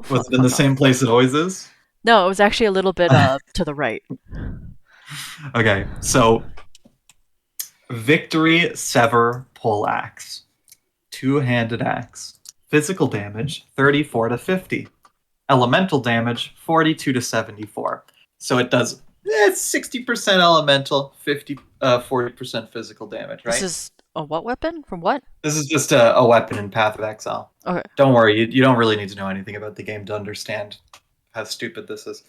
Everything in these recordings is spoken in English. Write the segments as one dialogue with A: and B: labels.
A: Was it in the
B: fuck off.
A: same place it always is?
B: No, it was actually a little bit to the right.
A: Okay, so Victory Sever Pull Axe. Two-handed axe. Physical damage 34 to 50. Elemental damage 42 to 74. So it does 60% elemental, 40% physical damage,
B: This
A: right?
B: is a what weapon? From what?
A: This is just a weapon in Path of Exile.
B: Okay.
A: Don't worry, you don't really need to know anything about the game to understand how stupid this is.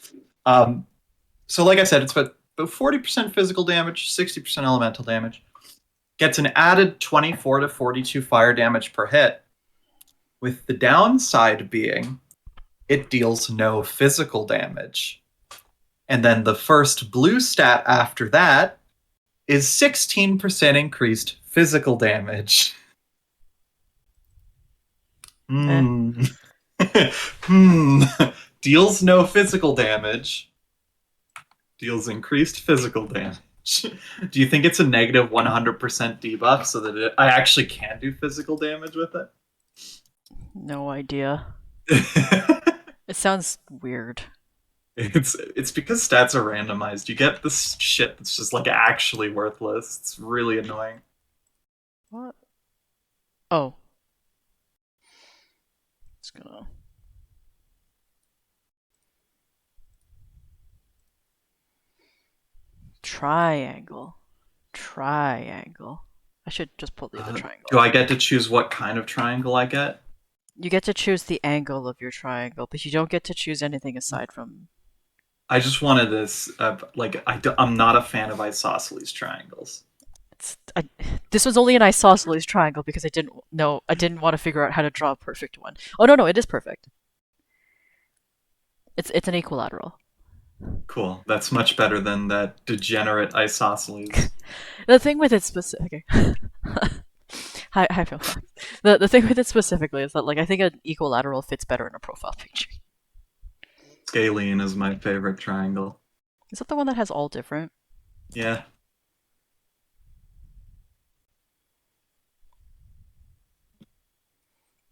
A: Um, so, like I said, it's about 40% physical damage, 60% elemental damage. Gets an added 24 to 42 fire damage per hit, with the downside being it deals no physical damage. And then the first blue stat after that is 16% increased physical damage.
B: Eh.
A: Hmm. Hmm. Deals no physical damage. Deals increased physical damage. Do you think it's a negative 100% debuff so that I actually can do physical damage with
B: No idea.
A: it?
B: It sounds weird.
A: It's because stats are randomized. You get this shit that's just like actually worthless. It's really annoying.
B: What? Oh, it's gonna triangle. Triangle. I should just pull the other triangle
A: Do
B: up.
A: I get to choose what kind of triangle I get?
B: You get to choose the angle of your triangle, but you don't get to choose anything aside from.
A: I just wanted this. I'm not a fan of isosceles triangles.
B: It's, I, this was only an isosceles triangle because I didn't know. I didn't want to figure out how to draw a perfect one. Oh no, no, it is perfect. It's an equilateral.
A: Cool. That's much better than that degenerate isosceles.
B: The thing with it specific. Okay. Hi, Phil. The thing with it specifically is that like I think an equilateral fits better in a profile picture.
A: Scalene is my favorite triangle.
B: Is that the one that has all different?
A: Yeah.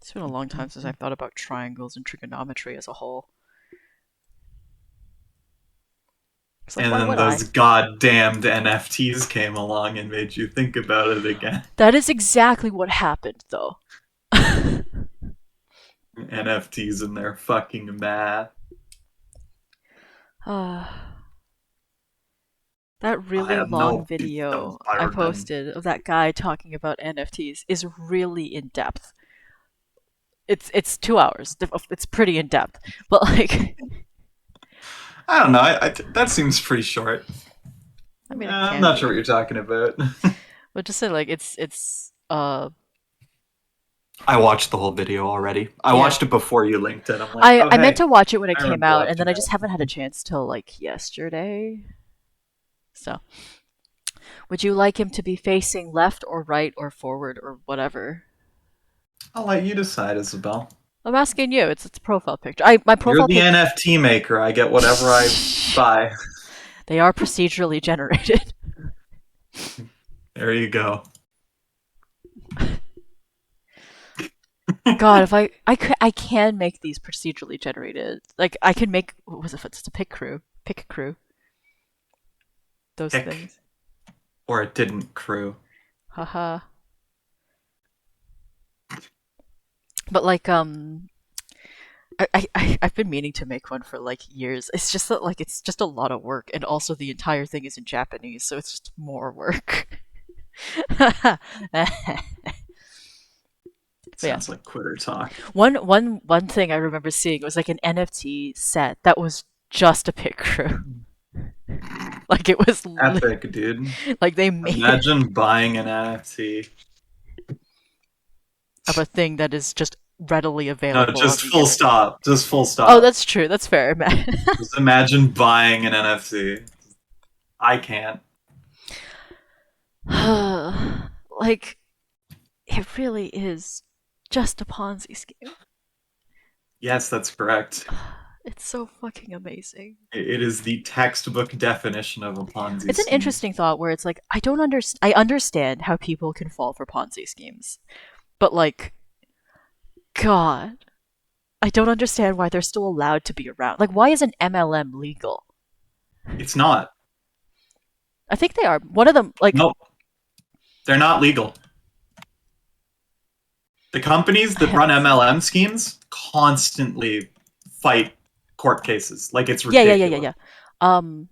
B: It's been a long time since I've thought about triangles and trigonometry as a whole. It's like,
A: And
B: why
A: then
B: would I?
A: those goddamned NFTs came along and made you think about it again.
B: That is exactly what happened, though.
A: NFTs and their fucking math.
B: uh, that
A: I
B: really
A: have
B: long
A: no piece of
B: video I
A: burden.
B: posted of that guy talking about NFTs is really in depth. It's 2 hours. It's pretty in depth, but like,
A: I don't know. That seems pretty short.
B: I mean, it
A: I'm
B: can
A: not sure what
B: be,
A: you're talking about.
B: but just say like it's.
A: I watched the whole video already. I
B: Yeah.
A: watched it before you linked it. I'm like,
B: I
A: oh
B: I meant
A: hey,
B: to watch it when it
A: I
B: came
A: remember
B: out, and then
A: watching
B: I
A: that.
B: just haven't had a chance till like yesterday. So, would you like him to be facing left or right or forward or whatever?
A: I'll let you decide, Isabel.
B: I'm asking you. It's a profile picture. I my
A: You're
B: profile
A: the
B: picture.
A: NFT maker. I get whatever I buy.
B: They are procedurally generated.
A: There you go.
B: God, if I can make these procedurally generated. Like I can make what was it? It's a pick crew. Those
A: Pick
B: things.
A: or it didn't crew.
B: Haha. But like I've been meaning to make one for like years. It's just that like it's just a lot of work, and also the entire thing is in Japanese, so it's just more work. But yeah,
A: Sounds like quitter talk.
B: one thing I remember seeing was like an NFT set that was just a pick crew. Like it was
A: Epic, dude.
B: like they made
A: Imagine buying an NFT.
B: of a thing that is just readily
A: No,
B: available on
A: just
B: the
A: full
B: internet.
A: stop. Just full
B: Oh,
A: stop.
B: that's true. That's fair, man.
A: Just imagine buying an NFT. I can't.
B: Like it really is just a Ponzi scheme.
A: Yes, that's correct.
B: It's so fucking amazing.
A: It is the textbook definition of a Ponzi
B: It's an
A: scheme.
B: interesting thought where it's like I don't understand. I understand how people can fall for Ponzi schemes, but like, God, I don't understand why they're still allowed to be around. Like, why is an MLM legal?
A: It's not.
B: I think they are. One of them, like,
A: Nope, they're not legal. The companies
B: I
A: that
B: haven't
A: run
B: seen.
A: MLM schemes constantly fight court cases. Like it's
B: Yeah.
A: ridiculous.
B: Um,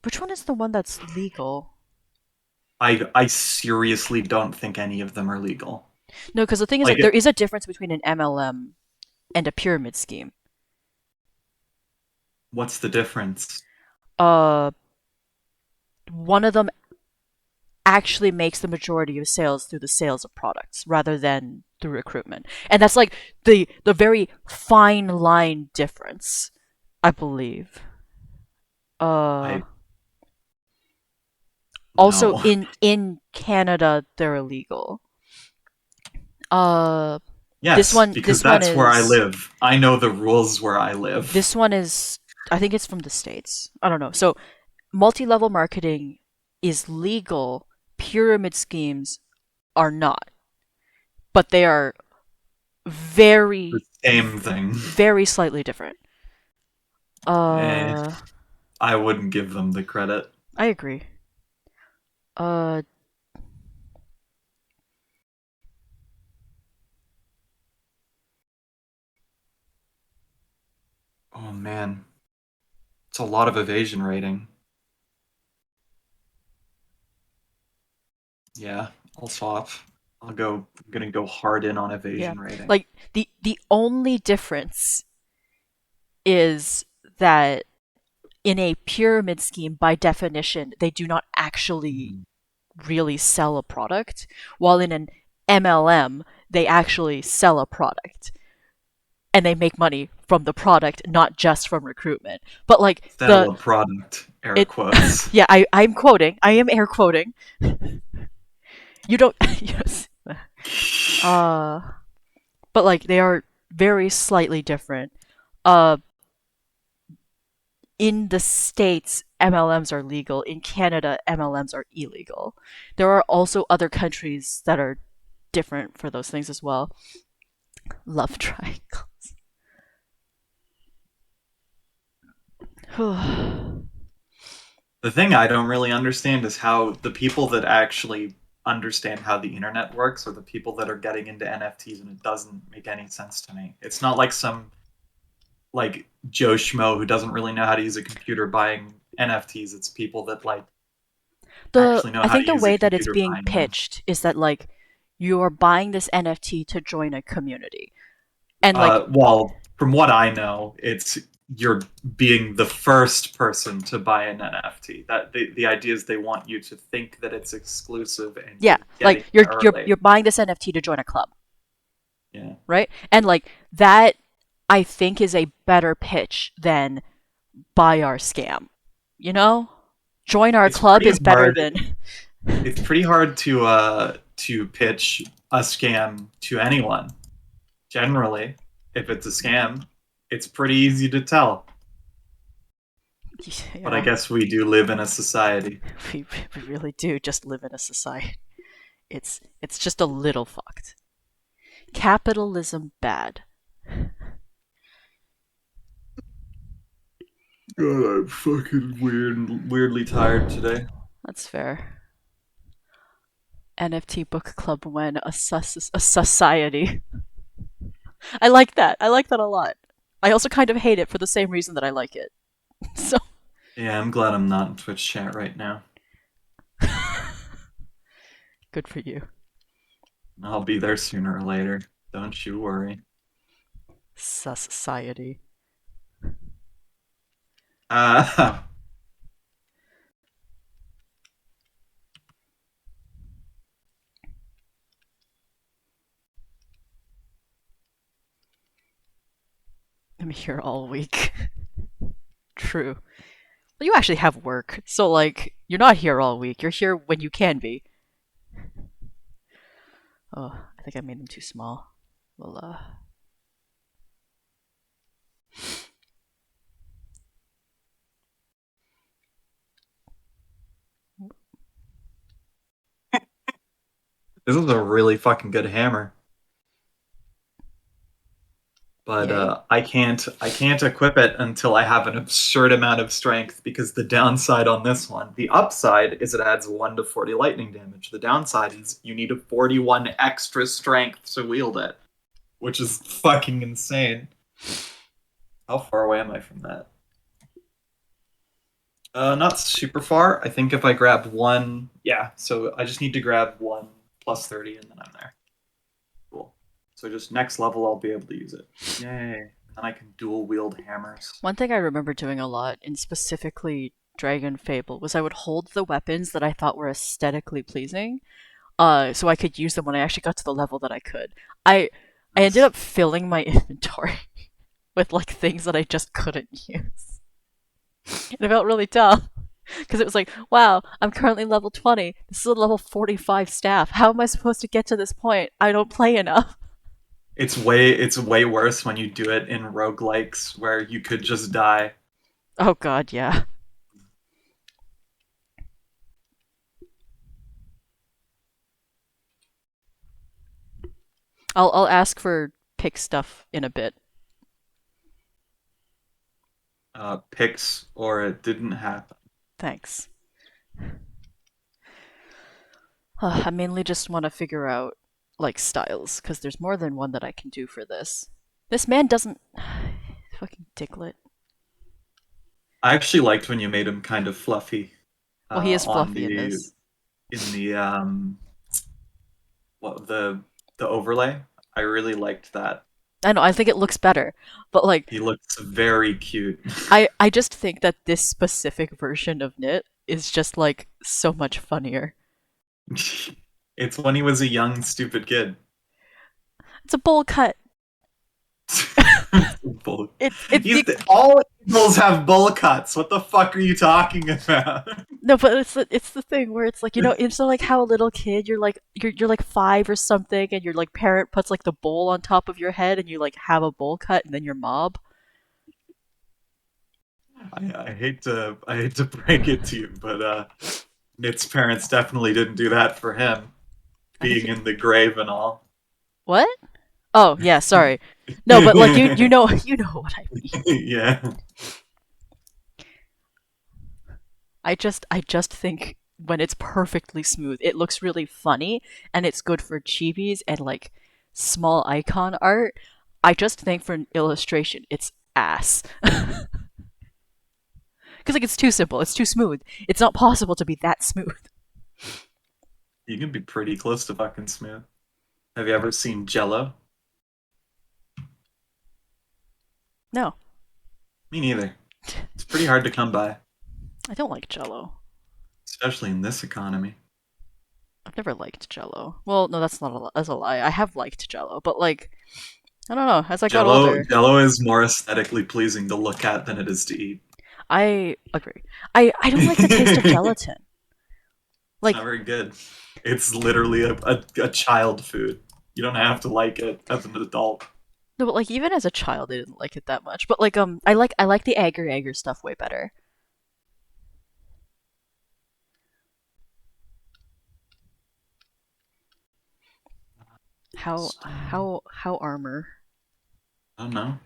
B: which one is the one that's legal?
A: I seriously don't think any of them are legal.
B: No, because the thing is,
A: Like
B: like, there is a difference between an MLM and a pyramid scheme.
A: what's the difference?
B: Uh, one of them actually makes the majority of sales through the sales of products rather than through recruitment, and that's like the very fine line difference, I believe. Uh,
A: I
B: also
A: no.
B: in Canada they're illegal. Uh, this
A: Yes,
B: one
A: because
B: this one
A: that's where I
B: is
A: live. I know the rules where I live.
B: this one is I think it's from the States. I don't know. So multi-level marketing is legal. Pyramid schemes are not, but they are
A: The
B: very,
A: same thing.
B: very slightly different.
A: Eh,
B: Uh,
A: I wouldn't give them the credit.
B: I agree. Uh,
A: Oh man, it's a lot of evasion rating. Yeah, I'll swap. I'm gonna go hard in on
B: yeah.
A: evasion rating.
B: Like the only difference is that in a pyramid scheme, by definition, they do not actually
A: Mhm.
B: really sell a product, while in an MLM, they actually sell a product and they make money from the product, not just from recruitment. But like
A: Sell a product, air
B: it,
A: quotes.
B: yeah, I'm quoting, I am air quoting. You don't, yes. Uh, but like they are very slightly different. Uh, in the States, MLMs are legal. In Canada, MLMs are illegal. There are also other countries that are different for those things as well. Love triangle.
A: The thing I don't really understand is how the people that actually understand how the internet works are the people that are getting into NFTs, and it doesn't make any sense to me. It's not like some like Joe Schmo who doesn't really know how to use a computer buying NFTs. It's people that like
B: The
A: actually know
B: I
A: how to
B: think the
A: use a
B: way that it's
A: computer
B: being
A: buying them.
B: pitched is that like you are buying this NFT to join a community. And like
A: Well, from what I know, it's you're being the first person to buy an NFT. That the idea is they want you to think that it's exclusive and
B: yeah,
A: you're
B: like
A: getting in early.
B: you're buying this NFT to join a club,
A: Yeah.
B: right? And like that I think is a better pitch than buy our scam. You know? Join our
A: It's
B: club
A: pretty
B: is better
A: hard.
B: than
A: It's pretty hard to pitch a scam to anyone. Generally, if it's a scam, it's pretty easy to tell. But I
B: yeah,
A: guess we do live in a society.
B: we really do just live in a society. It's just a little fucked. Capitalism bad.
A: God, I'm fucking weirdly tired today.
B: That's fair. NFT book club when a society. I like that. I like that a lot. I also kind of hate it for the same reason that I like it. So
A: Yeah, I'm glad I'm not in Twitch chat right now.
B: good for you.
A: I'll be there sooner or later. Don't you worry.
B: Society.
A: Uh,
B: I'm here all week. True. Well, you actually have work, so like you're not here all week. You're here when you can be. Oh, I think I made them too small. Well,
A: This is a really fucking good hammer. But
B: Yay.
A: I can't equip it until I have an absurd amount of strength because the downside on this one, the upside is it adds 1 to 40 lightning damage. The downside is you need a 41 extra strength to wield it, which is fucking insane. How far away am I from that? Not super far. I think if I grab one, yeah. So I just need to grab one plus 30, and then I'm there. Cool. So just next level, I'll be able to use it. Yay! Then I can dual wield hammers.
B: One thing I remember doing a lot, in specifically Dragon Fable, was I would hold the weapons that I thought were aesthetically pleasing, so I could use them when I actually got to the level that I could. I ended
A: Nice.
B: up filling my inventory with like things that I just couldn't use. And it felt really dumb. Because it was like, wow, I'm currently level 20. This is a level 45 staff. How am I supposed to get to this point? I don't play enough.
A: It's way worse when you do it in roguelikes where you could just die.
B: Oh god, yeah. I'll ask for pick stuff in a bit.
A: Picks or it didn't happen.
B: Thanks. I mainly just want to figure out like styles because there's more than one that I can do for this. This man doesn't fucking dicklet.
A: I actually liked when you made him kind of fluffy
B: Well, he is
A: on
B: fluffy in
A: the
B: this.
A: in the what the overlay. I really liked that.
B: I know, I think it looks better, but like
A: He looks very cute.
B: I just think that this specific version of Knit is just like so much funnier.
A: It's when he was a young, stupid kid.
B: It's a bowl cut.
A: Bull-
B: It's
A: He's
B: the
A: all eagles have bull cuts. What the fuck are you talking about?
B: no, but it's the thing where it's like it's like how a little kid you're like 5 or something, and your like parent puts like the bowl on top of your head, and you like have a bowl cut, and then you're mob.
A: I hate to break it to you, but Nick's parents definitely didn't do that for him,
B: I think
A: being in the grave and all.
B: what? Oh yeah, sorry. No, but like you know you know what I mean.
A: Yeah.
B: I just think when it's perfectly smooth, it looks really funny, and it's good for chibis and like small icon art. I just think for an illustration, it's ass. Because like it's too simple, it's too smooth. It's not possible to be that smooth.
A: You can be pretty close to fucking smooth. Have you ever seen Jello?
B: No,
A: Me neither. It's pretty hard to come by,
B: I don't like Jello.
A: especially in this economy.
B: I've never liked Jello. Well, no, that's a lie. I have liked Jello, but like I don't know. As I got
A: Jello
B: older,
A: Jello is more aesthetically pleasing to look at than it is to eat.
B: I agree. I don't like the taste of
A: It's
B: gelatin.
A: not
B: Like
A: very good. It's literally a child food. You don't have to like it as an adult.
B: no, but like even as a child, I didn't like it that much. But like I like the agar stuff way better.
A: Stone.
B: How armor?
A: I don't know.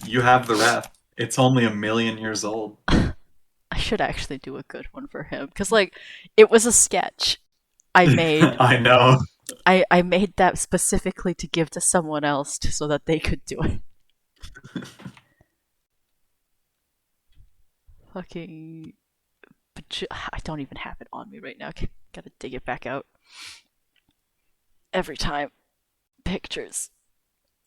A: You have the ref. It's only 1,000,000 years old.
B: I should actually do a good one for him because like it was a sketch I made.
A: I know.
B: I made that specifically to give to someone else so that they could do it. Fucking. I don't even have it on me right now. Gotta dig it back out every time. Pictures.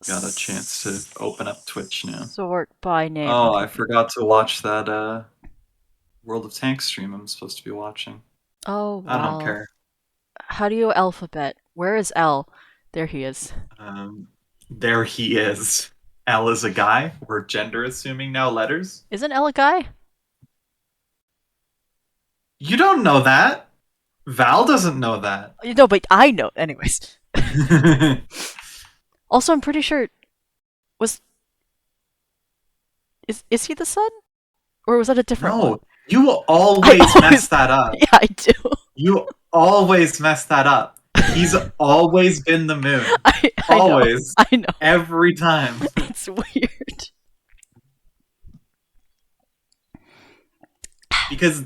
A: Got a chance to open up Twitch now.
B: Sort by name.
A: Oh, I
B: Okay.
A: forgot to watch that World of Tanks stream I'm supposed to be watching.
B: Oh
A: I don't
B: well.
A: care.
B: How do you alphabet? Where is L? There he is.
A: Um, there he is. L is a guy. We're gender assuming now letters.
B: Isn't L a guy?
A: You don't know that. Val doesn't know that.
B: No, but I know. Anyways. Also, I'm pretty sure was is he the son, or was that a different one?
A: No, you
B: I
A: always mess
B: always
A: that up.
B: yeah I do.
A: You always mess that up. He's always been the moon.
B: I know.
A: Always.
B: I know.
A: Every time.
B: It's weird.
A: Because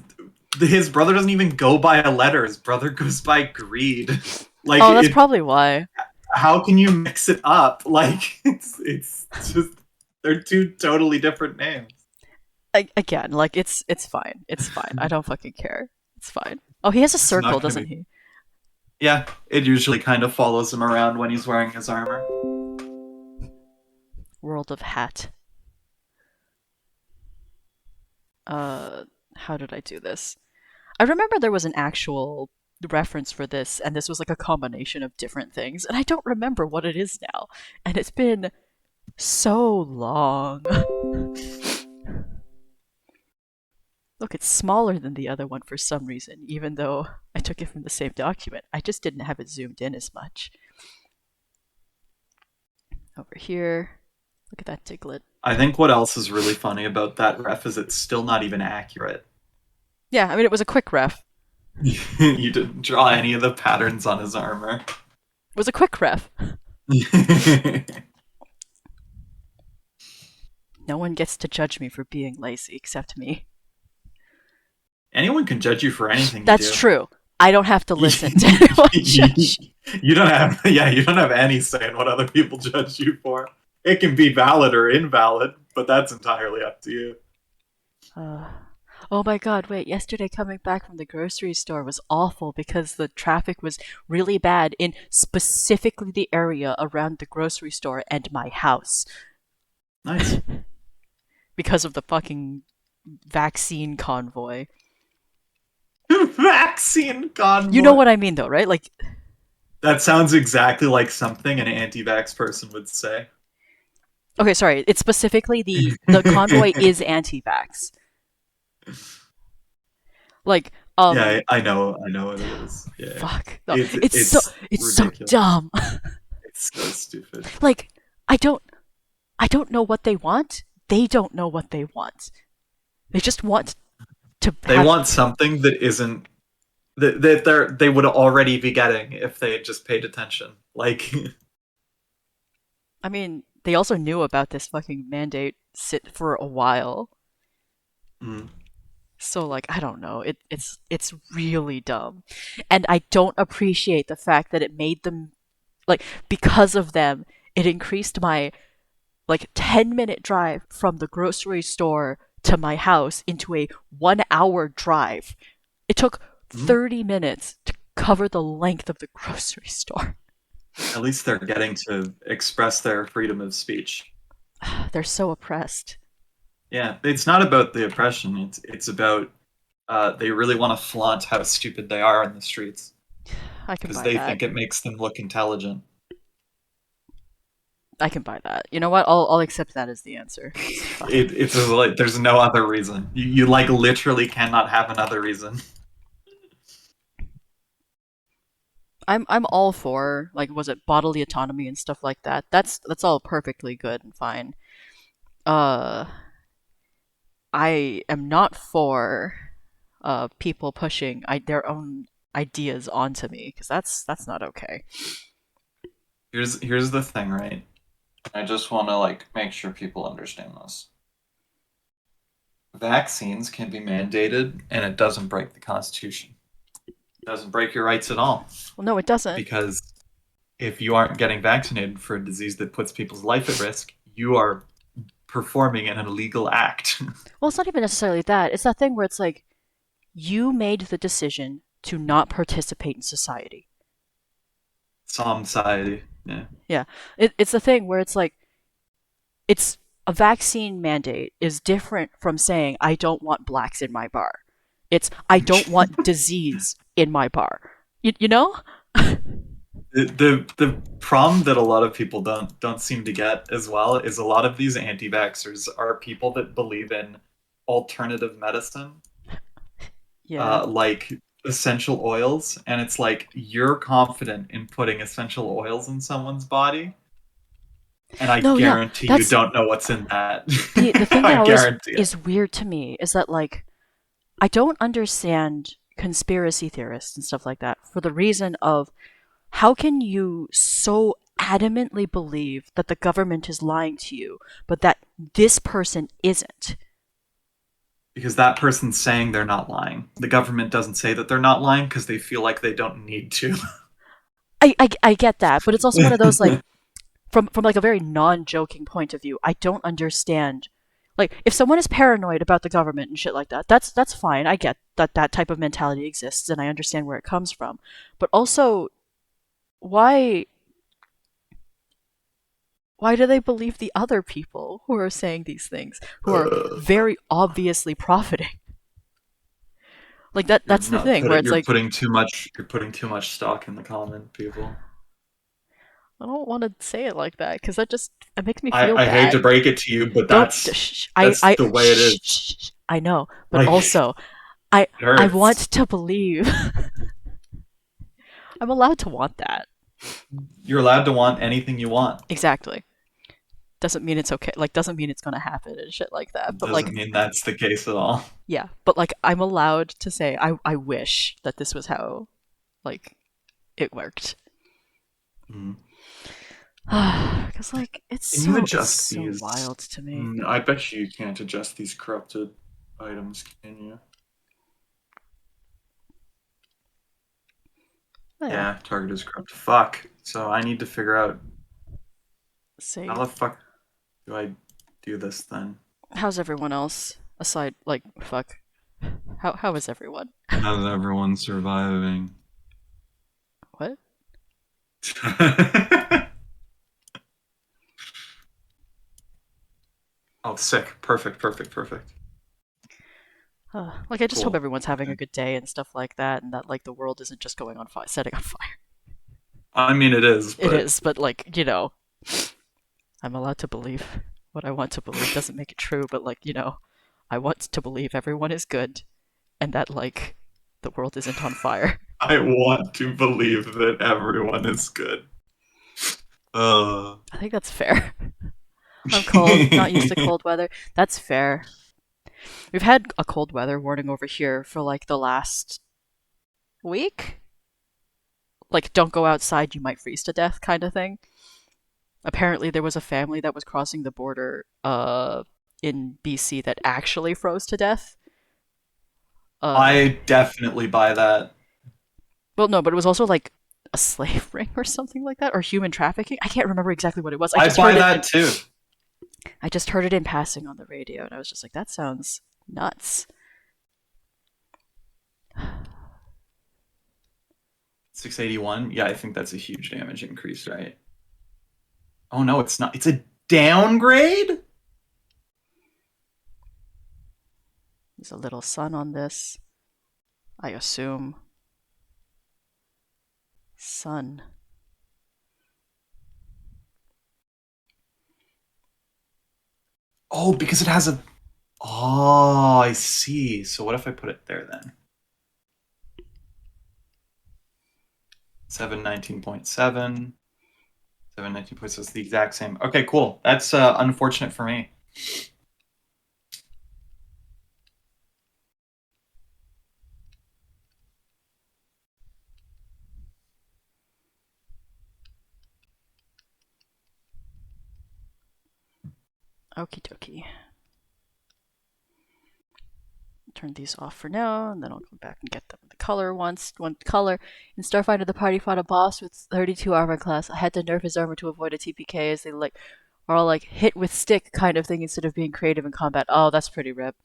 A: his brother doesn't even go by a letter. His brother goes by greed. Like
B: Oh, that's
A: it.
B: probably why.
A: How can you mix it up? Like it's just they're two totally different names.
B: Again, like it's fine. It's fine. I don't fucking care. It's fine. Oh, he has a
A: It's
B: circle,
A: not gonna
B: doesn't
A: be.
B: he?
A: Yeah, it usually kind of follows him around when he's wearing his armor.
B: World of Hat. Uh, how did I do this? I remember there was an actual reference for this, and this was like a combination of different things, and I don't remember what it is now. And it's been so long. Look, it's smaller than the other one for some reason, even though I took it from the same document. I just didn't have it zoomed in as much. Over here. Look at that Diglett.
A: I think what else is really funny about that ref is it's still not even accurate.
B: Yeah, I mean, it was a quick ref.
A: You didn't draw any of the patterns on his armor.
B: It was a quick ref. No one gets to judge me for being lazy except me.
A: Anyone can judge you for anything you
B: That's
A: do.
B: true. I don't have to listen to anyone judge.
A: You don't have, yeah, you don't have any say in what other people judge you for. It can be valid or invalid, but that's entirely up to you.
B: Oh my god, wait, yesterday coming back from the grocery store was awful because the traffic was really bad in specifically the area around the grocery store and my house.
A: Nice.
B: Because of the fucking vaccine convoy.
A: Vaccine convoy.
B: You know what I mean though, right? Like,
A: that sounds exactly like something an anti-vax person would say.
B: okay, sorry, it's specifically the convoy is anti-vax. Like,
A: Yeah, I know what it is. Yeah,
B: fuck. No,
A: it's
B: it's so
A: ridiculous.
B: dumb.
A: It's so stupid.
B: Like, I don't know what they want. They don't know what they want. They just want to
A: They
B: have,
A: want something that isn't they would already be getting if they had just paid attention. Like,
B: I mean, they also knew about this fucking mandate sit for a while.
A: mm,
B: So like, I don't know. It's really dumb. And I don't appreciate the fact that it made them like because of them, it increased my like 10-minute drive from the grocery store to my house into a 1 hour drive. It took
A: mm.
B: 30 minutes to cover the length of the grocery store.
A: At least they're getting to express their freedom of speech.
B: They're so oppressed.
A: Yeah, it's not about the oppression. It's about they really want to flaunt how stupid they are in the streets
B: I can
A: because
B: buy
A: they
B: that.
A: think it makes them look intelligent.
B: I can buy that. You know what? I'll accept that as the answer.
A: It's like there's no other reason. You like literally cannot have another reason.
B: I'm all for like was it bodily autonomy and stuff like that. That's all perfectly good and fine. Uh I am not for people pushing their own ideas onto me because that's not okay.
A: Here's the thing, right? I just want to like make sure people understand this. Vaccines can be mandated and it doesn't break the Constitution. It doesn't break your rights at all.
B: Well, no, it doesn't.
A: Because if you aren't getting vaccinated for a disease that puts people's life at risk, you are performing an illegal act.
B: Well, it's not even necessarily that. It's that thing where it's like you made the decision to not participate in society.
A: Society. Yeah.
B: Yeah. It's the thing where it's like it's a vaccine mandate is different from saying I don't want blacks in my bar. It's I don't want disease in my bar. You know?
A: The problem that a lot of people don't seem to get as well is a lot of these anti-vaxxers are people that believe in alternative medicine,
B: Yeah.
A: like essential oils, and it's like you're confident in putting essential oils in someone's body, and I
B: No, yeah.
A: guarantee you
B: That's
A: don't know what's in that.
B: the thing that
A: I
B: always
A: guarantee it.
B: is weird to me is that like I don't understand conspiracy theorists and stuff like that for the reason of How can you so adamantly believe that the government is lying to you, but that this person isn't?
A: Because that person's saying they're not lying. The government doesn't say that they're not lying because they feel like they don't need to.
B: I get that, but it's also one of those like from like a very non-joking point of view. I don't understand. Like if someone is paranoid about the government and shit like that, that's fine. I get that that type of mentality exists and I understand where it comes from. But also why why do they believe the other people who are saying these things, who are very obviously profiting? Like
A: You're
B: that's the
A: not
B: thing where
A: putting.
B: it's
A: You're
B: like
A: putting too much. You're putting too much stock in the common people.
B: I don't want to say it like that because that just it makes me feel
A: I hate to
B: bad.
A: break it to you, but
B: Don't
A: that's the way it is.
B: I know, but
A: Like it
B: also I want
A: hurts.
B: to believe I'm allowed to want that.
A: You're allowed to want anything you want.
B: Exactly. Doesn't mean it's okay. Like doesn't mean it's gonna happen and shit like that. But
A: Doesn't
B: like
A: mean that's the case at all.
B: yeah, but like I'm allowed to say I wish that this was how like it worked.
A: Mm.
B: Because like
A: Can you
B: it's
A: adjust
B: so
A: these?
B: wild to me.
A: I bet you can't adjust these corrupted items, can you?
B: Oh, yeah.
A: Yeah, target is corrupt. Fuck. So I need to figure out how the
B: Save.
A: fuck do I do this then?
B: How's everyone else? Aside like fuck. How is everyone?
A: How's everyone surviving?
B: What?
A: Oh, sick. Perfect, perfect, perfect.
B: Like I just hope
A: Cool.
B: everyone's having
A: Okay.
B: a good day and stuff like that, and that like the world isn't just going on fire, setting on fire.
A: I mean, it is,
B: It
A: but
B: is, but like I'm allowed to believe what I want to believe. Doesn't make it true, but like I want to believe everyone is good and that like the world isn't on fire.
A: I want to believe that everyone is good. Uh.
B: I think that's fair. I'm cold, not used to cold weather. That's fair. We've had a cold weather warning over here for like the last week. Like, don't go outside, you might freeze to death, kind of thing. Apparently, there was a family that was crossing the border in BC that actually froze to death. Uh,
A: I definitely buy that.
B: well, no, but it was also like a slave ring or something like that, or human trafficking. I can't remember exactly what it was.
A: I buy that too.
B: I just heard it in passing on the radio, and I was just like, that sounds nuts.
A: 681. Yeah, I think that's a huge damage increase, right? Oh no, it's not. It's a downgrade?
B: There's a little sun on this. I assume. Sun.
A: Oh, because it has a. Oh, I see. So what if I put it there then? 719.7. 719.7 is the exact same. Okay, cool. That's unfortunate for me.
B: Okie dokie. Turn these off for now, and then I'll come back and get them the color once. One color. In Starfighter, the party fought a boss with 32 armor class. I had to nerf his armor to avoid a TPK as they like are all like hit with stick kind of thing instead of being creative in combat. Oh, that's pretty rip.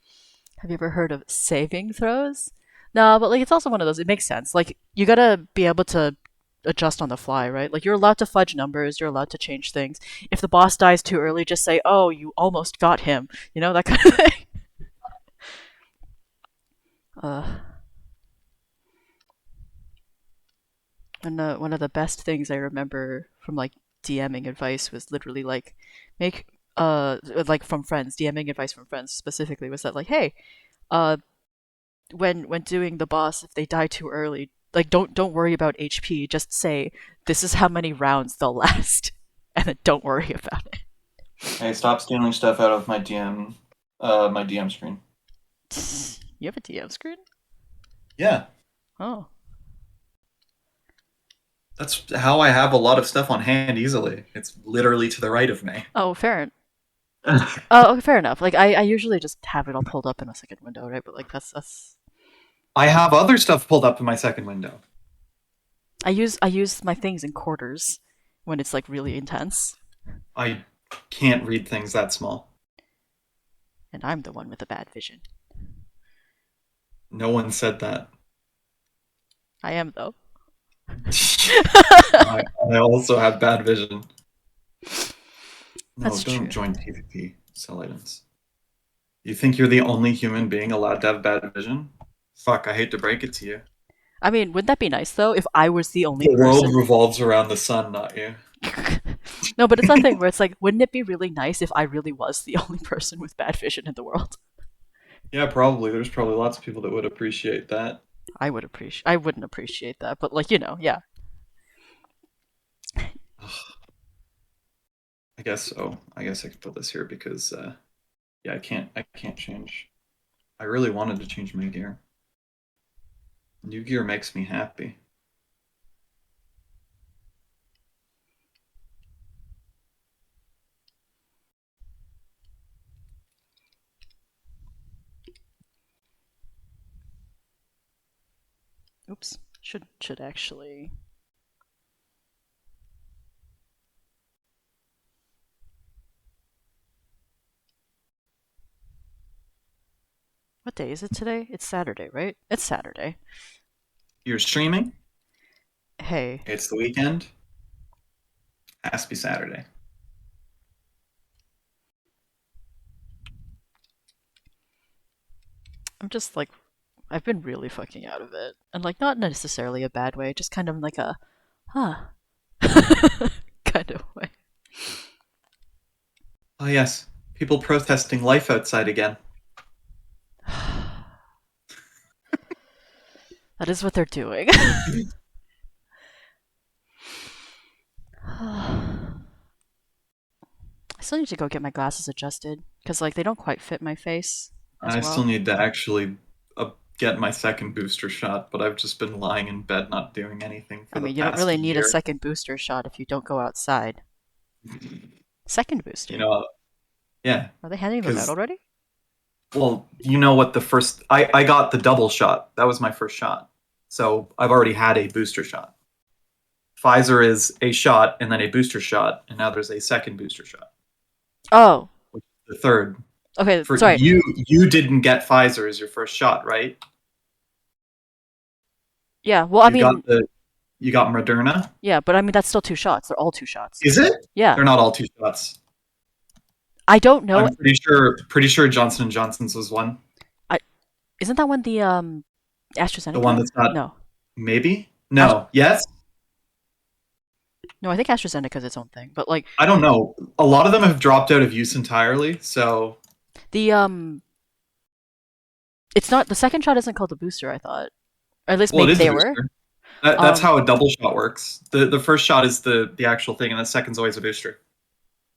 B: Have you ever heard of saving throws? No, but like it's also one of those. It makes sense. Like you gotta be able to adjust on the fly, right? Like you're allowed to fudge numbers. You're allowed to change things. If the boss dies too early, just say, "Oh, you almost got him." You know that kind of thing. Uh, and one of the best things I remember from like DMing advice was literally like make like from friends DMing advice from friends specifically was that like hey uh when doing the boss if they die too early like don't worry about HP just say this is how many rounds they'll last and then don't worry about
A: Hey, stop stealing stuff out of my DM screen.
B: it. You have a DM screen?
A: Yeah.
B: Oh,
A: That's how I have a lot of stuff on hand easily. It's literally to the right of me.
B: Oh, oh, fair enough. Like I usually just have it all pulled up in a second window, right? But like that's
A: I have other stuff pulled up in my second window.
B: I use my things in quarters when it's like really intense,
A: I can't read things that small.
B: and I'm the one with the bad vision.
A: No one said that.
B: I am though.
A: I also have bad vision. No,
B: That's
A: don't
B: true.
A: join PvP. Sell items. You think you're the only human being allowed to have bad vision? Fuck, I hate to break it to you.
B: I mean, wouldn't that be nice though if I was the only
A: The world
B: person?
A: revolves around the sun, not you.
B: No, but it's that thing where it's like, wouldn't it be really nice if I really was the only person with bad vision in the world?
A: Yeah, probably. There's probably lots of people that would appreciate that.
B: I wouldn't appreciate that, but like, yeah.
A: I guess so. I guess I can put this here because yeah, I can't change. I really wanted to change my gear. New gear makes me happy.
B: Oops. Should actually. What day is it today? It's Saturday, right? It's Saturday.
A: You're streaming?
B: Hey,
A: It's the weekend. Has to be Saturday.
B: I'm just like I've been really fucking out of it. And like not necessarily a bad way, just kind of like a huh kind of way.
A: Oh yes, people protesting life outside again.
B: That is what they're doing. I still need to go get my glasses adjusted because like they don't quite fit my face as
A: I still
B: well.
A: need to actually get my second booster shot, but I've just been lying in bed not doing anything
B: I
A: for the
B: mean, you don't
A: past
B: really need a
A: year.
B: second booster shot if you don't go outside. Second
A: You
B: booster.
A: know, yeah,
B: Are they handing them out
A: because
B: already?
A: well, you know what the first I got the double shot. That was my first shot. So I've already had a booster shot. Pfizer is a shot and then a booster shot, and now there's a second booster shot,
B: Oh,
A: which is the third.
B: okay.
A: For
B: Sorry.
A: you didn't get Pfizer as your first shot, right?
B: Yeah. Well, I
A: You got
B: mean,
A: the you got Moderna.
B: yeah, but I mean that's still two shots. They're all two shots.
A: Is it?
B: Yeah.
A: They're not all two shots.
B: I don't know.
A: I'm pretty sure Johnson and Johnson's was one.
B: I isn't that one the
A: The one
B: AstraZeneca?
A: that's not
B: No.
A: maybe?
B: Ast-
A: No. Yes?
B: no, I think AstraZeneca is its own thing. But like
A: I don't know. A lot of them have dropped out of use entirely, so
B: the it's not the second shot isn't called the booster, I thought. Or at least
A: well it
B: maybe
A: is a
B: they were.
A: booster. That's
B: Um
A: how a double shot works. The first shot is the actual thing and the second's always a booster.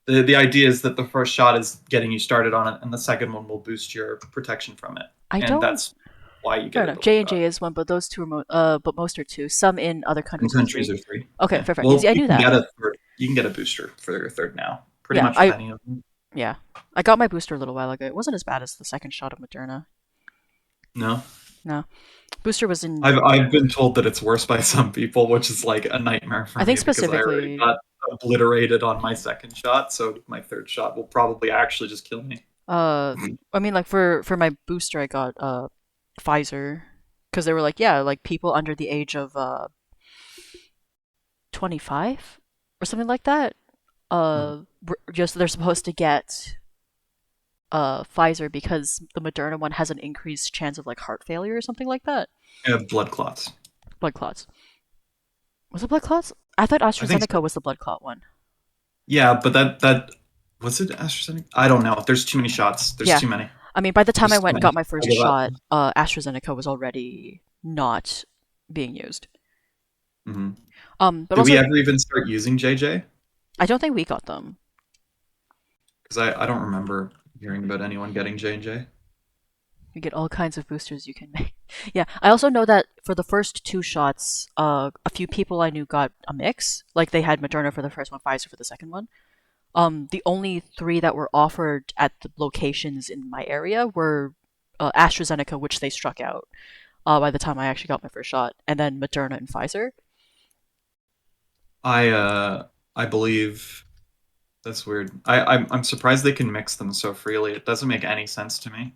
A: The idea is that the first shot is getting you started on it and the second one will boost your protection from it.
B: I
A: And
B: don't
A: that's why you
B: fair
A: get a
B: enough.
A: double
B: J and
A: shot.
B: J is one, but those two are but most are two. Some in other
A: Some
B: countries are
A: countries
B: three.
A: are three.
B: Okay,
A: Yeah.
B: fair, fair.
A: Well,
B: I knew that.
A: you can get a booster for your third now. Pretty
B: Yeah,
A: much with any of them.
B: yeah. I got my booster a little while ago. It wasn't as bad as the second shot of Moderna.
A: No.
B: No. Booster was in
A: I've been told that it's worse by some people, which is like a nightmare for
B: I think
A: me because I already
B: specifically
A: got obliterated on my second shot, so my third shot will probably actually just kill me.
B: uh I mean like for my booster I got Pfizer because they were like, yeah, like people under the age of 25 or something like that. Just they're supposed to get Pfizer because the Moderna one has an increased chance of like heart failure or something like that.
A: Yeah, blood clots.
B: Blood clots. Was it blood clots? I thought
A: I think so.
B: AstraZeneca was the blood clot one.
A: Yeah, but that was it AstraZeneca? I don't know. There's too many shots. There's
B: Yeah.
A: too many.
B: I mean, by the time I
A: There's too
B: went and
A: many.
B: got my
A: I
B: first
A: give up.
B: shot, AstraZeneca was already not being used.
A: Hmm.
B: But
A: Did we
B: also,
A: ever even start using JJ?
B: I don't think we got them.
A: Because I don't remember hearing about anyone getting J&J.
B: You get all kinds of boosters you can make. Yeah, I also know that for the first two shots, a few people I knew got a mix. Like they had Moderna for the first one, Pfizer for the second one. The only three that were offered at the locations in my area were AstraZeneca, which they struck out by the time I actually got my first shot, and then Moderna and Pfizer.
A: I believe that's weird. I'm surprised they can mix them so freely. It doesn't make any sense to me.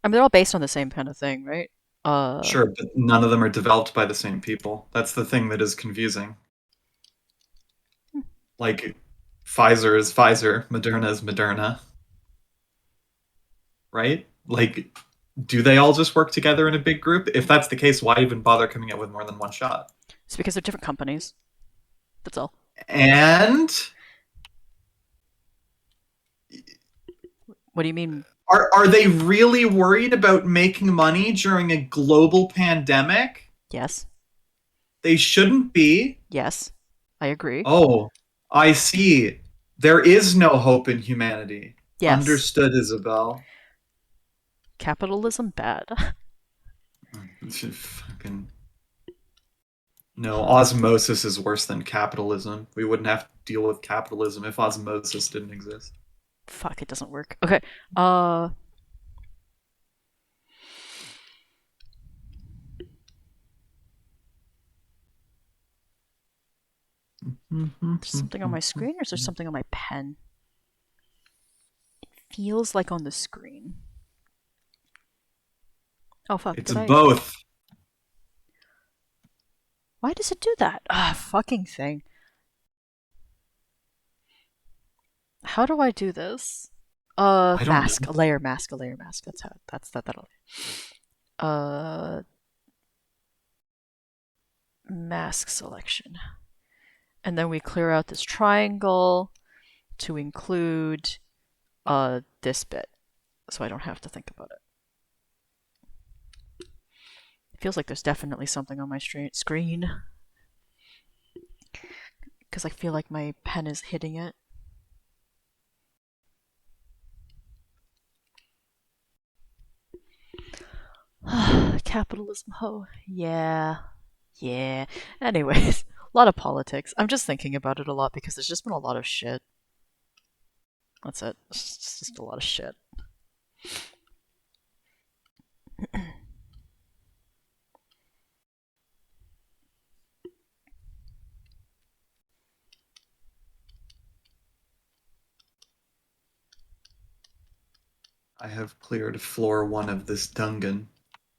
B: I mean, they're all based on the same kind of thing, right? Uh,
A: Sure, but none of them are developed by the same people. That's the thing that is confusing. Like Pfizer is Pfizer, Moderna is Moderna, right? Like, do they all just work together in a big group? If that's the case, why even bother coming out with more than one shot?
B: it's because they're different companies. That's all.
A: And
B: What do you mean?
A: are they really worried about making money during a global pandemic?
B: Yes,
A: They shouldn't be.
B: yes, I agree.
A: Oh, I see. There is no hope in humanity.
B: Yes,
A: Understood, Isabel.
B: capitalism bad.
A: Fucking no, osmosis is worse than capitalism. We wouldn't have to deal with capitalism if osmosis didn't exist.
B: Fuck, it doesn't work. Okay. Uh, there's something on my screen, or is there something on my pen? Feels like on the screen. Oh fuck,
A: It's
B: did I?
A: both.
B: Why does it do that? Ah, fucking thing. How do I do this?
A: I don't
B: Mask,
A: know.
B: a layer mask, a layer mask. That's how. That's that. That'll. Uh, mask selection, and then we clear out this triangle to include this bit, so I don't have to think about it. It feels like there's definitely something on my screen because I feel like my pen is hitting it. Capitalism, ho. Yeah. Yeah. Anyways, a lot of politics. I'm just thinking about it a lot because there's just been a lot of shit. That's it. It's just a lot of shit.
A: I have cleared floor one of this dungeon.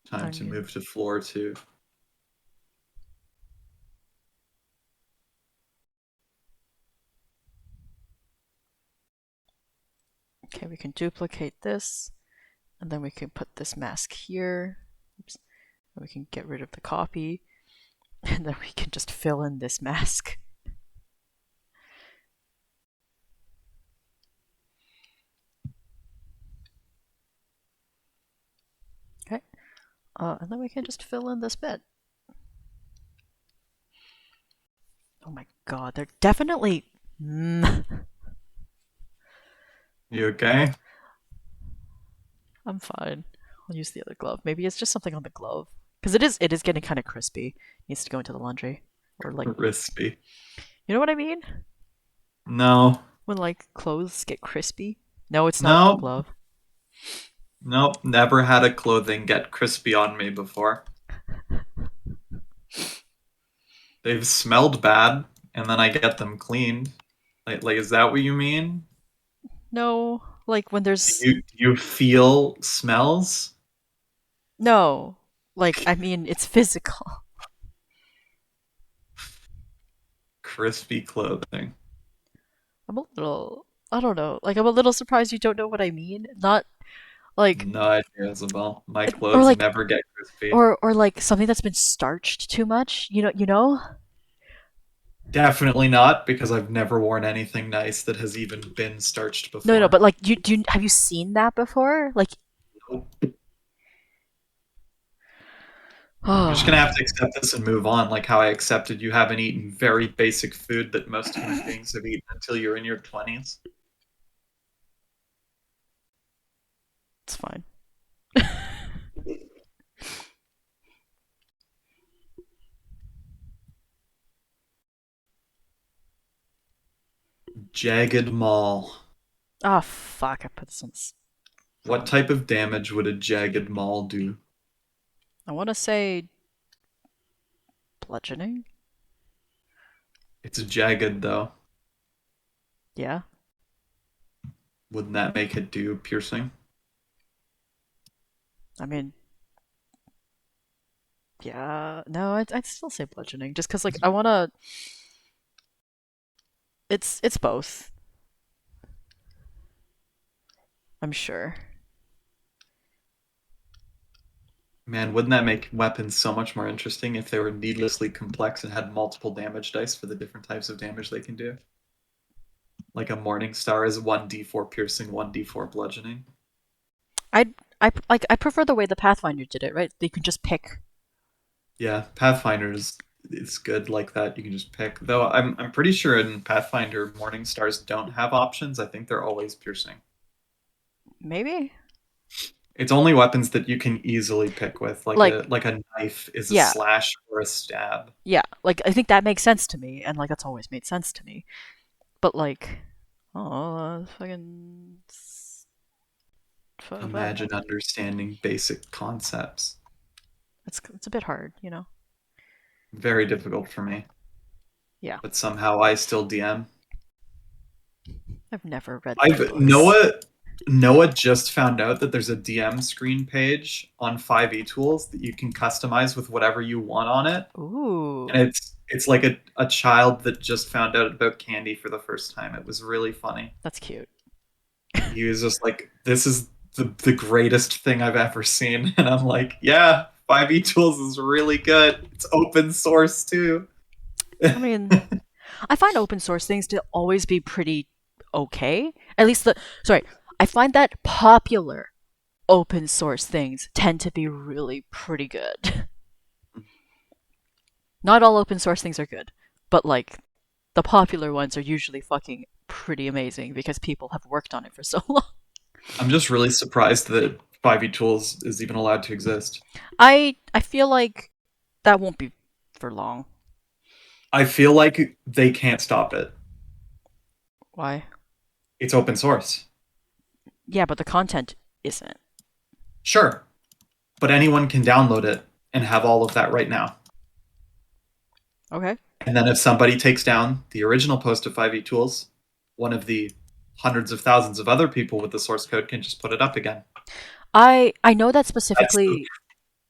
A: Time to
B: Dungeon.
A: move to floor two.
B: Okay, we can duplicate this, and then we can put this mask here. Oops. And we can get rid of the copy, and then we can just fill in this mask. Okay. And then we can just fill in this bit. Oh my god, they're definitely.
A: You okay?
B: I'm fine. I'll use the other glove. Maybe it's just something on the glove. Because it is getting kind of crispy. It needs to go into the laundry. Or like,
A: Crispy.
B: you know what I mean?
A: No.
B: When like clothes get crispy? No, it's not the
A: No.
B: glove.
A: Nope. Never had a clothing get crispy on me before. They've smelled bad, and then I get them cleaned. Like, is that what you mean?
B: No, like when
A: Do
B: there's
A: you feel smells?
B: no, like I mean it's physical.
A: Crispy clothing.
B: I'm a little I don't know. Like I'm a little surprised you don't know what I mean. Not like
A: No idea, Isabel. My
B: or
A: clothes
B: like
A: never get crispy.
B: or like something that's been starched too much. You know?
A: Definitely not, because I've never worn anything nice that has even been starched
B: No, no,
A: before.
B: but like you have you seen that before? Like
A: Nope. You're just gonna have to
B: oh,
A: accept this and move on, like how I accepted you haven't eaten very basic food that most human beings have eaten until you're in your 20s.
B: it's fine.
A: Jagged Maul.
B: Oh fuck! I put this on
A: What
B: wrong.
A: type of damage would a jagged maul do?
B: I want to say bludgeoning.
A: It's jagged though.
B: Yeah.
A: Wouldn't that make it do piercing?
B: I mean, yeah. No, I'd still say bludgeoning, just because like I want to. It's both. I'm sure.
A: Man, wouldn't that make weapons so much more interesting if they were needlessly complex and had multiple damage dice for the different types of damage they can do? Like a Morning Star is 1d4 piercing, 1d4 bludgeoning.
B: I prefer the way the Pathfinder did it. Right? You can just pick.
A: Yeah, Pathfinder's it's good like that. You can just pick. Though I'm pretty sure in Pathfinder Morning Stars don't have options. I think they're always piercing.
B: Maybe.
A: It's only weapons that you can easily pick with,
B: Like,
A: like a knife is a
B: yeah,
A: slash or a stab.
B: yeah. Like I think that makes sense to me, and like that's always made sense to me. But like, oh, fucking. But
A: Imagine understanding basic concepts.
B: it's a bit hard, you know.
A: Very difficult for me,
B: Yeah,
A: but somehow I still DM.
B: I've never read the
A: I've
B: books.
A: Noah just found out that there's a DM screen page on 5e tools that you can customize with whatever you want on it.
B: Ooh,
A: And it's like a child that just found out about candy for the first time. It was really funny.
B: that's cute.
A: He was just like, "This is the greatest thing I've ever seen," and I'm like, "Yeah, 5e tools is really good. It's open source too."
B: I mean, I find open source things to always be pretty okay. At least sorry, I find that popular open source things tend to be really pretty good. Not all open source things are good, but like the popular ones are usually fucking pretty amazing because people have worked on it for so long.
A: I'm just really surprised that 5e tools is even allowed to exist.
B: I feel like that won't be for long.
A: I feel like they can't stop it.
B: Why?
A: It's open source.
B: Yeah, but the content isn't.
A: Sure, but anyone can download it and have all of that right now.
B: Okay.
A: And then if somebody takes down the original post of 5e tools, one of the hundreds of thousands of other people with the source code can just put it up again.
B: I know that
A: That's
B: specifically.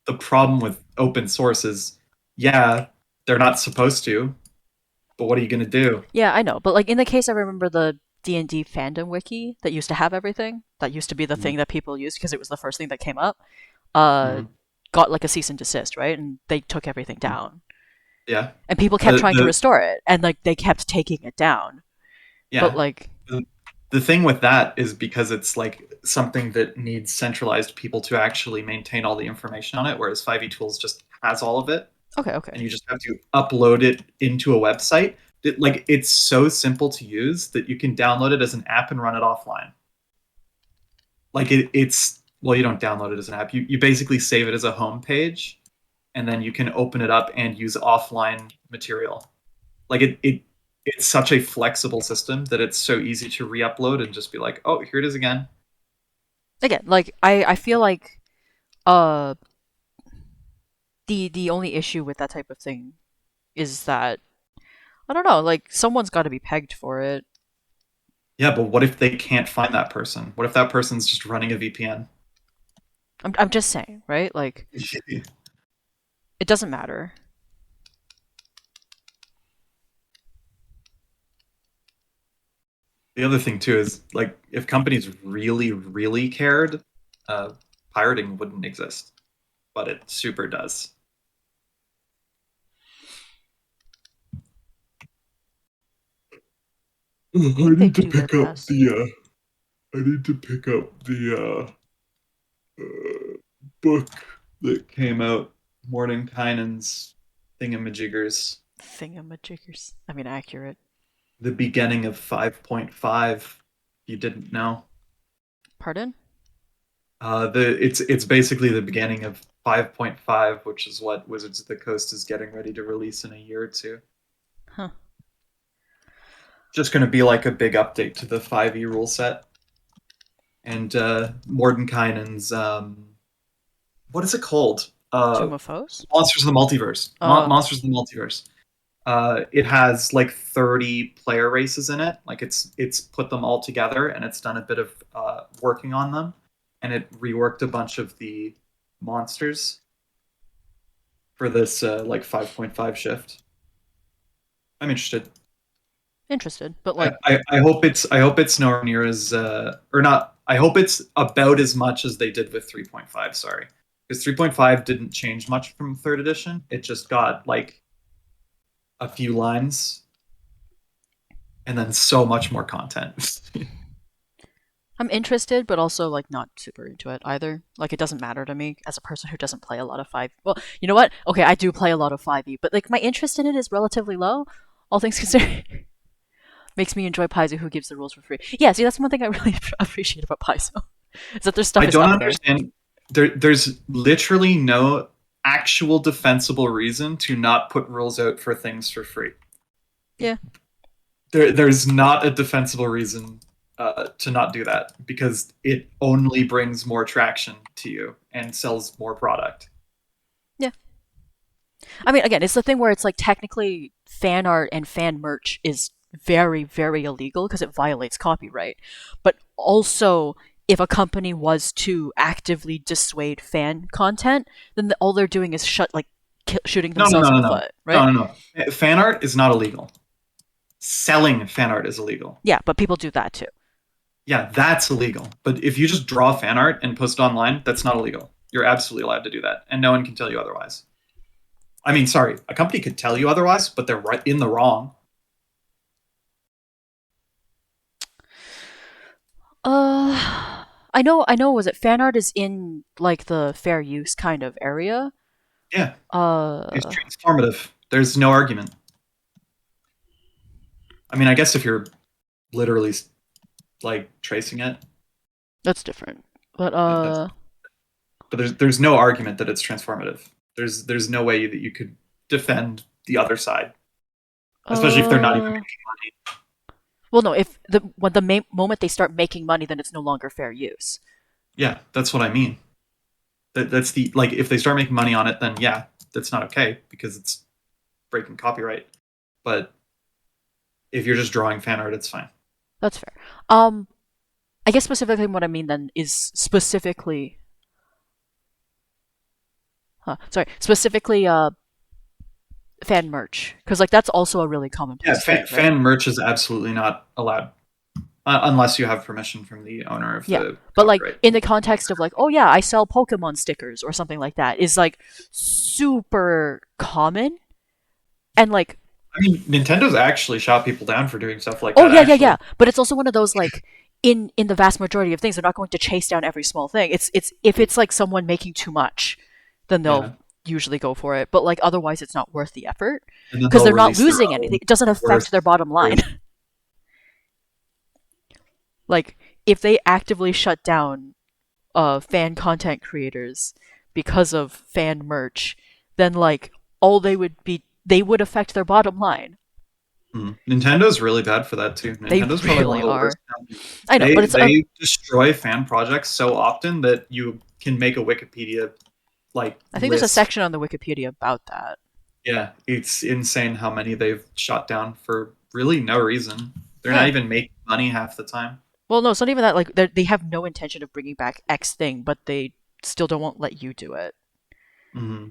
A: the problem with open source is, yeah, they're not supposed to, but what are you going to do?
B: Yeah, I know, but like in the case I remember the D&D fandom wiki that used to have everything, that used to be the
A: Mhm.
B: thing that people used because it was the first thing that came up. Uh
A: Mhm.
B: got like a cease and desist, right? And they took everything down.
A: Yeah.
B: And people kept
A: The,
B: trying to
A: the,
B: restore it and like they kept taking it down. But
A: yeah.
B: like
A: The, the thing with that is because it's like something that needs centralized people to actually maintain all the information on it, whereas 5e tools just has all of it.
B: okay, okay.
A: And you just have to upload it into a website. Like it's so simple to use that you can download it as an app and run it offline. Like it's well, you don't download it as an app. You basically save it as a home page, and then you can open it up and use offline material. Like it's such a flexible system that it's so easy to re-upload and just be like, oh, here it is again.
B: Again, like I feel like uh the only issue with that type of thing is that I don't know, like someone's got to be pegged for it.
A: Yeah, but what if they can't find that person? What if that person's just running a VPN?
B: I'm just saying, right? Like it doesn't matter.
A: The other thing too is like if companies really, really cared, uh, pirating wouldn't exist, but it super does.
B: I
A: I
B: think they
A: need to
B: do their
A: pick up
B: best.
A: the. I need to pick up the book that came out, Mordenkainen's Thingamajiggers,
B: Thingamajiggers. I mean, accurate.
A: the beginning of 5.5. You didn't know.
B: Pardon?
A: It's basically the beginning of 5.5, which is what Wizards of the Coast is getting ready to release in a year or two.
B: Huh.
A: just going to be like a big update to the 5e rule set. And Mordenkainen's what is it called?
B: Tomb of Foes.
A: Monsters of the Multiverse.
B: Uh,
A: Monsters of the Multiverse. It has like 30 player races in it. Like it's put them all together and it's done a bit of working on them, and it reworked a bunch of the monsters for this like 5.5 shift. I'm interested.
B: interested, but
A: I,
B: like,
A: I hope it's nowhere near as or not. I hope it's about as much as they did with 3.5. Sorry, because 3.5 didn't change much from third edition. It just got like a few lines and then so much more content.
B: I'm interested, but also like not super into it either. Like it doesn't matter to me as a person who doesn't play a lot of five. Well, you know what? Okay, I do play a lot of 5e, but like my interest in it is relatively low. All things considered, makes me enjoy Paizo, who gives the rules for free. Yeah, see, that's one thing I really appreciate about Paizo is that their stuff
A: I
B: is
A: don't
B: up there.
A: understand. There's literally no actual defensible reason to not put rules out for things for free.
B: Yeah.
A: There's not a defensible reason to not do that because it only brings more traction to you and sells more product.
B: Yeah. I mean, again, it's the thing where it's like technically fan art and fan merch is very, very illegal because it violates copyright. But also, if a company was to actively dissuade fan content, then all they're doing is shooting
A: No, no,
B: themselves
A: no,
B: in
A: no,
B: the
A: no,
B: foot, right?
A: no, no, no. Fan art is not illegal. Selling fan art is illegal.
B: Yeah, but people do that too.
A: Yeah, that's illegal. But if you just draw fan art and post it online, that's not illegal. You're absolutely allowed to do that, and no one can tell you otherwise. I mean, sorry, a company could tell you otherwise, but they're right in the wrong.
B: I know. Was it fan art is in like the fair use kind of area?
A: Yeah, it's
B: Uh,
A: transformative. There's no argument. I mean, I guess if you're literally like tracing it,
B: that's different. But
A: that's, but there's no argument that it's transformative. There's no way that you could defend the other side, especially if they're not even
B: uh,
A: making money.
B: well, no. If the when the moment they start making money, then it's no longer fair use.
A: Yeah, that's what I mean. That's the like if they start making money on it, then yeah, that's not okay because it's breaking copyright. But if you're just drawing fan art, it's fine.
B: That's fair. Um, I guess specifically what I mean then is specifically, sorry, specifically fan merch because like that's also a really
A: Yeah,
B: commonplace thing, right?
A: fan merch is absolutely not allowed unless you have permission from the owner of
B: Yeah,
A: the
B: but like
A: copyright.
B: in the context of like, oh yeah, I sell Pokemon stickers or something like that is like super common and like,
A: I mean, Nintendo's actually shot people down for doing stuff like
B: oh
A: that.
B: yeah, yeah, yeah.
A: Actually,
B: But it's also one of those like in the vast majority of things, they're not going to chase down every small thing. It's if it's like someone making too much, then they'll
A: yeah,
B: usually go for it. But like otherwise, it's not worth the effort
A: and then
B: because
A: they'll
B: they're not
A: release their
B: losing
A: own
B: anything. It doesn't affect
A: worst
B: their bottom line.
A: version.
B: Like if they actively shut down fan content creators because of fan merch, then like all they would affect their bottom line.
A: Nintendo's really bad for that too.
B: They
A: Nintendo's probably one
B: really
A: of the worst
B: are.
A: companies.
B: I know, but
A: They destroy fan projects so often that you can make a Wikipedia like
B: I think there's a
A: list.
B: section on the Wikipedia about that.
A: Yeah, it's insane how many they've shot down for really no reason. They're not
B: Yeah.
A: even making money half the time.
B: Well, no, it's not even that. Like they have no intention of bringing back X thing, but they still don't won't let you do it.
A: Hmm.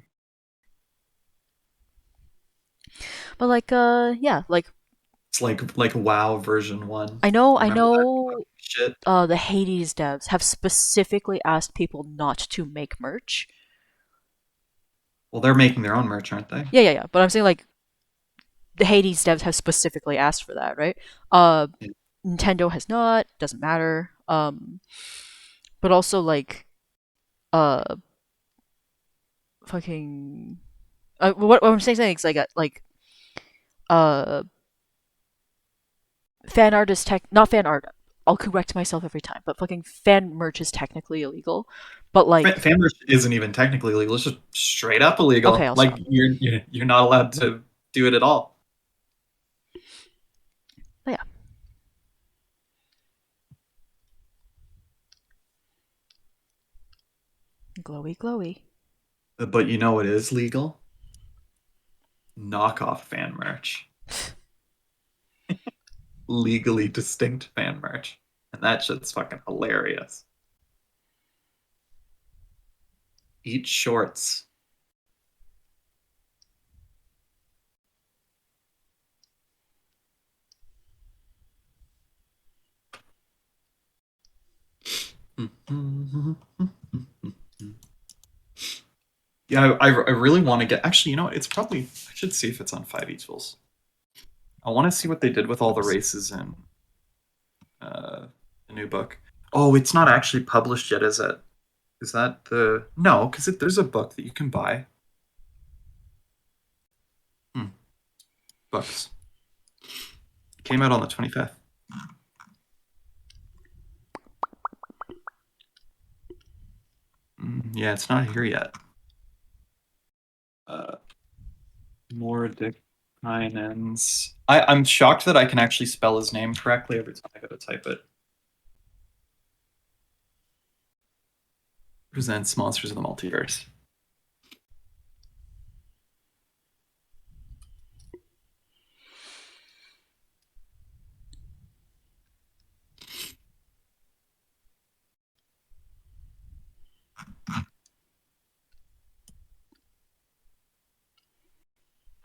B: But like, yeah, like
A: It's like WoW version one.
B: I
A: Remember that
B: know,
A: shit?
B: the Hades devs have specifically asked people not to make merch.
A: Well, they're making their own merch, aren't they?
B: Yeah, yeah, yeah. But I'm saying like the Hades devs have specifically asked for that, right? Uh,
A: Yeah.
B: Nintendo has not. Doesn't matter. But also like, uh, fucking. What I'm saying is like uh, fan art is not fan art. I'll correct myself every time, but fucking fan merch is technically illegal. But like,
A: Fan merch isn't even technically illegal. It's just straight up
B: okay,
A: illegal.
B: I'll
A: Like
B: stop.
A: you're not allowed to do it at all.
B: But yeah, Glowy, glowy.
A: But you know what is legal? Knockoff fan merch. Legally distinct fan merch. And that shit's fucking hilarious. Eat shorts. Yeah, I really want to get. Actually, you know what? It's probably. I should see if it's on 5e tools. I want to see what they did with all the races in the new book. Oh, it's not actually published yet, is it? Is that the no? Because there's a book that you can buy. Hmm. Books came out on the 25th. Yeah, it's not here yet. Uh, More Dick Heinens. I'm shocked that I can actually spell his name correctly every time I go to type it. Presents Monsters of the Multiverse.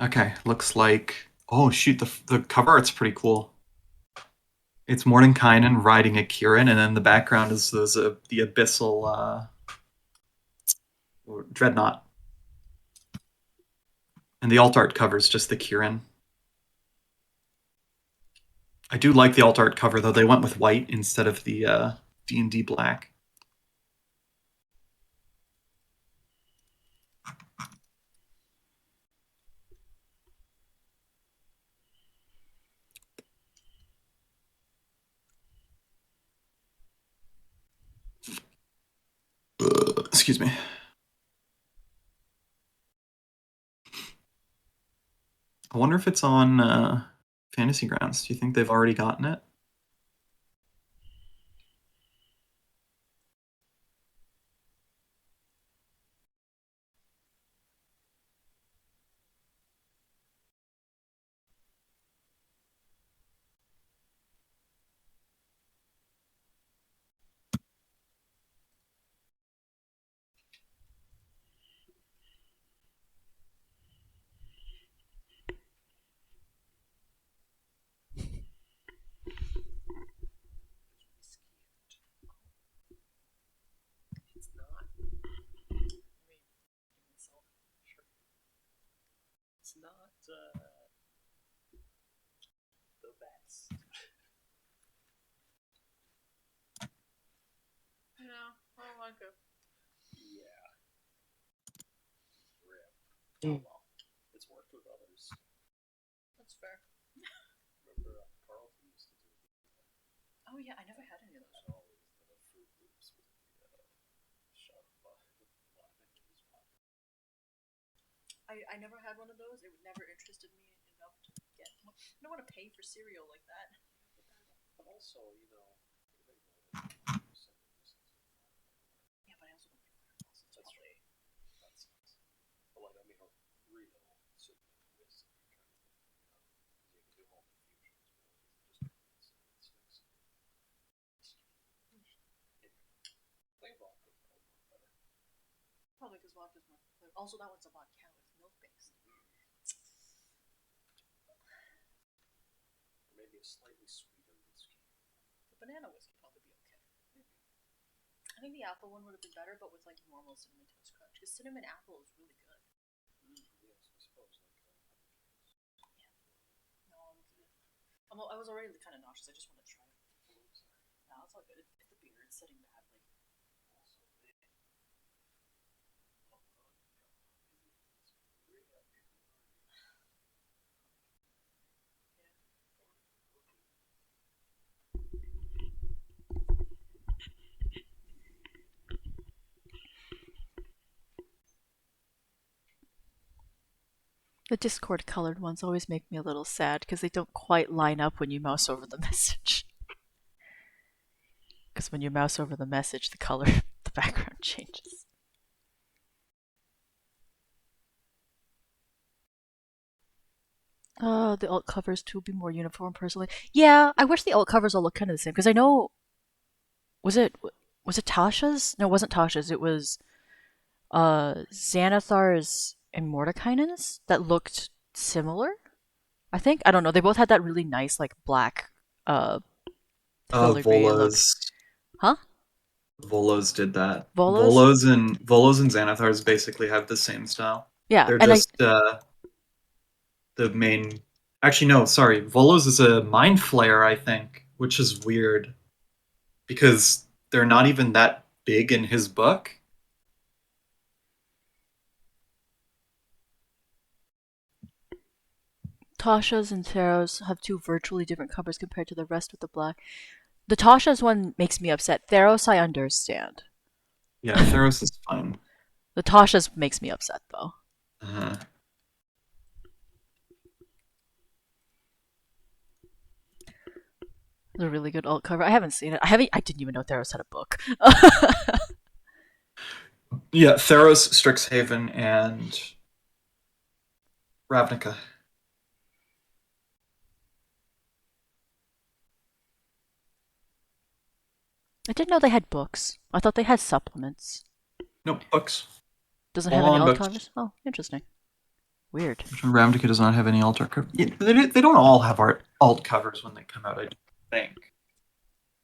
A: Okay, looks like. Oh shoot, the cover art's pretty cool. It's Mordenkainen riding a Kieran, and then the background is the abyssal dreadnought, and the alt art cover is just the Kieran. I do like the alt art cover though. They went with white instead of the D&D black. Excuse me. I wonder if it's on Fantasy Grounds. Do you think they've already gotten it?
C: It's not the best.
B: I know. I don't like it.
C: Yeah. Rip. Oh well. It's worked with others.
B: That's fair.
C: Remember Carlton used to do
B: Oh yeah, I never had any of those.
C: there's always the Fruit Loops with the shot
B: I never had one of those. It never interested me enough to get one. I don't want to pay for cereal like that.
C: But also, you know,
B: Yeah, but I also don't like fireballs. It's
C: that's
B: probably
C: that sucks. But like, I mean, a real super whiskey kind of thing, you know, because you can do home infusions, just sticks. Plain vodka would probably work better.
B: probably because vodka's more. Also, that one's a vodka with milk based.
C: Or maybe a slightly sweeter whiskey.
B: The banana whiskey probably be okay. I think the apple one would have been better, but with like normal cinnamon toast crunch. Because cinnamon apple is really good.
C: Yes, I suppose like
B: Yeah. No, I was already kind of nauseous. I just want to try it. No, it's all good. If the beard's sitting badly. The Discord colored ones always make me a little sad because they don't quite line up when you mouse over the message. Because when you mouse over the message, the color, the background changes. The alt covers to be more uniform personally. Yeah, I wish the alt covers all look kind of the same because I know was it was it Tasha's? No, it wasn't Tasha's. It was Xanathar's and Mordekainen's that looked similar. I think I don't know. They both had that really nice like black filigree look.
A: Volos.
B: Huh?
A: Volos did that.
B: Volos?
A: Volos and Xanathars basically have the same style.
B: Yeah,
A: They're
B: and I
A: just the main. Actually, no, sorry. Volos is a mind flayer, I think, which is weird because they're not even that big in his book.
B: Tasha's and Theros have two virtually different covers compared to the rest with the black. The Tasha's one makes me upset. Theros I understand.
A: Yeah, Theros is fine.
B: The Tasha's makes me upset though.
A: Uh-huh.
B: It's a really good alt cover. I haven't seen it. I didn't even know Theros had a book.
A: Yeah, Theros, Strixhaven, and Ravnica.
B: I didn't know they had books. I thought they had supplements.
A: No, books.
B: Doesn't
A: All
B: have any
A: on
B: alt
A: books.
B: covers? Oh, interesting. Weird.
A: Ravnica does not have any alt cover. Yeah, they don't all have alt covers when they come out, I think.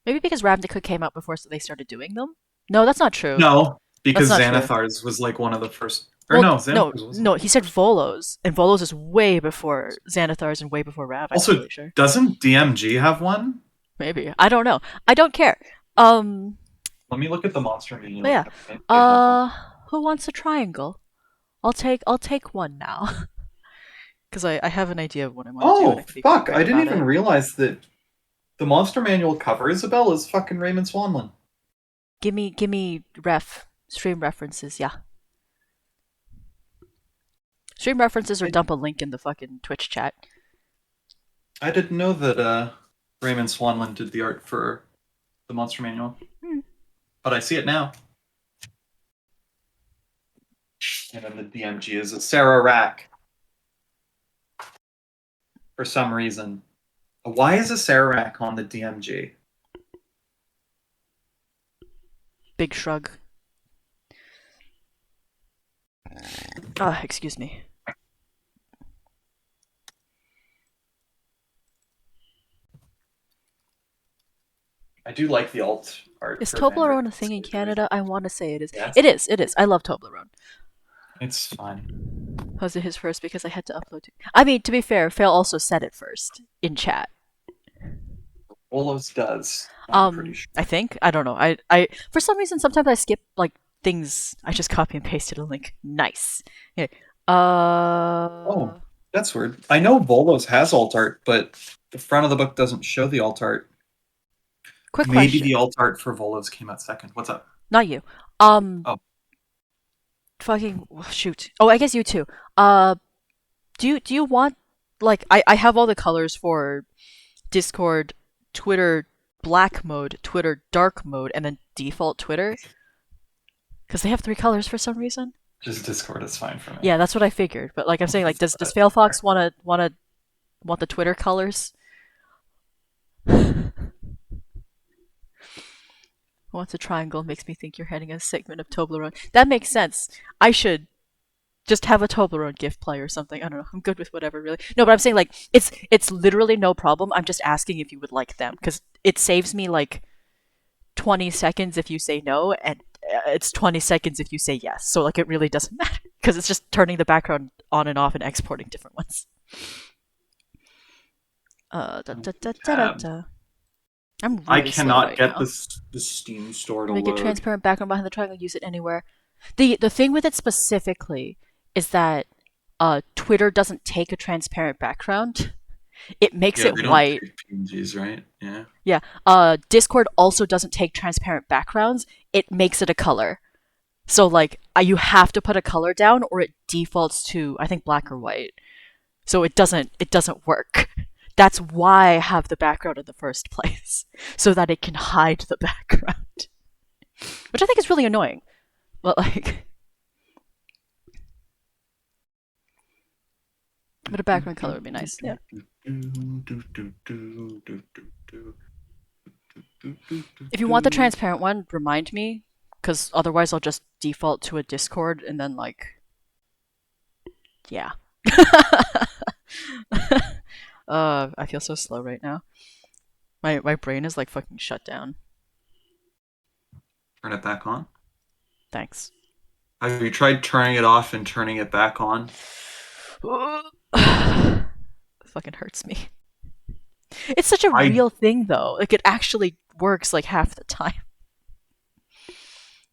B: Maybe because Ravnica came out before so they started doing them? No, that's not true.
A: No, because
B: That's not true.
A: Xanathar's was like one of the first. Or
B: Well,
A: no,
B: no,
A: Xanathar's wasn't.
B: no, he said Volos, and Volos is way before Xanathar's and way before Rav, I'm
A: Also,
B: pretty sure.
A: doesn't DMG have one?
B: Maybe. I don't know. I don't care.
A: Let me look at the monster manual.
B: But yeah.
A: Maybe they have one.
B: Who wants a triangle? I'll take one now. Because I have an idea of what I want to do.
A: Oh,
B: And I can be
A: fuck.
B: great
A: I didn't
B: about
A: even
B: it.
A: realize that the monster manual cover Isabel is fucking Raymond Swanlin.
B: Gimme stream references, yeah. Stream references or dump a link in the fucking Twitch chat.
A: I didn't know that Raymond Swanlin did the art for the monster manual. But I see it now. And then the DMG is a Sarah Rack. For some reason. Why is a Sarah Rack on the DMG?
B: Big shrug. Excuse me.
A: I do like the alt art.
B: Is
A: for
B: Toblerone
A: Vanguard.
B: a thing in Canada? I want to say it is.
A: Yes.
B: It is. It is. I love Toblerone.
A: It's fine.
B: Was it his first because I had to upload it? I mean, to be fair, Phil also said it first in chat.
A: Volos does. I'm pretty sure.
B: I think. I don't know. I for some reason sometimes I skip like things. I just copy and pasted a link. Nice. Yeah.
A: Oh, that's weird. I know Volos has alt art, but the front of the book doesn't show the alt art.
B: Quick
A: Maybe
B: question.
A: the alt art for Volos came out second. What's up?
B: Not you.
A: Oh.
B: Fucking shoot. Oh, I guess you too. Do you want like I have all the colors for Discord, Twitter black mode, Twitter dark mode, and then default Twitter? Because they have 3 colors for some reason.
A: Just Discord is fine for me.
B: Yeah, that's what I figured. But like I'm saying, like does Failfox want the Twitter colors? What's a triangle makes me think you're heading a segment of Toblerone. That makes sense. I should just have a Toblerone gift play or something. I don't know. I'm good with whatever, really. No, but I'm saying like it's literally no problem. I'm just asking if you would like them because it saves me like 20 seconds if you say no, and it's 20 seconds if you say yes. So like it really doesn't matter because it's just turning the background on and off and exporting different ones. I'm really
A: I cannot
B: right
A: get
B: now.
A: the Steam store to
B: Make
A: load.
B: a transparent background behind the triangle. Use it anywhere. The thing with it specifically is that Twitter doesn't take a transparent background. It makes
A: Yeah,
B: it
A: they don't
B: white.
A: take PNGs, right? Yeah.
B: Yeah. Discord also doesn't take transparent backgrounds. It makes it a color. So like you have to put a color down or it defaults to I think black or white. So it doesn't work. That's why I have the background in the first place, so that it can hide the background, which I think is really annoying. But like, But a background color would be nice. Yeah. If you want the transparent one, remind me, because otherwise I'll just default to a Discord and then like, yeah. I feel so slow right now. My brain is like fucking shut down.
A: Turn it back on.
B: Thanks.
A: Have you tried turning it off and turning it back on?
B: It fucking hurts me. It's such a real thing though. Like it actually works like half the time.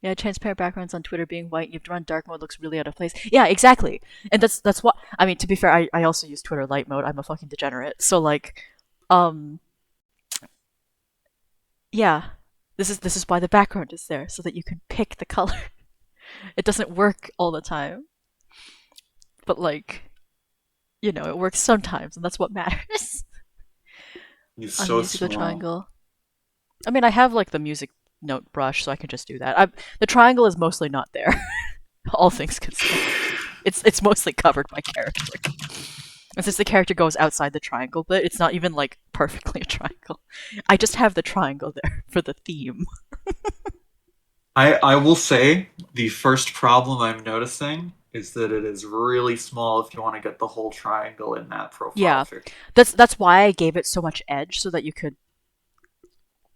B: Yeah, transparent backgrounds on Twitter being white, you have to run dark mode looks really out of place. Yeah, exactly. And that's what I mean, to be fair, I also use Twitter light mode. I'm a fucking degenerate. So like yeah. This is why the background is there, so that you can pick the color. It doesn't work all the time. But like, you know, it works sometimes, and that's what matters.
A: It's so small.
B: The triangle. I mean, I have like the music note brush, so I can just do that. The triangle is mostly not there. All things considered, it's mostly covered by character. And since the character goes outside the triangle bit, it's not even like perfectly a triangle. I just have the triangle there for the theme.
A: I will say the first problem I'm noticing is that it is really small if you want to get the whole triangle in that profile.
B: Yeah,
A: picture.
B: that's why I gave it so much edge, so that you could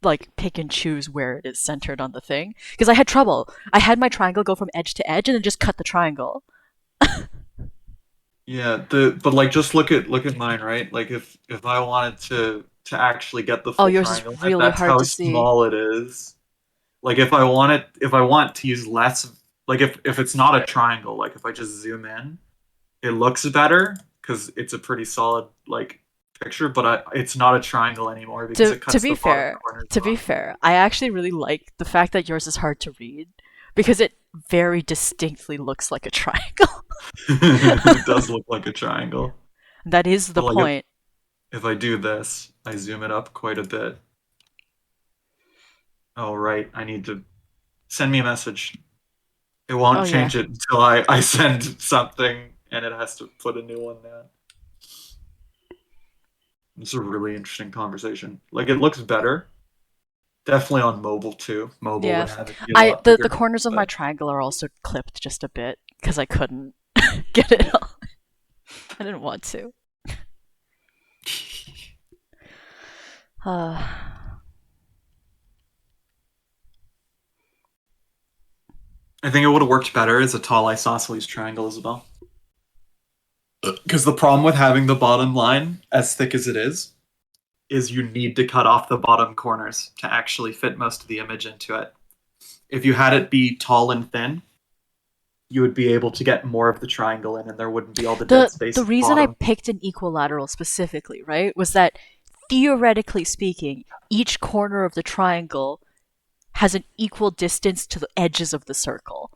B: like pick and choose where it is centered on the thing. Because I had trouble. I had my triangle go from edge to edge and then just cut the triangle.
A: Yeah, but like just look at mine, right? Like if I wanted to actually get the full
B: yours
A: triangle,
B: is really
A: that's
B: hard
A: how
B: to see.
A: small it is. Like if I want to use less, like if it's not a triangle, like if I just zoom in, it looks better because it's a pretty solid like picture, but it's not a triangle anymore because it cuts
B: To be
A: the
B: fair,
A: bottom corners
B: to be
A: off.
B: fair, I actually really like the fact that yours is hard to read because it very distinctly looks like a triangle.
A: It does look like a triangle.
B: That is the
A: But, like,
B: point.
A: If I do this, I zoom it up quite a bit. Oh, right. I need to send me a message. It won't
B: Oh,
A: change
B: yeah.
A: it until I send something and it has to put a new one down. It's a really interesting conversation. Like, it looks better. Definitely on mobile, too. Mobile
B: Yeah.
A: would have it be a lot
B: The
A: bigger,
B: corners of my
A: but-
B: triangle are also clipped just a bit because I couldn't get it all. I didn't want to.
A: I think it would have worked better as a tall isosceles triangle, Isabel. Because the problem with having the bottom line as thick as it is you need to cut off the bottom corners to actually fit most of the image into it. If you had it be tall and thin, you would be able to get more of the triangle in and there wouldn't be all the dead space.
B: The
A: at
B: reason I
A: bottom.
B: picked an equilateral specifically, right, was that theoretically speaking, each corner of the triangle has an equal distance to the edges of the circle.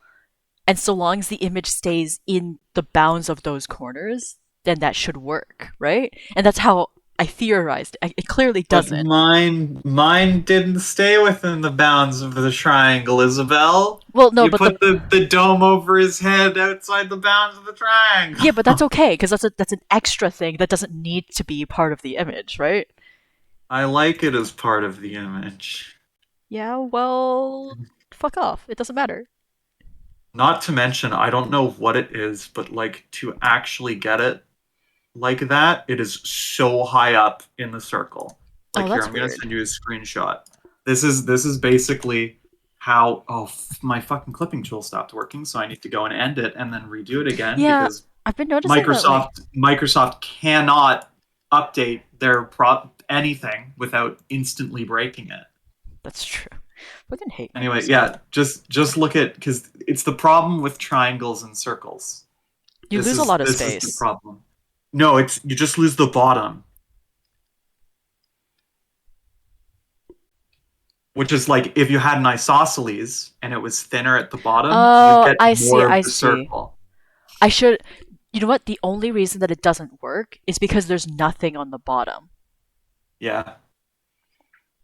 B: And so long as the image stays in the bounds of those corners, then that should work, right? And that's how I theorized. It clearly doesn't.
A: But mine didn't stay within the bounds of the triangle, Isabel.
B: Well, no,
A: you
B: but
A: put the dome over his head outside the bounds of the triangle.
B: Yeah, but that's okay because that's an extra thing that doesn't need to be part of the image, right?
A: I like it as part of the image.
B: Yeah, well, fuck off. It doesn't matter.
A: Not to mention, I don't know what it is, but like to actually get it like that, it is so high up in the circle. Like here,
B: that's
A: I'm gonna
B: weird.
A: send you a screenshot. This is basically how my fucking clipping tool stopped working, so I need to go and end it and then redo it again because
B: I've been noticing
A: Microsoft cannot update their anything without instantly breaking it.
B: That's true. Fucking hate Microsoft.
A: Anyway, yeah, just look at because it's the problem with triangles and circles.
B: You lose a lot of
A: this
B: space.
A: Is the problem. No, you just lose the bottom. Which is like if you had an isosceles and it was thinner at the bottom, you get more of the circle.
B: I should. You know what? The only reason that it doesn't work is because there's nothing on the bottom.
A: Yeah.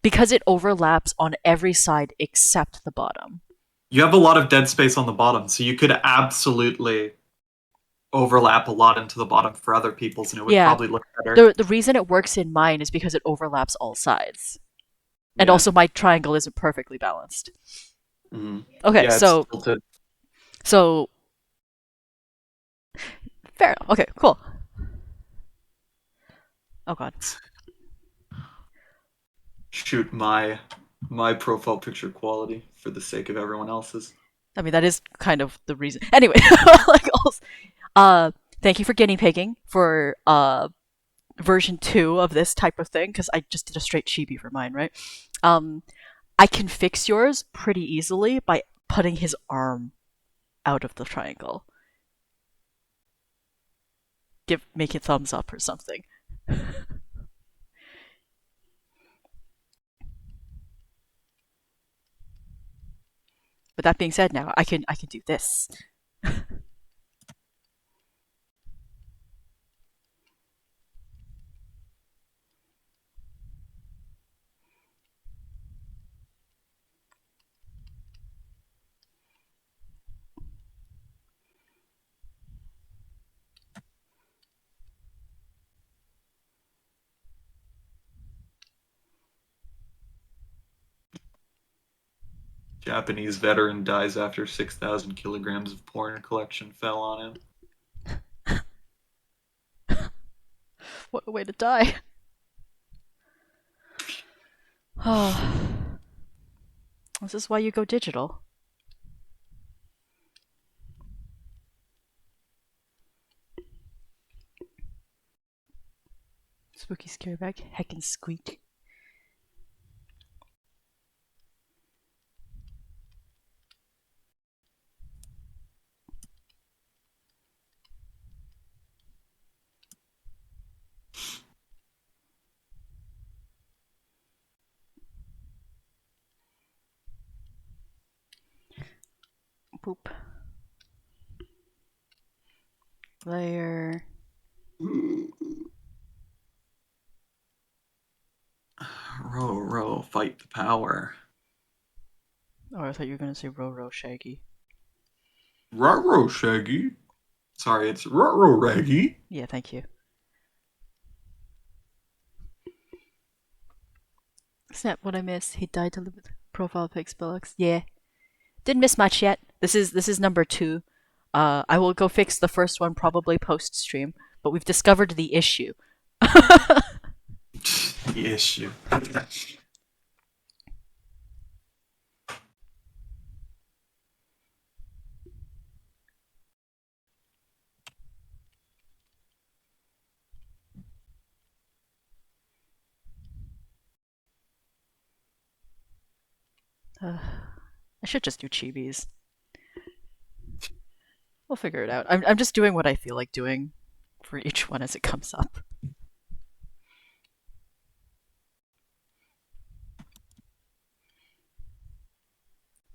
B: Because it overlaps on every side except the bottom.
A: You have a lot of dead space on the bottom, so you could absolutely overlap a lot into the bottom for other people's, and it would
B: Yeah.
A: probably look better.
B: The reason it works in mine is because it overlaps all sides. And
A: Yeah.
B: also my triangle isn't perfectly balanced.
A: Mhm.
B: Okay,
A: Yeah,
B: so
A: it's tilted.
B: so fair. Okay, cool. Oh god.
A: Shoot my profile picture quality for the sake of everyone else's.
B: I mean that is kind of the reason. Anyway, like also, thank you for guinea pigging for version 2 of this type of thing because I just did a straight chibi for mine, right? Um, I can fix yours pretty easily by putting his arm out of the triangle. Make it thumbs up or something. But that being said, now I can do this.
A: Japanese veteran dies after 6,000 kilograms of porn collection fell on him.
B: What a way to die. Oh. This is why you go digital. Spooky scary bag. Heckin' squeak. Poop. Layer.
A: Row, row, fight the power.
B: Oh, I thought you were gonna say row Shaggy.
A: Row, Shaggy. Sorry, it's row, Raggy.
B: Yeah, thank you. Snap, what I missed. He died to live with profile pics, Billux. Yeah. Didn't miss much yet. This is number 2. I will go fix the first one probably post stream, but we've discovered the issue.
A: The issue.
B: I should just do chibis. We'll figure it out. I'm just doing what I feel like doing for each one as it comes up.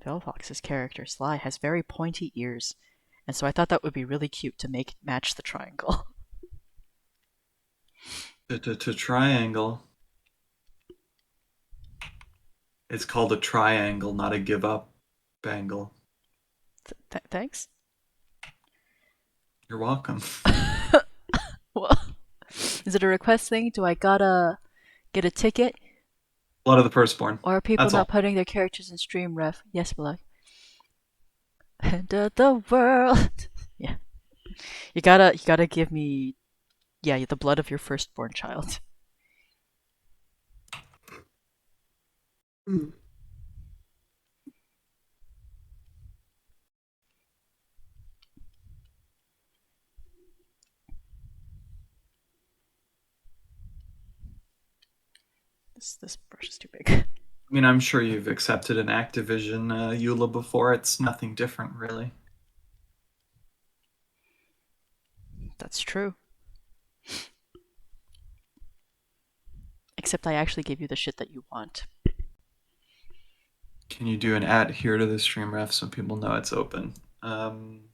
B: Velvox's character, Sly, has very pointy ears, and so I thought that would be really cute to match the triangle.
A: To triangle. It's called a triangle, not a give up bangle.
B: Thanks.
A: You're welcome.
B: Well, is it a request thing? Do I gotta get a ticket?
A: Blood of the firstborn.
B: Or are people
A: That's
B: not
A: all.
B: putting their characters in stream ref? Yes, Black. End of the world. Yeah. You gotta give me, yeah, the blood of your firstborn child.
A: Mm.
B: This brush is too big.
A: I mean, I'm sure you've accepted an Activision EULA before. It's nothing different, really.
B: That's true. Except I actually gave you the shit that you want.
A: Can you do an @ here to the stream ref so people know it's open?
B: I mean,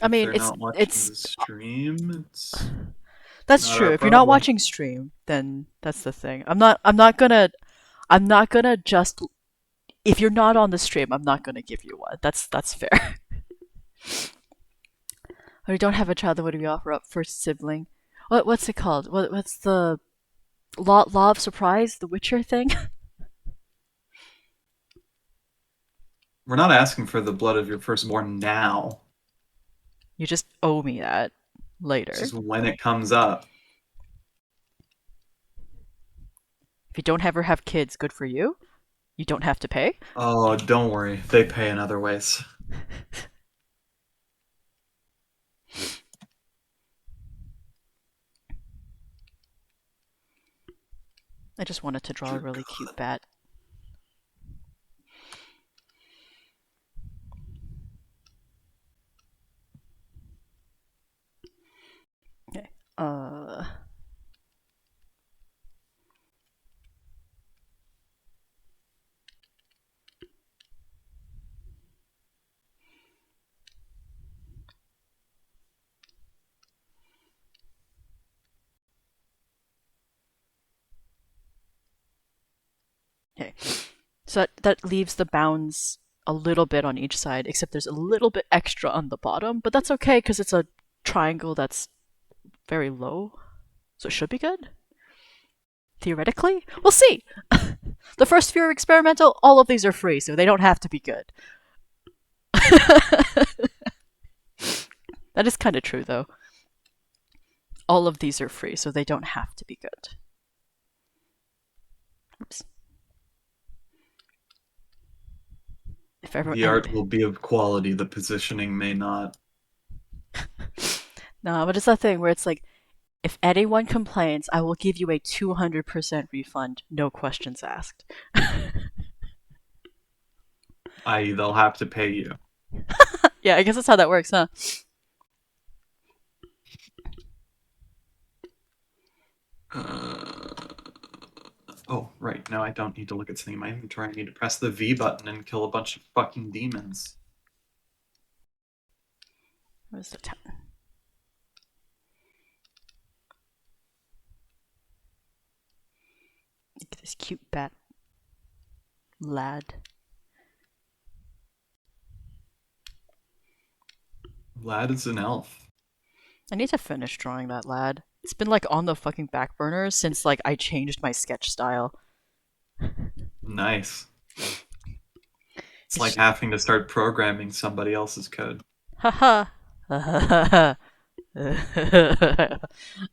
A: if they're not watching the stream, it's
B: that's
A: not
B: true.
A: our
B: If you're not
A: problem.
B: watching stream, then that's the thing. I'm not gonna just, if you're not on the stream, I'm not gonna give you one. That's fair. When we don't have a child, then what do we offer up? First sibling. What's it called? What's the law of surprise? The Witcher thing?
A: We're not asking for the blood of your firstborn now.
B: You just owe me that
A: It's
B: later.
A: just when it comes up.
B: If you don't ever have kids, good for you. You don't have to pay.
A: Oh, don't worry. They pay in other ways.
B: I just wanted to draw a really cute bat. Okay. Okay. So that leaves the bounds a little bit on each side, except there's a little bit extra on the bottom, but that's okay because it's a triangle that's very low. So it should be good. Theoretically? We'll see! The first few are experimental, all of these are free, so they don't have to be good. That is kind of true, though. All of these are free, so they don't have to be good. Oops. If ever,
A: The art will be of quality, the positioning may not.
B: No, but it's that thing where it's like, if anyone complains, I will give you a 200% refund, no questions asked.
A: I.e., they'll have to pay you.
B: Yeah, I guess that's how that works, huh?
A: Oh, right. Now I don't need to look at something in my inventory. I need to press the V button and kill a bunch of fucking demons.
B: Where's the town? Look at this cute bat lad.
A: Lad is an elf.
B: I need to finish drawing that lad. It's been like on the fucking back burner since like I changed my sketch style.
A: Nice. It's like having to start programming somebody else's code.
B: Haha. I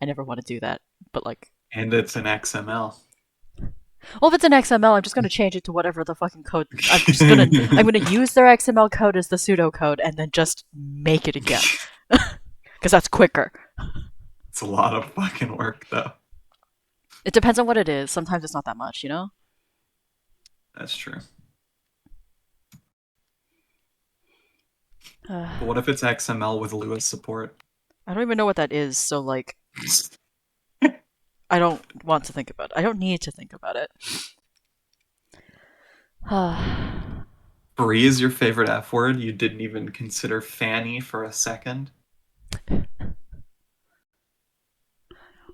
B: never want to do that, but like,
A: And it's an XML.
B: well, if it's an XML, I'm just gonna change it to whatever the fucking code. I'm gonna use their XML code as the pseudocode and then just make it again, because that's quicker.
A: It's a lot of fucking work, though.
B: It depends on what it is. Sometimes it's not that much, you know.
A: That's true.
B: Uh,
A: But what if it's XML with Lua support?
B: I don't even know what that is, so like, I don't want to think about it. I don't need to think about it.
A: Free is your favorite F word? You didn't even consider Fanny for a second?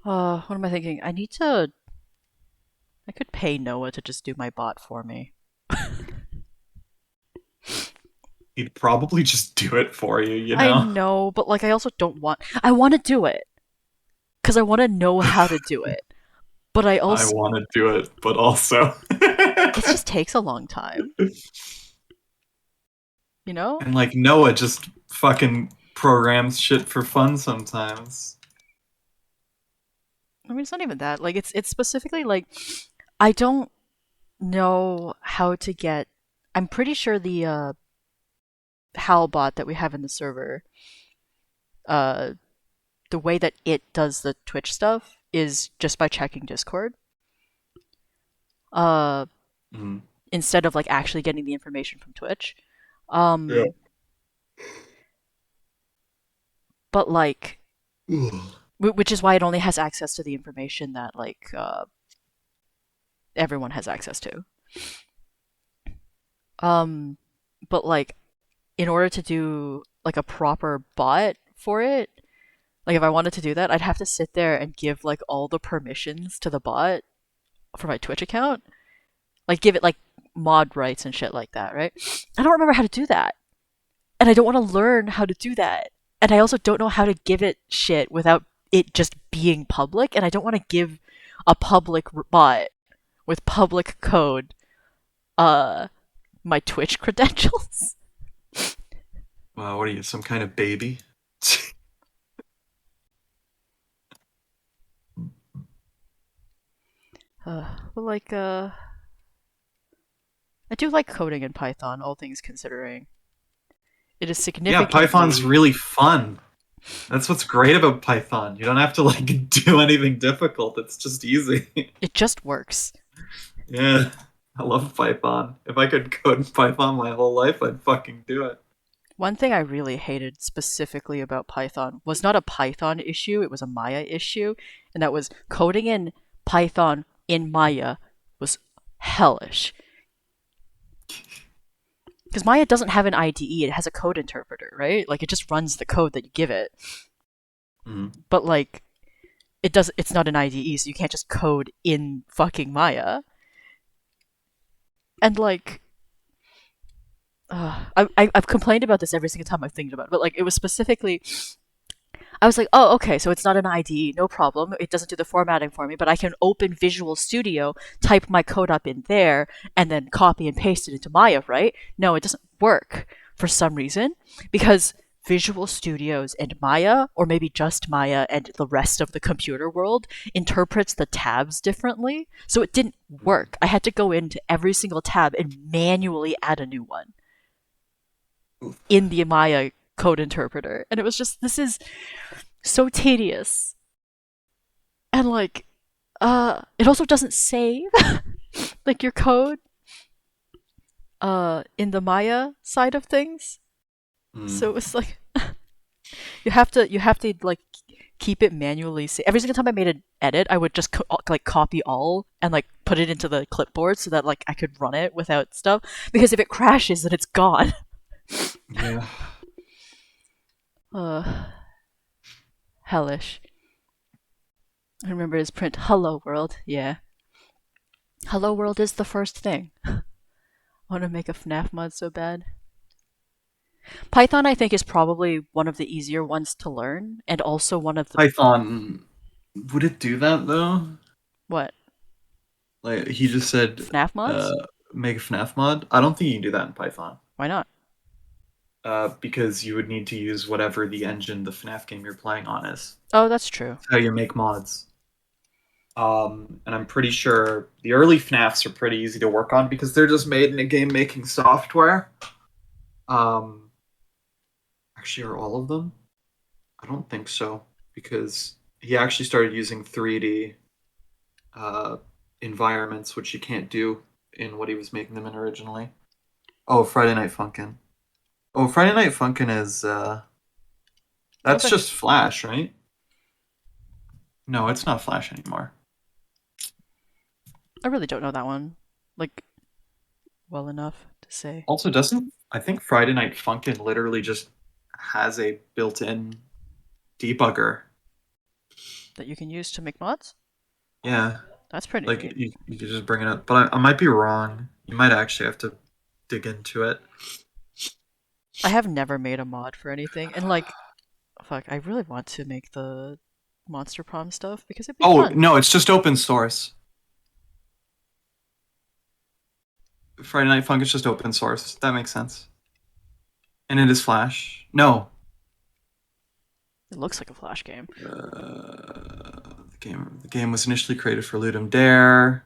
B: What am I thinking? I could pay Noah to just do my bot for me.
A: He'd probably just do it for you, you know?
B: I know, but like, I also don't want. I want to do it because I want to know how to do it. But I
A: I
B: also,
A: want to do it, but also.
B: it just takes a long time. You know?
A: And like Noah just fucking programs shit for fun sometimes.
B: I mean, it's not even that. Like, it's specifically like, I don't know how to get. I'm pretty sure the HAL bot that we have in the server, uh, the way that it does the Twitch stuff is just by checking Discord.
A: Mm.
B: Instead of like actually getting the information from Twitch.
A: Yeah.
B: But like, which is why it only has access to the information that like everyone has access to. But like, in order to do like a proper bot for it, like if I wanted to do that, I'd have to sit there and give like all the permissions to the bot for my Twitch account. Like give it like mod rights and shit like that, right? I don't remember how to do that. And I don't want to learn how to do that and I also don't know how to give it shit without it just being public, and I don't want to give a public bot with public code uh my Twitch credentials.
A: Wow, what are you, some kind of baby?
B: But like I do like coding in Python, all things considering. It is
A: Yeah,
B: significantly
A: Python's really fun. That's what's great about Python. You don't have to like do anything difficult. It's just easy.
B: it just works.
A: Yeah, I love Python. If I could code in Python my whole life, I'd fucking do it.
B: One thing I really hated specifically about Python was not a Python issue, it was a Maya issue, and that was coding in Python in Maya was hellish. Because Maya doesn't have an IDE, it has a code interpreter, right? Like it just runs the code that you give it. But like it's not an IDE, so you can't just code in fucking Maya. And like I've complained about this every single time I've think about it, but like it was specifically I was like, oh, okay, so it's not an IDE, no problem. It doesn't do the formatting for me, but I can open Visual Studio, type my code up in there, and then copy and paste it into Maya, right? No, it doesn't work for some reason, because Visual Studios and Maya, or maybe just Maya and the rest of the computer world, interprets the tabs differently. So it didn't work. I had to go into every single tab and manually add a new one in the Maya code interpreter. And it was just, this is so tedious. And like, it also doesn't save like your code in the Maya side of things. So it was like you have to like keep it manually. Every single time I made an edit, I would just like copy all and like put it into the clipboard so that like I could run it without stuff. Because if it crashes, then it's gone.
A: Yeah.
B: Hellish. I remember his print. Hello world. Yeah. Hello world is the first thing. I want to make a FNAF mod so bad. Python, I think, is probably one of the easier ones to learn, and also one of the
A: Python, would it do that though?
B: what
A: Like he just said,
B: FNAF mods.
A: make a FNAF mod. I don't think you can do that in Python.
B: Why not?
A: Because you would need to use whatever the engine the FNAF game you're playing on is.
B: Oh, that's true.
A: That's how you make mods. And I'm pretty sure the early FNAFs are pretty easy to work on because they're just made in a game making software. Actually, are all of them? I don't think so, because he actually started using 3D environments, which you can't do in what he was making them in originally. Oh, Friday Night Funkin'. Oh, Friday Night Funkin' is that's
B: Okay.
A: just Flash, right? No, it's not Flash anymore.
B: I really don't know that one, like, well enough to say.
A: Also, doesn't I think Friday Night Funkin' literally just has a built-in debugger?
B: That you can use to make mods?
A: Yeah,
B: That's pretty
A: like
B: neat.
A: you could just bring it up, but I might be wrong. You might actually have to dig into it.
B: I have never made a mod for anything, and like, fuck, I really want to make the Monster Prom stuff because it'd be
A: Oh
B: fun.
A: no, it's just open source. Friday Night Funkin' is just open source. That makes sense. And it is Flash. No,
B: It looks like a Flash game.
A: the game was initially created for Ludum Dare.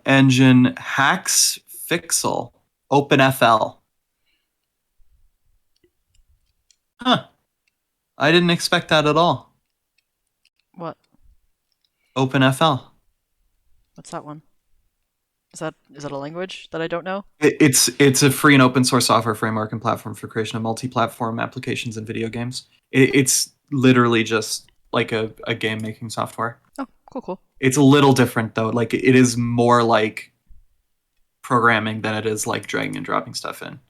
A: Engine Hacks Fixel OpenFL. Huh. I didn't expect that at all.
B: What?
A: OpenFL.
B: What's that one? Is that a language that I don't know?
A: It's a free and open source software framework and platform for creation of multi-platform applications and video games. It's literally just like a game making software.
B: Oh, cool.
A: It's a little different though. Like it is more like programming than it is like dragging and dropping stuff in.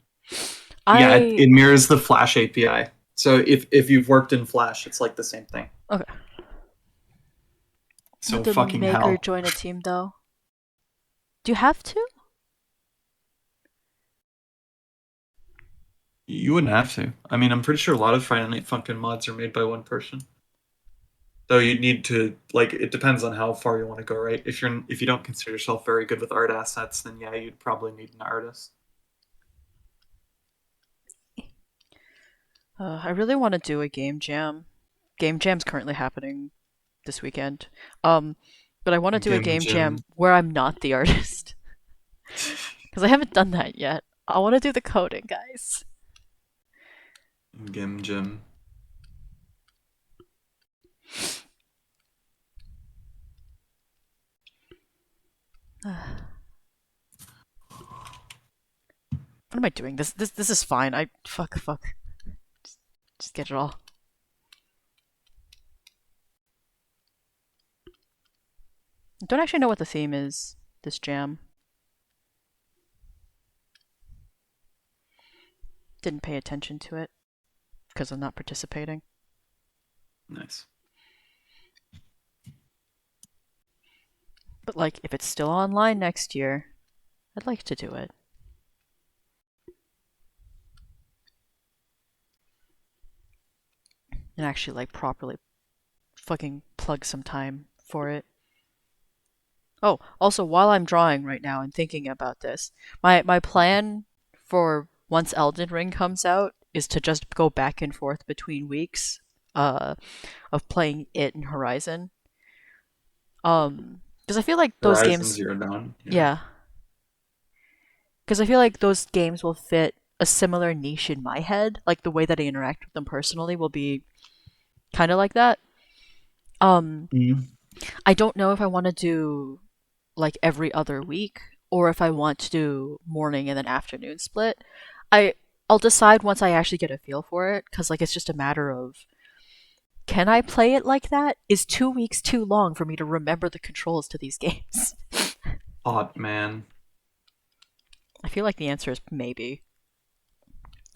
A: Yeah, it mirrors the Flash API. So if you've worked in Flash, it's like the same thing.
B: Okay.
A: So
B: Would the
A: fucking
B: maker
A: hell.
B: join a team though? Do you have to?
A: You wouldn't have to. I mean, I'm pretty sure a lot of Final Night Funkin' mods are made by one person. Though you'd need to like it depends on how far you want to go, right? If you don't consider yourself very good with art assets, then yeah, you'd probably need an artist.
B: I really want to do a game jam. Game jam's currently happening this weekend. Um, but I want to do a
A: Gim
B: game jam
A: Jim.
B: where I'm not the artist because I haven't done that yet. I want to do the coding, guys.
A: Gim Jim.
B: What am I doing? This is fine. I fuck. Just get it all. I don't actually know what the theme is. This jam. Didn't pay attention to it because I'm not participating.
A: Nice.
B: But like, if it's still online next year, I'd like to do it. And actually like properly fucking plug some time for it. Oh, also while I'm drawing right now and thinking about this, my plan for once Elden Ring comes out is to just go back and forth between weeks uh of playing it and Horizon. Because I feel like those
A: Horizon
B: games,
A: Zero Dawn. Yeah.
B: yeah, because I feel like those games will fit a similar niche in my head. Like the way that I interact with them personally will be kind of like that. Um,
A: Mm.
B: I don't know if I want to do like every other week or if I want to do morning and then afternoon split. I I'll decide once I actually get a feel for it because like it's just a matter of can I play it like that? Is 2 weeks too long for me to remember the controls to these games?
A: Hot man.
B: I feel like the answer is maybe.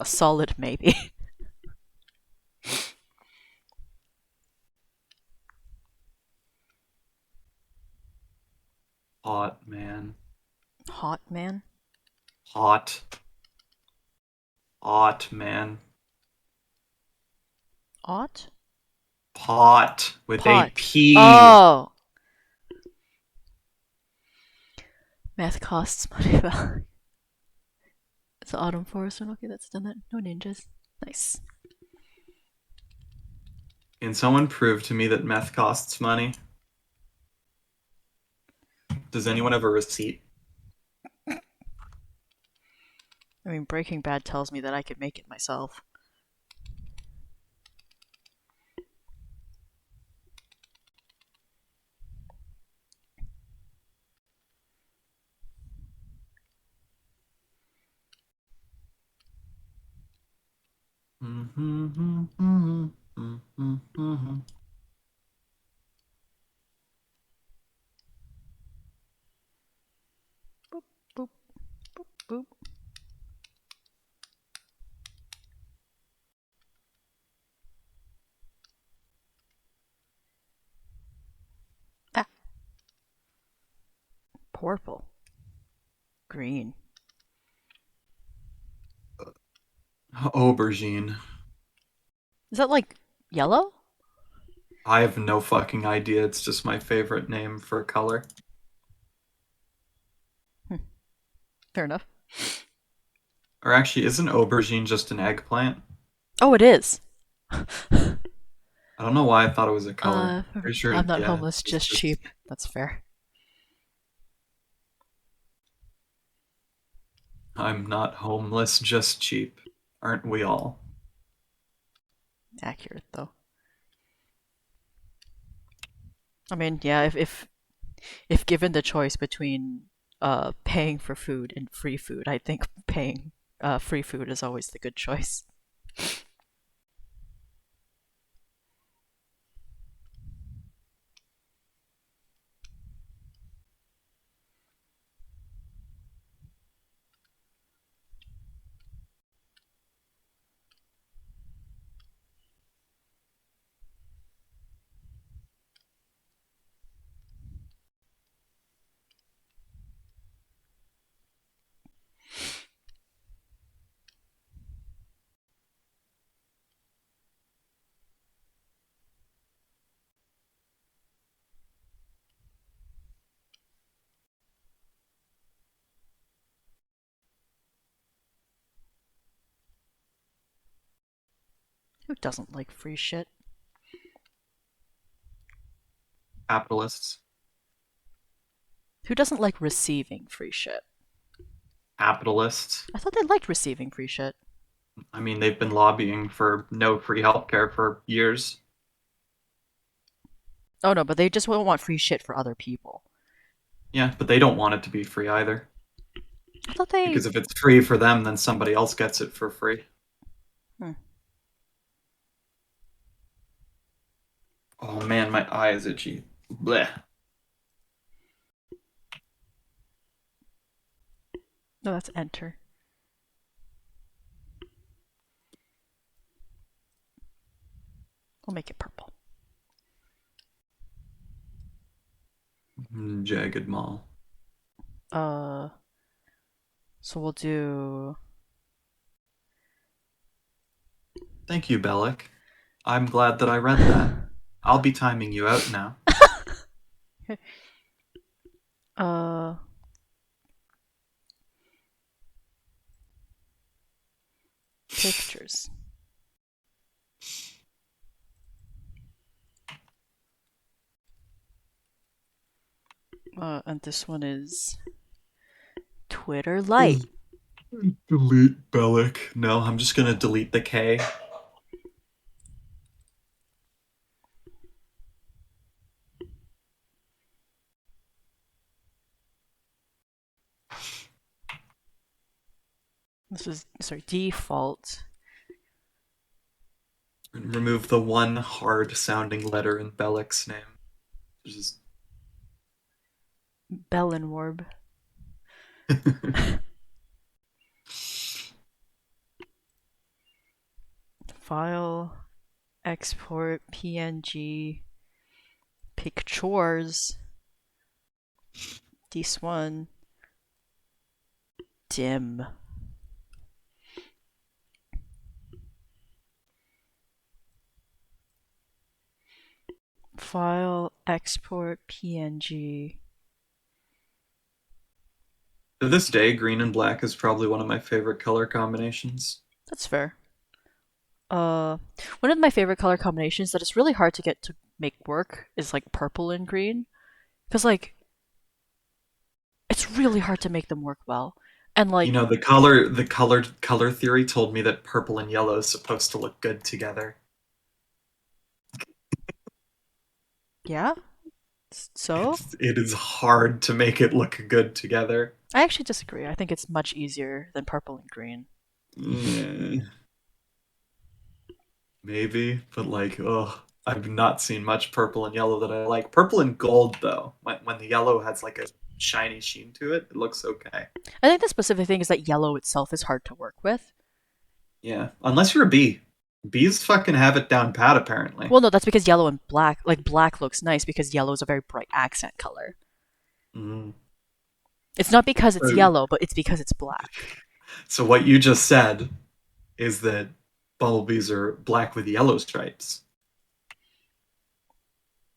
B: A solid maybe.
A: Hot man.
B: Hot man.
A: Hot. Hot man.
B: Ought?
A: Pot with a
B: Pot.
A: P.
B: Oh! Math costs money. It's the Autumn Forest one. Okay, that's done that. No ninjas. Nice.
A: Can someone prove to me that meth costs money? Does anyone have a receipt?
B: I mean, Breaking Bad tells me that I could make it myself. Boop, boop, boop, boop. Ah, purple. Green.
A: Aubergine.
B: Is that like yellow?
A: I have no fucking idea. It's just my favorite name for a color.
B: Fair enough.
A: Or actually, isn't aubergine just an eggplant?
B: Oh, it is.
A: I don't know why I thought it was a color. Pretty sure,
B: I'm not
A: yeah,
B: homeless,
A: it's
B: just cheap. That's fair.
A: I'm not homeless, just cheap. Aren't we all?
B: Accurate though. I mean, yeah, if given the choice between paying for food and free food, I think paying free food is always the good choice. Who doesn't like free shit?
A: Capitalists.
B: Who doesn't like receiving free shit?
A: Capitalists.
B: I thought they liked receiving free shit.
A: I mean, they've been lobbying for no free healthcare for years.
B: Oh no, but they just won't want free shit for other people.
A: Yeah, but they don't want it to be free either.
B: I thought they.
A: Because if it's free for them, then somebody else gets it for free.
B: Hmm.
A: Oh man, my eye is itchy. Blech.
B: No, that's enter. We'll make it purple.
A: Jagged Mall.
B: Uh, so we'll do.
A: Thank you, Bellic. I'm glad that I read that. I'll be timing you out now.
B: Uh, pictures. And this one is Twitter Lite.
A: Delete Bellic. No, I'm just gonna delete the K.
B: This is default.
A: And remove the one hard sounding letter in Bellic's name. Just...
B: Bellenwarb. File, export, PNG, pictures. This one. Dim. File, export, PNG.
A: To this day, green and black is probably one of my favorite color combinations.
B: That's fair. One of my favorite color combinations that is really hard to get to make work is like purple and green, because like it's really hard to make them work well. And like,
A: You know, the color theory told me that purple and yellow is supposed to look good together.
B: yeah. So
A: It is hard to make it look good together.
B: I actually disagree. I think it's much easier than purple and green.
A: Yeah, maybe, but like, oh, I've not seen much purple and yellow that I like. Purple and gold, though, when the yellow has like a shiny sheen to it, it looks okay.
B: I think the specific thing is that yellow itself is hard to work with.
A: Yeah, unless you're a bee. Bees fucking have it down pat, apparently.
B: Well, no, that's because yellow and black, like black looks nice because yellow is a very bright accent color.
A: Mm.
B: It's not because it's
A: So-
B: yellow, but it's because it's black.
A: So what you just said is that bumblebees are black with yellow stripes.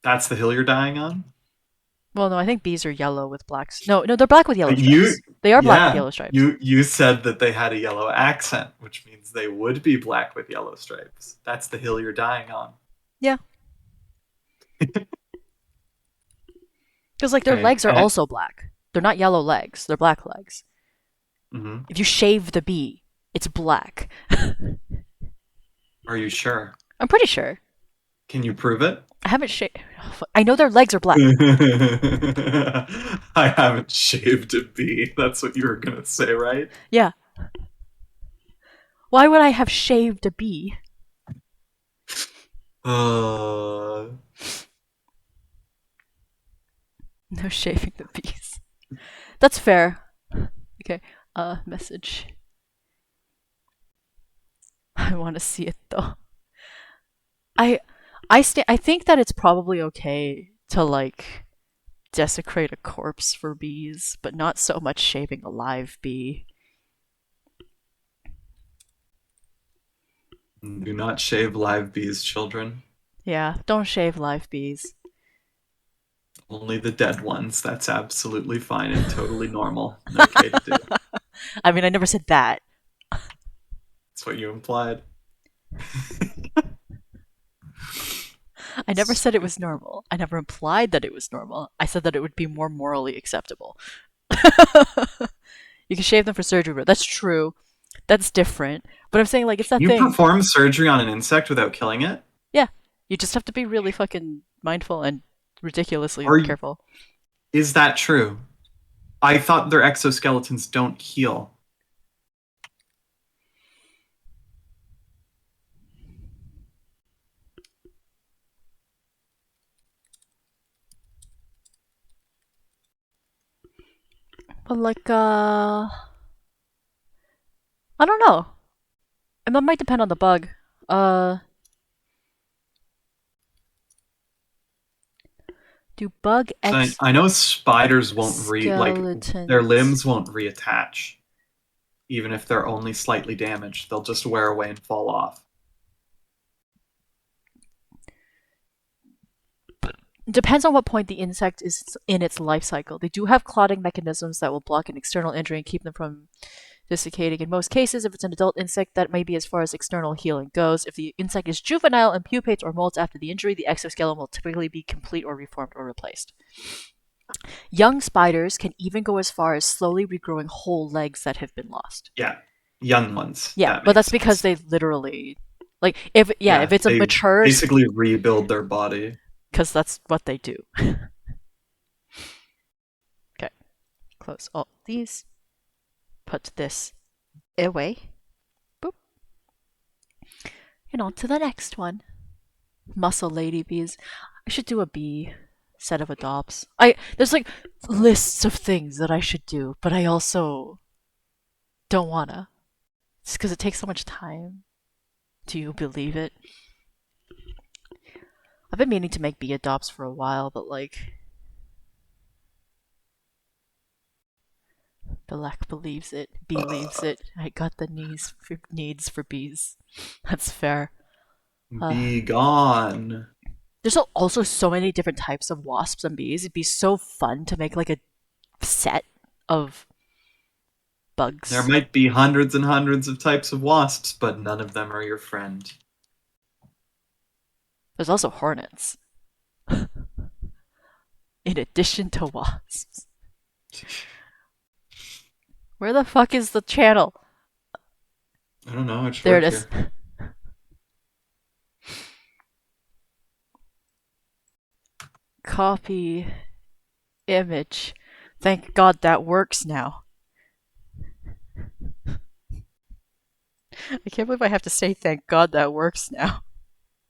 A: That's the hill you're dying on?
B: Well, no, I think bees are yellow with blacks. No, they're black with yellow
A: But you-
B: stripes. They are black with
A: Yeah,
B: yellow stripes.
A: you said that they had a yellow accent, which means they would be black with yellow stripes. That's the hill you're dying on.
B: Yeah. Because like their
A: Okay,
B: legs are
A: and-
B: also black. They're not yellow legs. They're black legs.
A: Mhm.
B: If you shave the bee, it's black.
A: Are you sure?
B: I'm pretty sure.
A: Can you prove it?
B: I haven't shaved. I know their legs are black.
A: I haven't shaved a bee. That's what you were gonna say, right?
B: Yeah. Why would I have shaved a bee?
A: Uh,
B: No shaving the bees. That's fair. Okay. Message. I want to see it though. I think that it's probably okay to like desecrate a corpse for bees, but not so much shaving a live bee.
A: do not shave live bees, children.
B: Yeah, don't shave live bees.
A: Only the dead ones. That's absolutely fine and totally normal. And okay to do.
B: I mean, I never said that.
A: That's what you implied.
B: I never said it was normal. I never implied that it was normal. I said that it would be more morally acceptable. You can shave them for surgery, but that's true. That's different. But I'm saying, like, it's that
A: You
B: thing.
A: perform surgery on an insect without killing it?
B: Yeah. You just have to be really fucking mindful and ridiculously
A: Or
B: careful.
A: is that true? I thought their exoskeletons don't heal.
B: But, like, I don't know. And that might depend on the bug. Uh, do bug
A: So I know spiders won't their
B: exoskeletons.
A: limbs won't reattach, even if they're only slightly damaged. They'll just wear away and fall off.
B: Depends on what point the insect is in its life cycle. They do have clotting mechanisms that will block an external injury and keep them from desiccating. In most cases, if it's an adult insect, that may be as far as external healing goes. If the insect is juvenile and pupates or molts after the injury, the exoskeleton will typically be complete or reformed or replaced. Young spiders can even go as far as slowly regrowing whole legs that have been lost.
A: Yeah, young ones.
B: Yeah,
A: That
B: but
A: makes
B: that's because
A: sense.
B: they literally, like, if it's a
A: They
B: mature,
A: basically rebuild their body.
B: because that's what they do. Okay, close all these. Put this away. Boop. And on to the next one. Muscle lady bees. I should do a bee set of adopts. There's like lists of things that I should do, but I also don't wanna. It's because it takes so much time. Do you believe it? I've been meaning to make bee adopts for a while, but like Belek believes it, believes it. I got the needs for bees. That's fair.
A: Be gone.
B: There's also so many different types of wasps and bees. It'd be so fun to make like a set of bugs.
A: There might be hundreds and hundreds of types of wasps, but none of them are your friend.
B: There's also hornets. In addition to wasps. Where the fuck is the channel?
A: I don't know. I just
B: There it
A: work
B: is.
A: here.
B: Copy image. Thank God that works now. I can't believe I have to say thank God that works now.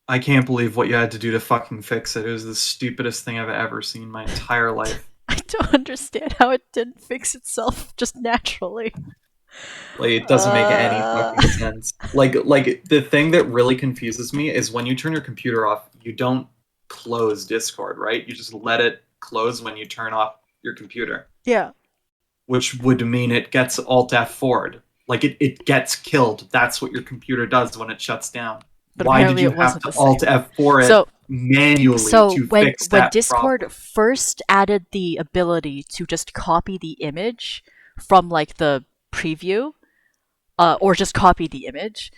A: I can't believe what you had to do to fucking fix it. It was the stupidest thing I've ever seen in my entire life.
B: I don't understand how it didn't fix itself just naturally.
A: Like, it doesn't make any fucking sense. Like the thing that really confuses me is when you turn your computer off, you don't close Discord, right? You just let it close when you turn off your computer.
B: Yeah.
A: Which would mean it gets Alt F4'd. Like it gets killed. That's what your computer does when it shuts down.
B: But
A: Why did
B: apparently
A: you
B: it
A: have
B: wasn't
A: to
B: the same.
A: Alt F4 it
B: So
A: manually
B: so
A: to
B: when
A: fix
B: when
A: that
B: Discord
A: problem?
B: first added the ability to just copy the image from like the preview, or just copy the image,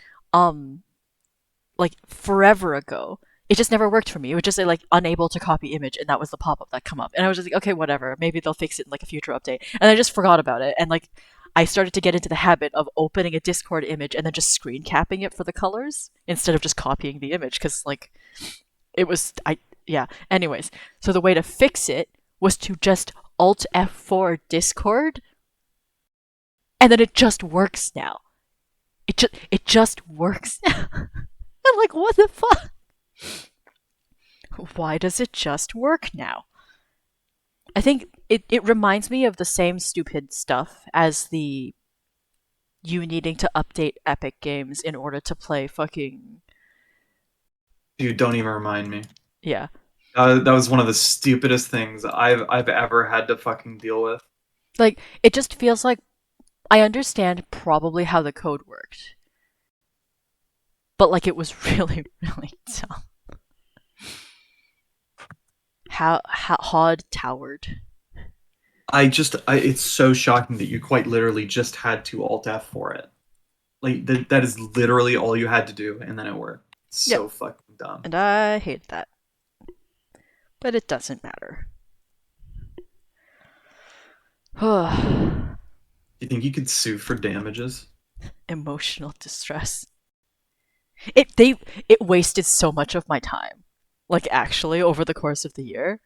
B: like forever ago, it just never worked for me. It would just say like unable to copy image, and that was the pop-up that come up. And I was just like, okay, whatever. Maybe they'll fix it in like a future update. And I just forgot about it. And like I started to get into the habit of opening a Discord image and then just screen capping it for the colors instead of just copying the image because like it was yeah. Anyways, so the way to fix it was to just Alt F4 Discord, and then it just works now. It just works now. I'm like, what the fuck? Why does it just work now? I think it reminds me of the same stupid stuff as the you needing to update Epic Games in order to play fucking
A: Dude, don't even remind me.
B: yeah.
A: That was one of the stupidest things I've ever had to fucking deal with.
B: Like it just feels like I understand probably how the code worked, but like it was really really dumb. How Hod towered.
A: It's so shocking that you quite literally just had to Alt F for it. Like that is literally all you had to do, and then it worked. So fucking dumb.
B: And I hate that. But it doesn't matter.
A: You think you could sue for damages?
B: Emotional distress. It wasted so much of my time. Like actually over the course of the year.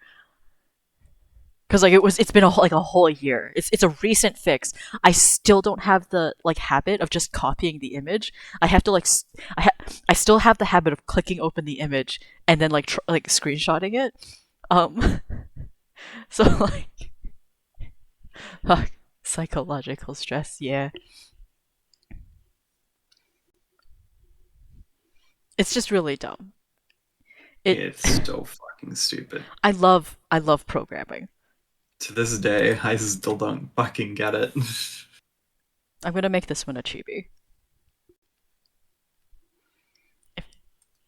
B: Because like it's been like a whole year. It's a recent fix. I still don't have the like habit of just copying the image. I have to like I still have the habit of clicking open the image and then like like screenshotting it. Um, so like psychological stress. Yeah, it's just really dumb. It.
A: It's so fucking stupid.
B: I love programming.
A: To this day, I still don't fucking get it.
B: I'm gonna make this one a chibi. If,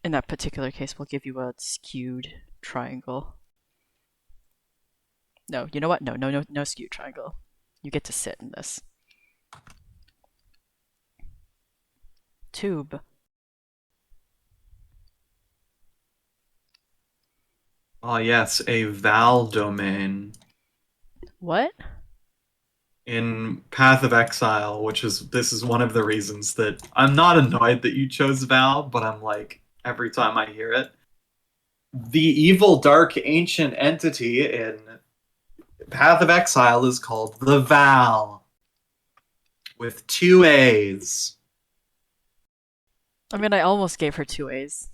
B: in that particular case, we'll give you a skewed triangle. No, you know what? No skewed triangle. You get to sit in this. Tube.
A: Oh yes, a val domain
B: What?
A: in Path of Exile, this is one of the reasons that I'm not annoyed that you chose val, but I'm like every time I hear it. The evil dark ancient entity in Path of Exile is called the Val with two A's.
B: I mean, I almost gave her 2 A's.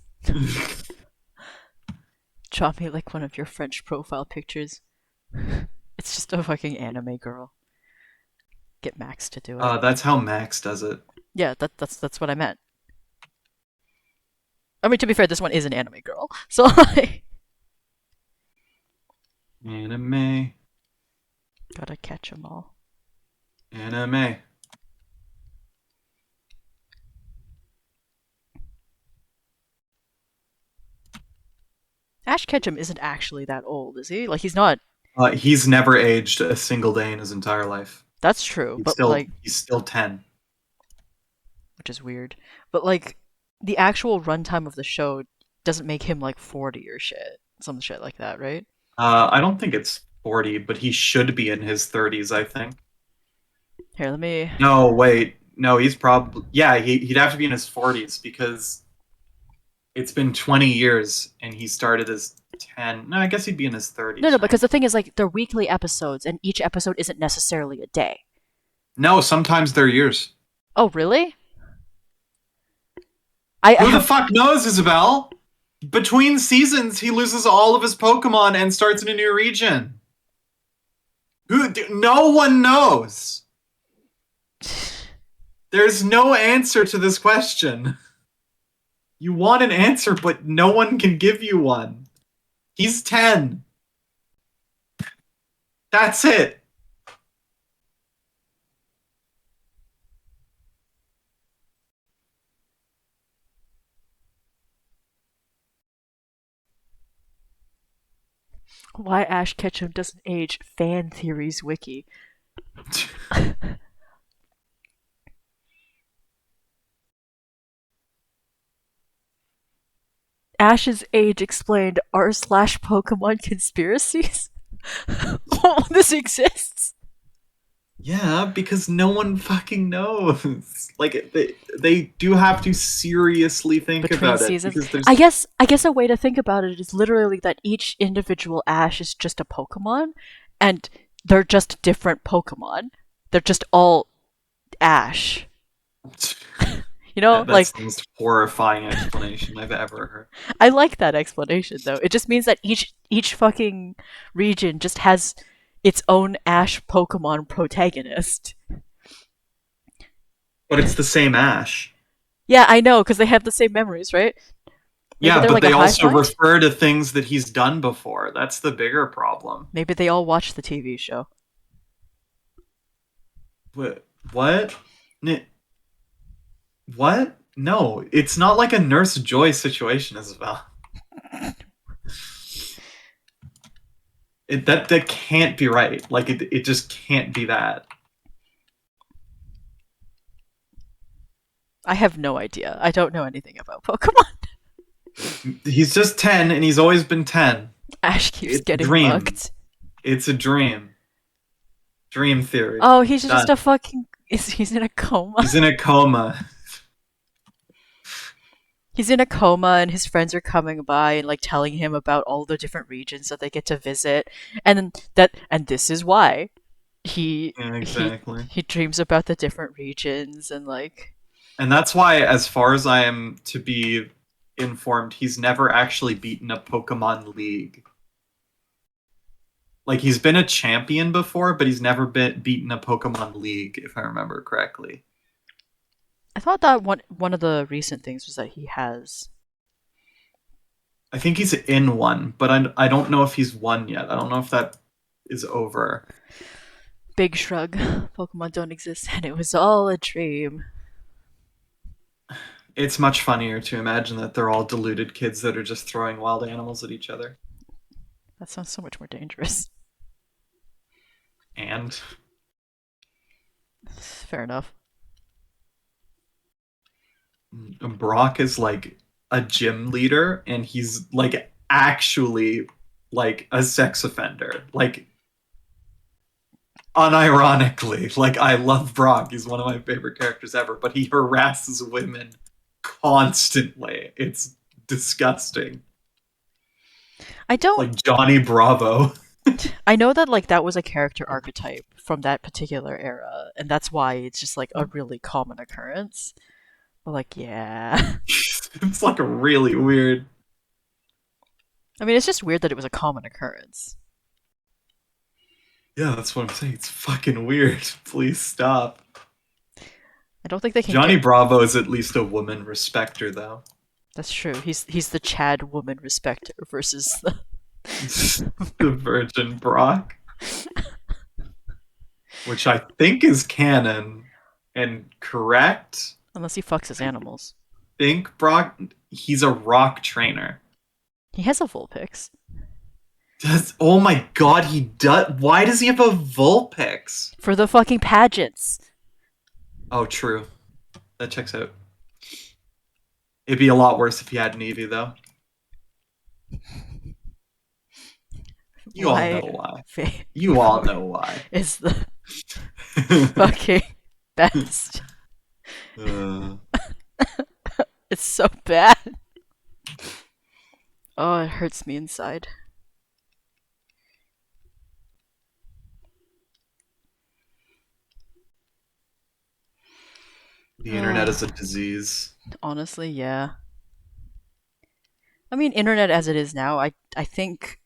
B: Draw me like one of your French profile pictures. It's just a fucking anime girl. Get Max to do it.
A: That's how Max does it.
B: Yeah, that's what I meant. I mean, to be fair, this one is an anime girl, so like,
A: Anime.
B: gotta catch 'em all.
A: Anime.
B: Ash Ketchum isn't actually that old, is he? Like, he's not.
A: He's never aged a single day in his entire life.
B: That's true, but like,
A: He's still 10.
B: which is weird. But like, the actual runtime of the show doesn't make him like 40 or shit, some shit like that, right?
A: I don't think it's 40, but he should be in his 30s, I think.
B: Here, let me.
A: No, wait. No, he's probably... Yeah, he'd have to be in his 40s because it's been 20 years and he started as 10. No, I guess he'd be in his 30s.
B: No,
A: right?
B: because the thing is, like, they're weekly episodes, and each episode isn't necessarily a day.
A: No, sometimes they're years.
B: Oh, really?
A: Who the fuck knows, Isabel? Between seasons, he loses all of his Pokemon and starts in a new region. No one knows. There's no answer to this question. You want an answer, but no one can give you one. He's 10. That's it.
B: Why Ash Ketchum doesn't age? Fan theories wiki. Ash's age explained r/Pokemon conspiracies? Oh, this exists?
A: Yeah, because no one fucking knows. Like they do have to seriously think
B: Between
A: about
B: seasons?
A: it. Because
B: I guess a way to think about it is literally that each individual Ash is just a Pokemon, and they're just different Pokemon. They're just all Ash. You know,
A: that's the most horrifying explanation I've ever heard.
B: I like that explanation though. It just means that each fucking region just has its own Ash Pokemon protagonist.
A: But it's the same Ash.
B: Yeah, I know, because they have the same memories, right? Maybe
A: yeah, but
B: like
A: they also
B: hive mind?
A: refer to things that he's done before. That's the bigger problem.
B: Maybe they all watched the TV show.
A: What? What? No, it's not like a Nurse Joy situation, Isabel. That can't be right. Like it just can't be that.
B: I have no idea. I don't know anything about Pokemon.
A: He's just 10 and he's always been 10.
B: Ash keeps
A: It's a
B: getting
A: dream.
B: mugged.
A: It's a dream. Dream theory.
B: Oh, he's just
A: Done.
B: a fucking. He's in a coma.
A: He's in a coma.
B: He's in a coma, and his friends are coming by and like telling him about all the different regions that they get to visit, and this is why he
A: Yeah,
B: he
A: exactly.
B: he dreams about the different regions and like.
A: And that's why, as far as I am to be informed, he's never actually beaten a Pokemon League. Like he's been a champion before, but he's never been beaten a Pokemon League, if I remember correctly.
B: I thought that one of the recent things was that he has.
A: I think he's in one, but I don't know if he's won yet. I don't know if that is over.
B: Big shrug. Pokemon don't exist, and it was all a dream.
A: It's much funnier to imagine that they're all deluded kids that are just throwing wild animals at each other.
B: That sounds so much more dangerous.
A: And
B: Fair enough.
A: Brock is like a gym leader, and he's like actually like a sex offender. Like unironically, like I love Brock. He's one of my favorite characters ever, but he harasses women constantly. It's disgusting.
B: I don't.
A: Like Johnny Bravo.
B: I know that like that was a character archetype from that particular era, and that's why it's just like a really common occurrence. But like, yeah.
A: It's like a really weird.
B: I mean, it's just weird that it was a common occurrence.
A: Yeah, that's what I'm saying. It's fucking weird. Please stop.
B: I don't think they can
A: Johnny
B: get.
A: Bravo is at least a woman respecter, though.
B: That's true. He's the Chad woman respecter versus the.
A: The Virgin Brock, which I think is canon and correct.
B: Unless he fucks his animals.
A: Think Brock, he's a rock trainer.
B: He has a Vulpix.
A: Oh my god, he does. Why does he have a Vulpix?
B: For the fucking pageants.
A: Oh, true. That checks out. It'd be a lot worse if he had an Eevee, though. You all know why. You all know why.
B: Is the fucking best. It's so bad. Oh, it hurts me inside.
A: The internet is a disease.
B: Honestly, yeah. I mean, internet as it is now, I think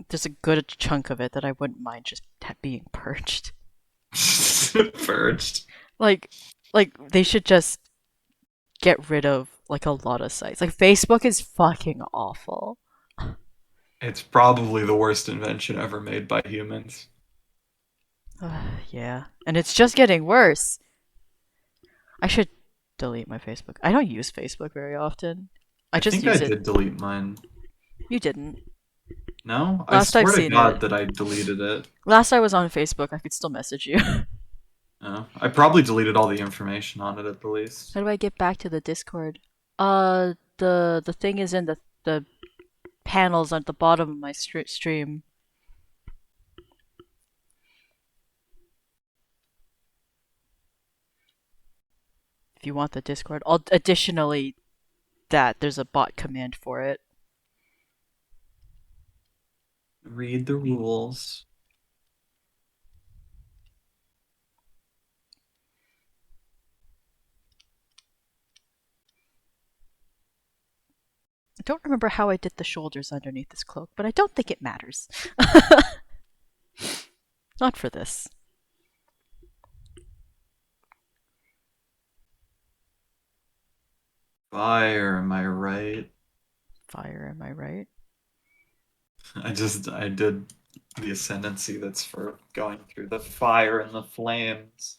B: there's a good chunk of it that I wouldn't mind just being purged.
A: Purged.
B: Like they should just get rid of like a lot of sites. Like Facebook is fucking awful.
A: It's probably the worst invention ever made by humans.
B: Yeah, and it's just getting worse. I should delete my Facebook. I don't use Facebook very often. I just
A: think
B: use
A: I
B: it.
A: did delete mine.
B: You didn't.
A: No?
B: Last
A: I
B: I've
A: swear to
B: seen
A: God
B: it.
A: that I deleted it.
B: Last I was on Facebook, I could still message you.
A: No. I probably deleted all the information on it at the least.
B: How do I get back to the Discord? The thing is in the panels at the bottom of my stream. If you want the Discord, additionally that there's a bot command for it.
A: Read the rules.
B: I don't remember how I did the shoulders underneath this cloak, but I don't think it matters. Not for this.
A: Fire, am I right?
B: Fire, am I right?
A: I did the ascendancy that's for going through the fire and the flames.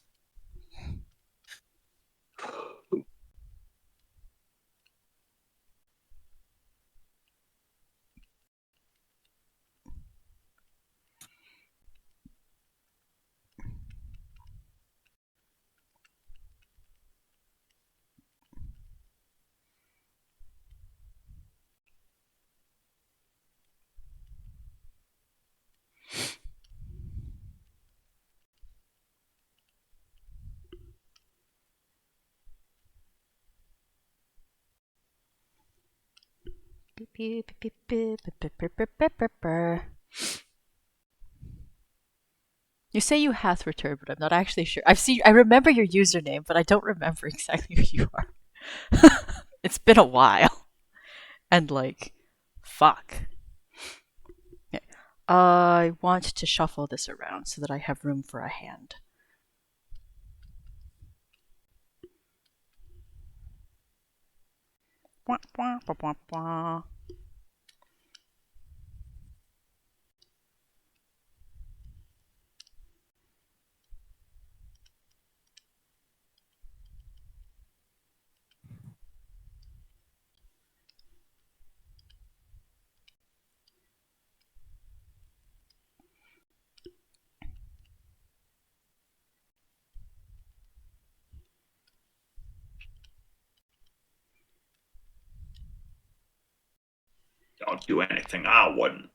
B: You say you hath returned, but I'm not actually sure. I remember your username, but I don't remember exactly who you are. It's been a while. And like, fuck. Okay. I want to shuffle this around so that I have room for a hand. Wah, wah, wah, wah, wah.
A: Don't do anything I wouldn't.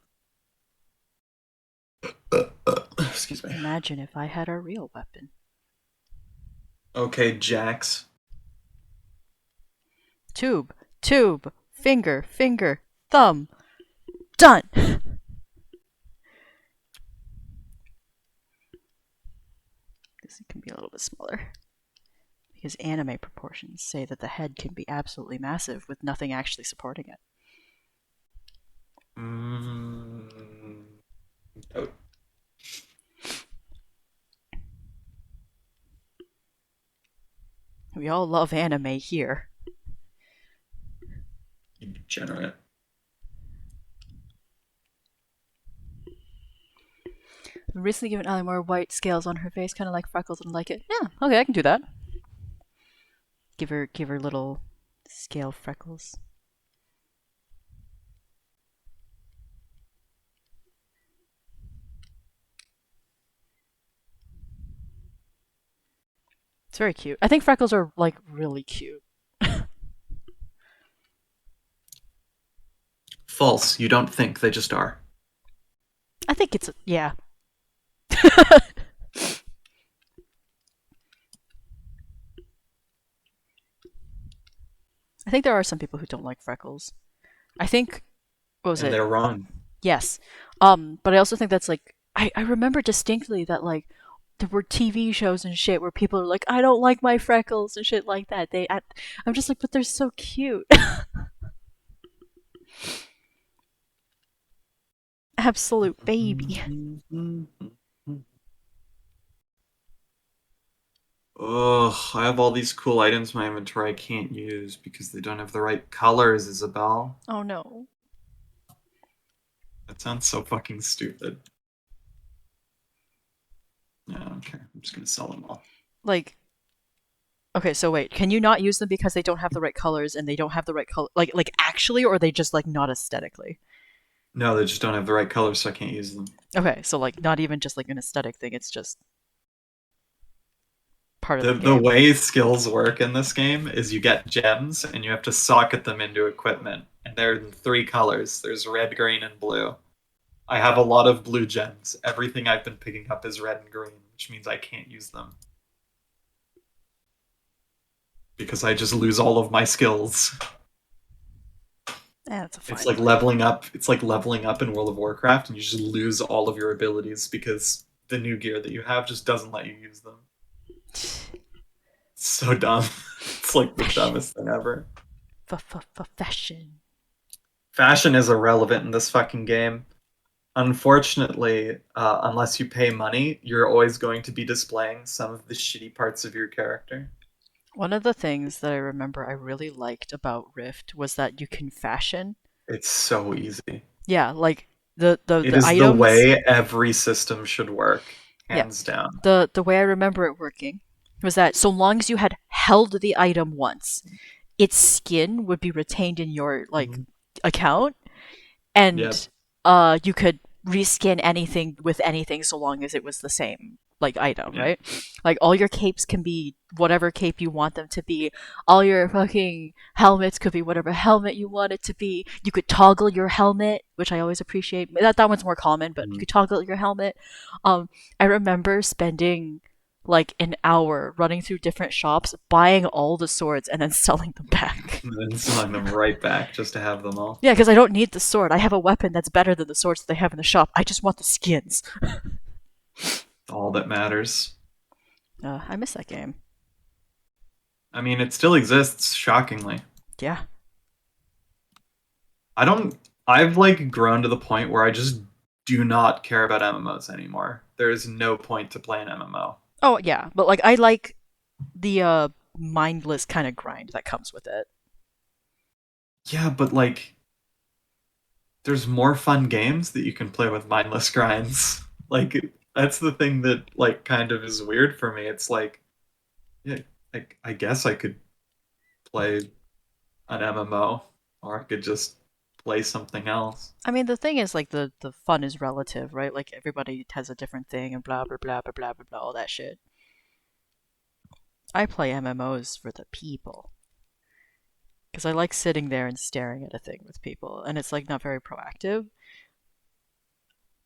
A: Excuse me.
B: Imagine if I had a real weapon.
A: Okay, Jax.
B: Tube, tube, finger, finger, thumb. Done! This can be a little bit smaller. Because anime proportions say that the head can be absolutely massive with nothing actually supporting it.
A: Oh.
B: We all love anime here.
A: You degenerate.
B: I've recently given Allie more white scales on her face, kind of like freckles, and like it. Yeah, okay, I can do that. Give her little scale freckles. It's very cute. I think freckles are like really cute.
A: False. You don't think, they just are.
B: I think it's yeah. I think there are some people who don't like freckles. I think what was
A: And
B: it?
A: they're wrong.
B: Yes. But I also think that's like I remember distinctly that like there were TV shows and shit where people are like, I don't like my freckles and shit like that. I'm just like, but they're so cute. Absolute baby.
A: Ugh, I have all these cool items in my inventory I can't use because they don't have the right colors, Isabel.
B: Oh no.
A: That sounds so fucking stupid. Yeah, okay. I'm just gonna sell them all.
B: Like, okay, so wait, can you not use them because they don't have the right colors and they don't have the right color, like actually, or are they just like not aesthetically?
A: No, they just don't have the right colors, so I can't use them.
B: Okay, so like not even just like an aesthetic thing, it's just part of
A: The
B: the game.
A: way skills work in this game is you get gems and you have to socket them into equipment. And they're in 3 colors. There's red, green, and blue. I have a lot of blue gems. Everything I've been picking up is red and green, which means I can't use them. Because I just lose all of my skills.
B: That's a fine
A: It's like
B: line.
A: leveling up. It's like leveling up in World of Warcraft, and you just lose all of your abilities because the new gear that you have just doesn't let you use them. It's so dumb. It's like the dumbest thing ever.
B: Fashion.
A: Fashion is irrelevant in this fucking game. Unfortunately, unless you pay money, you're always going to be displaying some of the shitty parts of your character.
B: One of the things that I remember I really liked about Rift was that you can fashion.
A: It's so easy.
B: Yeah, like the
A: It
B: the
A: is
B: items.
A: the way every system should work, hands down.
B: The way I remember it working was that so long as you had held the item once, its skin would be retained in your like account, and
A: Yep.
B: you could reskin anything with anything so long as it was the same like item,
A: Yeah.
B: right? Like all your capes can be whatever cape you want them to be. All your fucking helmets could be whatever helmet you want it to be. You could toggle your helmet, which I always appreciate. That one's more common, but you could toggle your helmet. I remember spending like an hour running through different shops, buying all the swords, and then selling them back.
A: And then selling them right back just to have them all.
B: Yeah, because I don't need the sword. I have a weapon that's better than the swords that they have in the shop. I just want the skins.
A: All that matters.
B: I miss that game.
A: I mean, it still exists, shockingly.
B: Yeah.
A: I don't. I've like grown to the point where I just do not care about MMOs anymore. There is no point to play an MMO.
B: Oh yeah, but like I like the mindless kind of grind that comes with it.
A: Yeah, but like, there's more fun games that you can play with mindless grinds. Like, that's the thing that like kind of is weird for me. It's like, yeah, like I guess I could play an MMO, or I could just play something else.
B: I mean, the thing is, like, the fun is relative, right? Like, everybody has a different thing and blah, blah, blah, blah, blah, blah, blah, all that shit. I play MMOs for the people. Because I like sitting there and staring at a thing with people, and it's, like, not very proactive.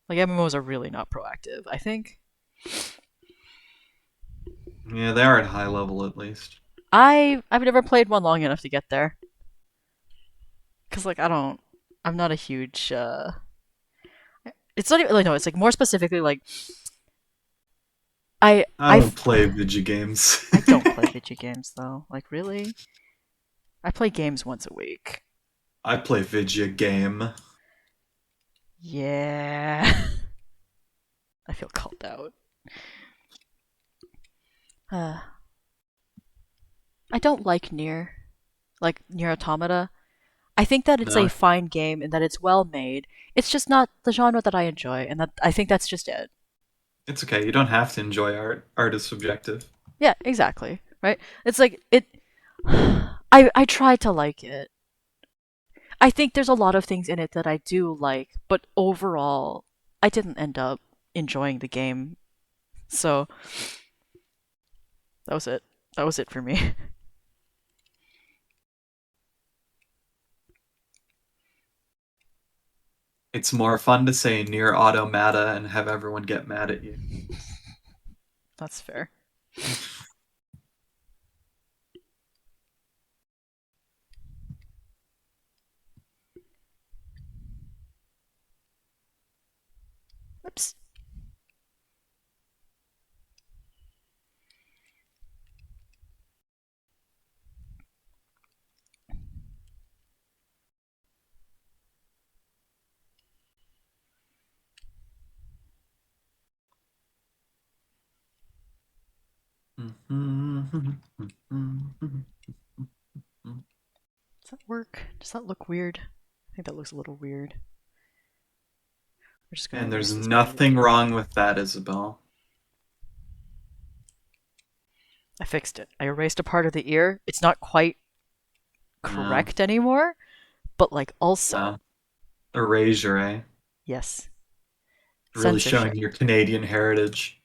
B: Like, MMOs are really not proactive, I think.
A: Yeah, they are at high level at least.
B: I've never played one long enough to get there. Because, like, I'm not a huge, it's not even, like, no, it's, like, more specifically, like,
A: I don't play video games.
B: I don't play video games though. Like really? I play games once a week.
A: I play video game.
B: Yeah. I feel called out. I don't like Nier Automata. I think that it's
A: No,
B: a fine game and that it's well made. It's just not the genre that I enjoy, and that I think that's just it.
A: it's okay. You don't have to enjoy art. Art is subjective.
B: Yeah, exactly. Right? It's like it I try to like it. I think there's a lot of things in it that I do like, but overall I didn't end up enjoying the game. So that was it. That was it for me.
A: It's more fun to say near automata and have everyone get mad at you.
B: That's fair. Oops. Does that work? Does that look weird? I think that looks a little weird. We're just gonna
A: And
B: erase
A: there's
B: this part of the
A: nothing
B: view.
A: wrong with that, Isabel.
B: I fixed it. I erased a part of the ear. It's not quite
A: No,
B: correct anymore, but like also,
A: no. Erasure, eh?
B: yes,
A: Really
B: censorship.
A: showing your Canadian heritage.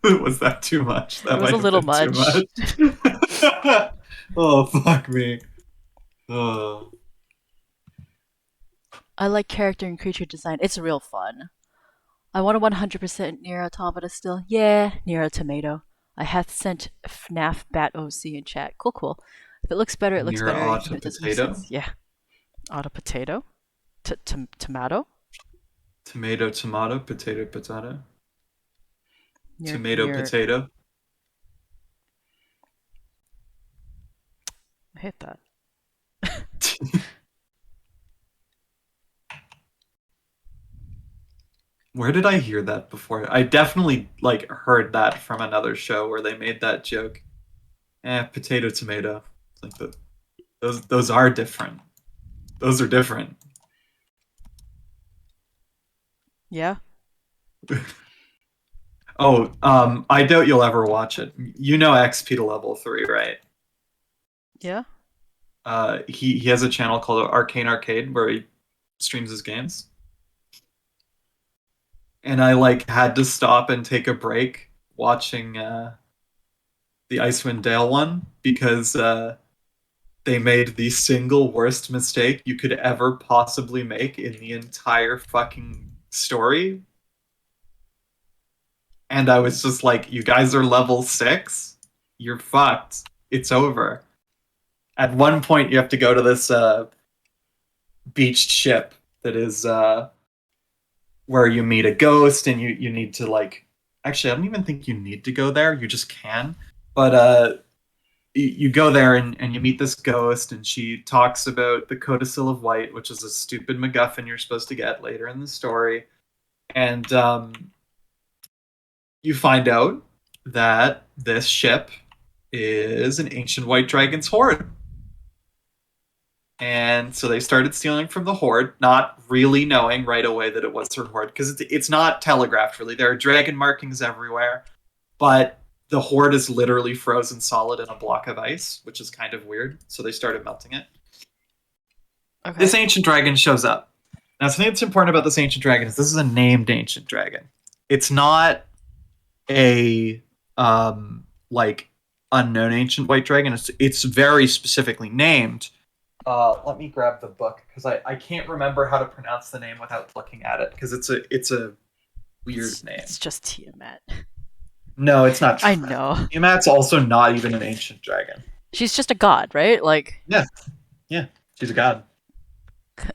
A: Was that too much?
B: It
A: That
B: was
A: might
B: a
A: have
B: little
A: been too
B: much.
A: much. Oh, fuck me. Oh.
B: I like character and creature design. It's real fun. I want a 100% Nier Automata still. Yeah, Nier Tomato. I hath sent FNAF Bat OC in chat. Cool, cool. If it looks better, it looks
A: Near
B: better, even
A: auto
B: if it doesn't make
A: potato?
B: sense. Yeah. Auto potato? Tomato?
A: Tomato, tomato, potato, potato.
B: Near,
A: Tomato,
B: near.
A: potato.
B: I hate that.
A: Where did I hear that before? I definitely like heard that from another show where they made that joke. Potato, tomato. It's like those are different. Those are different.
B: Yeah?
A: Oh, I doubt you'll ever watch it. You know XP to level 3, right?
B: Yeah?
A: He has a channel called Arcane Arcade where he streams his games. And I like had to stop and take a break watching the Icewind Dale one because they made the single worst mistake you could ever possibly make in the entire fucking story. And I was just like, you guys are level 6? You're fucked. It's over. At one point, you have to go to this beached ship that is where you meet a ghost, and you need to like. Actually, I don't even think you need to go there. You just can. But you go there and you meet this ghost, and she talks about the Codicil of White, which is a stupid MacGuffin you're supposed to get later in the story. And you find out that this ship is an ancient white dragon's horde. And so they started stealing from the horde, not really knowing right away that it was her horde, because it's not telegraphed really. There are dragon markings everywhere, but the horde is literally frozen solid in a block of ice, which is kind of weird. So they started melting it.
B: Okay.
A: This ancient dragon shows up. Now, something that's important about this ancient dragon is this is a named ancient dragon. It's not a like unknown ancient white dragon. It's very specifically named. Let me grab the book because I can't remember how to pronounce the name without looking at it because it's a weird name.
B: It's just Tiamat.
A: No, it's not.
B: I know.
A: Tiamat's also not even an ancient dragon.
B: She's just a god, right? Like
A: Yeah, she's a god.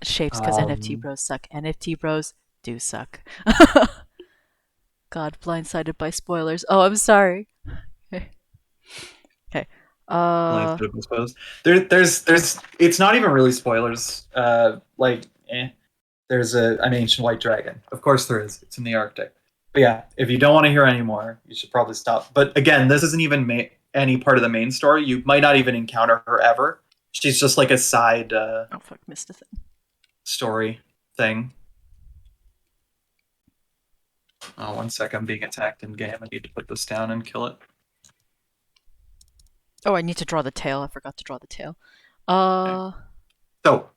B: shapes because NFT bros suck. NFT bros do suck. God, blindsided by spoilers. Oh, I'm sorry. Okay.
A: Blindsided, I suppose. There's it's not even really spoilers. There's an ancient white dragon. Of course there is. It's in the Arctic. But yeah, if you don't want to hear anymore, you should probably stop. But again, this isn't even any part of the main story. You might not even encounter her ever. She's just like a side
B: oh fuck, missed a thing.
A: Story thing. Oh, 1 sec. I'm being attacked in game. I need to put this down and kill it.
B: Oh, I need to draw the tail. I forgot to draw the tail.
A: Okay. So,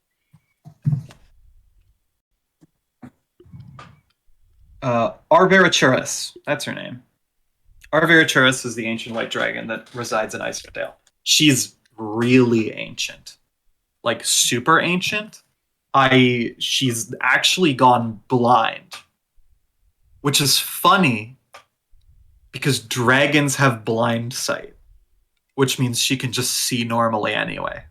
A: Arvirachuris. That's her name. Arvirachuris is the ancient white dragon that resides in Icewind Dale. She's really ancient. Like, super ancient. She's actually gone blind. Which is funny because dragons have blind sight, which means she can just see normally anyway.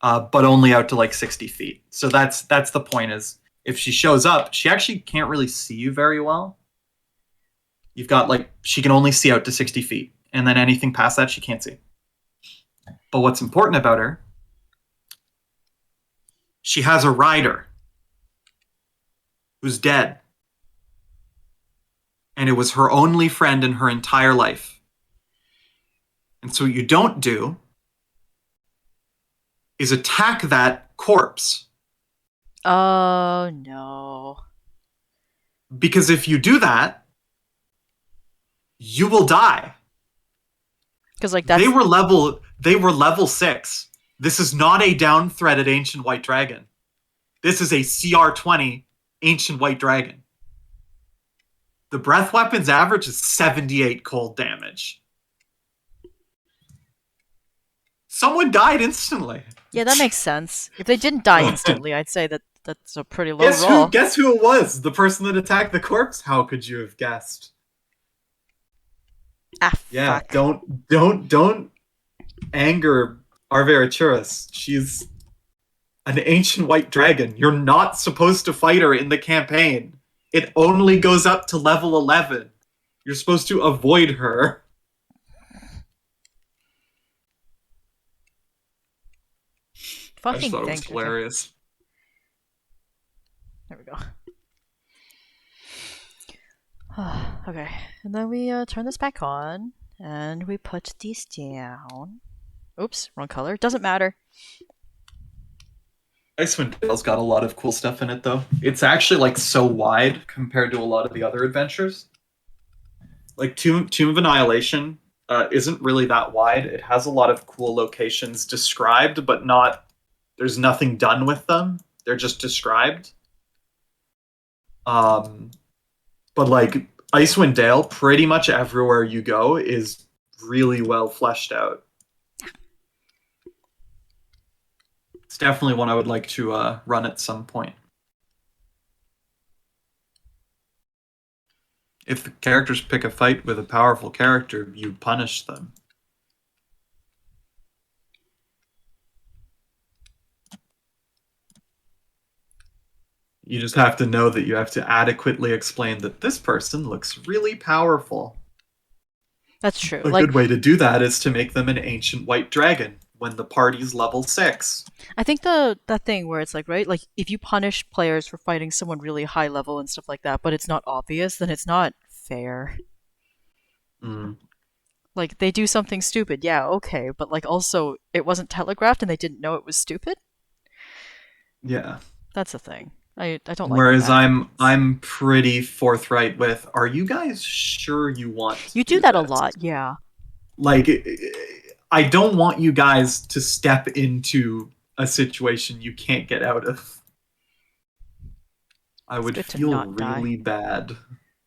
A: But only out to like 60 feet. So that's the point is if she shows up, she actually can't really see you very well. You've got like, she can only see out to 60 feet. And then anything past that, she can't see. But what's important about her, she has a rider who's dead. And it was her only friend in her entire life. And so what you don't do is attack that corpse.
B: Oh no.
A: Because if you do that, you will die.
B: Because like that's
A: They were level 6. This is not a down-threaded ancient white dragon. This is a CR20 ancient white dragon. The breath weapon's average is 78 cold damage. Someone died instantly.
B: yeah, that makes sense. If they didn't die instantly, I'd say that that's a pretty low roll.
A: Guess who it was? The person that attacked the corpse? How could you have guessed?
B: Ah,
A: Yeah,
B: fuck.
A: don't anger Arvirachuris. She's an ancient white dragon. You're not supposed to fight her in the campaign. It only goes up to level 11. You're supposed to avoid her. I
B: Fucking
A: just thought it was
B: think.
A: hilarious.
B: There we go. Okay, and then we turn this back on, and we put these down. Oops, wrong color. Doesn't matter.
A: Icewind Dale's got a lot of cool stuff in it, though. It's actually like so wide compared to a lot of the other adventures. Like Tomb of Annihilation isn't really that wide. It has a lot of cool locations described, but not. There's nothing done with them. They're just described. But like Icewind Dale, pretty much everywhere you go is really well fleshed out. It's definitely one I would like to run at some point. If the characters pick a fight with a powerful character, you punish them. You just have to know that you have to adequately explain that this person looks really powerful.
B: That's true.
A: A
B: Like,
A: good way to do that is to make them an ancient white dragon when the party's level 6.
B: I think that thing where it's like, right, like if you punish players for fighting someone really high level and stuff like that, but it's not obvious, then it's not fair.
A: Mm,
B: Like they do something stupid, yeah, okay, but like also it wasn't telegraphed and they didn't know it was stupid.
A: yeah.
B: That's the thing. I don't like when
A: Whereas
B: that happens.
A: I'm pretty forthright with, are you guys sure you want to
B: You do
A: do
B: that a
A: this?
B: lot, yeah.
A: Like, I don't want you guys to step into a situation you can't get out of. I
B: It's
A: would
B: good to
A: feel
B: not die
A: really bad.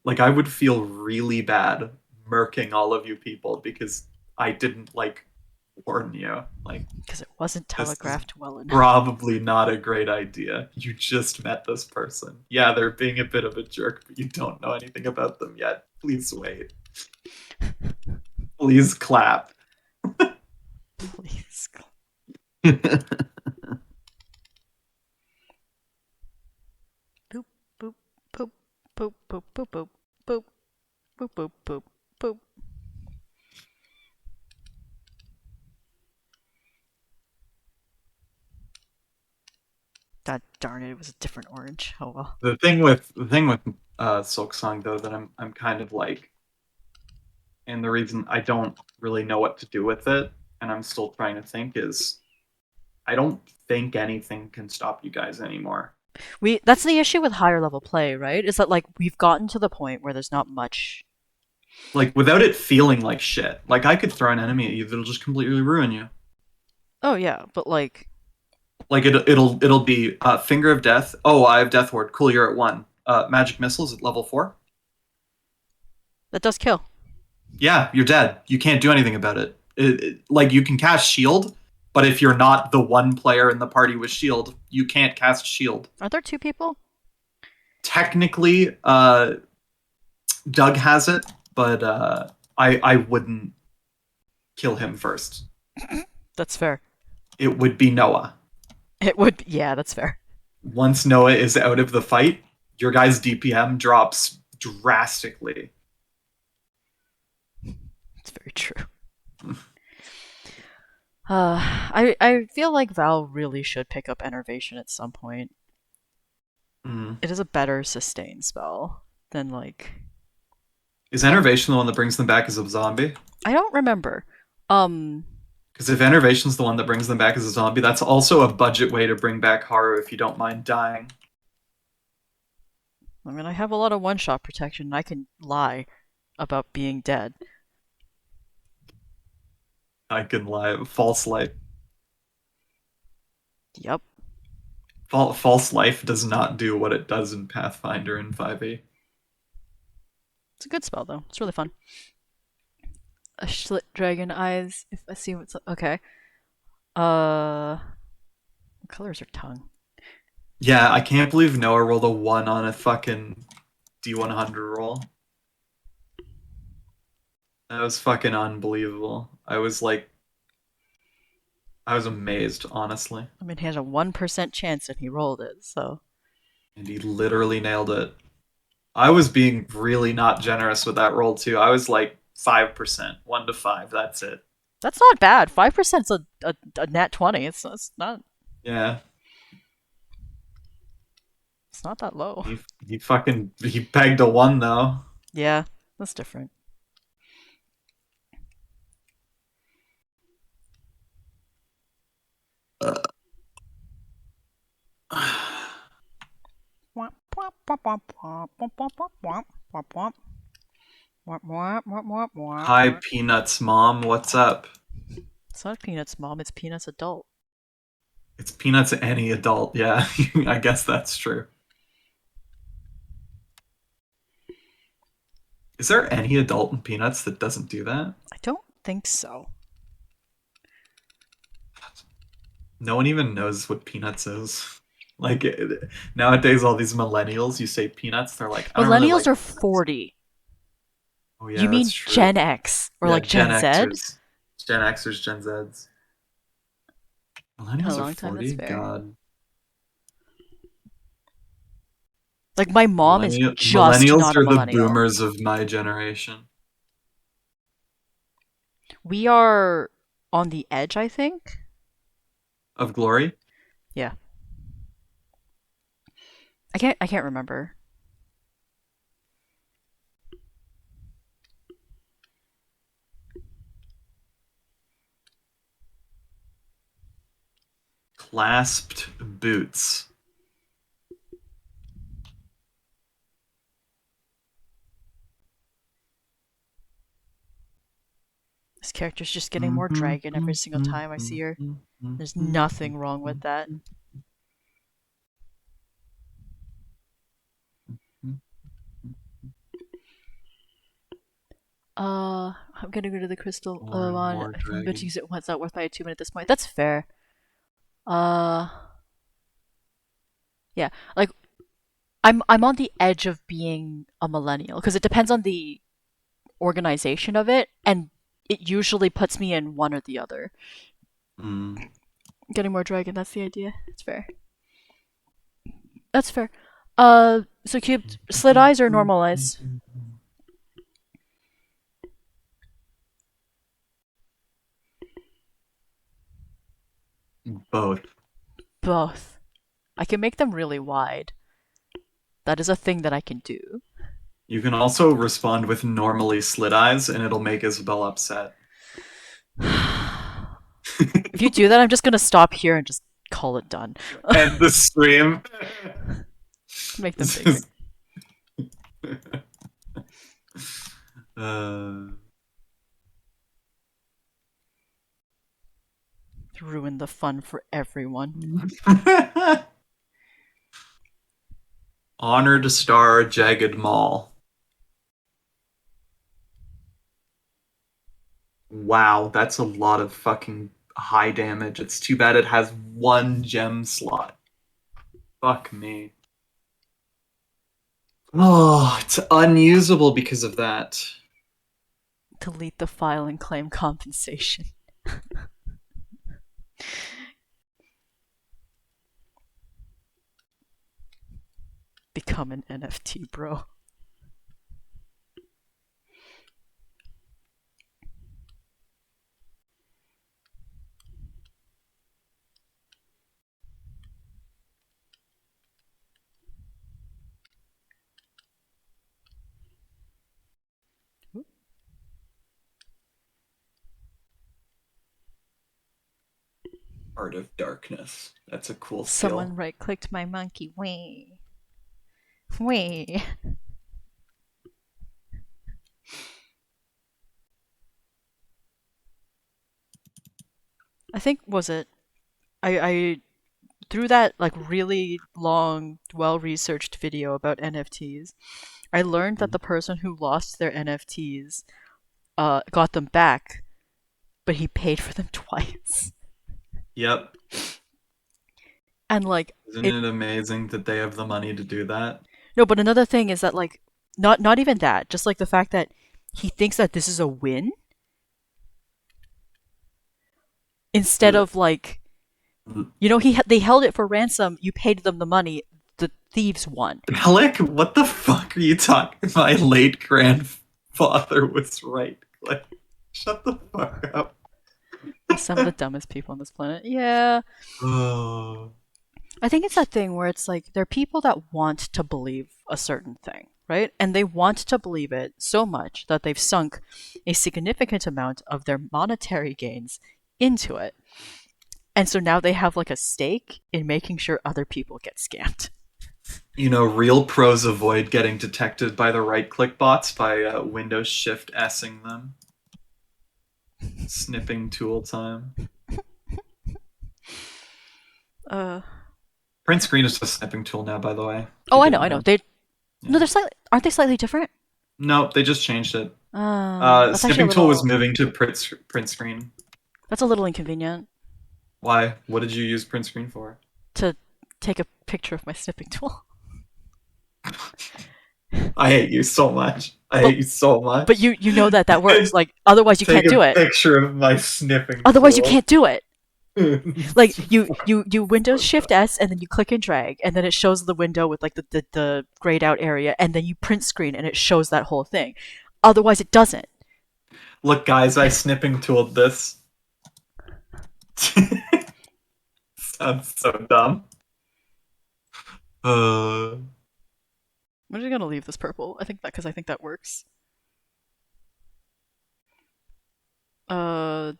A: Like, I would feel really bad murking all of you people because I didn't, like, warn you. Like,
B: because it wasn't
A: this is
B: telegraphed well enough.
A: probably not a great idea. You just met this person. Yeah, they're being a bit of a jerk, but you don't know anything about them yet. Please wait. Please clap.
B: Please. Boop boop boop boop boop boop boop boop boop boop boop boop. God darn it! It was a different orange. Oh well.
A: The thing with Silk Song though that I'm kind of like, and the reason I don't really know what to do with it, and I'm still trying to think, is I don't think anything can stop you guys anymore.
B: That's the issue with higher level play, right? Is that like we've gotten to the point where there's not much.
A: Like without it feeling like shit. Like I could throw an enemy at you that'll just completely ruin you.
B: Oh yeah, but like
A: Like it'll be Finger of Death. Oh, I have Death Ward. Cool, you're at 1. Magic Missiles at level 4.
B: that does kill.
A: Yeah, you're dead. You can't do anything about it. Like you can cast Shield, but if you're not the one player in the party with Shield, you can't cast Shield.
B: Are there two people?
A: Technically, Doug has it, but I wouldn't kill him first.
B: That's fair.
A: It would be Noah.
B: It would. Yeah, that's fair.
A: Once Noah is out of the fight, your guy's DPM drops drastically.
B: It's very true. I feel like Val really should pick up Enervation at some point.
A: Mm.
B: It is a better sustain spell than like
A: Is Enervation the one that brings them back as a zombie?
B: I don't remember.
A: Because if Enervation's the one that brings them back as a zombie, that's also a budget way to bring back Haru if you don't mind dying.
B: I mean, I have a lot of one-shot protection, and I can lie about being dead.
A: I can lie. False life.
B: Yep.
A: False life does not do what it does in Pathfinder and 5e.
B: It's a good spell though. It's really fun. A slit dragon eyes. If I see what's okay. What color is her tongue?
A: Yeah, I can't believe Noah rolled a 1 on a fucking D100 roll. That was fucking unbelievable. I was amazed, honestly.
B: I mean, he had a 1% chance and he rolled it, so.
A: And he literally nailed it. I was being really not generous with that roll, too. I was like 5%, 1 to 5, that's it.
B: That's not bad. 5% is a nat 20. It's not.
A: Yeah.
B: It's not that low.
A: He pegged a 1, though.
B: Yeah, that's different.
A: Hi, Peanuts Mom, what's up?
B: It's not Peanuts Mom, it's Peanuts Adult.
A: It's Peanuts any adult, yeah. I guess that's true. Is there any adult in Peanuts that doesn't do that?
B: I don't think so.
A: No one even knows what Peanuts is. Like nowadays, all these millennials, you say Peanuts, they're like, I don't really
B: Millennials
A: like
B: are
A: Peanuts.
B: 40.
A: Oh
B: You
A: yeah,
B: mean
A: that's true.
B: Gen X or
A: Yeah,
B: like
A: Gen
B: Gen Z?
A: Xers, Gen Xers, Gen Zs.
B: A
A: Millennials are
B: long time, that's
A: 40?
B: fair.
A: God.
B: Like my mom is just
A: Millennials
B: not a
A: are the
B: millennial.
A: boomers of my generation.
B: We are on the edge, I think.
A: Of glory?
B: Yeah. I can't remember.
A: Clasped boots.
B: This character's just getting more dragon every single time I see her. There's nothing wrong with that. I'm gonna go to the crystal
A: More and
B: one.
A: more
B: I'm going to
A: dragon.
B: use it once, not worth my 2 minute at this point. That's fair. Uh, yeah, like I'm on the edge of being a millennial because it depends on the organization of it, and it usually puts me in one or the other.
A: Mm.
B: Getting more dragon, that's the idea. That's fair. That's fair. So cubed slit eyes or normal eyes?
A: Both.
B: Both. I can make them really wide. That is a thing that I can do.
A: You can also respond with normally slit eyes, and it'll make Isabel upset.
B: If you do that, I'm just gonna stop here and just call it done.
A: End the stream.
B: Make them bigger.
A: uh,
B: Ruin the fun for everyone.
A: Honored Star Jagged Maul. Wow, that's a lot of fucking high damage. It's too bad it has one gem slot. Fuck me. Oh, it's unusable because of that.
B: Delete the file and claim compensation. Become an NFT, bro.
A: Art of Darkness. That's a cool
B: Someone
A: skill.
B: right clicked my monkey. Wee. Wee. I think was it I through that like really long, well researched video about NFTs, I learned that the person who lost their NFTs got them back, but he paid for them twice.
A: Yep.
B: And like
A: Isn't
B: it
A: it amazing that they have the money to do that?
B: no, but another thing is that like not even that, just like the fact that he thinks that this is a win instead
A: Ugh.
B: of like they held it for ransom, you paid them the money, the thieves won.
A: Alec, what the fuck are you talking? My late grandfather was right. Like, shut the fuck up.
B: Some of the dumbest people on this planet. Yeah.
A: Oh.
B: I think it's that thing where it's like there are people that want to believe a certain thing, right? And they want to believe it so much that they've sunk a significant amount of their monetary gains into it. And so now they have like a stake in making sure other people get scammed.
A: You know, real pros avoid getting detected by the right-click bots by Windows Shift S-ing them. Snipping tool time.
B: Uh
A: Print screen is a snipping tool now, by the way.
B: oh,
A: You
B: I know,
A: didn't
B: I know. They no,
A: Yeah.
B: they're slightly aren't they slightly different?
A: No, they just changed it.
B: That's actually a
A: Snipping tool was
B: little
A: moving to print screen.
B: that's a little inconvenient
A: Why? What did you use print screen for?
B: to take a picture of my snipping tool.
A: I hate you so much. I
B: But
A: hate you so much.
B: but you know that works. Like otherwise you
A: Take
B: can't do
A: a
B: it.
A: picture of my sniffing
B: Otherwise you
A: tool.
B: can't do it. Like you Windows Shift S and then you click and drag and then it shows the window with like the grayed out area and then you print screen and it shows that whole thing. Otherwise it doesn't.
A: Look, guys, I snipping tooled this. Sounds so dumb.
B: I'm just gonna leave this purple. I think that works. Uh,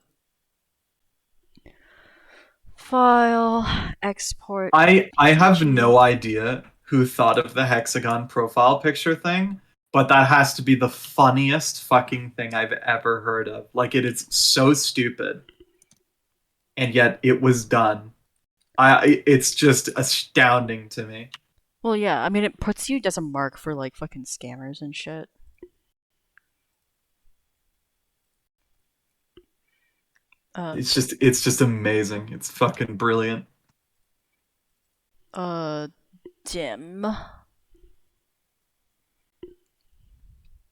B: file export.
A: I have no idea who thought of the hexagon profile picture thing, but that has to be the funniest fucking thing I've ever heard of. Like, it is so stupid, and yet it was done. It's just astounding to me.
B: Well, yeah. I mean, it puts you as a mark for like fucking scammers and shit.
A: It's just amazing. It's fucking brilliant.
B: Dim.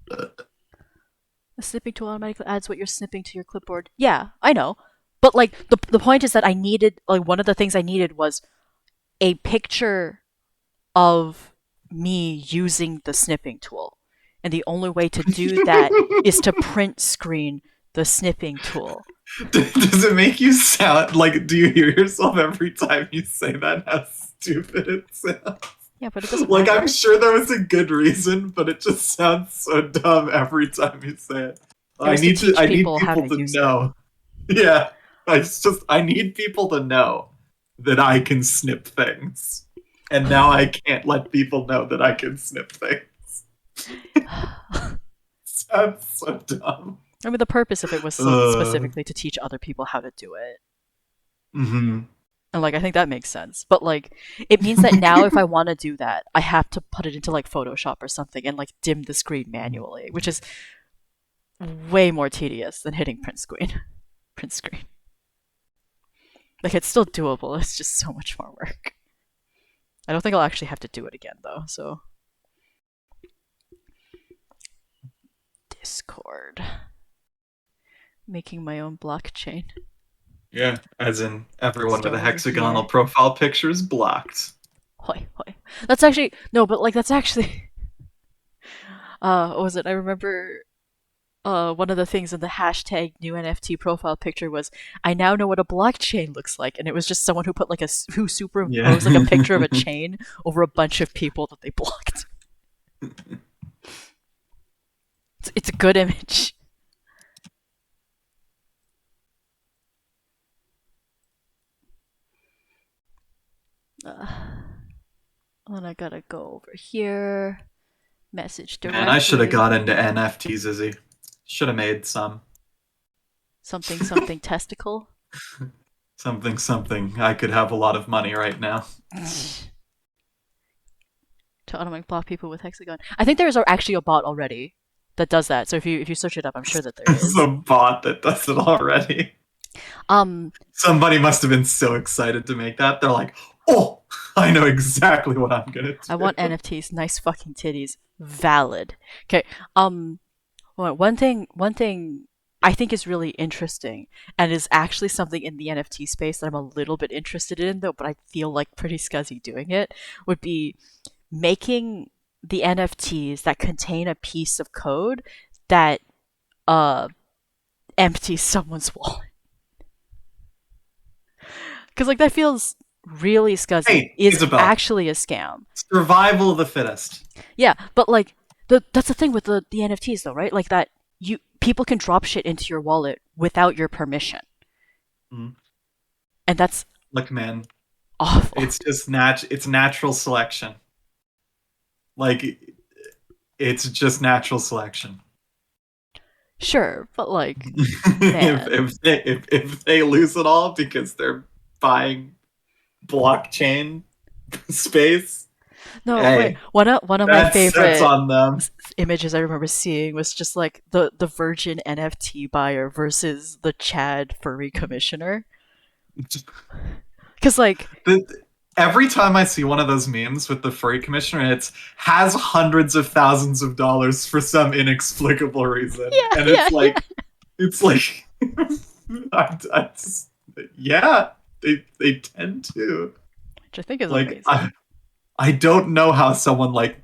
B: The snipping tool automatically adds what you're snipping to your clipboard. Yeah, I know. But like the point is that I needed like one of the things I needed was a picture of me using the snipping tool. And the only way to do that is to print screen the snipping tool.
A: Does it make you sound like, do you hear yourself every time you say that? How stupid it sounds.
B: Yeah, but it doesn't
A: Like,
B: matter.
A: I'm sure there was a good reason, but it just sounds so dumb every time you say it. I
B: was to
A: need
B: teach
A: I need
B: people how
A: people
B: to
A: to
B: use it.
A: know. Yeah, I need people to know that I can snip things, and now I can't let people know that I can snip things. Sounds so dumb.
B: I mean, the purpose of it was so specifically to teach other people how to do it.
A: Mm-hmm.
B: And like I think that makes sense. But like it means that now if I want to do that, I have to put it into like Photoshop or something and like dim the screen manually, which is way more tedious than hitting print screen. Print screen. Like it's still doable, it's just so much more work. I don't think I'll actually have to do it again though, so Discord. Making my own blockchain.
A: Yeah, as in everyone
B: Start
A: with a
B: over
A: hexagonal
B: here.
A: profile picture is blocked.
B: Hoi, hoi. That's actually no, but like that's actually what was it? I remember one of the things in the hashtag new NFT profile picture was I now know what a blockchain looks like, and it was just someone who put like who superimposed like a picture of a chain over a bunch of people that they blocked. It's a good image. And I gotta go over here. Message directly.
A: Man, I should have got into NFTs, Izzy. Should have made some.
B: Something testicle.
A: Something. I could have a lot of money right now.
B: To automatically block people with hexagon. I think there's actually a bot already that does that. So if you search it up, I'm sure that there is.
A: There's a bot that does it already. Somebody must have been so excited to make that. They're like, oh, I know exactly what I'm gonna do.
B: I want NFTs, nice fucking titties. Valid. Okay. One thing I think is really interesting and is actually something in the NFT space that I'm a little bit interested in though, but I feel like pretty scuzzy doing it, would be making the NFTs that contain a piece of code that empties someone's wallet. Because like that feels really scuzzy.
A: Hey,
B: is
A: Isabel.
B: Actually a scam.
A: Survival of the fittest.
B: Yeah, but like that's the thing with the NFTs though, right? Like that people can drop shit into your wallet without your permission.
A: Mm.
B: And that's
A: look, man,
B: awful.
A: It's just it's natural selection. Like it's just natural selection.
B: Sure, but like
A: if they lose it all because they're buying blockchain space.
B: No,
A: hey,
B: wait. One of my favorite
A: on them.
B: images I remember seeing was just like the Virgin NFT buyer versus the Chad furry commissioner. Because like
A: every time I see one of those memes with the furry commissioner, it's has hundreds of thousands of dollars for some inexplicable reason,
B: Yeah,
A: and
B: yeah, yeah.
A: it's like, I just, yeah, they tend to.
B: Which I think is
A: Like
B: amazing.
A: I don't know how someone like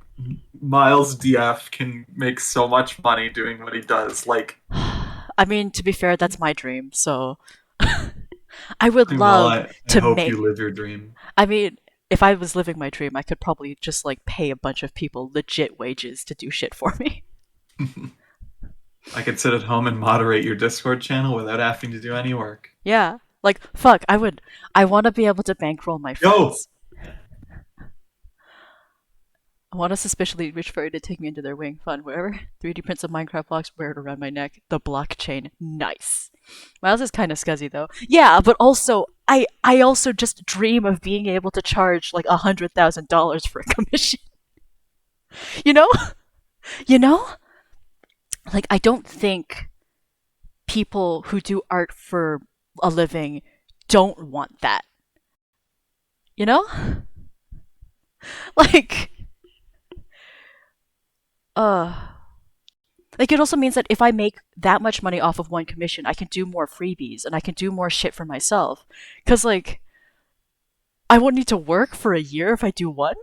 A: Miles DF can make so much money doing what he does. Like,
B: I mean, to be fair, that's my dream. So I would
A: well,
B: love
A: I
B: to
A: hope
B: make.
A: you live your dream.
B: I mean, if I was living my dream, I could probably just like pay a bunch of people legit wages to do shit for me.
A: I could sit at home and moderate your Discord channel without having to do any work.
B: Yeah. Like, fuck, I would. I want to be able to bankroll my
A: Yo,
B: friends. I want a suspiciously rich furry to take me under their wing. Fun, whatever. 3D prints of Minecraft blocks, wear it around my neck. The blockchain. Nice. Miles is kind of scuzzy though. Yeah, but also, I also just dream of being able to charge like $100,000 for a commission. You know? You know? Like, I don't think people who do art for a living don't want that. You know? Like, uh, like it also means that if I make that much money off of one commission, I can do more freebies and I can do more shit for myself. Cause like, I won't need to work for a year if I do one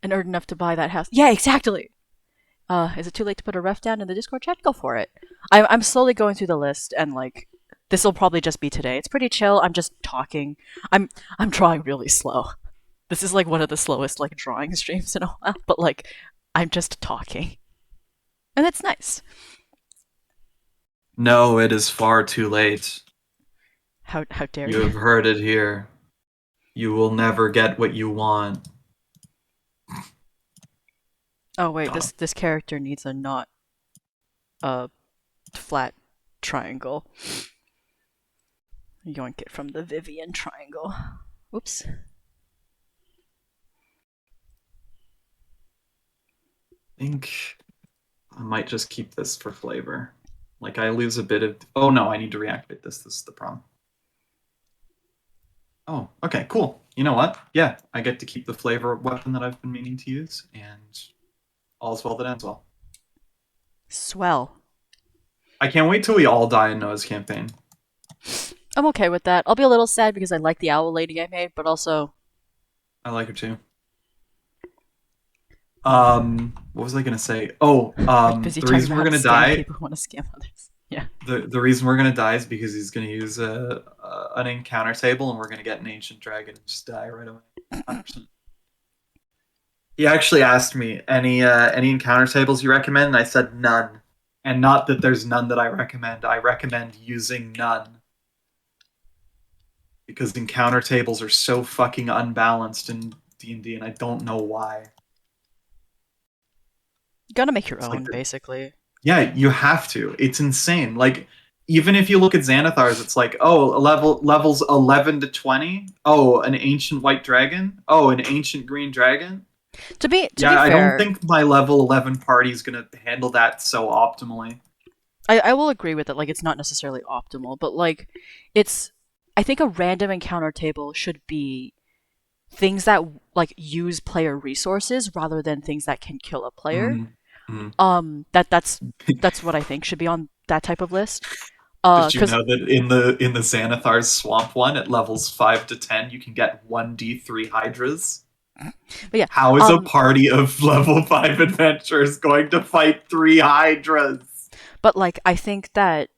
B: and earn enough to buy that house. Yeah, exactly. Is it too late to put a ref down in the Discord chat? Go for it. I'm slowly going through the list, and like this will probably just be today. It's pretty chill. I'm just talking. I'm drawing really slow. This is like one of the slowest like drawing streams in a while, but like I'm just talking, and it's nice.
A: no, it is far too late.
B: How dare
A: You
B: you?
A: have heard it here. You will never get what you want.
B: Oh wait,
A: Duh.
B: this character needs a not a flat triangle. Yoink it from the Vivian triangle. Oops.
A: I think I might just keep this for flavor. Like I lose a bit of. Oh no, I need to reactivate this. This is the problem. Oh, okay, cool. You know what? Yeah, I get to keep the flavor weapon that I've been meaning to use, and all's well that ends well.
B: Swell.
A: I can't wait till we all die in Noah's campaign.
B: I'm okay with that. I'll be a little sad because I like the owl lady I made, but also
A: I like her too. What was I gonna say? Oh,
B: busy
A: the
B: talking
A: reason
B: about
A: we're
B: how to
A: gonna
B: scam
A: die,
B: people who want to scam others. Yeah.
A: the reason we're gonna die is because he's gonna use an encounter table, and we're gonna get an ancient dragon and just die right away. 100%. He actually asked me any encounter tables you recommend, and I said none. And not that there's none that I recommend. I recommend using none because encounter tables are so fucking unbalanced in D&D, and I don't know why.
B: You gotta make your
A: It's like
B: own, basically.
A: yeah, you have to. It's insane. Like even if you look at Xanathars, it's like, oh, levels 11 to 20. Oh, an ancient white dragon. Oh, an ancient green dragon.
B: To be
A: Yeah, I don't
B: fair,
A: think my level 11 party is going to handle that so optimally.
B: I will agree with it. Like, it's not necessarily optimal, but like, it's. I think a random encounter table should be things that like use player resources rather than things that can kill a player.
A: Mm, mm.
B: That's what I think should be on that type of list.
A: Did you
B: Because
A: know that in the Xanathar's Swamp one at levels 5 to 10 you can get 1d3 hydras?
B: but yeah,
A: How is a party of level 5 adventurers going to fight 3 hydras?
B: but like I think that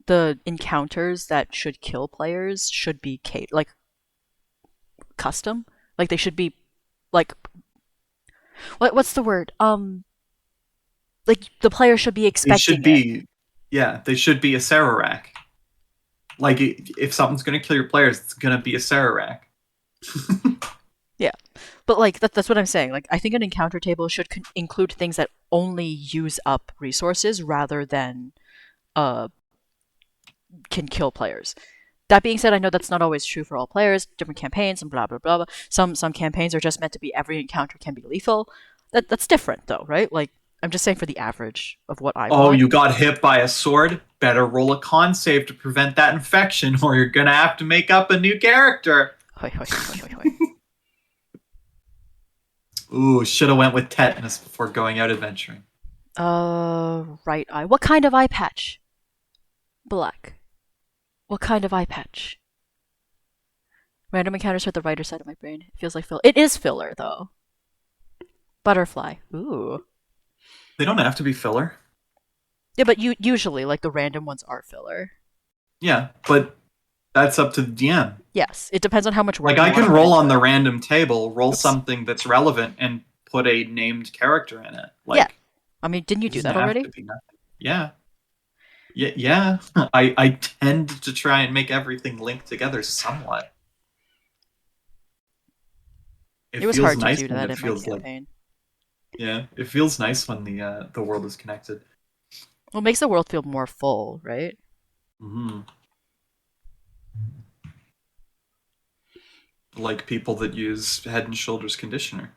B: the encounters that should kill players should be like custom. Like they should be like what's the word? Like the player should be
A: They should
B: expecting it.
A: be, yeah, they should be a Sararak. Like, if something's going to kill your players, it's going to be a Sararak.
B: Yeah, but like that's what I'm saying. Like I think an encounter table should include things that only use up resources rather than uh can kill players. That being said, I know that's not always true for all players. Different campaigns and blah blah blah. Blah. Some campaigns are just meant to be every encounter can be lethal. That's different though, right? Like I'm just saying for the average of what I
A: Oh,
B: want.
A: you got hit by a sword? Better roll a con save to prevent that infection, or you're gonna have to make up a new character.
B: Hoi, hoi, hoi, hoi, hoi.
A: Ooh, should have went with tetanus before going out adventuring.
B: Right eye. What kind of eye patch? Black. What kind of eye patch? Random encounters hurt the right side of my brain. It feels like filler. It is filler, though. Butterfly. Ooh.
A: They don't have to be filler.
B: Yeah, but usually, like, the random ones are filler.
A: Yeah, but that's up to the DM.
B: Yes, it depends on how much work
A: Like,
B: you
A: I
B: want to
A: can
B: put
A: roll
B: into
A: on the
B: it.
A: random table, roll
B: Oops.
A: something that's relevant, and put a named character in it.
B: Yeah.
A: Like,
B: I mean, didn't you
A: it
B: do
A: doesn't
B: that
A: have
B: already?
A: to be nothing. Yeah. Yeah. I tend to try and make everything link together somewhat. It
B: It was
A: feels
B: hard to
A: nice
B: do
A: when
B: that
A: it
B: in my
A: feels like,
B: campaign.
A: yeah, it feels nice when the world is connected.
B: Well, it makes the world feel more full, right?
A: Hmm. Like people that use Head and Shoulders conditioner.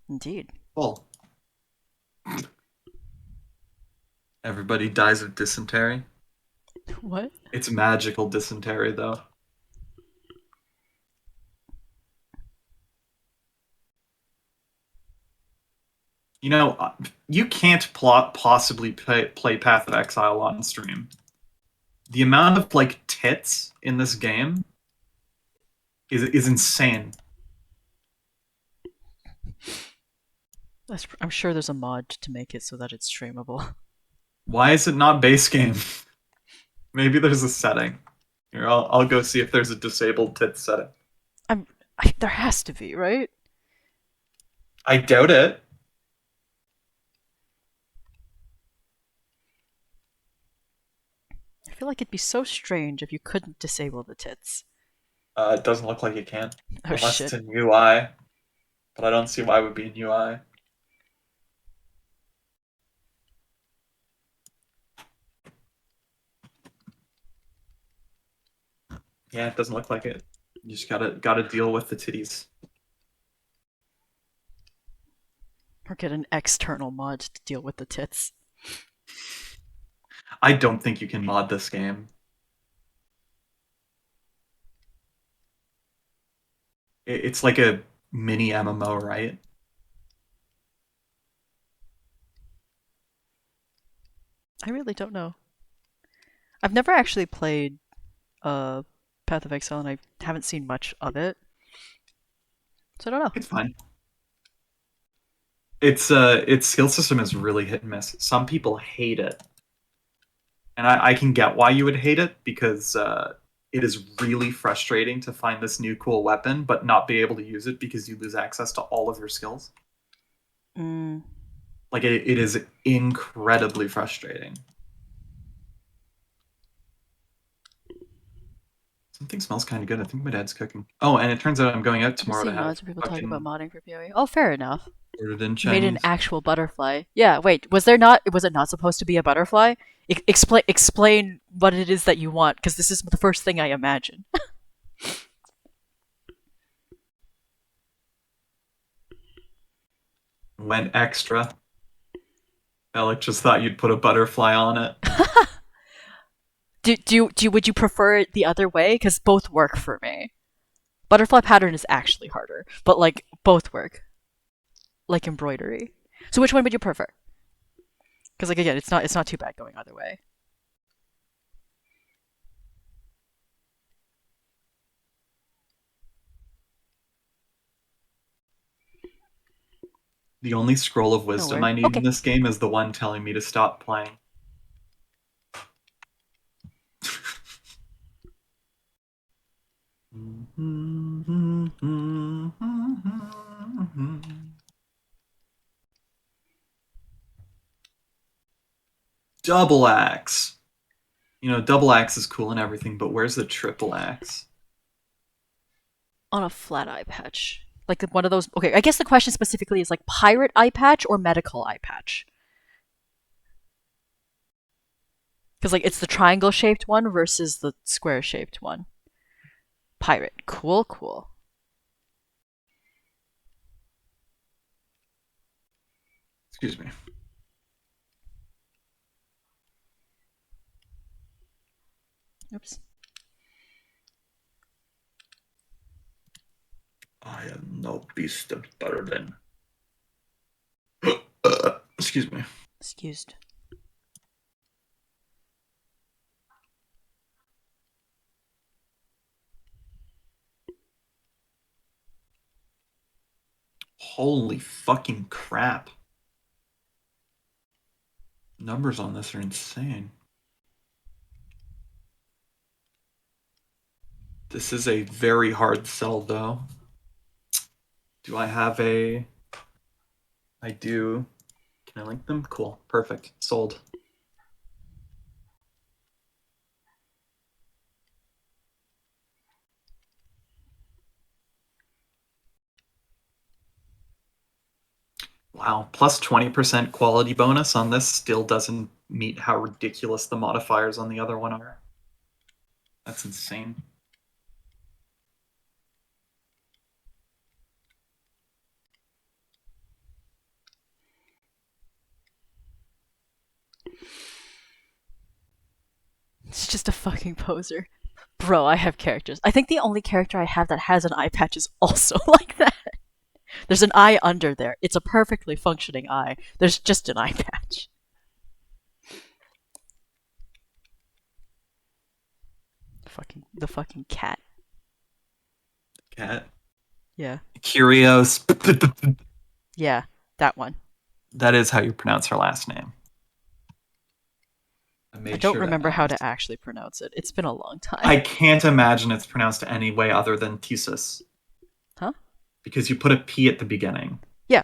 B: Indeed.
A: Full. Everybody dies of dysentery.
B: What?
A: It's magical dysentery, though. You know, you can't possibly play Path of Exile on stream. The amount of like tits in this game is insane.
B: I'm sure there's a mod to make it so that it's streamable.
A: Why is it not base game? Maybe there's a setting. Here, I'll go see if there's a disabled tit setting.
B: There has to be, right?
A: I doubt it.
B: I feel like it'd be so strange if you couldn't disable the tits.
A: It doesn't look like you can,
B: Oh
A: unless
B: shit.
A: it's in UI. But I don't see why it would be in UI. Yeah, it doesn't look like it. You just gotta deal with the titties.
B: Or get an external mod to deal with the tits.
A: I don't think you can mod this game. It's like a mini MMO, right?
B: I really don't know. I've never actually played Path of Exile, and I haven't seen much of it, so I don't know.
A: It's fine. Its skill system is really hit and miss. Some people hate it, and I can get why you would hate it because it is really frustrating to find this new cool weapon but not be able to use it because you lose access to all of your skills.
B: Mm.
A: Like it is incredibly frustrating. Something smells kind of good. I think my dad's cooking. Oh, and it turns out I'm going out
B: I've been
A: tomorrow to
B: seeing
A: have
B: mods where people talk about
A: fucking
B: modding for PoE. Oh, fair enough.
A: ordered in
B: You made an
A: Chinese.
B: actual butterfly. Yeah, wait, was it not supposed to be a butterfly? Explain what it is that you want, because this is the first thing I imagine.
A: Went extra. Alec just thought you'd put a butterfly on it.
B: Would you prefer it the other way? Because both work for me. Butterfly pattern is actually harder, but like both work. Like embroidery. So which one would you prefer? Because like again, it's not too bad going either way.
A: The only scroll of
B: No
A: wisdom
B: worry.
A: I need
B: Okay.
A: in this game is the one telling me to stop playing. Double axe. You know, double axe is cool and everything, but where's the triple axe?
B: On a flat eye patch. Like one of those. Okay, I guess the question specifically is like pirate eye patch or medical eye patch. Because like it's the triangle shaped one versus the square shaped one. Pirate. Cool, cool.
A: Excuse me.
B: Oops.
A: I am no beast of burden. Excuse me.
B: Excused.
A: Holy fucking crap. Numbers on this are insane. This is a very hard sell, though. Do I have a... I do. Can I link them? Cool. Perfect. Sold. Wow. Plus 20% quality bonus on this still doesn't meet how ridiculous the modifiers on the other one are. That's insane.
B: It's just a fucking poser. Bro, I have characters. I think the only character I have that has an eye patch is also like that. There's an eye under there. It's a perfectly functioning eye. There's just an eye patch. The fucking cat.
A: Cat.
B: Yeah.
A: Curios.
B: Yeah, that one.
A: That is how you pronounce her last name.
B: I don't remember how to actually pronounce it. It's been a long time.
A: I can't imagine it's pronounced any way other than Thesis.
B: Huh?
A: Because you put a P at the beginning.
B: Yeah.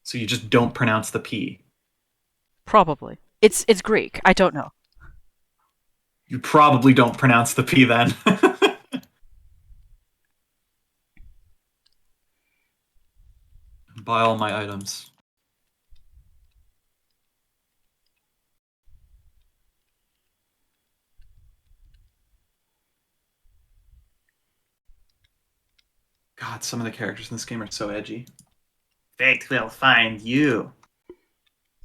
A: So you just don't pronounce the P.
B: Probably. It's Greek. I don't know.
A: You probably don't pronounce the P then. Buy all my items. God, some of the characters in this game are so edgy. Fate will find you.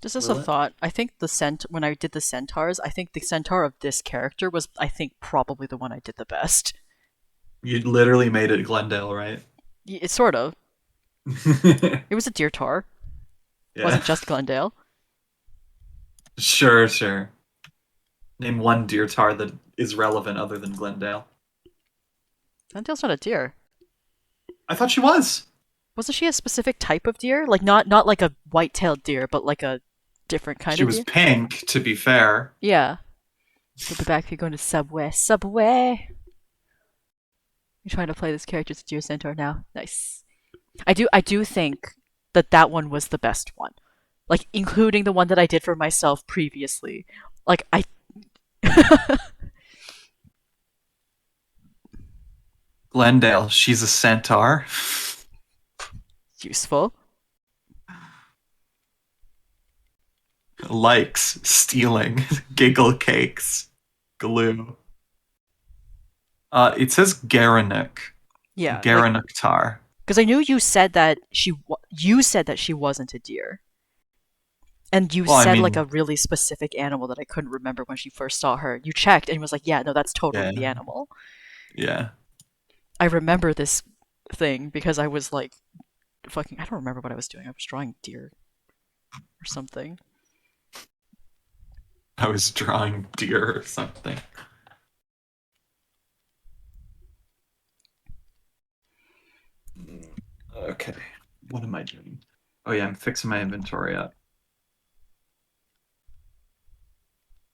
B: Just as a thought, I think when I did the centaurs, I think the centaur of this character was, I think, probably the one I did the best.
A: You literally made it Glendale, right?
B: It's sort of. It was a deer tar.
A: Yeah.
B: It wasn't just Glendale.
A: Sure. Name one deer tar that is relevant other than Glendale.
B: Glendale's not a deer.
A: I thought she was.
B: Wasn't she a specific type of deer? Like not like a white-tailed deer, but like a different kind
A: She
B: of
A: was
B: deer?
A: pink, to be fair.
B: Yeah. We'll be back if you're going to Subway. Subway! You're trying to play this character as a deer centaur now. Nice. I do think that one was the best one. Like, including the one that I did for myself previously. Like,
A: Glendale, she's a centaur.
B: Useful.
A: Likes stealing giggle cakes. Glue. It says Garanuk.
B: Yeah.
A: Garanuk tar.
B: Because I knew you said that she wasn't a deer. And you said like a really specific animal that I couldn't remember when she first saw her. You checked and was like, yeah, no, that's totally the animal.
A: Yeah.
B: I remember this thing because I was like, I don't remember what I was doing. I was drawing deer or something.
A: I was drawing deer or something. Okay. What am I doing? Oh yeah, I'm fixing my inventory up.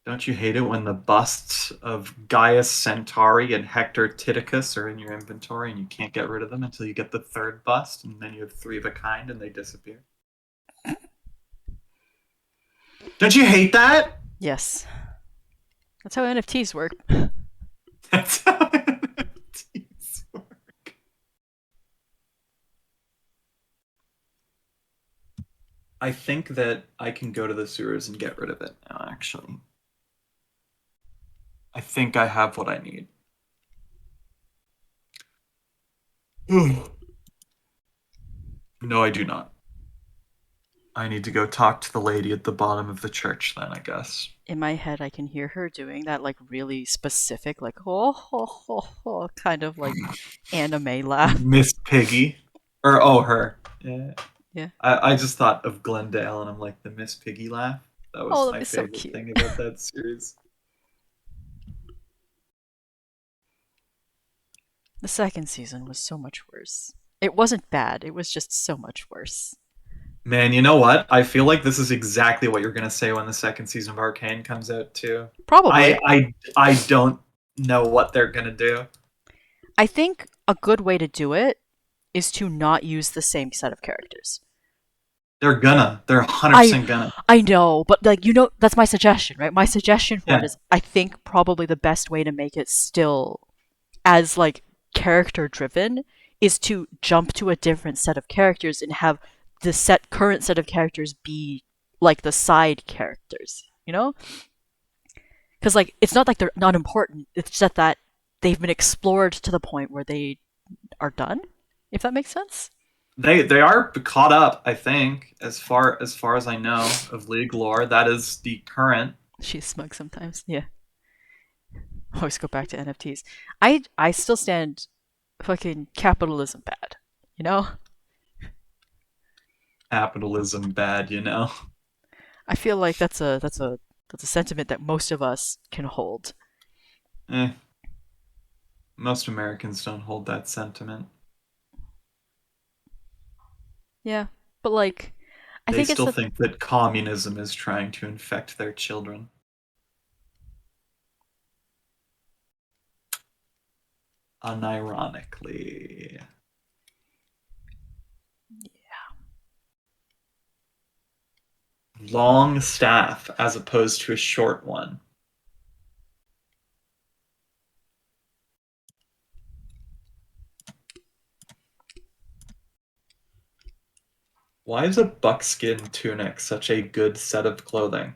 A: Don't you hate it when the busts of Gaius Centauri and Hector Titicus are in your inventory and you can't get rid of them until you get the third bust, and then you have three of a kind and they disappear? Don't you hate that?
B: Yes. That's how NFTs work.
A: That's how NFTs work. I think that I can go to the sewers and get rid of it now, actually. I think I have what I need. No, I do not. I need to go talk to the lady at the bottom of the church then, I guess.
B: In my head, I can hear her doing that like really specific, like oh, ho, ho, ho, kind of like anime laugh.
A: Miss Piggy. Or, oh, her. Yeah.
B: Yeah.
A: I just thought of Glendale and I'm like, the Miss Piggy laugh. That
B: Oh,
A: was
B: that'd
A: my
B: be so
A: favorite
B: cute.
A: thing about that series.
B: The second season was so much worse. It wasn't bad. It was just so much worse.
A: Man, you know what? I feel like this is exactly what you're gonna say when the second season of Arcane comes out too.
B: Probably.
A: I don't know what they're gonna do.
B: I think a good way to do it is to not use the same set of characters.
A: They're gonna. They're
B: I
A: 100% gonna.
B: I know, but like that's my suggestion, right? My suggestion for it
A: Yeah.
B: is I think probably the best way to make it still as like character driven is to jump to a different set of characters and have the current set of characters be like the side characters, you know? Because like it's not like they're not important. It's just that they've been explored to the point where they are done. If that makes sense.
A: They are caught up, I think, as far as I know of League lore. That is the current.
B: She's smug sometimes. Yeah. Always go back to NFTs. I still stand fucking capitalism bad. You know?
A: Capitalism bad, you know.
B: I feel like that's a sentiment that most of us can hold.
A: Eh, most Americans don't hold that sentiment.
B: Yeah. But like I
A: They
B: think it's
A: still
B: the
A: think that communism is trying to infect their children. Unironically. Long staff as opposed to a short one. Why is a buckskin tunic such a good set of clothing?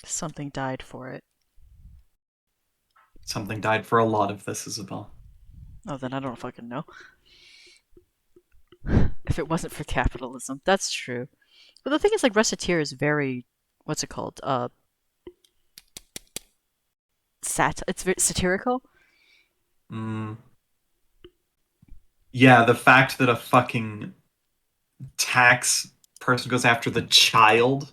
B: something died for it.
A: Something died for a lot of this, Isabel.
B: Oh, then I don't fucking know. If it wasn't for capitalism, that's true. But the thing is, like, Reciteer is very, what's it called? It's very satirical.
A: Mm. Yeah, the fact that a fucking tax person goes after the child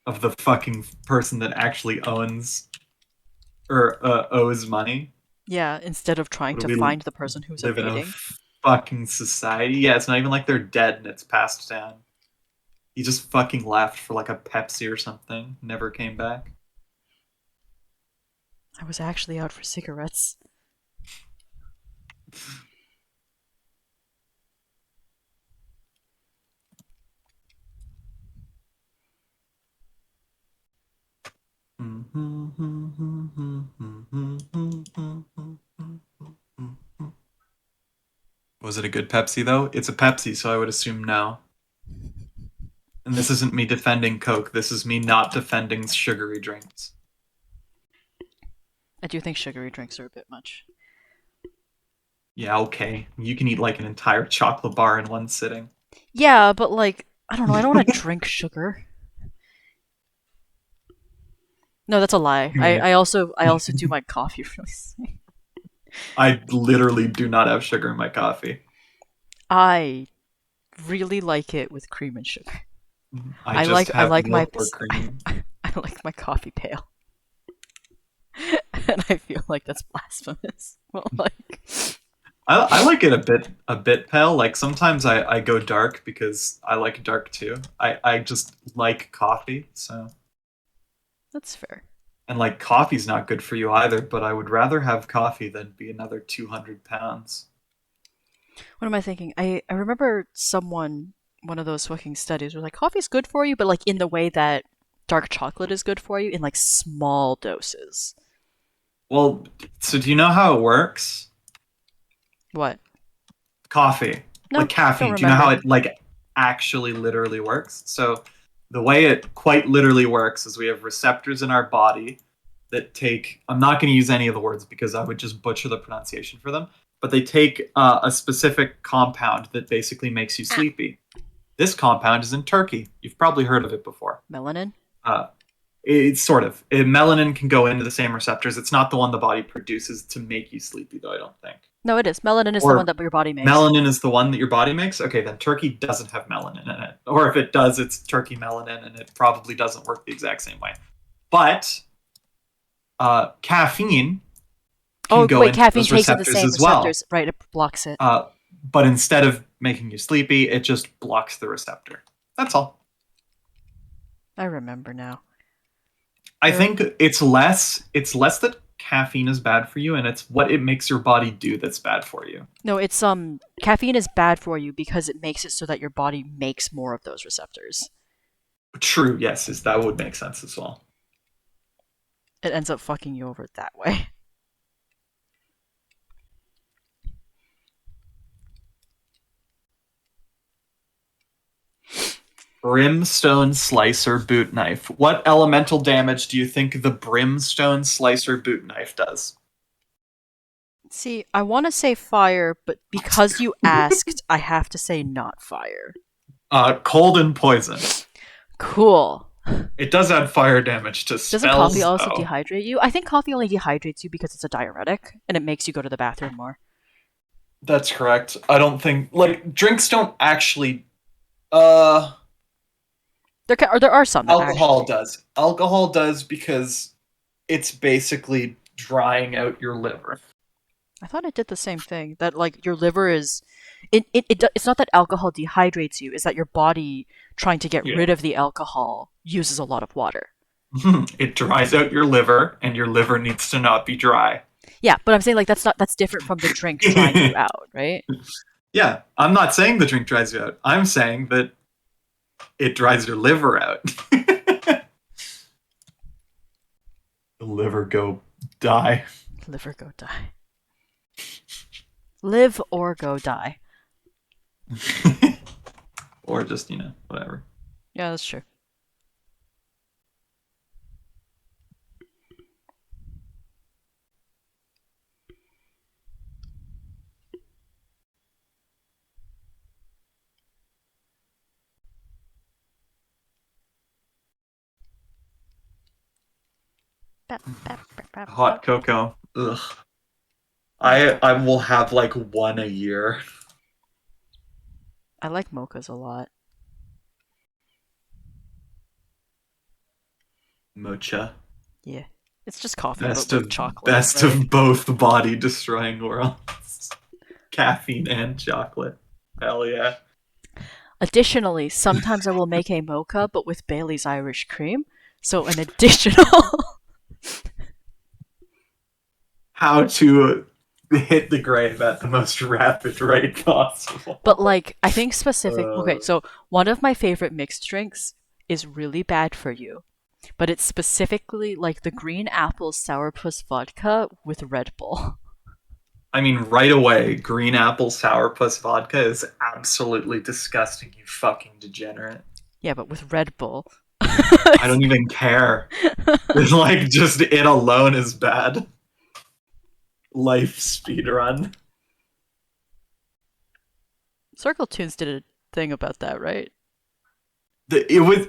A: of the fucking person that actually owns or owes money.
B: Yeah, instead of trying
A: What
B: to
A: do we
B: find the person who's
A: live in a
B: evading.
A: fucking society? Yeah, it's not even like they're dead and it's passed down. He just fucking left for like a Pepsi or something. Never came back.
B: I was actually out for cigarettes.
A: Was it a good Pepsi though? It's a Pepsi, so I would assume no. And this isn't me defending Coke. This is me not defending sugary drinks.
B: I do think sugary drinks are a bit much.
A: Yeah, okay. You can eat like an entire chocolate bar in one sitting.
B: Yeah, but like, I don't know, I don't want to drink sugar. No, that's a lie.
A: Yeah.
B: I also do my coffee really sweet.
A: I literally do not have sugar in my coffee.
B: I really like it with cream and sugar.
A: I just
B: I
A: have
B: like my
A: milk or cream.
B: I like my coffee pale. And I feel like that's blasphemous. Well, like
A: I like it a bit pale. Like sometimes I go dark because I like dark too. I just like coffee, so
B: that's fair.
A: and like coffee's not good for you either, but I would rather have coffee than be another 200 pounds.
B: What am I thinking? I remember one of those fucking studies was like coffee's good for you, but like in the way that dark chocolate is good for you in like small doses.
A: Well, so do you know how it works?
B: What?
A: Coffee,
B: No,
A: like
B: don't
A: caffeine. Do you know how
B: remember.
A: it like actually literally works? So the way it quite literally works is we have receptors in our body that take I'm not going to use any of the words because I would just butcher the pronunciation for them, but they take a specific compound that basically makes you sleepy. This compound is in Turkey. You've probably heard of it before.
B: Melanin?
A: Uh, it's sort of. Melanin can go into the same receptors. It's not the one the body produces to make you sleepy, though, I don't think.
B: No, it is. Melanin is the
A: Or
B: one that your body makes.
A: Melanin is the one that your body makes? Okay, then turkey doesn't have melanin in it. Or if it does, it's turkey melanin, and it probably doesn't work the exact same way. But caffeine can go into
B: caffeine
A: those
B: takes in the
A: receptors
B: same
A: as well.
B: receptors. Right, it blocks it.
A: But instead of making you sleepy, it just blocks the receptor. That's all.
B: I remember now.
A: I think it's less that caffeine is bad for you, and it's what it makes your body do that's bad for you.
B: No, it's caffeine is bad for you because it makes it so that your body makes more of those receptors.
A: True, yes, that would make sense as well.
B: It ends up fucking you over that way.
A: Brimstone Slicer Boot Knife. What elemental damage do you think the Brimstone Slicer Boot Knife does?
B: See, I want to say fire, but because you asked, I have to say not fire.
A: Cold and poison.
B: Cool.
A: It does add fire damage to spells.
B: Doesn't coffee also
A: though.
B: dehydrate you? I think coffee only dehydrates you because it's a diuretic, and it makes you go to the bathroom more.
A: That's correct. I don't think drinks don't actually.
B: There are some that
A: Alcohol
B: actually.
A: does. Alcohol does because it's basically drying out your liver.
B: I thought it did the same thing. That your liver is, it's not that alcohol dehydrates you. It's that your body trying to get rid of the alcohol uses a lot of water.
A: It dries out your liver, and your liver needs to not be dry.
B: Yeah, but I'm saying that's different from the drink drying you out, right?
A: Yeah, I'm not saying the drink dries you out. I'm saying that it dries your liver out. The liver go die.
B: Liver go die. Live or go die.
A: Or just, whatever.
B: Yeah, that's true.
A: Hot cocoa. Ugh. I will have one a year.
B: I like mochas a lot.
A: Mocha.
B: Yeah. It's just coffee
A: Best
B: but with
A: of
B: chocolate.
A: best
B: right?
A: of both body destroying worlds. Caffeine and chocolate. Hell yeah.
B: Additionally, sometimes I will make a mocha but with Bailey's Irish cream. So an additional
A: How to hit the grave at the most rapid rate possible.
B: But I think okay, so one of my favorite mixed drinks is really bad for you. But it's specifically the green apple sourpuss vodka with Red Bull.
A: I mean, right away, green apple sourpuss vodka is absolutely disgusting, you fucking degenerate.
B: Yeah, but with Red Bull.
A: I don't even care. It's just it alone is bad. Life speedrun.
B: Circle Tunes did a thing about that, right?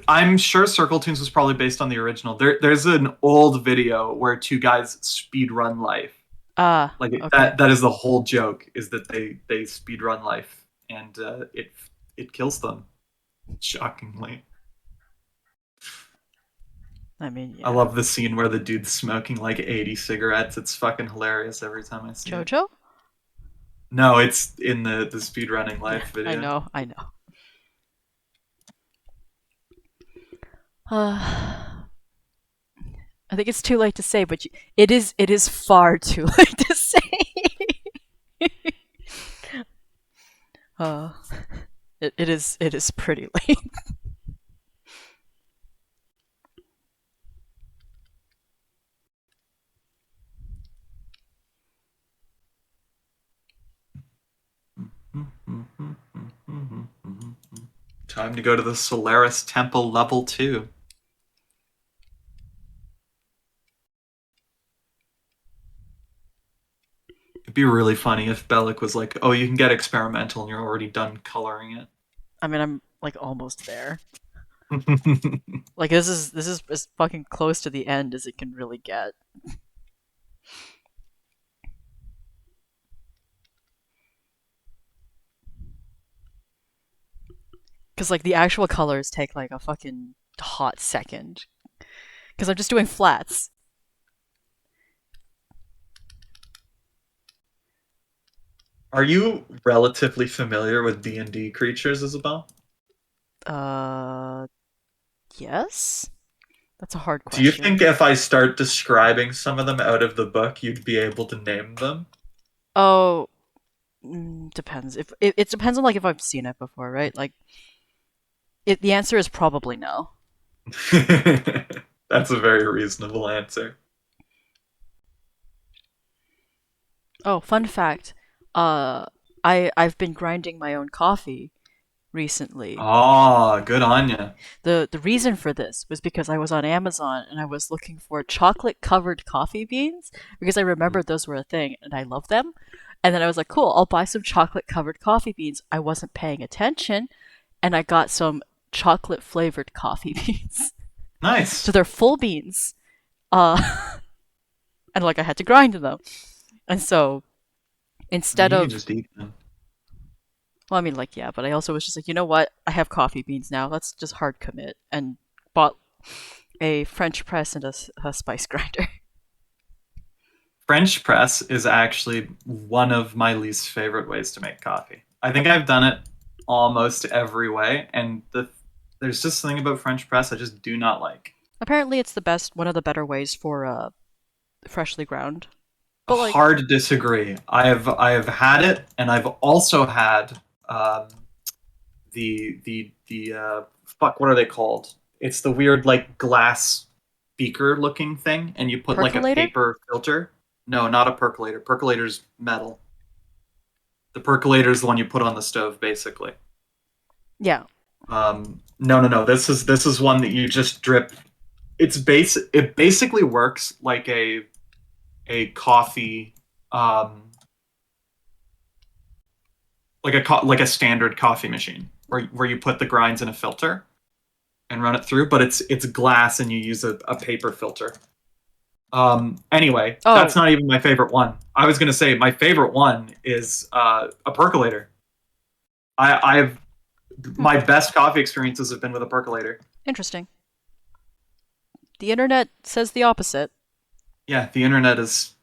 A: I'm sure Circle Tunes was probably based on the original. There's an old video where two guys speed run life.
B: Okay.
A: That is the whole joke, is that they speed run life, and it kills them, shockingly.
B: I mean, yeah.
A: I love the scene where the dude's smoking 80 cigarettes. It's fucking hilarious every time I see it.
B: JoJo?
A: No, it's in the speedrunning life video.
B: I know. I think it's too late to say, but it is far too late to say. It is pretty late.
A: Time to go to the Solaris Temple level 2. It'd be really funny if Bellic was like, "Oh, you can get experimental, and you're already done coloring it."
B: I mean, I'm like almost there. Like this is as fucking close to the end as it can really get. Because like the actual colors take like a fucking hot second. Because I'm just doing flats.
A: Are you relatively familiar with D&D creatures, Isabel?
B: Uh, yes. That's a hard
A: Do you
B: question.
A: think if I start describing some of them out of the book, you'd be able to name them?
B: Oh, depends. If it depends on like if I've seen it before, right? Like, the answer is probably no.
A: That's a very reasonable answer.
B: Oh, fun fact. Uh, I've been grinding my own coffee recently.
A: Oh, good on you.
B: The reason for this was because I was on Amazon and I was looking for chocolate covered coffee beans because I remembered those were a thing and I love them. And then I was like, cool, I'll buy some chocolate covered coffee beans. I wasn't paying attention and I got some chocolate flavored coffee beans. So
A: Nice.
B: they're full beans. And like I had to grind them. And so
A: I mean,
B: instead
A: you can
B: of
A: just eat them.
B: well, I mean, like, yeah, but I also was just like, you know what? I have coffee beans now. Let's just hard commit and bought a French press and a spice grinder.
A: French press is actually one of my least favorite ways to make coffee. I think I've done it almost every way, and there's just something about French press I just do not like.
B: Apparently, it's the best, one of the better ways for freshly ground. But like,
A: Hard to disagree. I have had it, and I've also had um, the fuck. What are they called? It's the weird like glass beaker looking thing, and you put like a
B: percolator?
A: paper filter. No, not a percolator. Percolator's metal. The percolator is the one you put on the stove, basically.
B: Yeah.
A: No, no, no. This is one that you just drip. It basically works like a coffee, um, like a standard coffee machine, where you put the grinds in a filter and run it through. But it's glass, and you use a paper filter. Anyway, that's
B: Oh,
A: not even my favorite one. I was gonna say my favorite one is a percolator. I've
B: hmm,
A: my best coffee experiences have been with a percolator.
B: interesting. The internet says the opposite.
A: Yeah, the internet is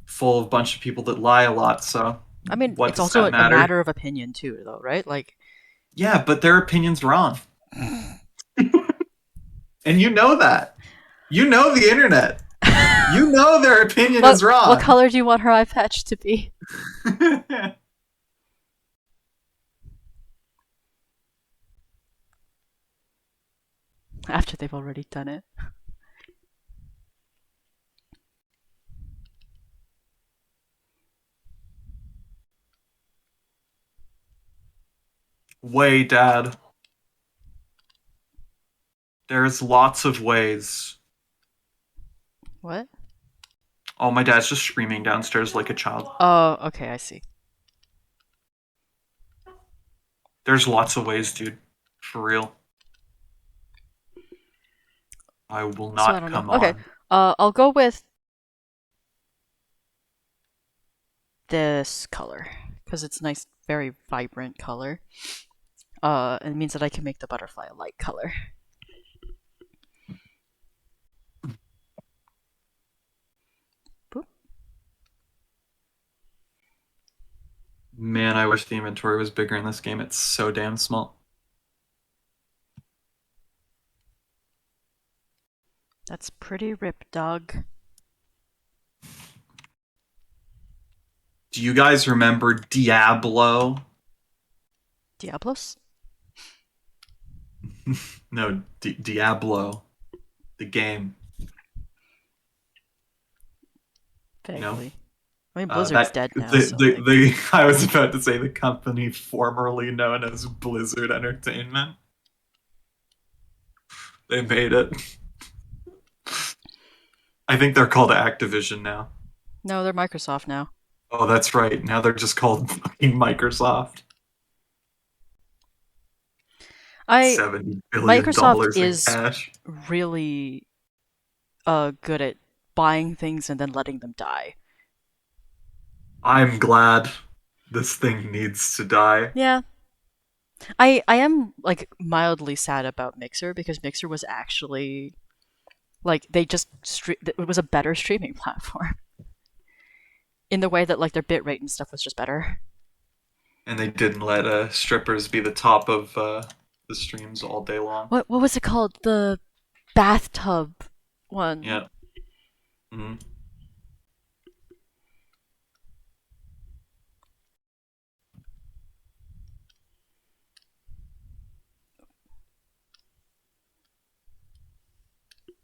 A: full of a bunch of people that lie a lot. So
B: I mean,
A: what
B: it's
A: does
B: also
A: that
B: a
A: matter?
B: matter of opinion too, though, right? Like,
A: Yeah, but their opinion's wrong, and you know that. You know the internet. You know their opinion is
B: what
A: wrong.
B: color do you want her eye patch to be? After they've already done it.
A: Way, Dad. There's lots of ways.
B: What?
A: Oh, my dad's just screaming downstairs like a child.
B: Oh, okay, I see.
A: There's lots of ways, dude. For real. I will
B: So I
A: not
B: don't know.
A: come
B: Okay,
A: on.
B: I'll go with this color because it's a nice, very vibrant color. It means that I can make the butterfly a light color. Boop.
A: Man, I wish the inventory was bigger in this game. It's so damn small.
B: That's pretty rip, dog.
A: Do you guys remember Diablo?
B: Diablos?
A: No, Diablo, the game. No,
B: Vaguely. I mean, Blizzard's
A: that
B: dead now, so like,
A: the I was about to say the company formerly known as Blizzard Entertainment. They made it. I think they're called Activision now.
B: no, they're Microsoft now.
A: Oh, that's right. Now they're just called fucking Microsoft.
B: I Microsoft
A: $70 billion in
B: is
A: cash.
B: really good at buying things and then letting them die.
A: I'm glad this thing needs to die.
B: Yeah. I am like mildly sad about Mixer because Mixer was actually like it was a better streaming platform in the way that like their bitrate and stuff was just better.
A: And they didn't let strippers be the top of the streams all day long.
B: What was it called? The bathtub one.
A: Yeah. Mhm.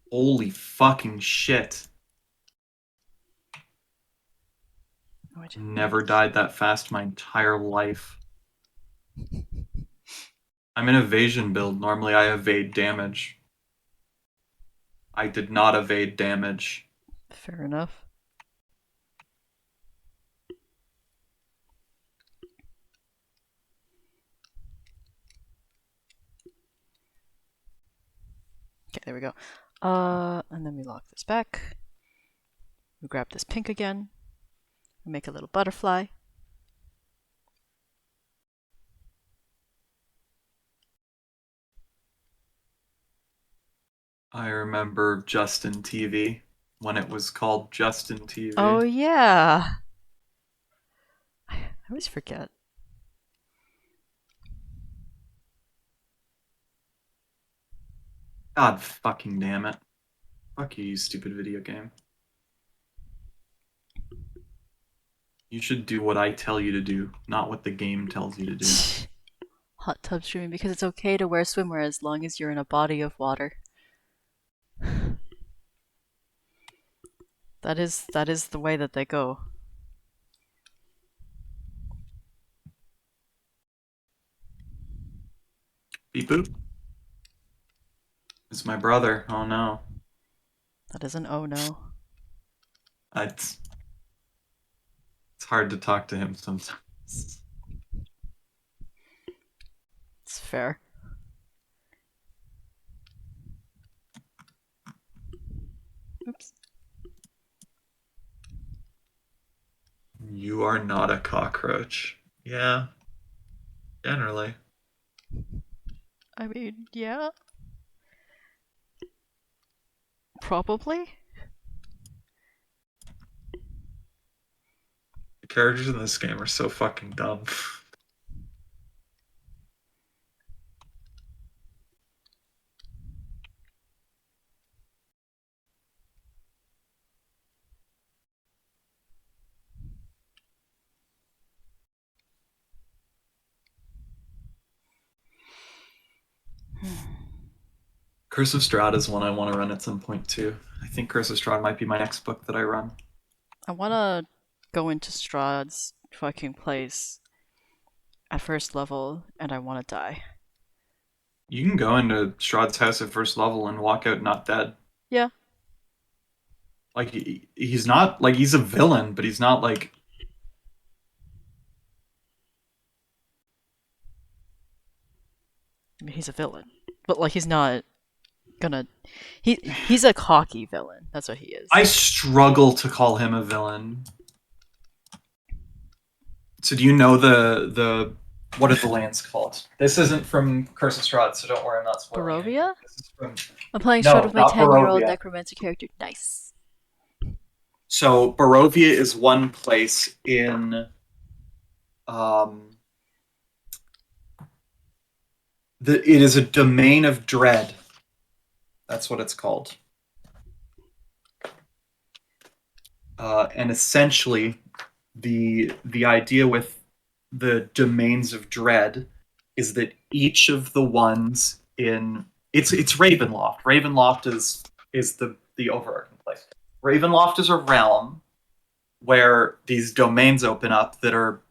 A: Holy fucking shit.
B: Oh, I didn't
A: Never
B: notice.
A: died that fast my entire life. I'm an evasion build. Normally I evade damage. I did not evade damage.
B: Fair enough. Okay, there we go. And then we lock this back. We grab this pink again. We make a little butterfly.
A: I remember Justin TV when it was called Justin TV.
B: Oh yeah. I always forget.
A: God fucking damn it. Fuck you, you stupid video game. You should do what I tell you to do, not what the game tells you to do.
B: Hot tub streaming because it's okay to wear swimwear as long as you're in a body of water. That is the way that they go.
A: Beep boop. It's my brother. Oh no.
B: That is an oh no.
A: It's hard to talk to him sometimes.
B: It's fair. Oops.
A: You are not a cockroach. Yeah. Generally.
B: I mean, yeah. Probably.
A: The characters in this game are so fucking dumb. Curse of Strahd is one I want to run at some point too. I think Curse of Strahd might be my next book that I run.
B: I wanna go into Strahd's fucking place at first level and I wanna die.
A: You can go into Strahd's house at first level and walk out not dead.
B: Yeah.
A: Like he's not like he's a villain, but he's not like
B: I mean, he's a villain. But like he's not gonna he's a cocky villain. That's what he is.
A: I struggle to call him a villain. So do you know the what are the lands called? This isn't from Curse of Strahd, so don't worry, I'm not spoiling
B: Barovia?
A: anything. This is from
B: I'm playing
A: No,
B: Strahd with my
A: not
B: 10-year-old
A: Barovia.
B: necromancer character. Nice.
A: So Barovia is one place in it is a domain of dread. That's what it's called. And essentially, the idea with the domains of dread is that each of the ones in it's Ravenloft. Ravenloft is the overarching place. Ravenloft is a realm where these domains open up that are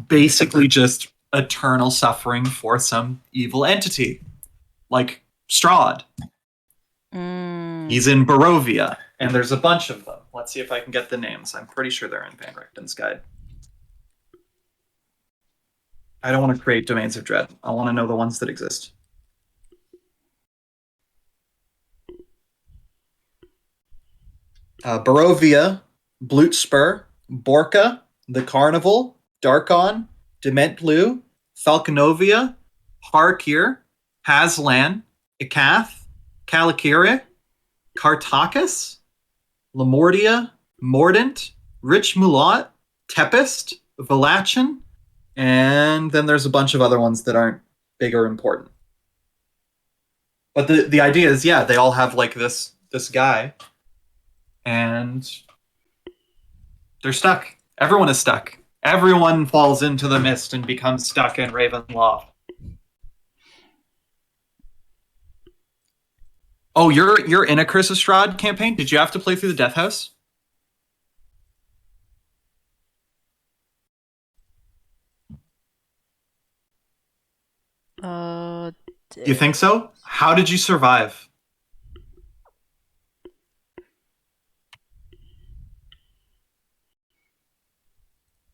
A: basically just eternal suffering for some evil entity, like Strahd. He's in Barovia, and there's a bunch of them. Let's see if I can get the names. I'm pretty sure they're in Van Richten's guide. I don't want to create domains of dread. I want to know the ones that exist. Barovia, Blutspur, Borka, the Carnival, Darkon, Dement Blue, Falconovia, Harkir, Haslan, Ikath, Kalikira, Kartakas, Lamordia, Mordant, Rich Mulat, Tempest, Valachin, and then there's a bunch of other ones that aren't big or important. But the idea is, yeah, they all have like this guy, and they're stuck. Everyone is stuck. Everyone falls into the mist and becomes stuck in Ravenloft. Oh, you're in a Curse of Strahd campaign? Did you have to play through the Death House?
B: Uh,
A: Do you think so? How did you survive?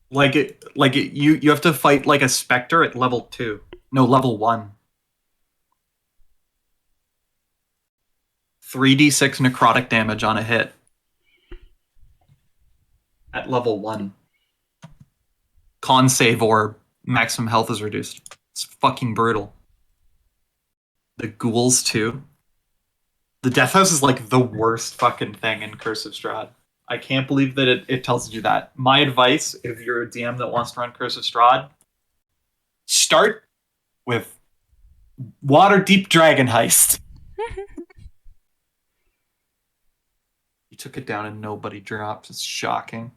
A: You have to fight like a specter at level 2. No, level 1. 3d6 necrotic damage on a hit. At level 1. Con save or maximum health is reduced. It's fucking brutal. The ghouls too. The Death House is like the worst fucking thing in Curse of Strahd. I can't believe that it tells you that. My advice, if you're a DM that wants to run Curse of Strahd, start with Waterdeep Dragon Heist. You took it down and nobody dropped. It's shocking.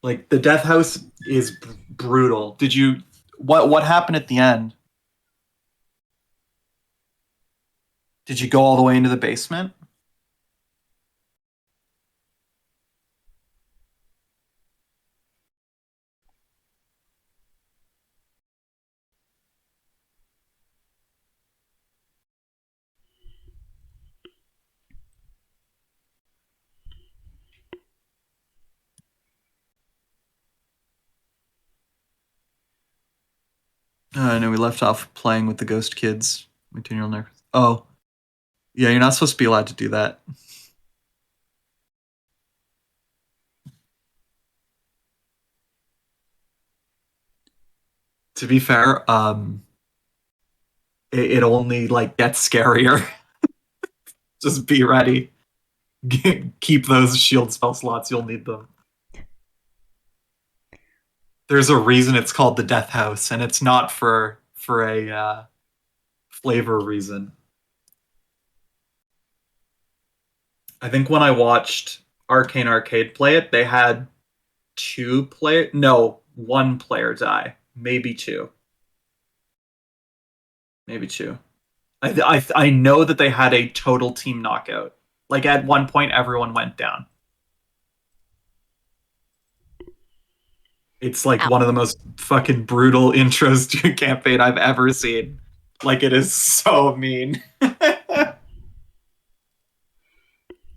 A: Like the Death House is brutal. Did you what happened at the end? Did you go all the way into the basement? I know we left off playing with the ghost kids. Material nerf. Oh, yeah, you're not supposed to be allowed to do that. To be fair, it only like gets scarier. Just be ready. Keep those shield spell slots. You'll need them. There's a reason it's called the Death House, and it's not for a flavor reason. I think when I watched Arcane Arcade play it, they had one player die, maybe two. Maybe two. I know that they had a total team knockout. Like at one point, everyone went down. It's like
B: Ow.
A: one of the most fucking brutal intros to a campaign I've ever seen. Like it is so mean.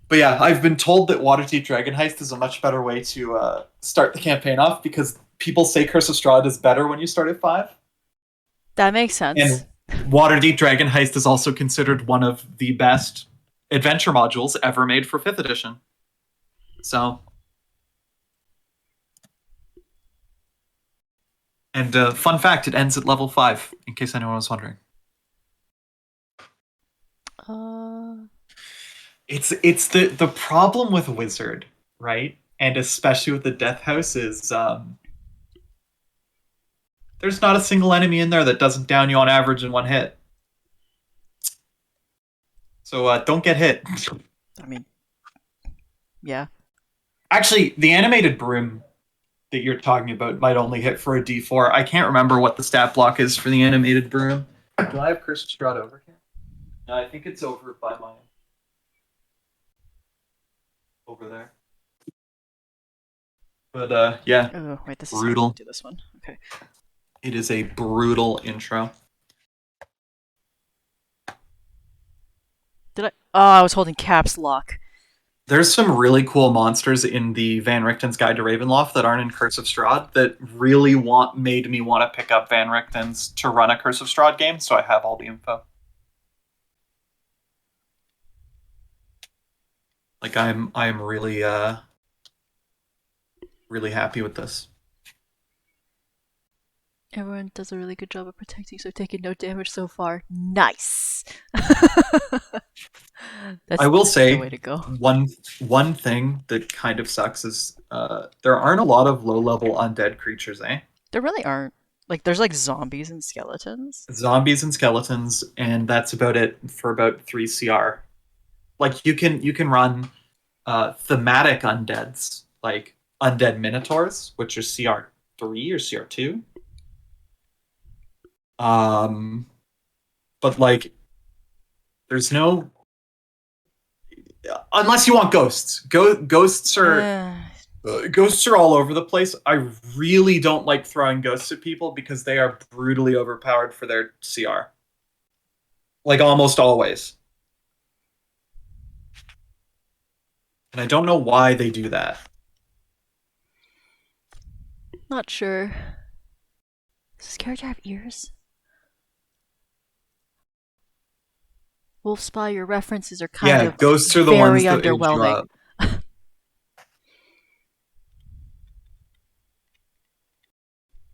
A: But yeah, I've been told that Waterdeep Dragon Heist is a much better way to start the campaign off because people say Curse of Strahd is better when you start at 5.
B: That makes sense.
A: And Waterdeep Dragon Heist is also considered one of the best adventure modules ever made for 5th edition. So, and fun fact, it ends at level 5, in case anyone was wondering. It's the problem with Wizard, right? And especially with the Death House is there's not a single enemy in there that doesn't down you on average in one hit. So don't get hit.
B: I mean, yeah.
A: Actually, the animated broom that you're talking about might only hit for a D4. I can't remember what the stat block is for the animated broom. Do I have Curse of Strahd over here? No, I think it's over by mine. Over there. But yeah.
B: Oh, wait, this
A: Brutal.
B: is do this one. Okay.
A: It is a brutal intro.
B: Did I? Oh, I was holding caps lock.
A: There's some really cool monsters in the Van Richten's Guide to Ravenloft that aren't in Curse of Strahd that really made me want to pick up Van Richten's to run a Curse of Strahd game, so I have all the info. Like I'm really really happy with this.
B: Everyone does a really good job of protecting, so taking no damage so far. Nice.
A: I will
B: That's the way
A: say
B: to go.
A: one thing that kind of sucks is there aren't a lot of low level undead creatures, eh?
B: There really aren't. Like, there's like zombies and skeletons.
A: Zombies and skeletons, and that's about it for about 3 CR. Like you can run thematic undeads, like undead minotaurs, which are CR3 or CR2. But like there's no, unless you want ghosts. Ghosts are ghosts are all over the place. I really don't like throwing ghosts at people because they are brutally overpowered for their CR. Like almost always. And I don't know why they do that.
B: Not sure. Does this character have ears? Wolf Spy, your references are kind
A: Yeah,
B: of
A: ghosts are the
B: very
A: ones that age you
B: underwhelming.
A: up.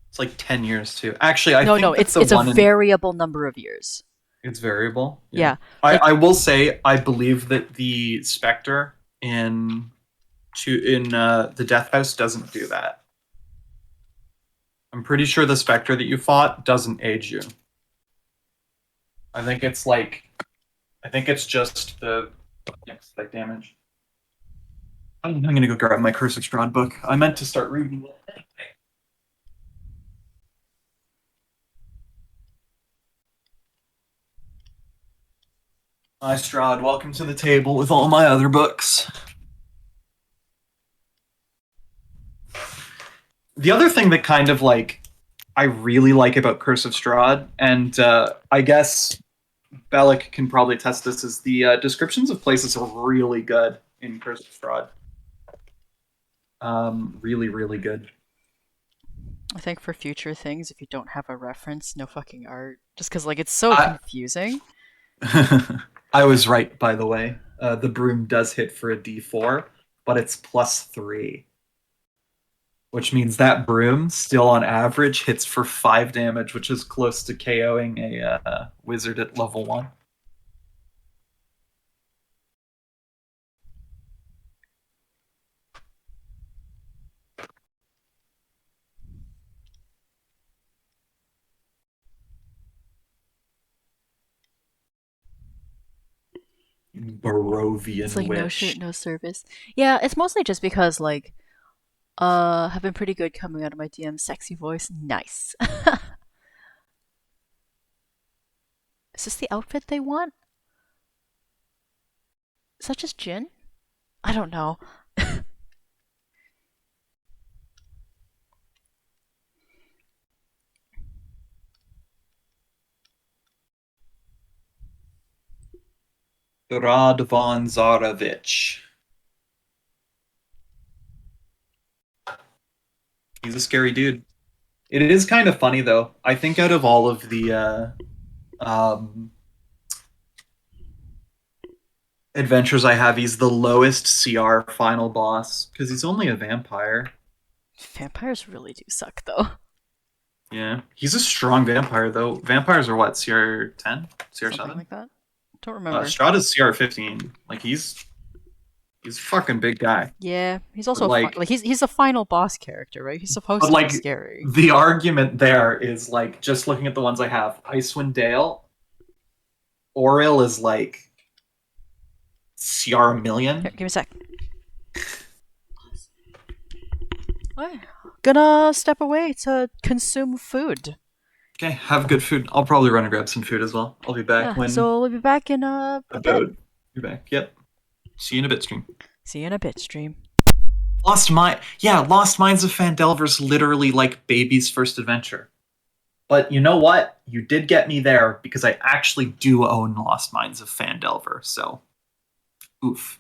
A: It's like 10 years too. Actually, I
B: No,
A: think that
B: it's
A: the
B: it's a
A: one in
B: variable number of years.
A: it's variable. Yeah.
B: Yeah, like
A: I will say I believe that the Spectre in the Death House doesn't do that. I'm pretty sure the Spectre that you fought doesn't age you. I think it's like I think it's just the like damage. I'm gonna go grab my Curse of Strahd book. I meant to start reading it. Hi Strahd, welcome to the table with all my other books. The other thing that kind of like I really like about Curse of Strahd, and I guess Bellic can probably test this, is the descriptions of places are really good in Curse of Strahd. Really, really good.
B: I think for future things, if you don't have a reference, no fucking art. Just because like it's so
A: I,
B: confusing.
A: I was right, by the way. The broom does hit for a D4, but it's +3, which means that broom still on average hits for 5 damage, which is close to KOing a wizard at level 1.
B: It's
A: Barovian
B: like no shirt,
A: Witch.
B: no service. Yeah, it's mostly just because like have been pretty good coming out of my DM. Sexy voice, nice. Is this the outfit they want? Is that just Jin? I don't know.
A: Rad von Zarovich. He's a scary dude. It is kind of funny though. I think out of all of the adventures I have, he's the lowest CR final boss because he's only a vampire.
B: Vampires really do suck though.
A: Yeah, he's a strong vampire though. Vampires are what, CR10,
B: Something
A: CR7?
B: like that. Don't remember.
A: Strahda's CR15. Like he's a fucking big guy.
B: Yeah, he's
A: But
B: also
A: like,
B: like he's a final boss character, right? He's supposed
A: but
B: to be
A: like
B: scary.
A: the argument there is like just looking at the ones I have. Icewind Dale, Oriel is like CR a million.
B: Here, give me a sec. What? Gonna step away to consume food.
A: Okay, have good food. I'll probably run and grab some food as well. I'll be back
B: Yeah,
A: when
B: so we'll be back in a bit.
A: about you're back. Yep. See you in a bit stream.
B: See you in a bit, stream.
A: Lost Mines of Phandelver's literally like baby's first adventure. But you know what? You did get me there because I actually do own Lost Mines of Phandelver, so oof.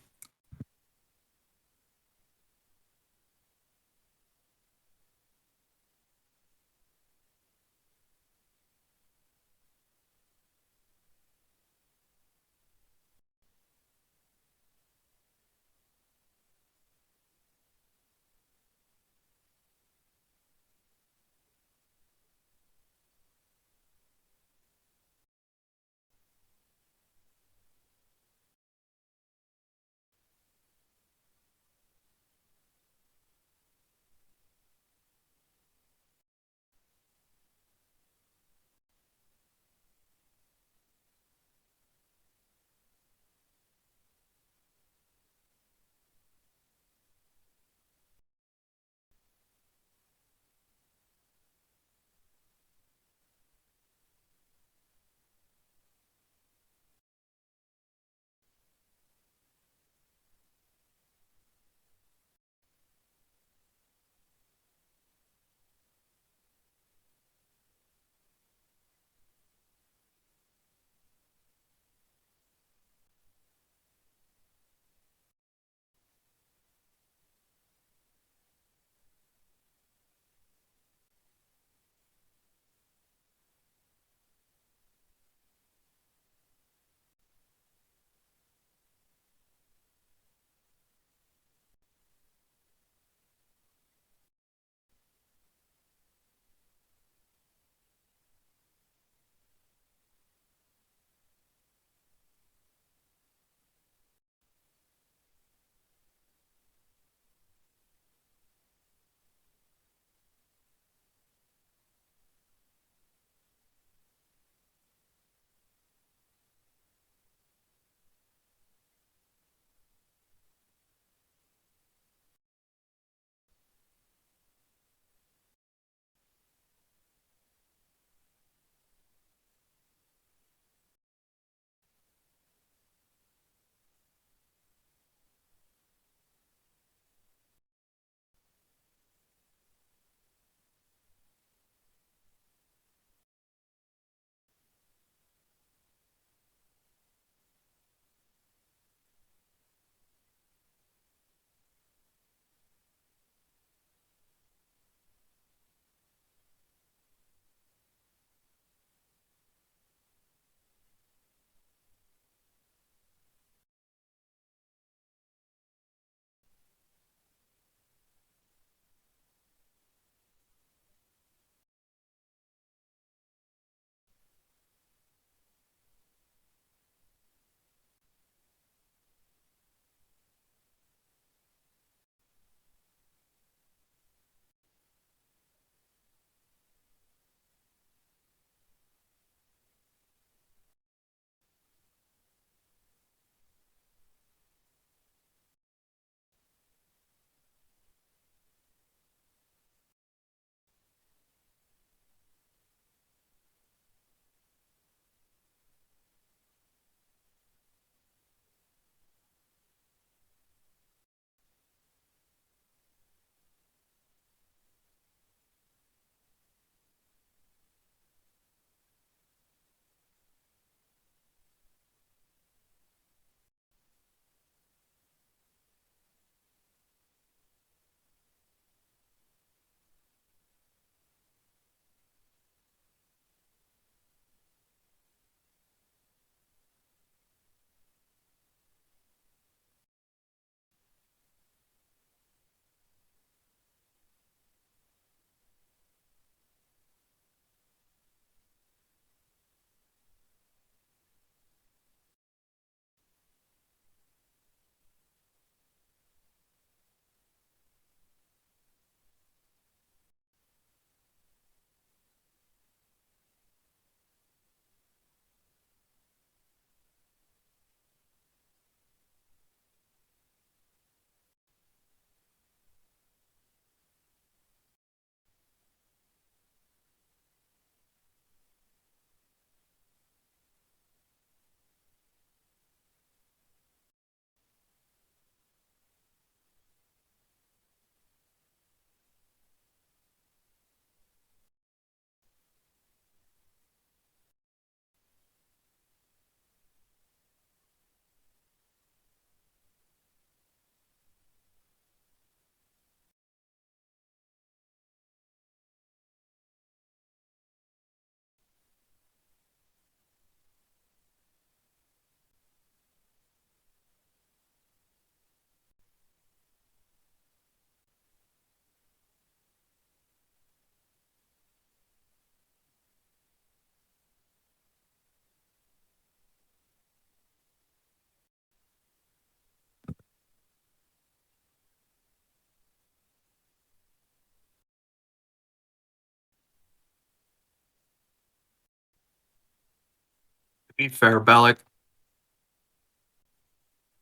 A: Be fair, Bellic.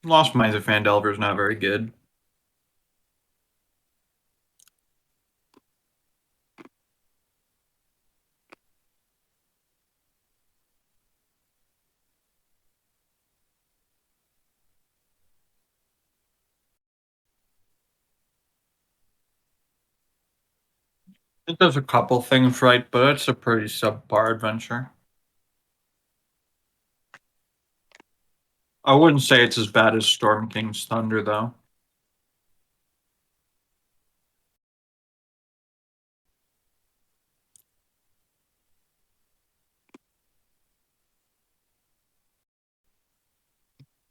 A: Lost Mines of Fandelver is not very good. It does a couple things right, but it's a pretty subpar adventure. I wouldn't say it's as bad as Storm King's Thunder, though.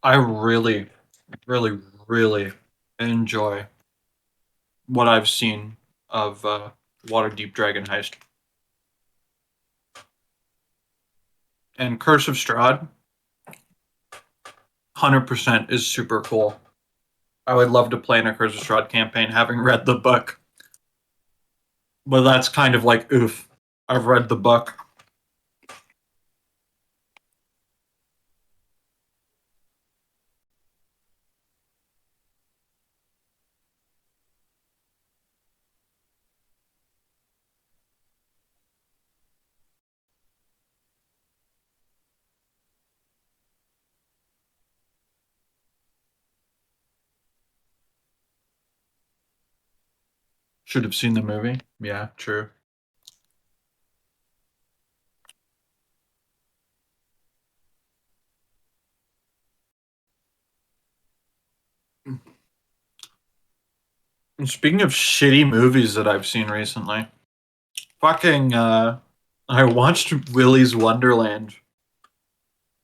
A: I really, really, really enjoy what I've seen of Waterdeep Dragon Heist. And Curse of Strahd, 100% is super cool. I would love to play in a Curse of Strahd campaign, having read the book. But that's kind of like, oof, I've read the book. Should have seen the movie. Yeah, true. And speaking of shitty movies that I've seen recently, fucking, I watched Willy's Wonderland,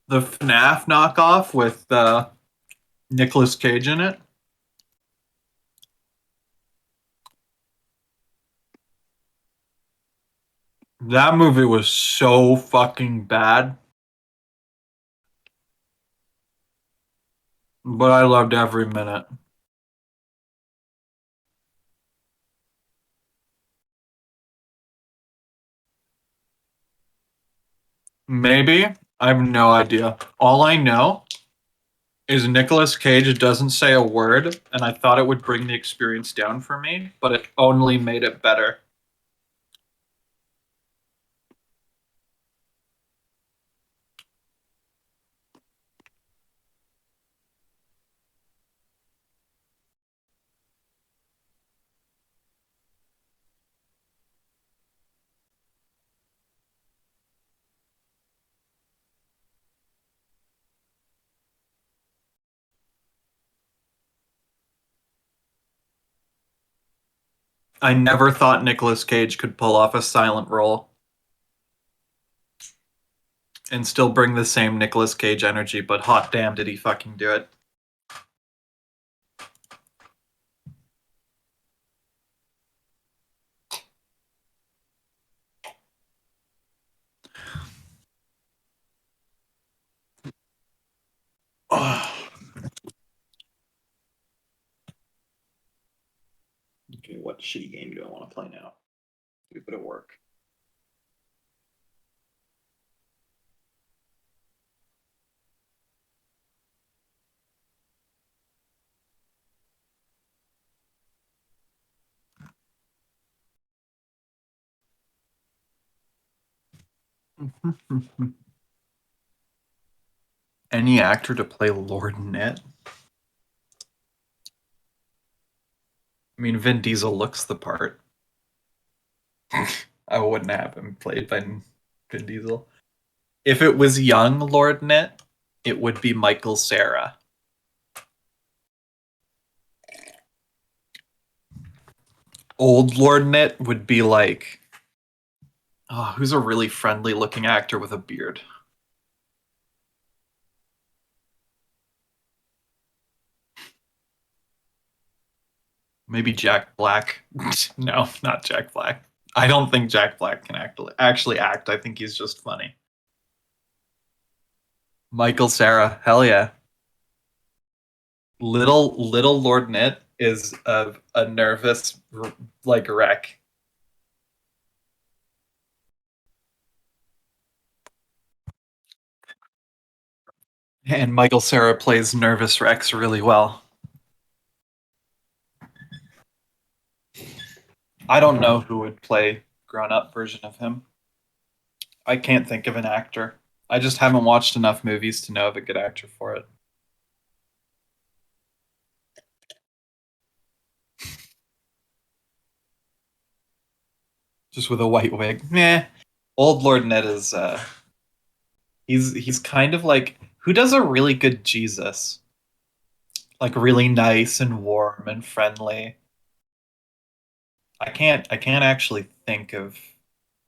A: the FNAF knockoff with Nicolas Cage in it. That movie was so fucking bad, but I loved every minute. Maybe. I have no idea. All I know is Nicolas Cage doesn't say a word, and I thought it would bring the experience down for me, but it only made it better. I never thought Nicolas Cage could pull off a silent role and still bring the same Nicolas Cage energy, but hot damn did he fucking do it. Okay, what shitty game do I want to play now? Do a bit of work. Any actor to play Lord Ned? I mean, Vin Diesel looks the part. I wouldn't have him played by Vin Diesel. If it was young Lord Ned, it would be Michael Cera. Old Lord Ned would be like, oh, who's a really friendly looking actor with a beard? Maybe Jack Black. No, not Jack Black. I don't think Jack Black can actually act. I think he's just funny. Michael Cera, hell yeah. Little Lord Nit is a nervous like wreck. And Michael Cera plays Nervous Rex really well. I don't know who would play grown-up version of him. I can't think of an actor. I just haven't watched enough movies to know of a good actor for it. Just with a white wig. Meh. Old Lord Ned is he's kind of like who does a really good Jesus? Like really nice and warm and friendly. I can't actually think of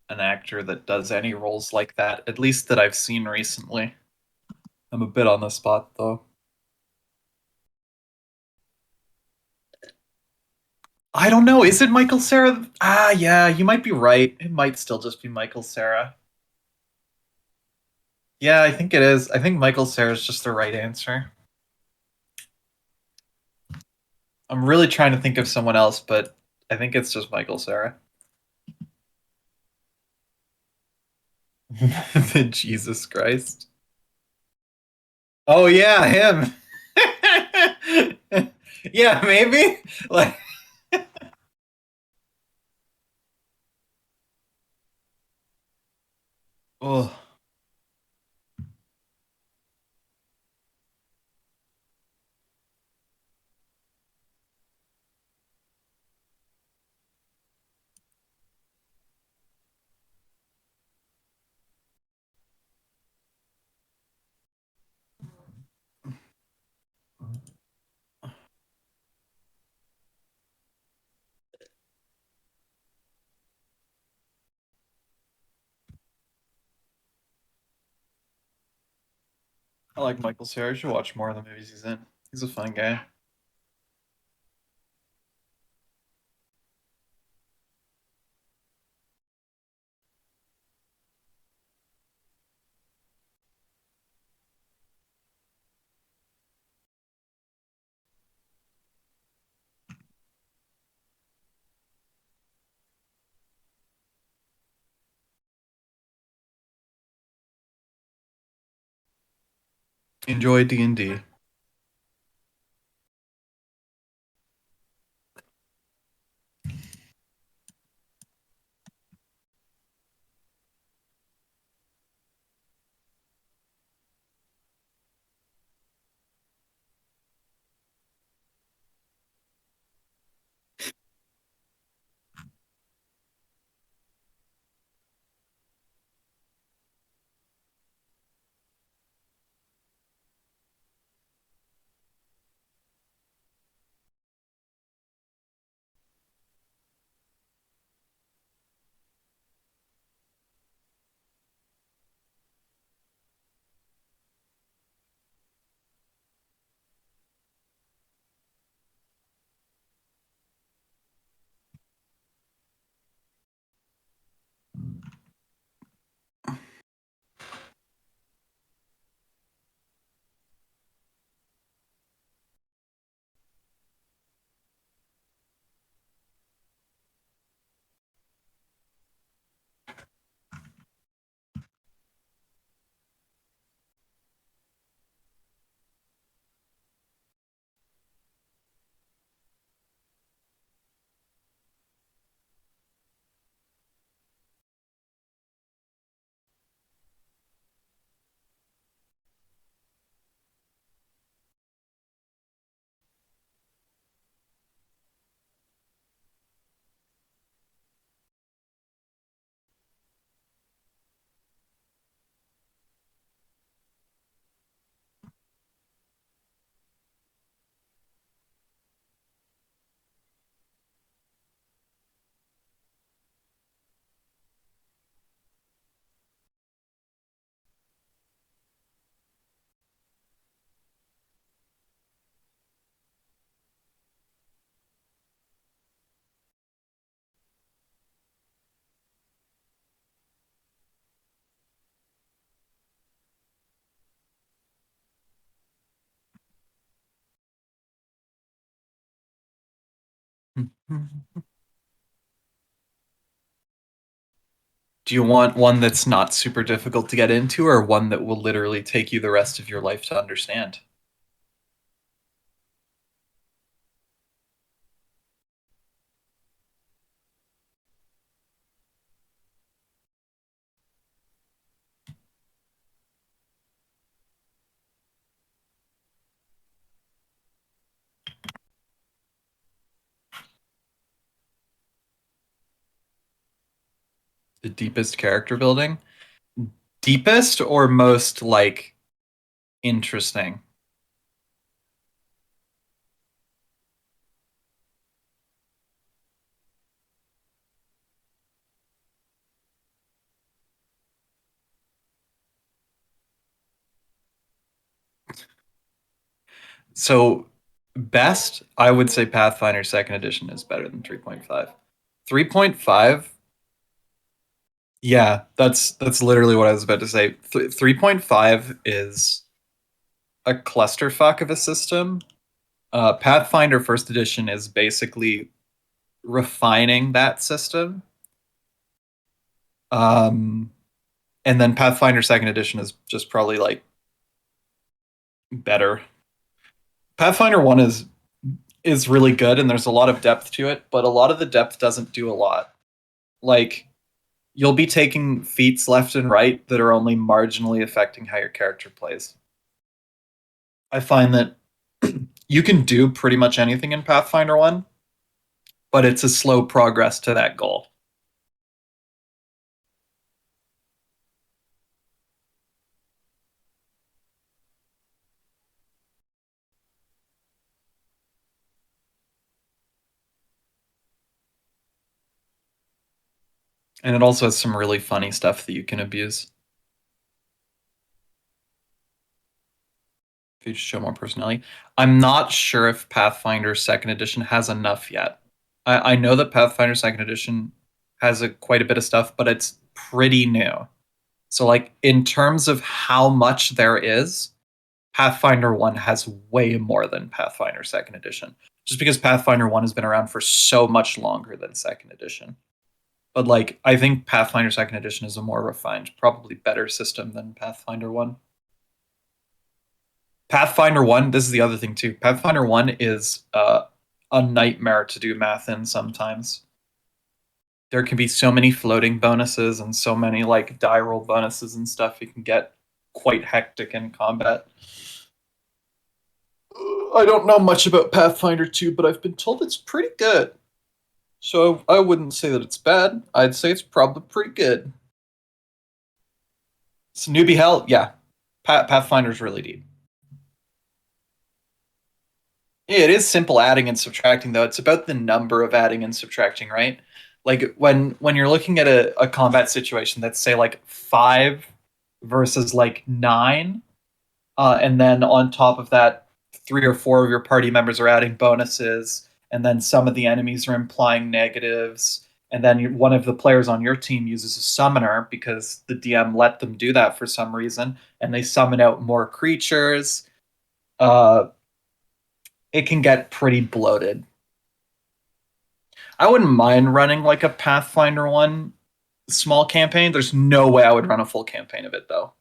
A: an actor that does any roles like that, at least that I've seen recently. I'm a bit on the spot though. I don't know. Is it Michael Cera? Ah, yeah, you might be right. It might still just be Michael Cera. Yeah, I think it is. I think Michael Cera is just the right answer. I'm really trying to think of someone else, but I think it's just Michael Cera. The Jesus Christ. Oh yeah, him. Yeah, maybe. Like, oh, I like Michael Cera. I should watch more of the movies he's in. He's a fun guy. Enjoy D&D. Do you want one that's not super difficult to get into, or one that will literally take you the rest of your life to understand? The deepest character building? Deepest or most like interesting? So best, I would say Pathfinder Second Edition is better than 3.5. 3.5, yeah, that's literally what I was about to say. 3.5 is a clusterfuck of a system. Pathfinder First Edition is basically refining that system. Um, and then Pathfinder Second Edition is just probably like better. Pathfinder One is really good, and there's a lot of depth to it, but a lot of the depth doesn't do a lot. Like you'll be taking feats left and right that are only marginally affecting how your character plays. I find that you can do pretty much anything in Pathfinder 1, but it's a slow progress to that goal. And it also has some really funny stuff that you can abuse if you just show more personality. I'm not sure if Pathfinder Second Edition has enough yet. I know that Pathfinder Second Edition has quite a bit of stuff, but it's pretty new. So, like, in terms of how much there is, Pathfinder 1 has way more than Pathfinder 2nd Edition. Just because Pathfinder 1 has been around for so much longer than 2nd Edition. But like I think Pathfinder 2nd Edition is a more refined, probably better system than Pathfinder 1. Pathfinder 1, this is the other thing too. Pathfinder 1 is a nightmare to do math in sometimes. There can be so many floating bonuses and so many like die roll bonuses and stuff. You can get quite hectic in combat. I don't know much about Pathfinder 2, but I've been told it's pretty good. So I wouldn't say that it's bad. I'd say it's probably pretty good. It's newbie hell, yeah. Pathfinder's really deep. Yeah, it is simple adding and subtracting, though. It's about the number of adding and subtracting, right? Like when you're looking at a combat situation that's say like 5 versus like 9, and then on top of that, 3 or 4 of your party members are adding bonuses, and then some of the enemies are implying negatives, and then one of the players on your team uses a summoner because the DM let them do that for some reason, and they summon out more creatures. Uh, it can get pretty bloated. I wouldn't mind running like a Pathfinder 1 small campaign. There's no way I would run a full campaign of it though.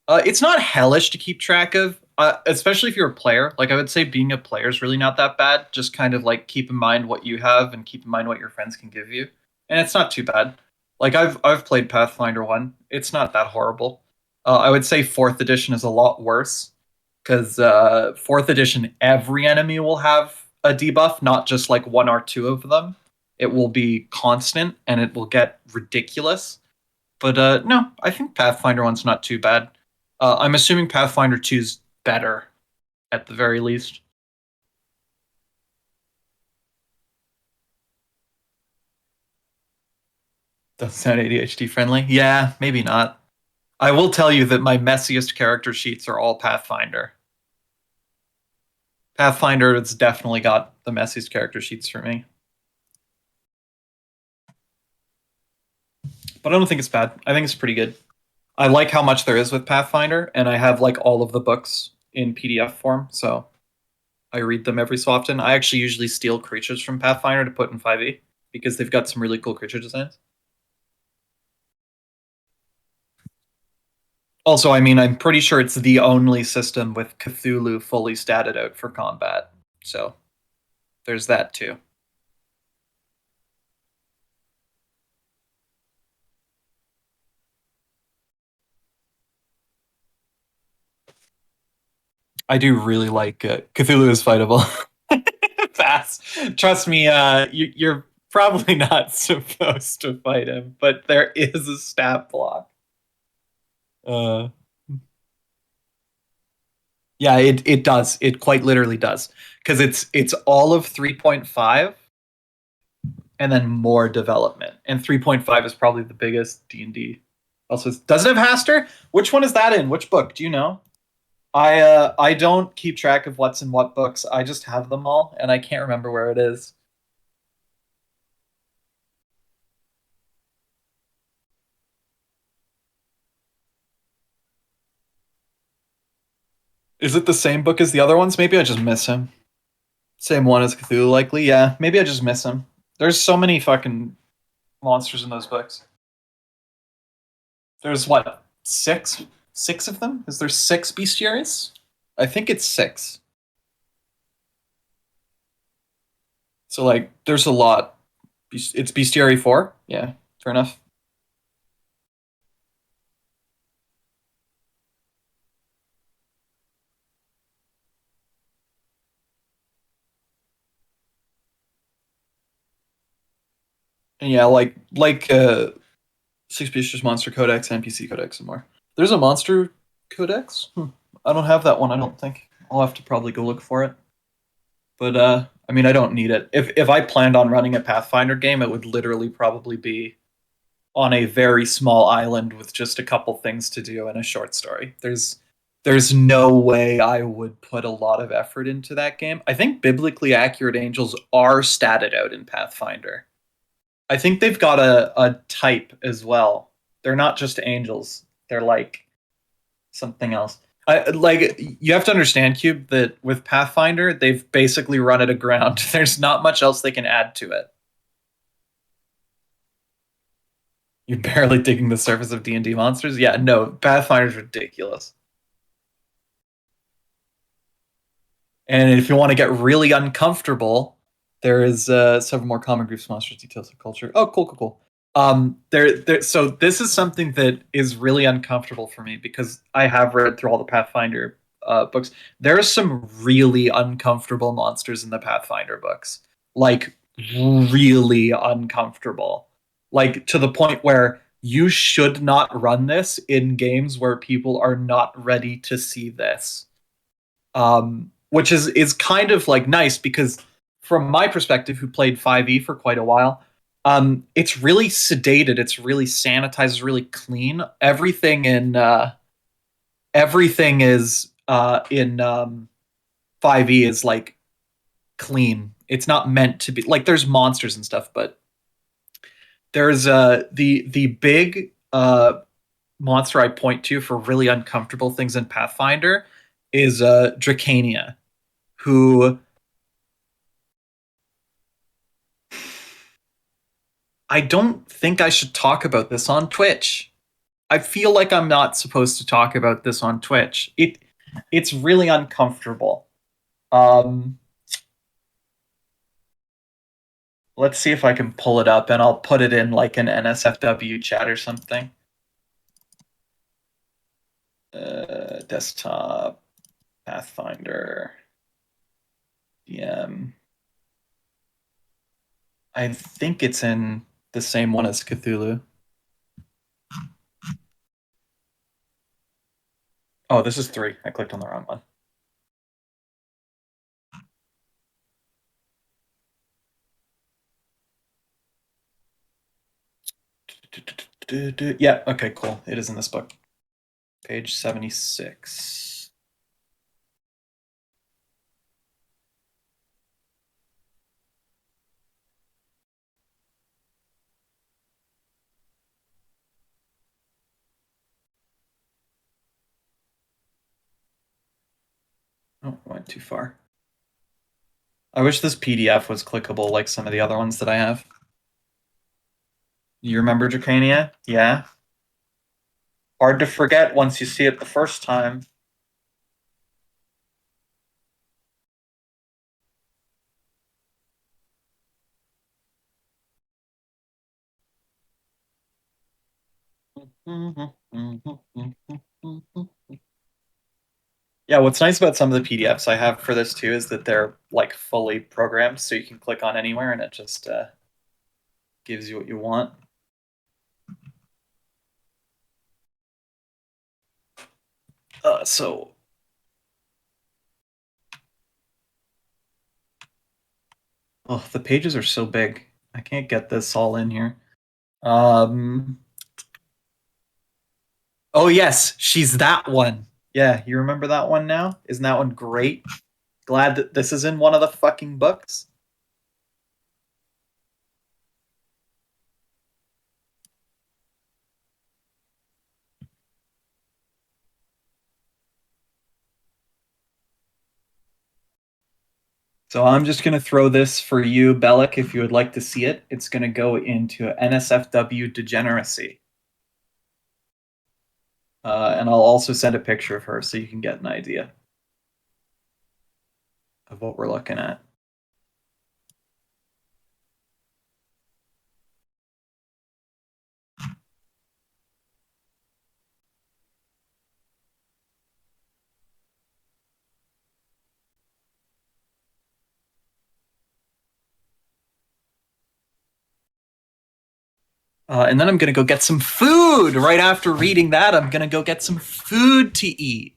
A: It's not hellish to keep track of, especially if you're a player. Like I would say, being a player is really not that bad. Just kind of like keep in mind what you have and keep in mind what your friends can give you, and it's not too bad. Like I've played Pathfinder 1. It's not that horrible. I would say fourth edition is a lot worse because fourth edition every enemy will have a debuff, not just like 1 or 2 of them. It will be constant and it will get ridiculous. But no, I think Pathfinder 1's not too bad. I'm assuming Pathfinder 2's better at the very least. Doesn't sound ADHD friendly. Yeah, maybe not. I will tell you that my messiest character sheets are all Pathfinder. Pathfinder has definitely got the messiest character sheets for me. But I don't think it's bad. I think it's pretty good. I like how much there is with Pathfinder, and I have like all of the books in PDF form, so I read them every so often. I actually usually steal creatures from Pathfinder to put in 5e because they've got some really cool creature designs. Also, I mean, I'm pretty sure it's the only system with Cthulhu fully statted out for combat. So there's that too. I do really like Cthulhu is fightable. Fast. Trust me, you're probably not supposed to fight him, but there is a stat block. Uh, yeah, it does. It quite literally does because it's all of 3.5 and then more development. And 3.5 is probably the biggest D&D. Also, does it have Haster? Which one is that in? Which book? Do you know? I don't keep track of what's in what books. I just have them all, and I can't remember where it is. Is it the same book as the other ones? Maybe I just miss him. Same one as Cthulhu, likely. Yeah, maybe I just miss him. There's so many fucking monsters in those books. There's what, six? Six of them? Is there six bestiaries? I think it's six. So like, there's a lot. It's bestiary 4. Yeah, fair enough. And yeah, like Six Bestiaries Monster Codex, NPC Codex, and more. There's a Monster Codex. I don't have that one. I don't think. I'll have to probably go look for it. But I mean, I don't need it. If I planned on running a Pathfinder game, it would literally probably be on a very small island with just a couple things to do and a short story. There's no way I would put a lot of effort into that game. I think biblically accurate angels are statted out in Pathfinder. I think they've got a type as well. They're not just angels. They're like something else. Like you have to understand, Cube, that with Pathfinder, they've basically run it aground. There's not much else they can add to it. You're barely digging the surface of D&D monsters. Yeah, no, Pathfinder's ridiculous. And if you want to get really uncomfortable, there is several more common groups, monsters, details of culture. Oh, cool, cool, cool. So this is something that is really uncomfortable for me because I have read through all the Pathfinder books. There are some really uncomfortable monsters in the Pathfinder books, like really uncomfortable, like to the point where you should not run this in games where people are not ready to see this. Which is kind of like nice because from my perspective, who played 5e for quite a while, it's really sedated, it's really sanitized, it's really clean. Everything is in 5e is like clean. It's not meant to be like there's monsters and stuff, but there's the big monster I point to for really uncomfortable things in Pathfinder is Dracania, who I don't think I should talk about this on Twitch. I feel like I'm not supposed to talk about this on Twitch. It's really uncomfortable. Um, let's see if I can pull it up and I'll put it in like an NSFW chat or something. Desktop Pathfinder DM. I think it's in the same one as Cthulhu. Oh, this is 3. I clicked on the wrong one. Yeah, okay, cool. It is in this book. Page 76. Oh, went too far. I wish this PDF was clickable like some of the other ones that I have. You remember Dracania? Yeah. Hard to forget once you see it the first time. Yeah, what's nice about some of the PDFs I have for this too is that they're like fully programmed, so you can click on anywhere and it just gives you what you want. So, oh, the pages are so big. I can't get this all in here. Um, oh yes, she's that one. Yeah, you remember that one now? Isn't that one great? Glad that this is in one of the fucking books. So I'm just going to throw this for you, Bellic, if you would like to see it. It's going to go into NSFW degeneracy. And I'll also send a picture of her so you can get an idea of what we're looking at. And then I'm going to go get some food. Right after reading that, I'm going to go get some food to eat.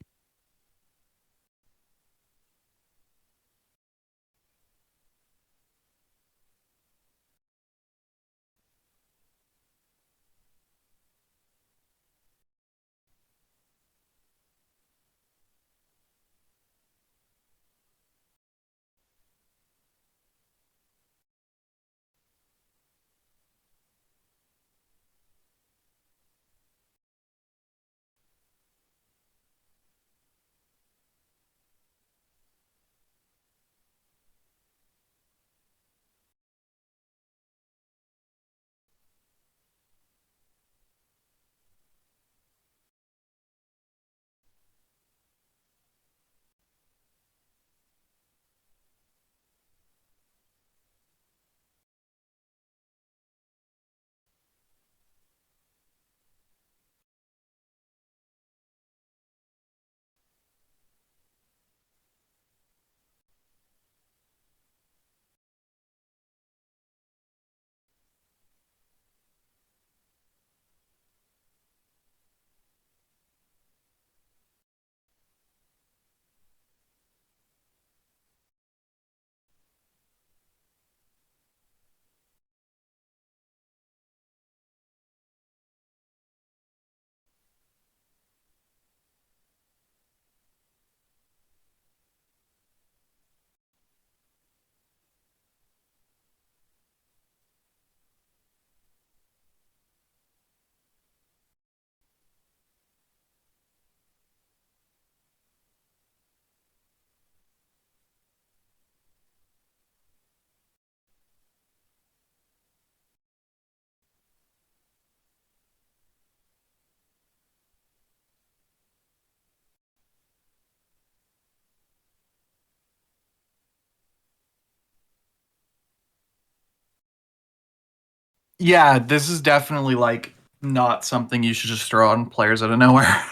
A: Yeah, this is definitely like not something you should just throw on players out of nowhere.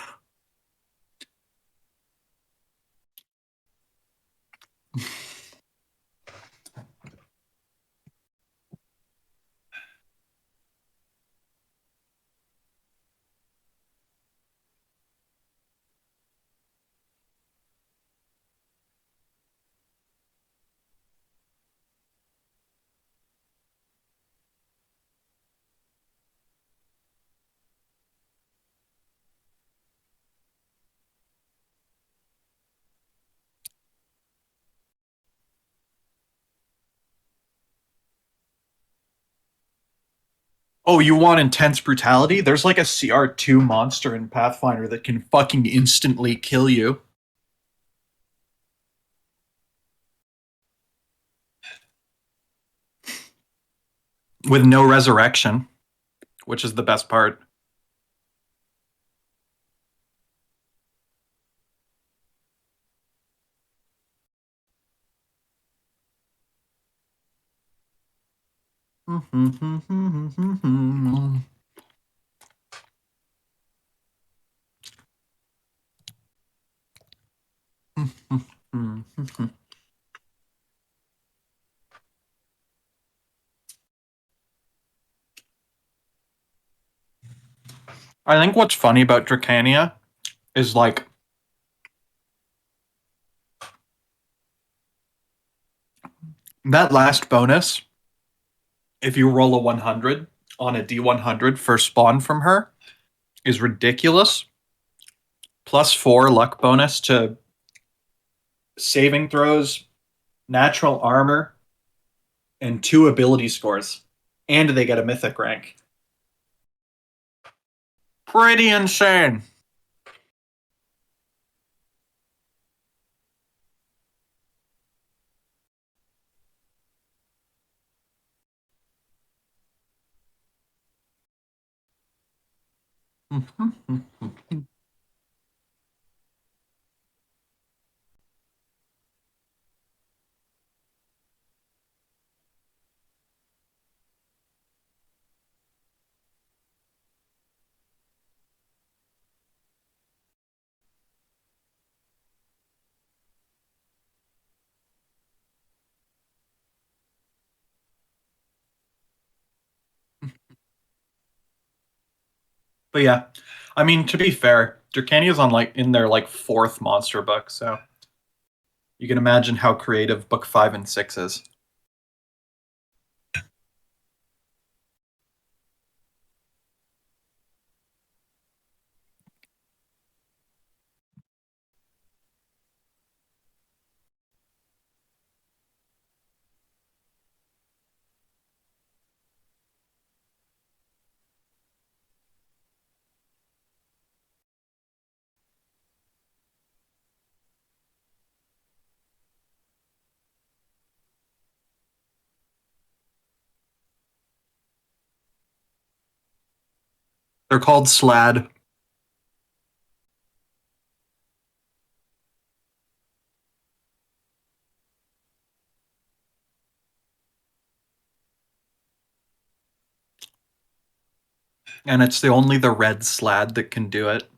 A: Oh, you want intense brutality? There's like a CR2 monster in Pathfinder that can fucking instantly kill you with no resurrection, which is the best part. I think what's funny about Dracania is like that last bonus, if you roll a 100 on a D100 for spawn from her, is ridiculous. +4 luck bonus to saving throws, natural armor, and 2 ability scores. And they get a mythic rank. Pretty insane. But yeah, I mean, to be fair, Dracania's on like in their like 4th monster book, so you can imagine how creative book 5 and 6 is. They're called Slad. And it's only the red Slad that can do it.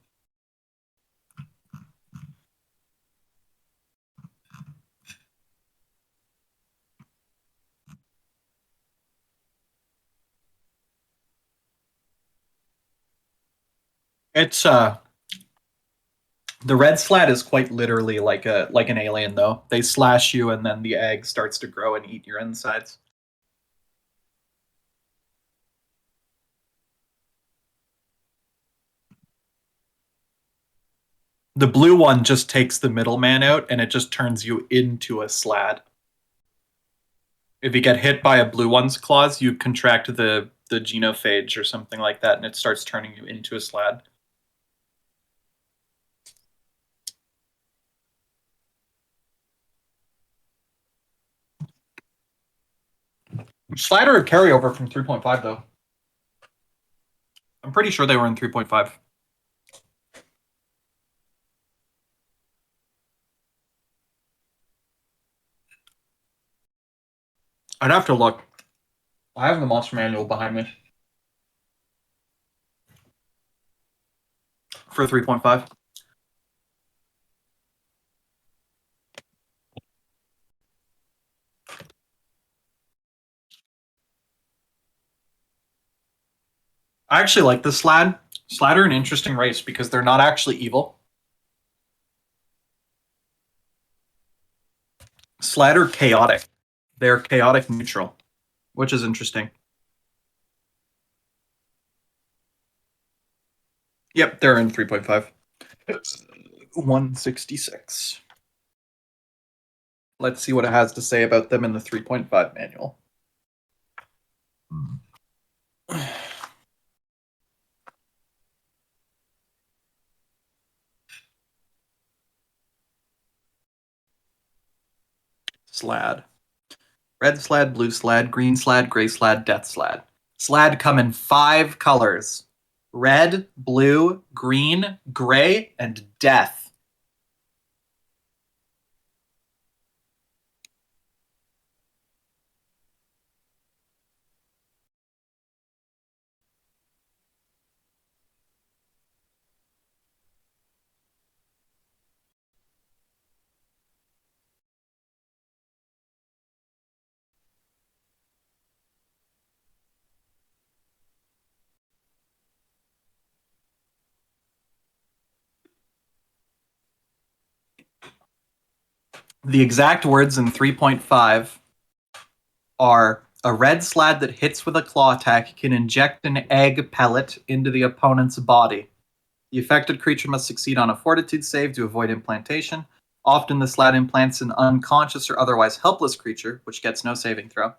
A: It's the red Slad is quite literally like an alien though. They slash you and then the egg starts to grow and eat your insides. The blue one just takes the middleman out and it just turns you into a Slad. If you get hit by a blue one's claws, you contract the genophage or something like that, and it starts turning you into a Slad. Slad are a carryover from 3.5 though. I'm pretty sure they were in 3.5. I'd have to look. I have the monster manual behind me for 3.5. I actually like the Slad. Slad are an interesting race because they're not actually evil. Slad are chaotic. They're chaotic neutral, which is interesting. Yep, they're in 3.5. 166. Let's see what it has to say about them in the 3.5 manual. Slad. Red Slad, blue Slad, green Slad, gray Slad, death Slad. Slad come in 5 colors. Red, blue, green, gray, and death. The exact words in 3.5 are a red slad that hits with a claw attack can inject an egg pellet into the opponent's body. The affected creature must succeed on a fortitude save to avoid implantation. Often the slad implants an unconscious or otherwise helpless creature, which gets no saving throw.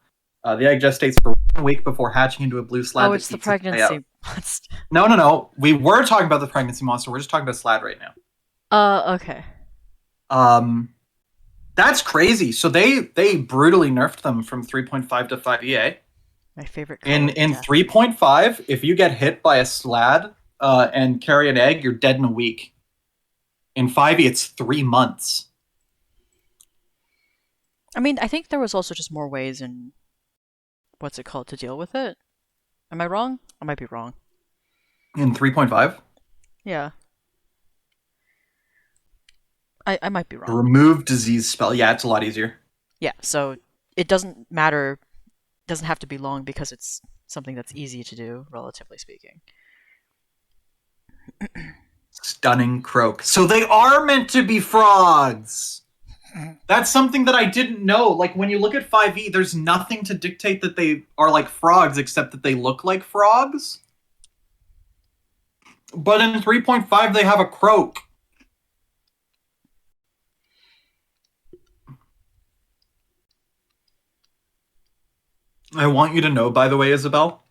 A: The egg gestates for 1 week before hatching into a blue slad
B: Oh,
A: that
B: it's the
A: eats its way out.
B: pregnancy.
A: No. We were talking about the pregnancy monster. We're just talking about slad right now.
B: Okay.
A: That's crazy. So they brutally nerfed them from 3.5 to 5EA.
B: My favorite color.
A: In 3.5, if you get hit by a slad and carry an egg, you're dead in a week. In 5e, it's 3 months.
B: I mean, I think there was also just more ways in what's it called to deal with it. Am I wrong? I might be wrong.
A: In 3.5?
B: Yeah. I might be wrong.
A: Remove disease spell. Yeah, it's a lot easier.
B: Yeah, so it doesn't matter, doesn't have to be long because it's something that's easy to do, relatively speaking.
A: Stunning croak. So they are meant to be frogs. That's something that I didn't know. Like, when you look at 5e, there's nothing to dictate that they are like frogs except that they look like frogs. But in 3.5, they have a croak. I want you to know, by the way, Isabel,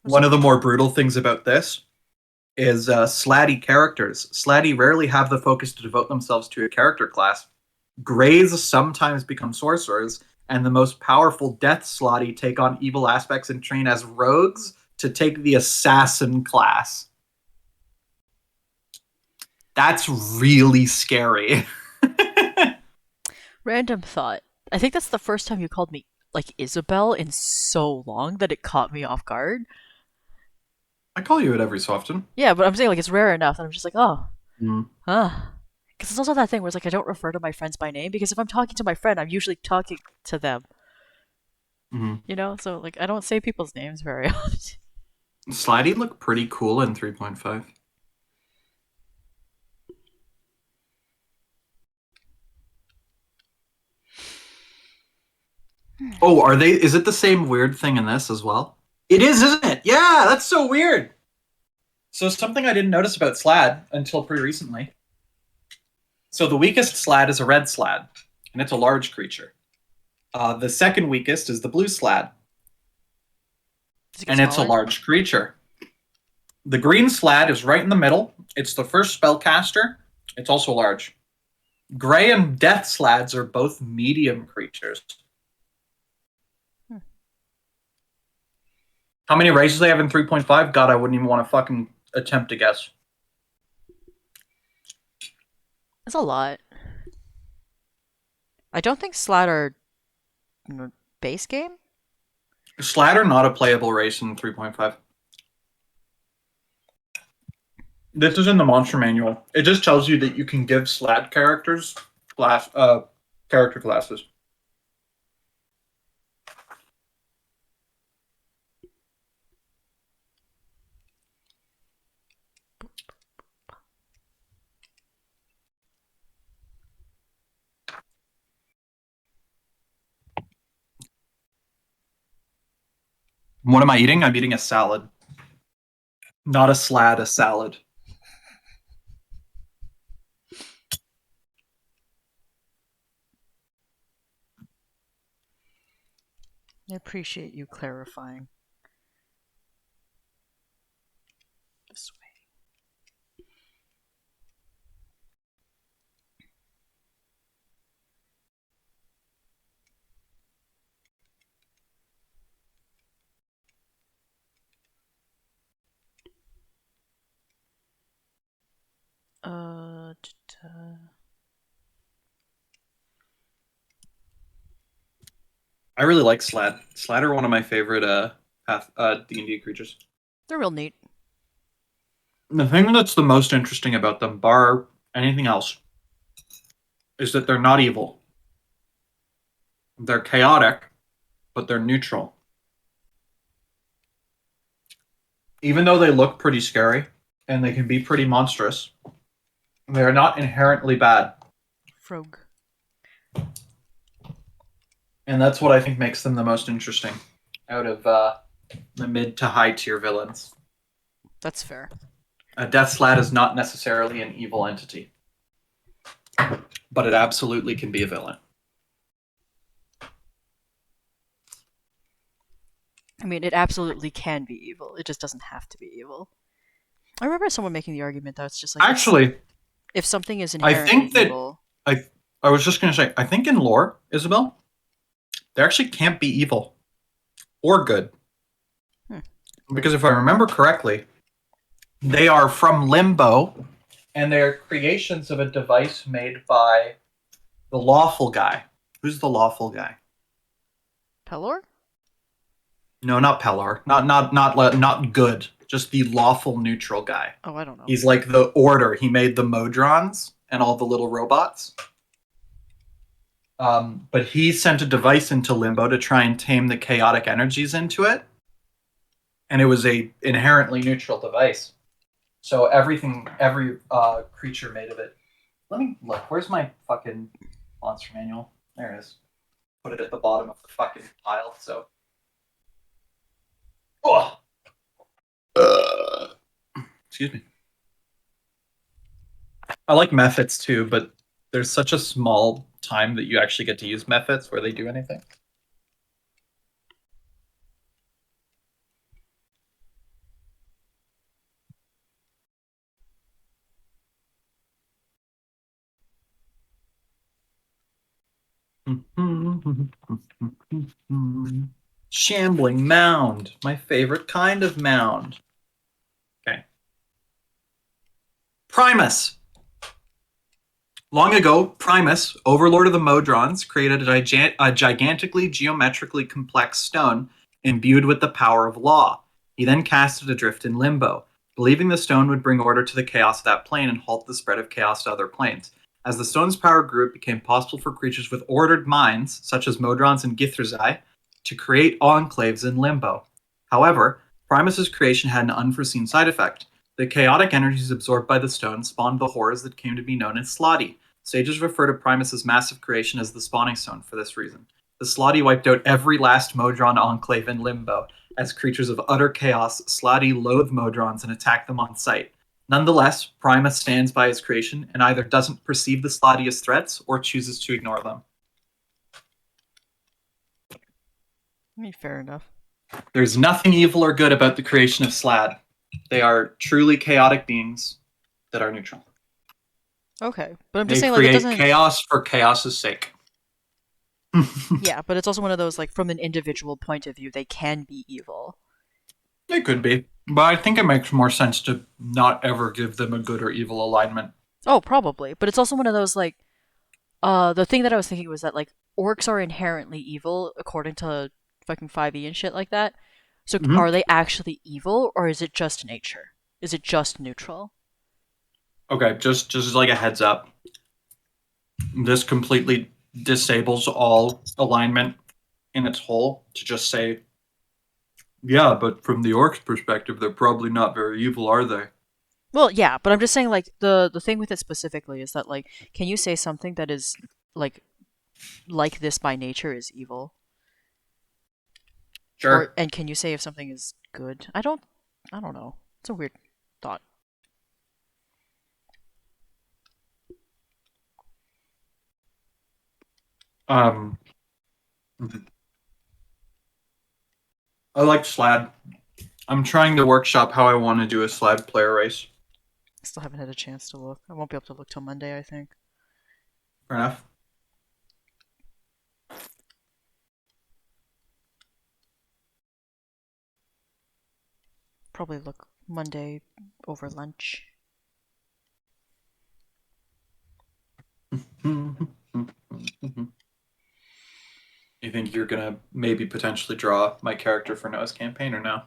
A: one of the more brutal things about this is slatty characters. Slatty rarely have the focus to devote themselves to a character class. Greys sometimes become sorcerers, and the most powerful death slotty take on evil aspects and train as rogues to take the assassin class. That's really scary.
B: Random thought. I think that's the first time you called me like Isabel in so long that it caught me off guard.
A: I call you it every so often.
B: Yeah, but I'm saying like it's rare enough that I'm just like, oh,
A: Mm.
B: Because it's also that thing where it's like I don't refer to my friends by name because if I'm talking to my friend, I'm usually talking to them.
A: Mm-hmm.
B: You know, so like I don't say people's names very often.
A: Slatty look pretty cool in 3.5. Oh, are they? Is it the same weird thing in this as well? It is, isn't it? Yeah, that's so weird. So something I didn't notice about Slad until pretty recently. So the weakest Slad is a red Slad, and it's a large creature. The second weakest is the blue Slad, and it's a large creature. The green Slad is right in the middle. It's the first spellcaster. It's also large. Gray and Death Slads are both medium creatures. How many races they have in 3.5? God, I wouldn't even want to fucking attempt to guess.
B: It's a lot. I don't think Slat are base game.
A: Slad are not a playable race in 3.5. This is in the monster manual. It just tells you that you can give Slad characters character classes. What am I eating? I'm eating a salad. Not a slad, a salad.
B: I appreciate you clarifying. This way.
A: I really like Slad. Slad are one of my favorite D&D creatures.
B: They're real neat.
A: The thing that's the most interesting about them, bar anything else, is that they're not evil. They're chaotic, but they're neutral. Even though they look pretty scary and they can be pretty monstrous, they are not inherently bad.
B: Frog.
A: And that's what I think makes them the most interesting out of the mid to high tier villains.
B: That's fair.
A: A Death Slat is not necessarily an evil entity, but it absolutely can be a villain.
B: I mean, it absolutely can be evil. It just doesn't have to be evil. I remember someone making the argument that it's just like
A: Actually,
B: if something is
A: I
B: inherently
A: think that
B: evil.
A: I was just gonna say, I think in lore, Isabel, there actually can't be evil or good.
B: Hmm.
A: Because if I remember correctly, they are from Limbo, and they are creations of a device made by the lawful guy. Who's the lawful guy?
B: Pelor?
A: No, not Pellar. Not good. Just the lawful neutral guy.
B: Oh, I don't know.
A: He's like the Order. He made the Modrons and all the little robots. But he sent a device into Limbo to try and tame the chaotic energies into it, and it was a inherently neutral device. So every creature made of it. Let me look. Where's my fucking monster manual? There it is. Put it at the bottom of the fucking pile. So. Oh. Excuse me. I like methods too, but there's such a small time that you actually get to use methods where they do anything. Shambling mound. My favorite kind of mound. Okay. Primus. Long ago, Primus, overlord of the Modrons, created a gigantically geometrically complex stone imbued with the power of law. He then cast it adrift in Limbo, believing the stone would bring order to the chaos of that plane and halt the spread of chaos to other planes. As the stone's power grew, it became possible for creatures with ordered minds, such as Modrons and Githrizai, to create enclaves in Limbo. However, Primus's creation had an unforeseen side effect. The chaotic energies absorbed by the stone spawned the horrors that came to be known as Slotty. Sages refer to Primus's massive creation as the spawning stone for this reason. The Slotty wiped out every last Modron enclave in Limbo. As creatures of utter chaos, Slotty loathe Modrons and attack them on sight. Nonetheless, Primus stands by his creation and either doesn't perceive the Slotty as threats or chooses to ignore them.
B: I mean, fair enough.
A: There's nothing evil or good about the creation of Slad. They are truly chaotic beings that are neutral.
B: Okay, but I'm just
A: They
B: saying, like, it
A: create
B: doesn't.
A: chaos for chaos's sake.
B: Yeah, but it's also one of those, like, from an individual point of view, they can be evil.
A: It could be. But I think it makes more sense to not ever give them a good or evil alignment.
B: Oh, probably. But it's also one of those, like, the thing that I was thinking was that, like, orcs are inherently evil according to fucking 5e and shit like that. So
A: Mhm.
B: are they actually evil, or is it just nature? Is it just neutral?
A: Okay, just like a heads up. This completely disables all alignment in its whole to just say, yeah, but from the orc's perspective, they're probably not very evil, are they?
B: Well, yeah, but I'm just saying, like, the thing with it specifically is that, like, can you say something that is, like this by nature is evil? Or,
A: Sure.
B: and can you say if something is good? I don't know. It's a weird thought.
A: Um, I like Slad. I'm trying to workshop how I want to do a Slad player race.
B: I still haven't had a chance to look. I won't be able to look till Monday, I think.
A: Fair enough.
B: Probably look Monday over lunch.
A: You think you're gonna maybe potentially draw my character for Noah's campaign or no?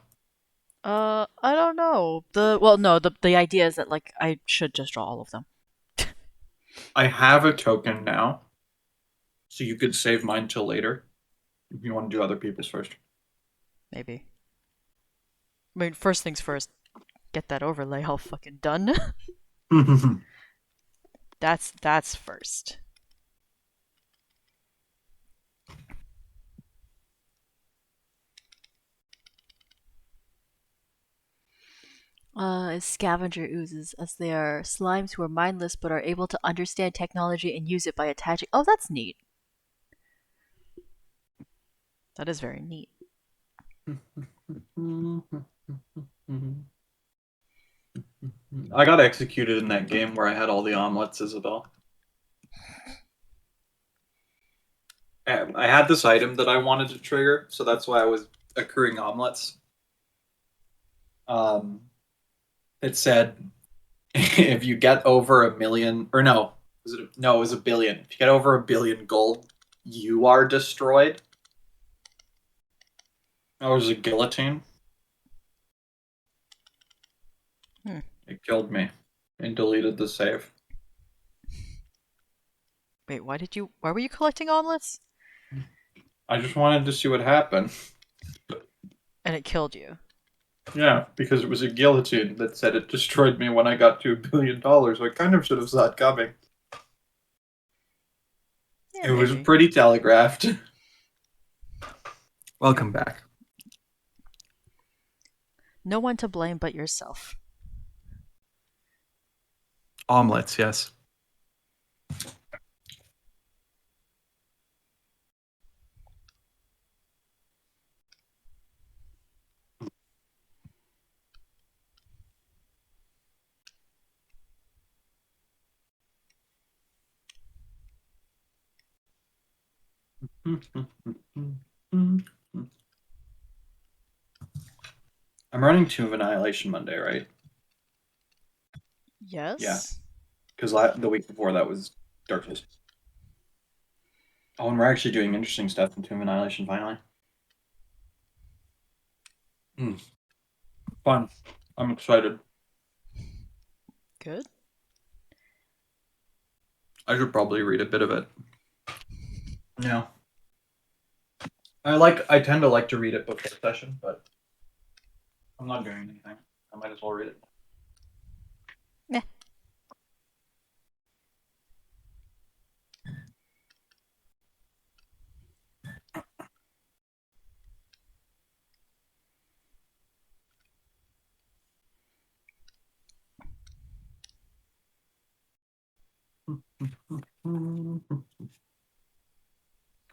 B: I don't know. The idea is that, like, I should just draw all of them.
A: I have a token now, so you could save mine till later if you want to do other people's first.
B: Maybe. I mean, first things first, get that overlay all fucking done. That's first. Is scavenger oozes, as they are slimes who are mindless but are able to understand technology and use it by attaching. Oh, that's neat. That is very neat.
A: I got executed in that game where I had all the omelets, Isabel. I had this item that I wanted to trigger, so that's why I was accruing omelets. Um, it said if you get over a million, or no, it was a billion. If you get over a billion gold, you are destroyed. That was a guillotine.
B: Hmm.
A: It killed me and deleted the save.
B: Wait, why were you collecting omelets?
A: I just wanted to see what happened.
B: And it killed you.
A: Yeah, because it was a guillotine that said it destroyed me when I got to $1 billion. I kind of should have saw it coming.
B: Yeah,
A: It was
B: maybe.
A: pretty telegraphed. Welcome back.
B: No one to blame but yourself.
A: Omelets, yes. I'm running Tomb of Annihilation Monday, right? Yeah,
B: Yes?
A: because the week before that was Dark Souls. Oh, and we're actually doing interesting stuff in Tomb of Annihilation finally. Fun. I'm excited.
B: Good.
A: I should probably read a bit of it. Yeah. I tend to like to read it before session, but I'm not doing anything. I might as well read it.
B: Meh.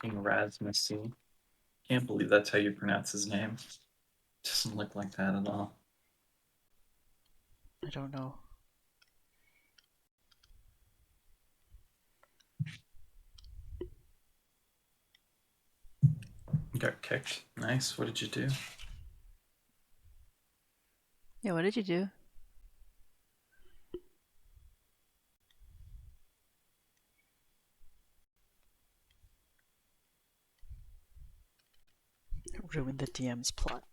A: King Rasmussen. Can't believe that's how you pronounce his name. Doesn't look like that at all.
B: I don't know.
A: Got kicked. Nice. What did you do?
B: Yeah, what did you do? Ruin the DM's plot.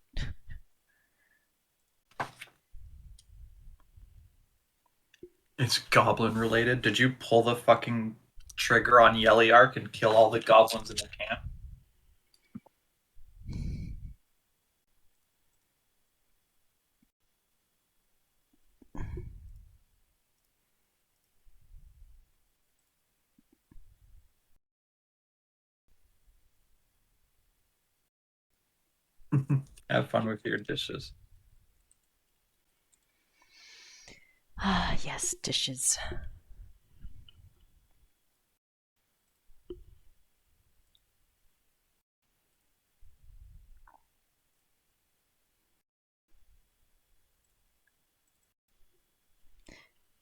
A: It's goblin related. Did you pull the fucking trigger on Yeliark and kill all the goblins in the camp? Have fun with your dishes.
B: Ah, yes, dishes.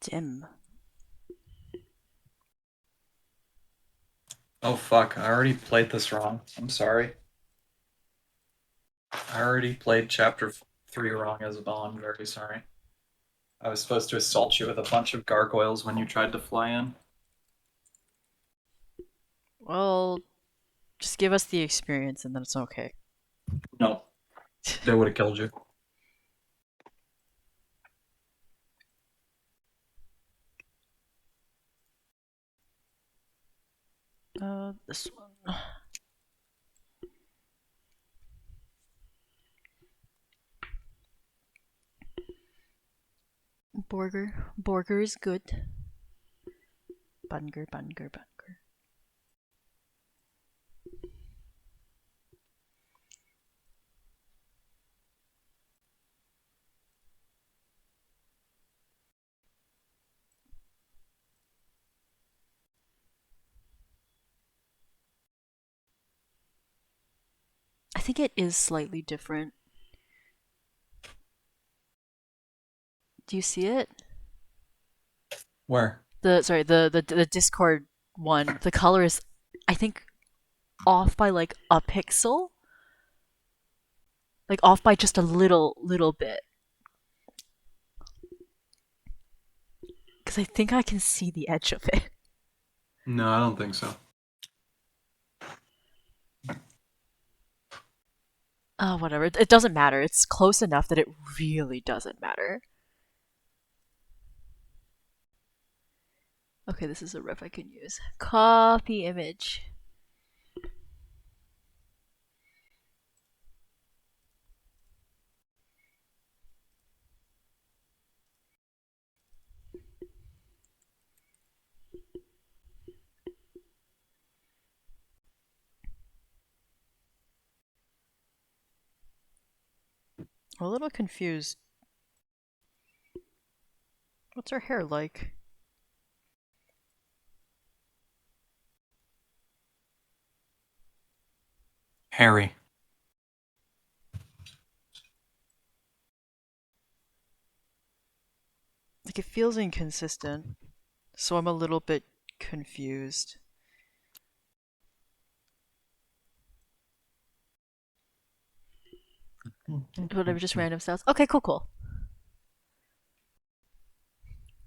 B: Dim.
A: Oh fuck, I already played this wrong. I'm sorry. I already played chapter 3 wrong, Isabel. I'm very sorry. I was supposed to assault you with a bunch of gargoyles when you tried to fly in.
B: Well, just give us the experience and then it's okay.
A: No, they would have killed you.
B: This one. Burger. Burger is good. Bunger, bunger, bunger. think it is slightly different. Do you see it?
A: Where?
B: The Discord one. The color is, I think, off by like a pixel, like off by just a little bit. Because I think I can see the edge of it.
A: No, I don't think so.
B: Oh, whatever. It doesn't matter. It's close enough that it really doesn't matter. Okay, this is a riff I can use. Copy image. I'm a little confused. What's her hair like?
A: Harry.
B: Like, it feels inconsistent, so I'm a little bit confused. Whatever, just random styles. Okay, cool.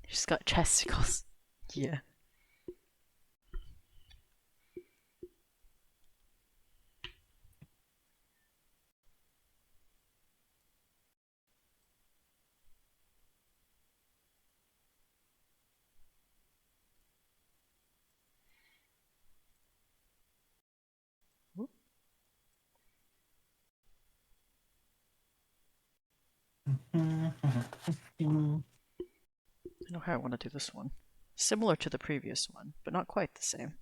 B: She's got chesticles. Yeah. I know how I want to do this one. Similar to the previous one, but not quite the same.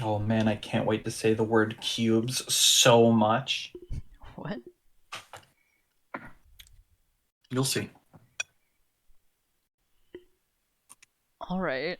A: Oh man, I can't wait to say the word cubes so much.
B: What?
A: You'll see.
B: Alright.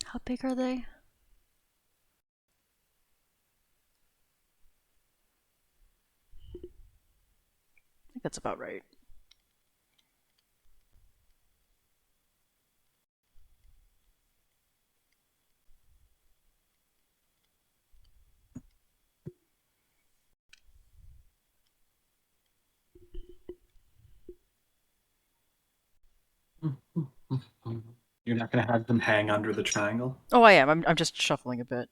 B: How big are they? I think that's about right.
A: You're not gonna have them hang under the triangle?
B: Oh, I am. I'm just shuffling a bit.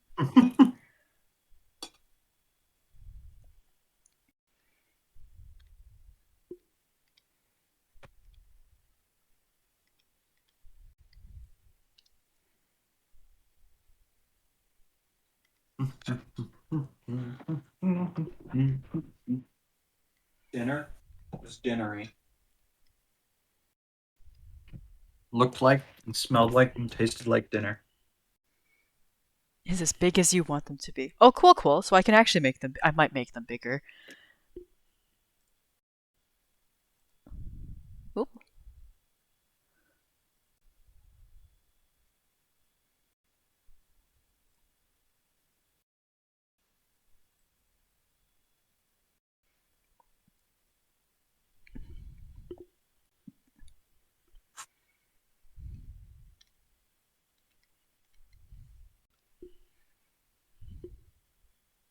A: Dinner was dinnery. Looked like and smelled like and tasted like dinner.
B: is as big as you want them to be. Oh, cool, cool. So I can actually make them. I might make them bigger. Oop.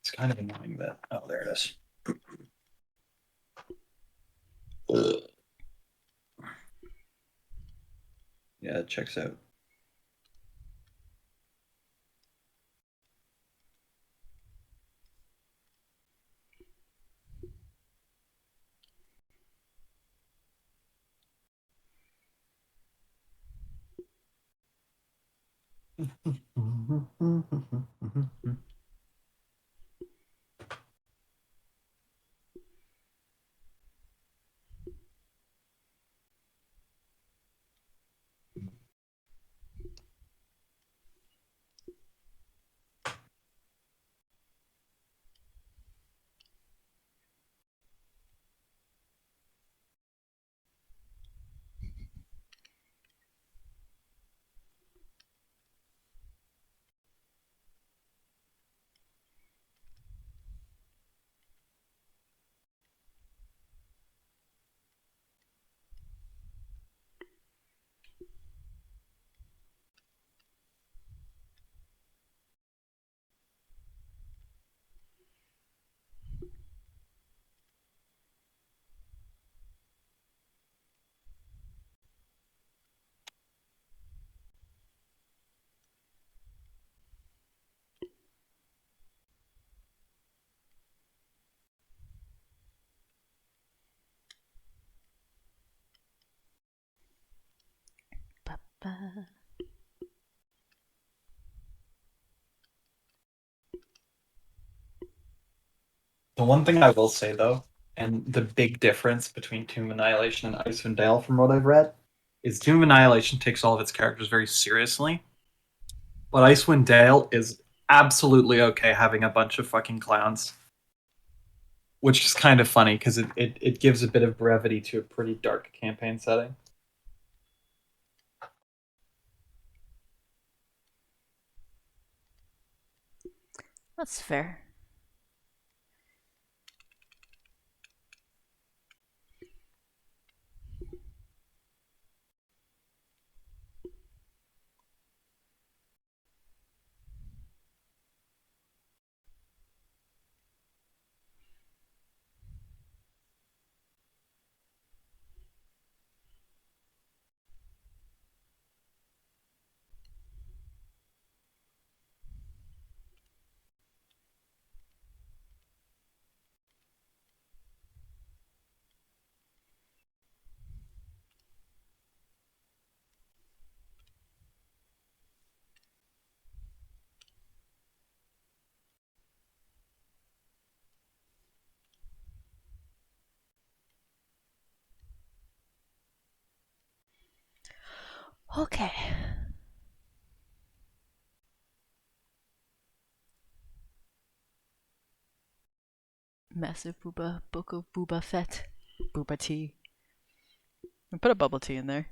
A: It's kind of annoying that. Oh, there it is. Ugh. Yeah, it checks out.
B: Ba-ba.
A: The one thing I will say though, and the big difference between Tomb Annihilation and Icewind Dale, from what I've read, is Tomb Annihilation takes all of its characters very seriously, but Icewind Dale is absolutely okay having a bunch of fucking clowns, which is kind of funny because it gives a bit of brevity to a pretty dark campaign setting.
B: That's fair. Okay. Massive booba book of booba fett. Booba tea. We put a bubble tea in there.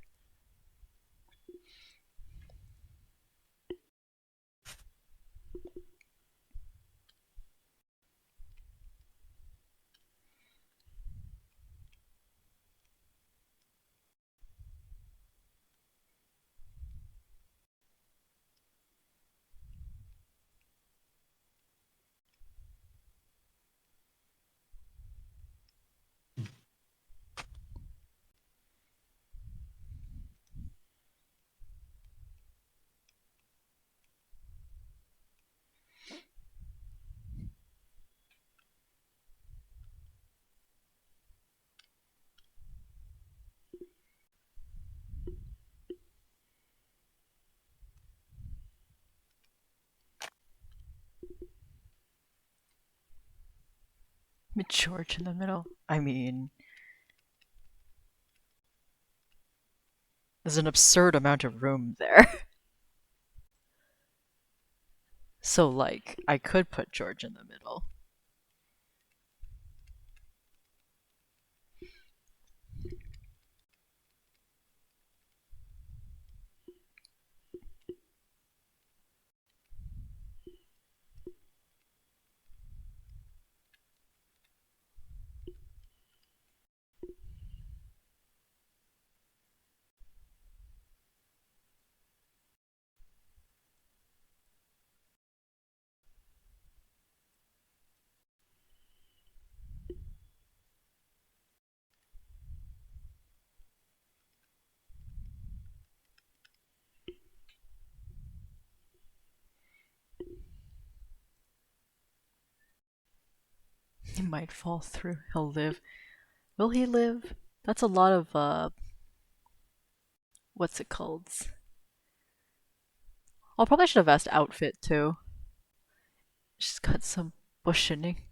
B: With George in the middle. I mean, there's an absurd amount of room there. So, like, I could put George in the middle. He might fall through. He'll live. Will he live? That's a lot of, what's it called? Oh, I probably should have asked outfit too. She's got some cushioning.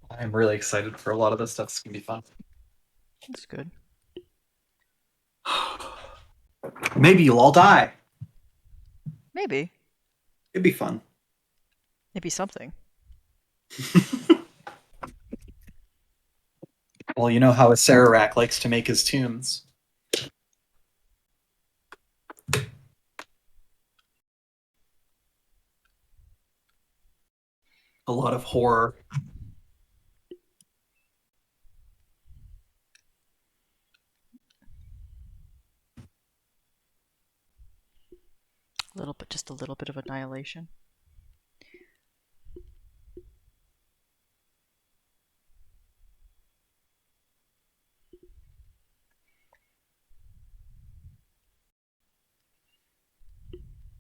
A: I'm really excited for a lot of this stuff. It's gonna be fun.
B: That's good.
A: Maybe you'll all die.
B: Maybe.
A: It'd be fun.
B: Maybe something.
A: Well, you know how a Sararak likes to make his tunes. A lot of horror.
B: A little bit, just a little bit of annihilation.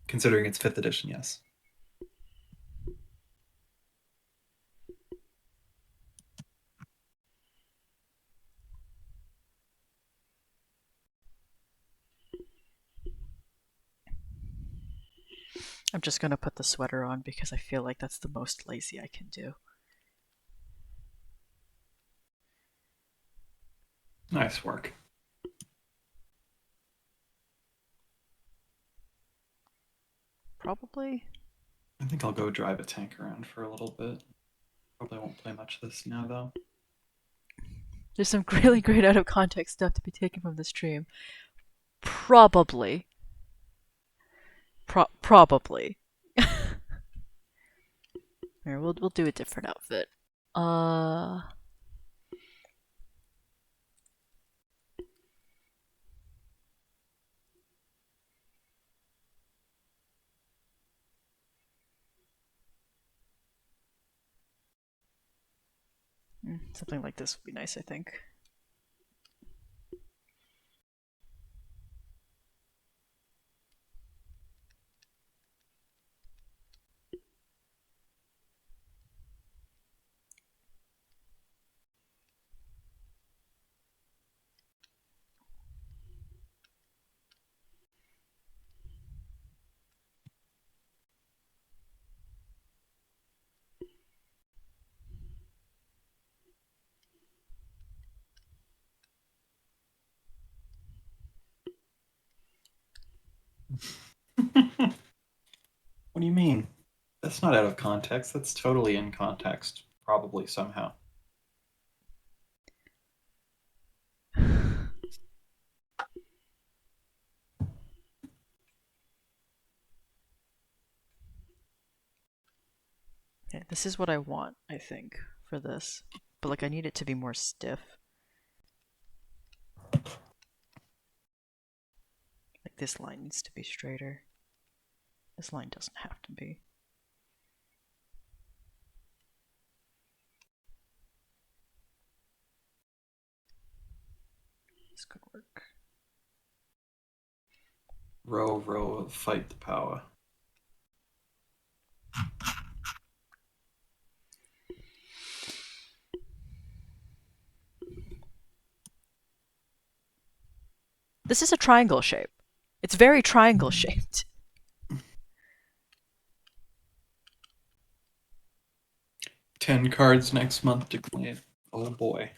A: Considering it's 5th edition, yes.
B: I'm just gonna put the sweater on because I feel like that's the most lazy I can do.
A: Nice work.
B: Probably.
A: I think I'll go drive a tank around for a little bit. Probably won't play much of this now, though.
B: There's some really great out of context stuff to be taken from the stream. Probably. Probably. Here, we'll do a different outfit. Something like this would be nice, I think.
A: What do you mean? That's not out of context. That's totally in context. Probably somehow.
B: Okay, this is what I want, I think, for this. But like I need it to be more stiff. Like this line needs to be straighter. This line doesn't have to be. This could work.
A: Row of fight the power.
B: This is a triangle shape. It's very triangle shaped.
A: 10 cards next month to claim. Oh boy.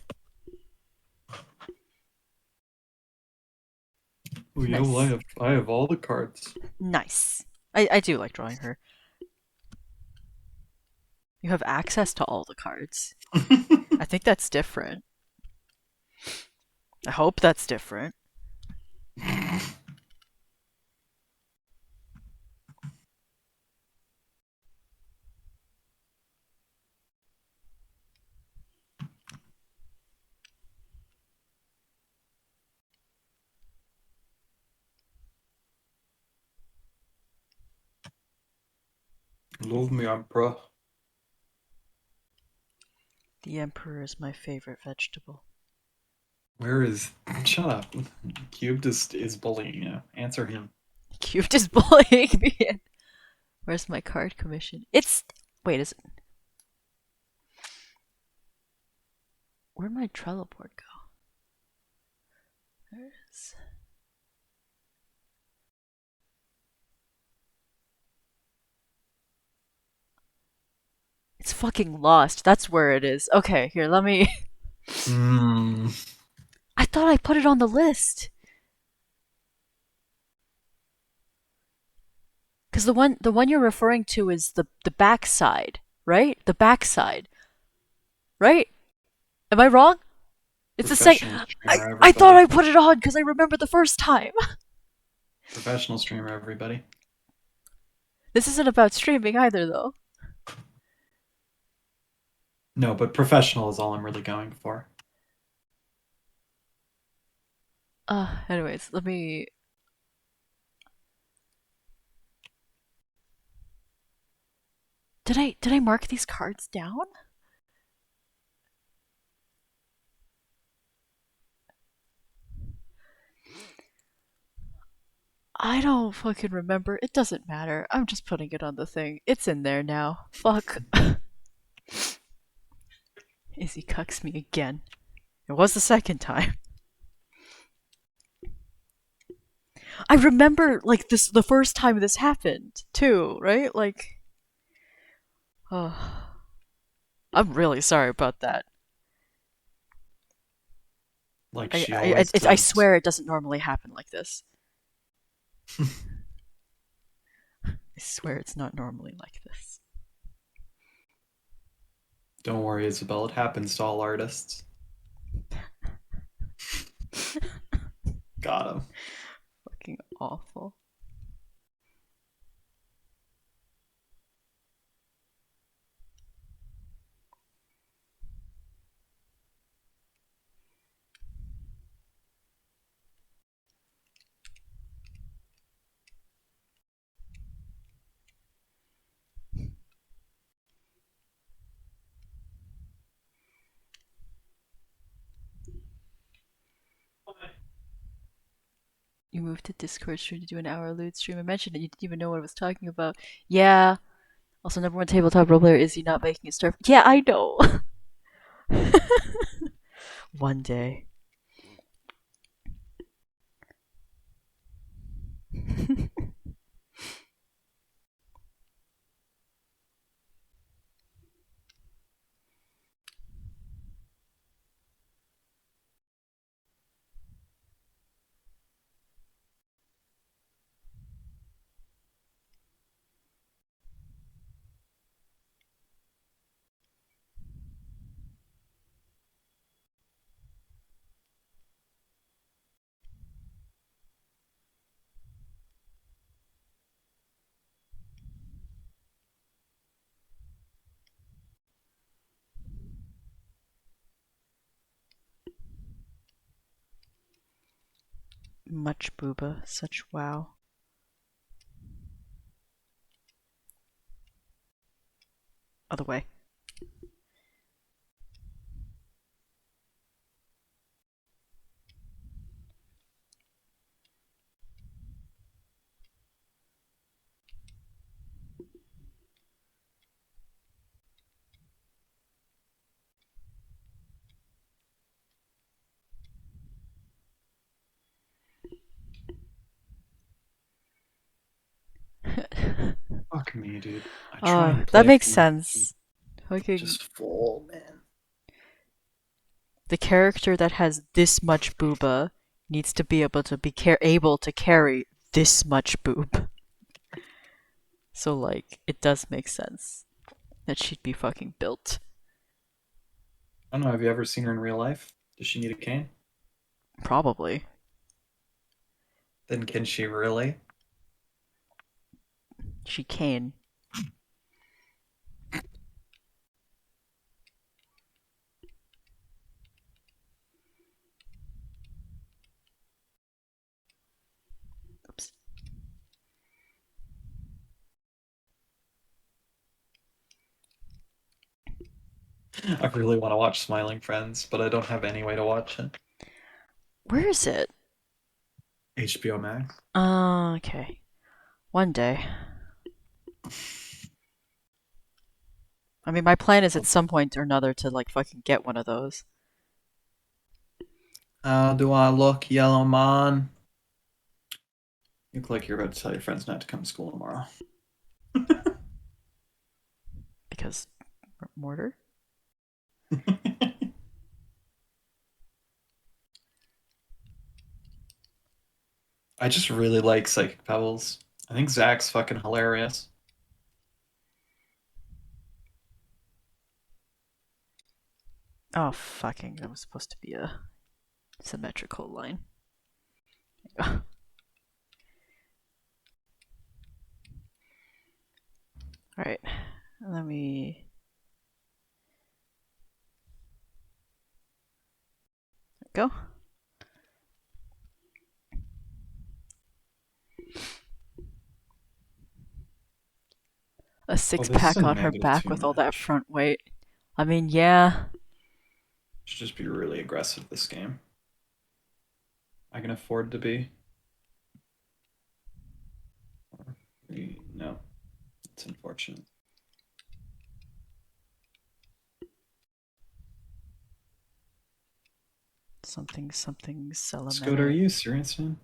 A: Oh yeah, well,
B: Nice.
A: I have all the cards.
B: Nice. I do like drawing her. You have access to all the cards. I think that's different. I hope that's different.
A: Love me, Emperor.
B: The Emperor is my favorite vegetable.
A: Where is? Shut up. Cubed is bullying you. Answer him.
B: Cubed is bullying me. Where's my card commission? It's. Wait, is it. Where'd my Trello board go? There it is. It's fucking lost. That's where it is. Okay, here, let me.
A: Hmm.
B: I thought I put it on the list. Because the one you're referring to is the backside, right? The backside, right? Am I wrong? It's the same.
A: Professional
B: I
A: streamer,
B: I thought I
A: everybody.
B: put it on because I remember the first time.
A: Professional streamer, everybody.
B: This isn't about streaming either, though.
A: No, but professional is all I'm really going for.
B: Anyways, let me. Did I mark these cards down? I don't fucking remember. It doesn't matter. I'm just putting it on the thing. It's in there now. Fuck. Izzy cucks me again. It was the second time. I remember like this the first time this happened too, right? Like, oh, I'm really sorry about that.
A: Like
B: I
A: she
B: I I,
A: always
B: I
A: does.
B: swear it doesn't normally happen like this. I swear it's not normally like this.
A: Don't worry, Isabel. It happens to all artists. Got him.
B: Fucking awful. You moved to Discord stream to do an hour lewd stream. I mentioned it. You didn't even know what I was talking about. Yeah. Also, number one tabletop role player is he not making a start? Yeah, I know. One day. Much booba, such wow. Other way.
A: Fuck me, dude. I try and
B: That
A: play
B: makes
A: for
B: sense. Fucking
A: just full, man.
B: the character that has this much booba needs to be able to able to carry this much boob. So like, it does make sense that she'd be fucking built.
A: I don't know. Have you ever seen her in real life? Does she need a cane?
B: Probably.
A: Then can she really?
B: She can. Oops.
A: I really want to watch Smiling Friends, but I don't have any way to watch it.
B: Where is it?
A: HBO Max.
B: Okay. One day. I mean, my plan is at some point or another to like fucking get one of those.
A: How do I look, yellow man? You look like you're about to tell your friends not to come to school tomorrow.
B: Because mortar?
A: I just really like Psychic Pebbles. I think Zach's fucking hilarious.
B: Oh, fucking. That was supposed to be a symmetrical line. Alright. Let me. Go. A six
A: this is
B: pack
A: a
B: on her
A: negative
B: back
A: two
B: with all that
A: match.
B: front weight. I mean, yeah.
A: Should just be really aggressive this game. I can afford to be. No, it's unfortunate.
B: Something,
A: Scoot, are
B: Salamena.
A: you serious, man?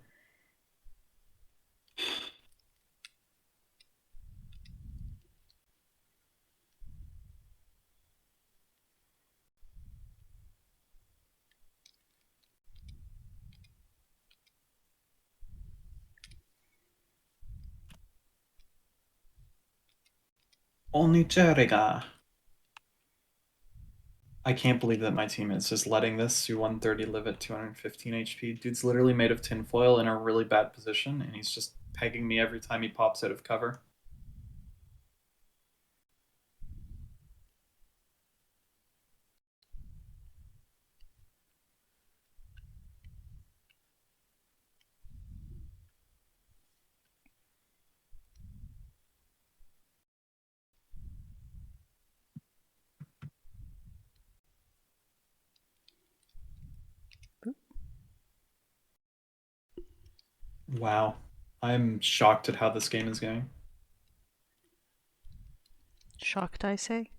A: Only Jeriga. I can't believe that my team is just letting this U-130 live at 215 HP. Dude's literally made of tinfoil in a really bad position, and he's just pegging me every time he pops out of cover. Wow. I'm shocked at how this game is going.
B: Shocked, I say?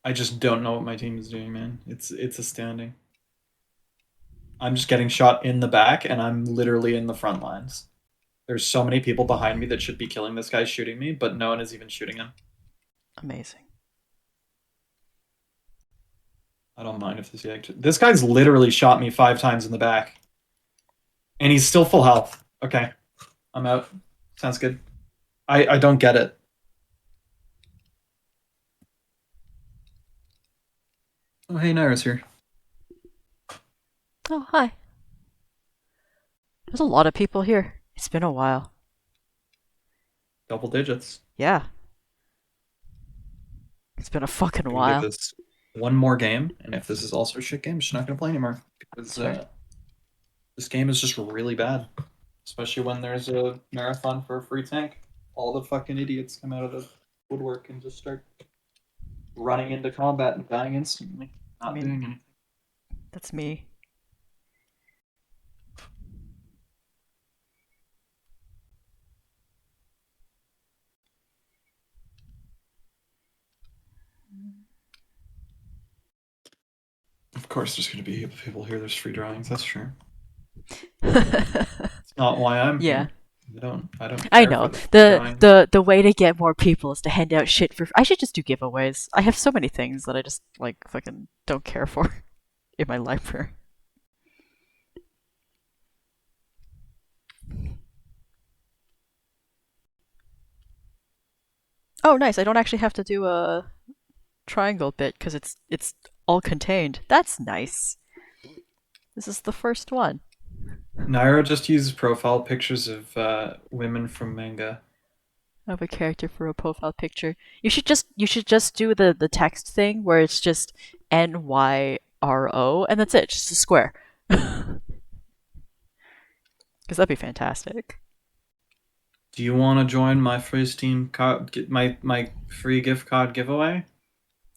A: I just don't know what my team is doing, man. It's astounding. I'm just getting shot in the back, and I'm literally in the front lines. There's so many people behind me that should be killing this guy shooting me, but no one is even shooting him.
B: Amazing.
A: I don't mind if this guy's literally shot me 5 times in the back. And he's still full health. Okay. I'm out. Sounds good. I don't get it. Oh, hey, Naira's here.
B: Oh, hi. There's a lot of people here. It's been a while.
A: Double digits.
B: Yeah. It's been a fucking
A: I can give
B: while.
A: this one more game, and if this is also a shit game, I'm just not going to play anymore. Because this game is just really bad. Especially when there's a marathon for a free tank. All the fucking idiots come out of the woodwork and just start running into combat and dying instantly. Not doing anything.
B: That's me.
A: Of course, there's going to be people here. There's free drawings. That's true.
B: Yeah.
A: It's not why I'm here. I don't.
B: I
A: care
B: know.
A: for
B: The way to get more people is to hand out shit for. I should just do giveaways. I have so many things that I just like fucking don't care for in my library. Oh, nice. I don't actually have to do a triangle bit because it's all contained. That's nice. This is the first one.
A: Naira just uses profile pictures of women from manga.
B: Of a character for a profile picture. You should just do the text thing where it's just NYRO and that's it, just a square. Because that'd be fantastic.
A: Do you want to join my free Steam card, my free gift card giveaway?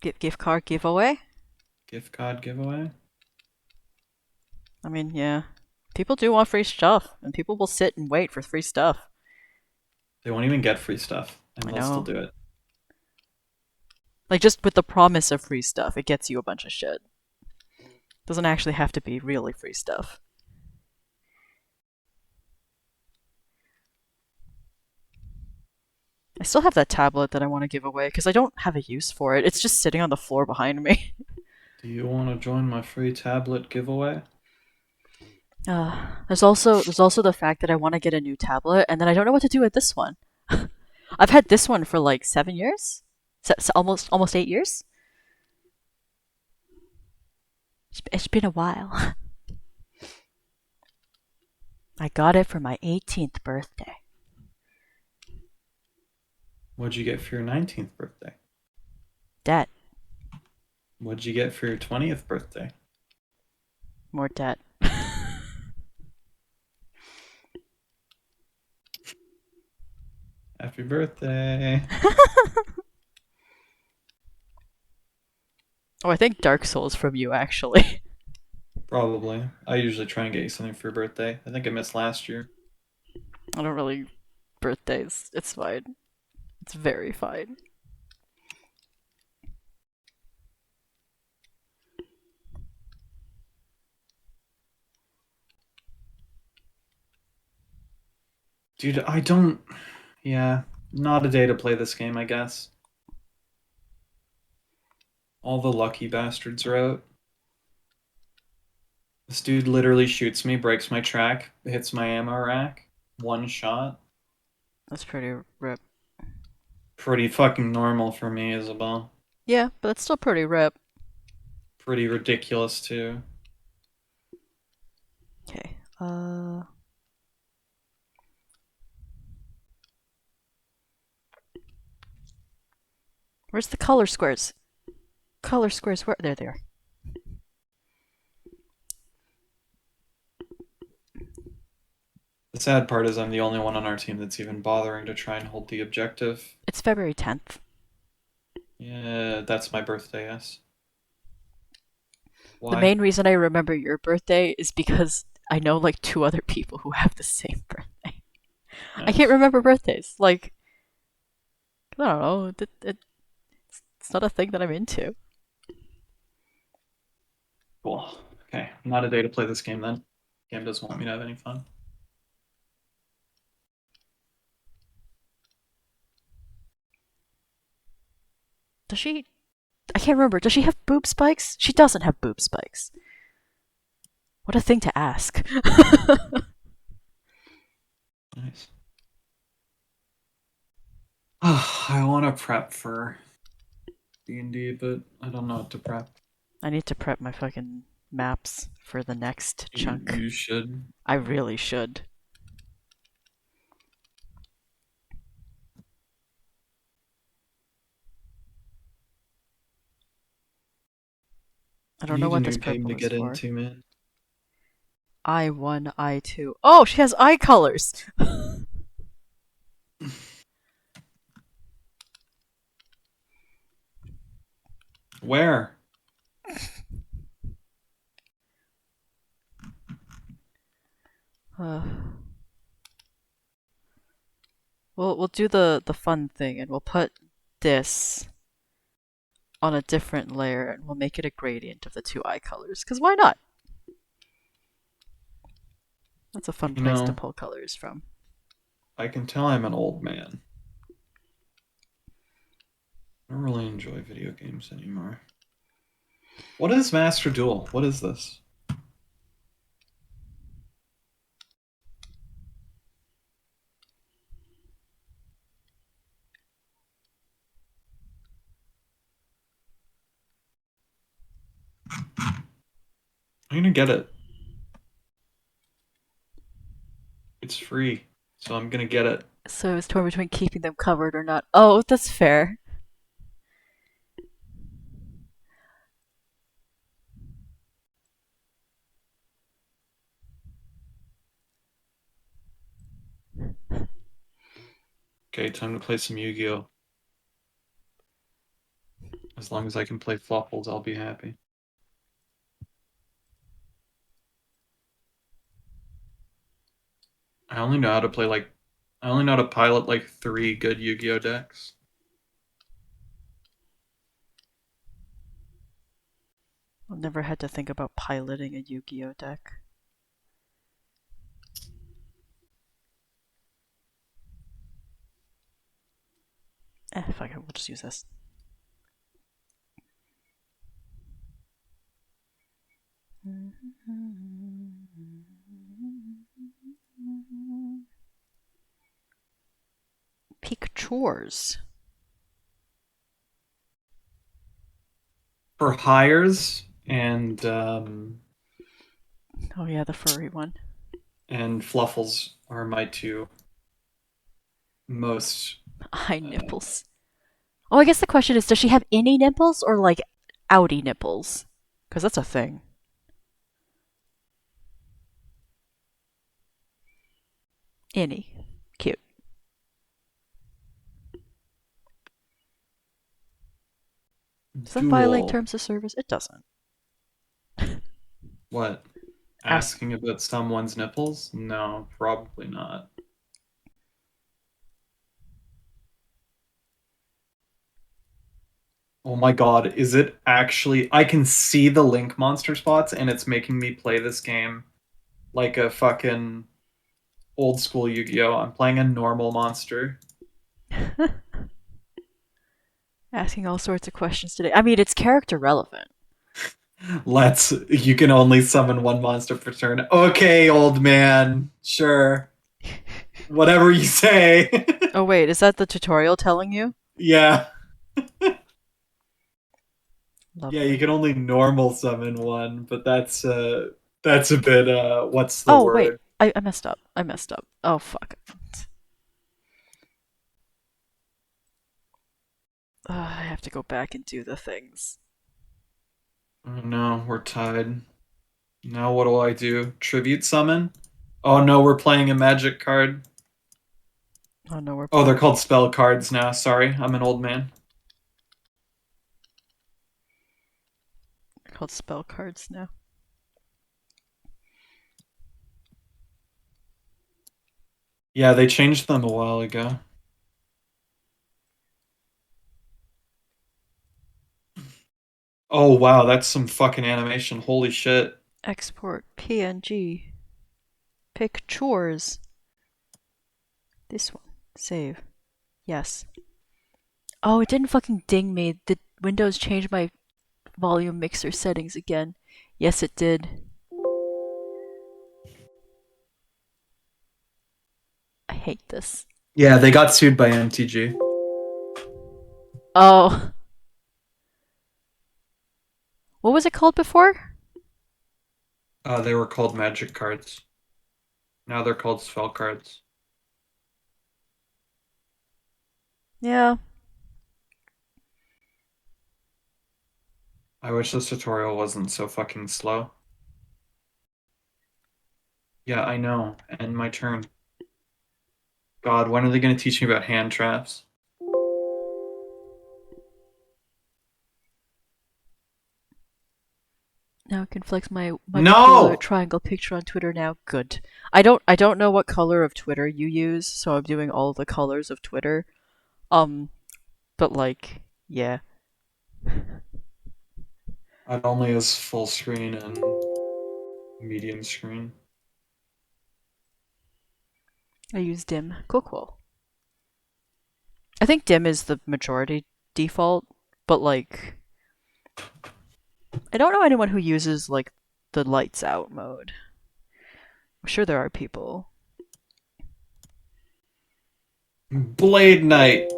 B: Gift card giveaway.
A: Gift card giveaway.
B: I mean, yeah, people do want free stuff, and people will sit and wait for free stuff.
A: They won't even get free stuff, and
B: I
A: they'll still
B: know.
A: do it.
B: Like just with the promise of free stuff, it gets you a bunch of shit. Doesn't actually have to be really free stuff. I still have that tablet that I want to give away because I don't have a use for it. It's just sitting on the floor behind me.
A: Do you want to join my free tablet giveaway?
B: There's also the fact that I want to get a new tablet, and then I don't know what to do with this one. I've had this one for like 7 years, almost 8 years. It's been a while. I got it for my 18th birthday.
A: What'd you get for your 19th birthday?
B: Debt,
A: What'd you get for your 20th birthday?
B: more debt.
A: Happy birthday.
B: Oh, I think Dark Souls from you actually.
A: Probably. I usually try and get you something for your birthday. I think I missed last year.
B: I don't really birthdays. It's fine. It's very fine.
A: Dude, I don't. Yeah, not a day to play this game, I guess. All the lucky bastards are out. This dude literally shoots me, breaks my track, hits my ammo rack. One shot.
B: That's pretty rip.
A: Pretty fucking normal for me, Isabel.
B: Yeah, but that's still pretty rip.
A: Pretty ridiculous, too.
B: Okay. Where's the color squares? Color squares, where? There they are.
A: The sad part is I'm the only one on our team that's even bothering to try and hold the objective.
B: It's February 10th.
A: Yeah, that's my birthday, yes. Why?
B: The main reason I remember your birthday is because I know like two other people who have the same birthday. I
A: Nice.
B: can't remember birthdays. Like, I don't know. It's not a thing that I'm into.
A: Cool. Okay, not a day to play this game then. Game doesn't want me to have any fun.
B: Does she? I can't remember. Does she have boob spikes? She doesn't have boob spikes. What a thing to ask.
A: Nice. I want to prep for D&D, but I don't know what to prep.
B: I need to prep my fucking maps for the next chunk.
A: You should.
B: I really should. I don't
A: You
B: know
A: need
B: what
A: a
B: this
A: new game
B: purple
A: to
B: is
A: get
B: for.
A: into, man.
B: I1, I2. Oh, she has eye colors!
A: Where?
B: Uh, we'll do the fun thing and we'll put this on a different layer and we'll make it a gradient of the two eye colors. Because why not? That's a fun
A: You
B: place to
A: know,
B: pull colors from.
A: I can tell I'm an old man. I don't really enjoy video games anymore. What is Master Duel? What is this? I'm gonna get it. It's free, so I'm gonna get it.
B: So it's torn between keeping them covered or not. Oh, that's fair.
A: Okay, time to play some Yu-Gi-Oh! As long as I can play Fluffles, I'll be happy. I only know how to play like I only know how to pilot like 3 good Yu-Gi-Oh decks.
B: I've never had to think about piloting a Yu-Gi-Oh deck. Fuck it, we'll just use this. Peak chores.
A: For hires
B: Oh yeah, the furry one.
A: and Fluffles are my two most
B: Eye nipples. Oh, I guess the question is, does she have any nipples or like outie nipples? Because that's a thing. Any. Cute. Does that violate
A: dual.
B: terms of service? It doesn't.
A: What?
B: Ask.
A: Asking about someone's nipples? No, probably not. Oh my god, is it actually? I can see the link monster spots and it's making me play this game like a fucking old school Yu-Gi-Oh! I'm playing a normal monster.
B: Asking all sorts of questions today. I mean, it's character relevant.
A: You can only summon one monster per turn. Okay, old man. Sure. Whatever you say.
B: Oh wait, is that the tutorial telling you?
A: Yeah. Yeah, you
B: Lovely.
A: can only normal summon one, but that's a bit what's the
B: Oh wait,
A: word?
B: I messed up. I messed up. Oh fuck. I have to go back and do the things.
A: Oh no, we're tied. Now what do I do? Tribute summon? Oh no, we're playing a magic card.
B: Oh no, we're
A: Oh, they're
B: playing
A: called spell cards now. Sorry, I'm an old man.
B: called spell cards now.
A: Yeah, they changed them a while ago. Oh wow, that's some fucking animation. Holy shit.
B: Export PNG. Pictures. This one. Save. Yes. Oh, it didn't fucking ding me. Did Windows change my volume mixer settings again? Yes, it did. I hate this.
A: Yeah, they got sued by MTG.
B: Oh. What was it called before?
A: They were called magic cards. Now they're called spell cards.
B: Yeah.
A: I wish this tutorial wasn't so fucking slow. Yeah, I know. And my turn. God, when are they going to teach me about hand traps?
B: Now I can flex my multicolor
A: No!
B: triangle picture on Twitter now. Good. I don't know what color of Twitter you use, so I'm doing all the colors of Twitter. Um, but like, yeah.
A: It only has full screen and medium screen.
B: I use dim. Cool. I think dim is the majority default, but like I don't know anyone who uses like the lights out mode. I'm sure there are people.
A: Blade Knight!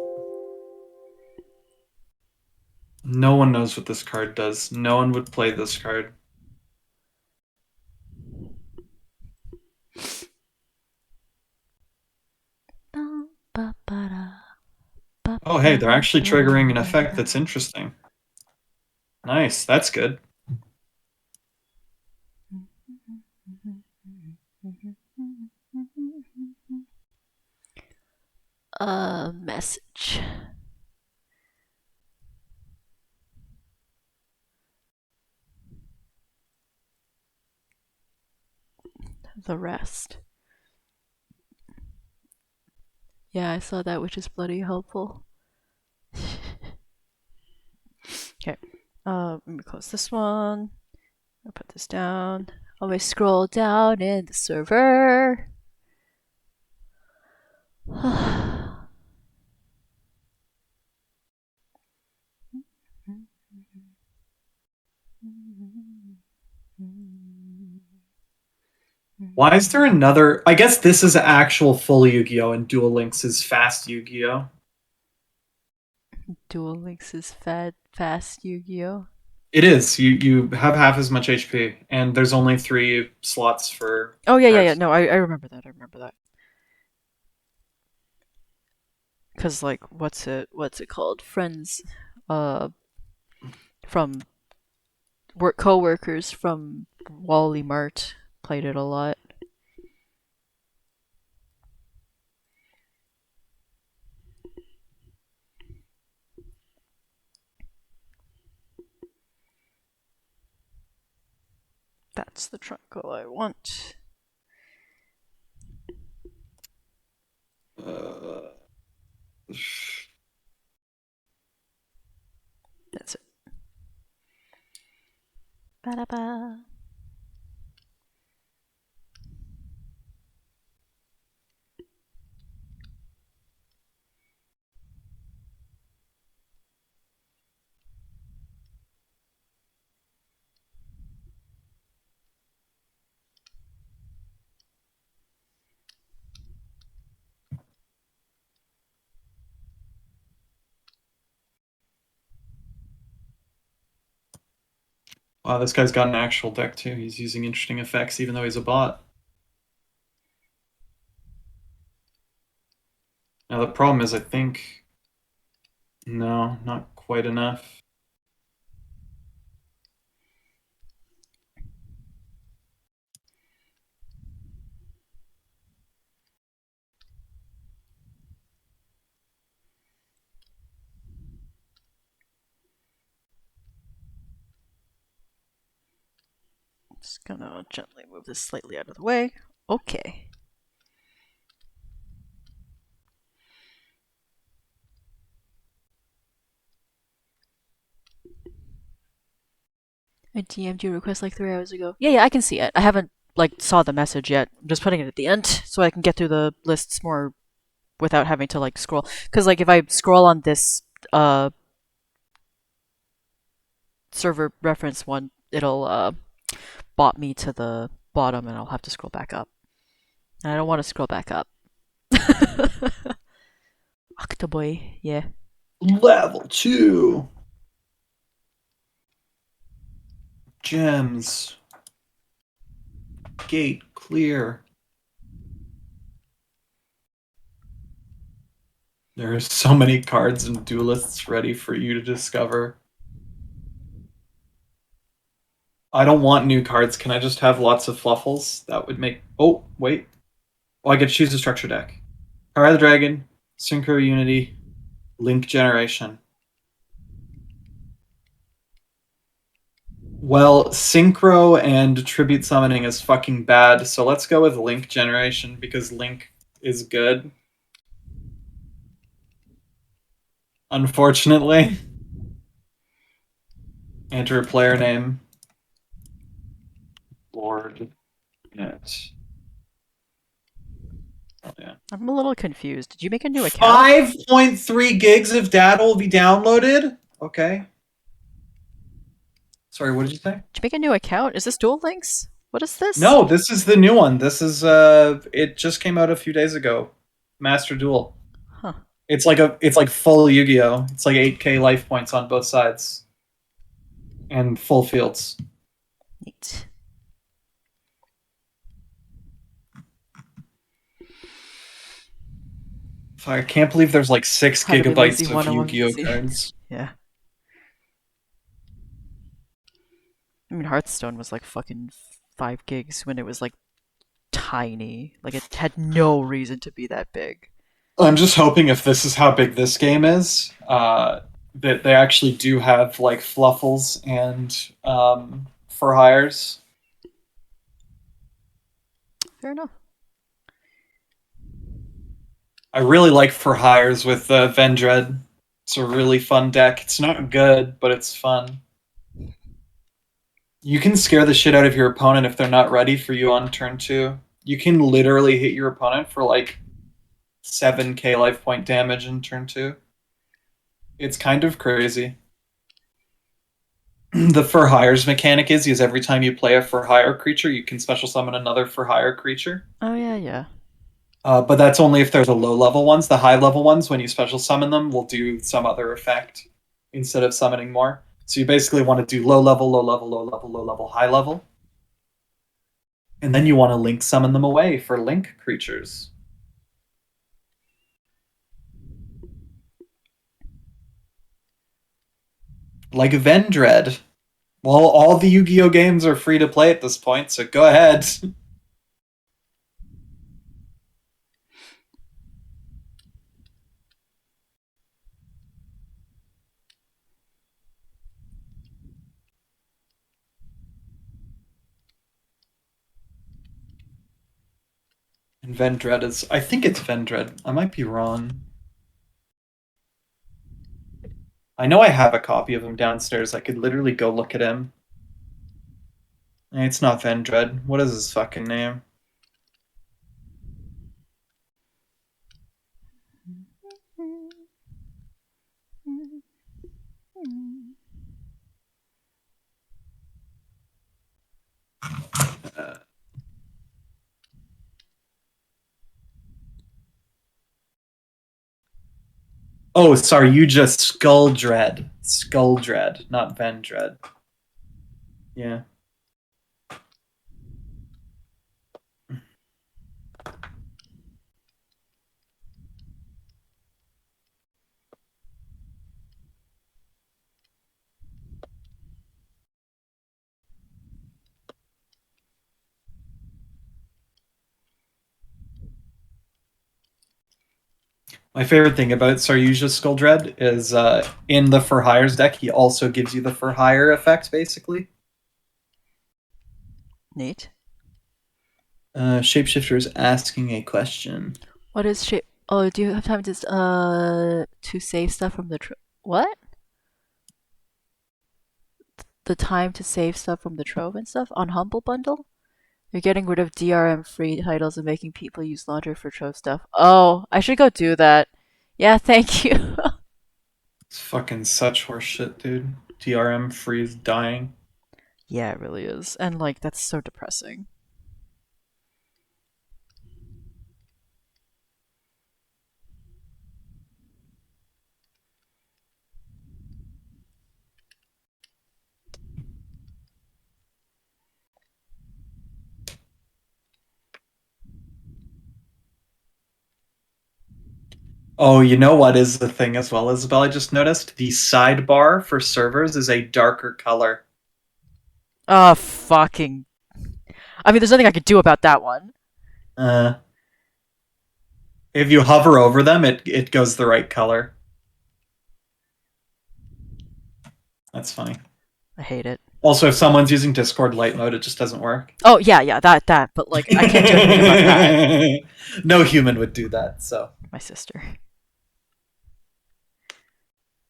A: No one knows what this card does. No one would play this card. Oh, hey, they're actually triggering an effect that's interesting. Nice, that's good.
B: Message. The rest. Yeah, I saw that, which is bloody helpful. Okay. Let me close this one. I'll put this down. Always scroll down in the server.
A: Why is there another? I guess this is actual full Yu-Gi-Oh! And Duel Links is fast Yu-Gi-Oh!
B: Duel Links is fast Yu-Gi-Oh.
A: It is. You have half as much HP, and there's only 3 slots for.
B: Oh yeah.
A: cards.
B: No, I remember that. Cause like, what's it called? Friends, uh, from co-workers from Wally Mart played it a lot. That's the Trunko I want. That's it. Ba-da-ba.
A: Wow, this guy's got an actual deck too. He's using interesting effects, even though he's a bot. Now the problem is, I think, no, not quite enough.
B: Just gonna gently move this slightly out of the way. Okay. I DM'd you a request like 3 hours ago. Yeah, I can see it. I haven't like saw the message yet. I'm just putting it at the end so I can get through the lists more without having to like scroll. Because like if I scroll on this server reference one, it'll bot me to the bottom and I'll have to scroll back up. And I don't want to scroll back up. Octoboy, yeah.
A: Level 2. Gems. Gate clear. There are so many cards and duelists ready for you to discover. I don't want new cards. Can I just have lots of fluffles? That would make. Oh, wait. Oh, I get to choose a structure deck. Power of the Dragon, Synchro Unity, Link Generation. Well, Synchro and Tribute Summoning is fucking bad, so let's go with Link Generation because Link is good. Unfortunately. Enter a player name. Lord. Net. Oh, yeah.
B: I'm a little confused. Did you make a new account?
A: 5.3 gigs of data will be downloaded? Okay. Sorry, what did you say?
B: Did you make a new account? Is this Duel Links? What is this?
A: No, this is the new one. This is it just came out a few days ago. Master Duel.
B: Huh.
A: It's like full Yu-Gi-Oh. It's like 8k life points on both sides. And full fields.
B: Neat.
A: I can't believe there's like 6
B: How to be lazy
A: gigabytes of
B: 101
A: Yu-Gi-Oh
B: VC.
A: cards.
B: Yeah. I mean, Hearthstone was like fucking 5 gigs when it was like tiny. Like it had no reason to be that big.
A: I'm just hoping if this is how big this game is, that they actually do have like fluffles and for hires.
B: Fair enough.
A: I really like for hires with Vendread. It's a really fun deck. It's not good, but it's fun. You can scare the shit out of your opponent if they're not ready for you on turn 2. You can literally hit your opponent for like 7k life point damage in turn 2. It's kind of crazy. The for hires mechanic is every time you play a for hire creature, you can special summon another for hire creature.
B: Oh yeah, yeah.
A: But that's only if they're the low level ones. The high level ones, when you special summon them, will do some other effect instead of summoning more. So you basically want to do low level, low level, low level, low level, high level. And then you want to link summon them away for link creatures. Like Vendread. Well, all the Yu-Gi-Oh games are free to play at this point, so go ahead. And Vendread is... I think it's Vendread. I might be wrong. I know I have a copy of him downstairs. I could literally go look at him. It's not Vendread. What is his fucking name? Uh, oh, sorry, you just Skulldread. Skulldread, not Vendread. Yeah. My favorite thing about Saryuja Skulldread is in the For Hires deck, he also gives you the For Hire effect, basically.
B: Neat.
A: Shapeshifter is asking a question.
B: What is shape? Oh, do you have time to save stuff from the what? The time to save stuff from the trove and stuff on Humble Bundle? You're getting rid of DRM free titles and making people use launcher for trove stuff. Oh, I should go do that. Yeah, thank you.
A: It's fucking such horseshit, dude. DRM freeze dying.
B: Yeah, it really is. And like that's so depressing.
A: Oh, you know what is the thing as well, Isabel? I just noticed the sidebar for servers is a darker color.
B: Oh, fucking. I mean, there's nothing I could do about that one.
A: Uh, if you hover over them, it goes the right color. That's funny.
B: I hate it.
A: Also, if someone's using Discord light mode, it just doesn't work.
B: Oh, yeah, that. But like, I can't do anything about that.
A: No human would do that, so.
B: My sister.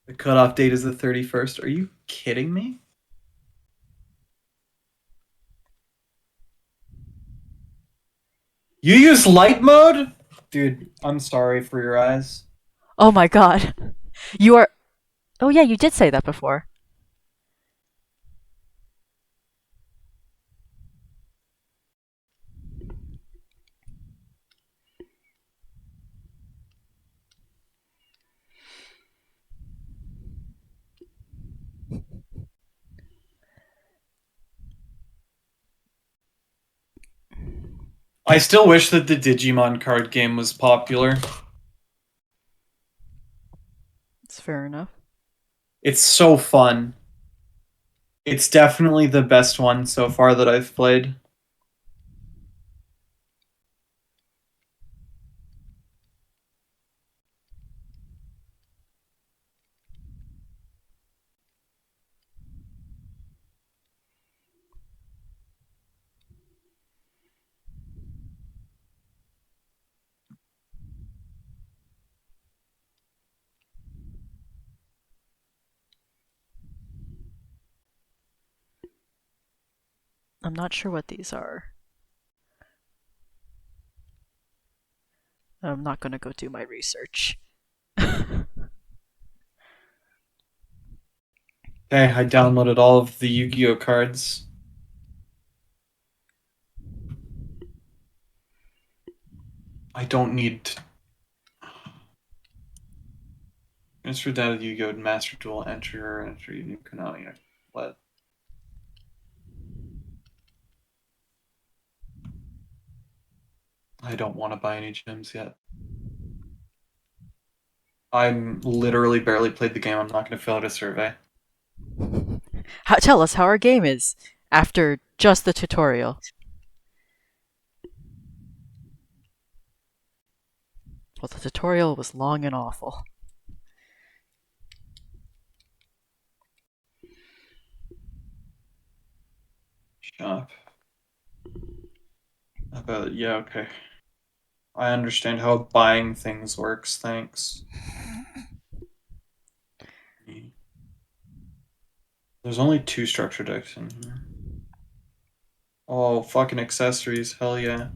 A: The cutoff date is the 31st. Are you kidding me? You use light mode? Dude, I'm sorry for your eyes.
B: Oh my god. You are. Oh yeah, you did say that before.
A: I still wish that the Digimon card game was popular.
B: fair enough.
A: It's so fun. It's definitely the best one so far that I've played.
B: I'm not sure what these are. I'm not gonna go do my research.
A: Okay, I downloaded all of the Yu-Gi-Oh cards. I don't need to... Transfer data to Yu-Gi-Oh! Master Duel, enter unique Konami. What? I don't want to buy any gems yet. I'm literally barely played the game. I'm not going to fill out a survey.
B: Tell us how our game is after just the tutorial. Well, the tutorial was long and awful.
A: Shop. Yeah, okay. I understand how buying things works, thanks. There's only 2 structure decks in here. Oh, fucking accessories, hell yeah.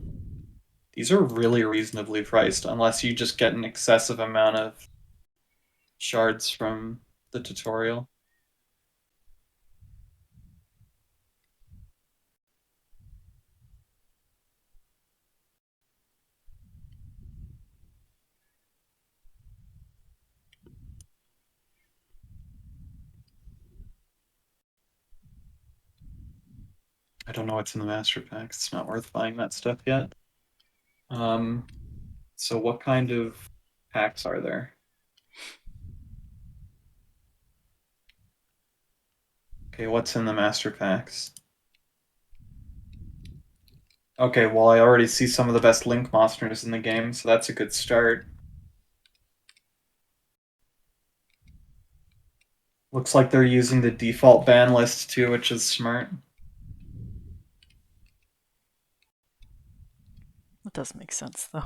A: These are really reasonably priced, unless you just get an excessive amount of shards from the tutorial. I don't know what's in the master pack. It's not worth buying that stuff yet. So what kind of packs are there? Okay, what's in the master packs? Okay, well, I already see some of the best Link monsters in the game, so that's a good start. Looks like they're using the default ban list too, which is smart.
B: That does make sense, though.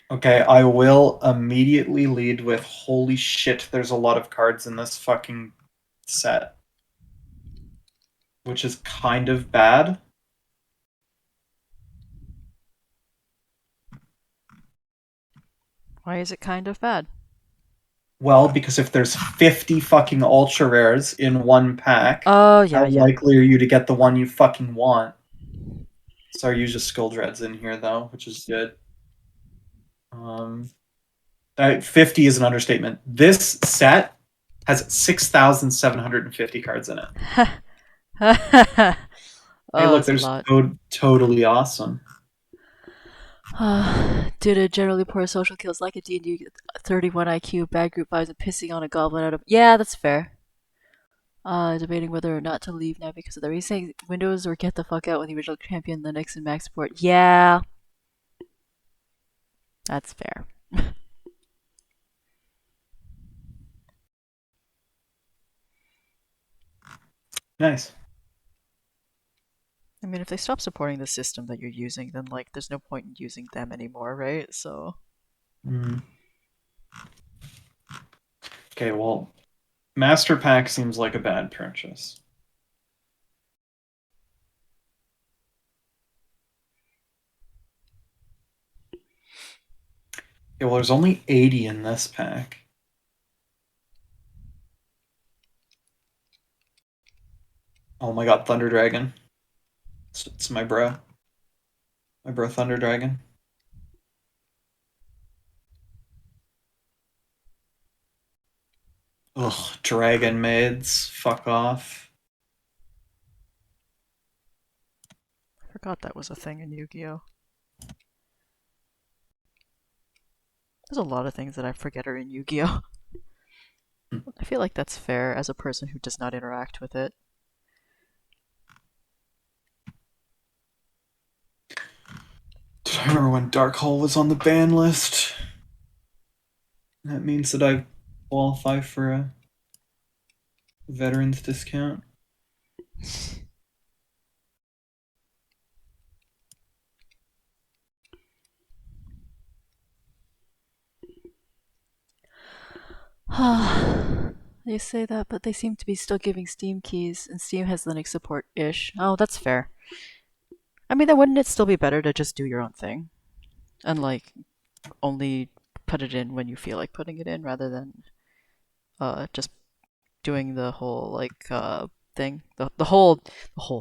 A: Okay, I will immediately lead with holy shit, there's a lot of cards in this fucking set. Which is kind of bad.
B: Why is it kind of bad?
A: Well, because if there's 50 fucking ultra rares in one pack,
B: Oh, yeah,
A: how
B: yeah.
A: likely are you to get the one you fucking want? Sorry, use just skill dreads in here though, which is good. That 50 is an understatement. This set has 6,750 cards in it.
B: Oh,
A: Hey, look,
B: that's a
A: there's
B: lot.
A: totally awesome.
B: Due to generally poor social kills like a D&D 31 IQ, bad group vibes, and pissing on a goblin out of... Yeah, that's fair. Debating whether or not to leave now because of the racing windows or get the fuck out when the original champion Linux and Max support. Yeah, that's fair.
A: Nice.
B: I mean, if they stop supporting the system that you're using, then like there's no point in using them anymore, right? So
A: Mm. Okay, well, Master Pack seems like a bad purchase. Okay, well, there's only 80 in this pack. Oh my god, Thunder Dragon. It's my bro. My bro Thunder Dragon. Ugh, Dragon Maids. Fuck off.
B: I forgot that was a thing in Yu-Gi-Oh. There's a lot of things that I forget are in Yu-Gi-Oh. I feel like that's fair as a person who does not interact with it.
A: Did I remember when Dark Hole was on the ban list? That means that I qualify for a veterans discount.
B: They say that, but they seem to be still giving Steam keys, and Steam has Linux support ish. Oh, that's fair. I mean, then wouldn't it still be better to just do your own thing and like only put it in when you feel like putting it in, rather than just doing the whole thing, the whole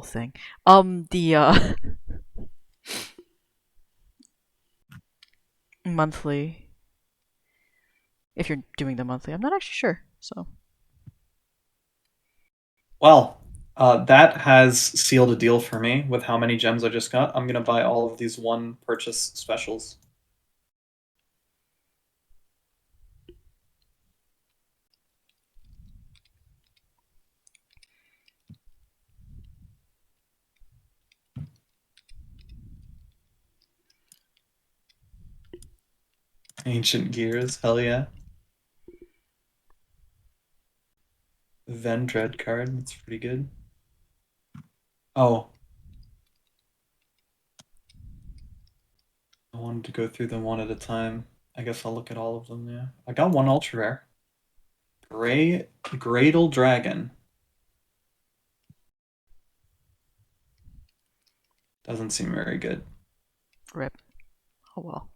B: thing. The monthly. If you're doing the monthly, I'm not actually sure. So
A: Well, that has sealed a deal for me with how many gems I just got. I'm gonna buy all of these one purchase specials. Ancient Gears, hell yeah. Vendread card, that's pretty good. Oh, I wanted to go through them one at a time. I guess I'll look at all of them, yeah. I got one ultra rare. Gradle Dragon. Doesn't seem very good.
B: rip. Oh well.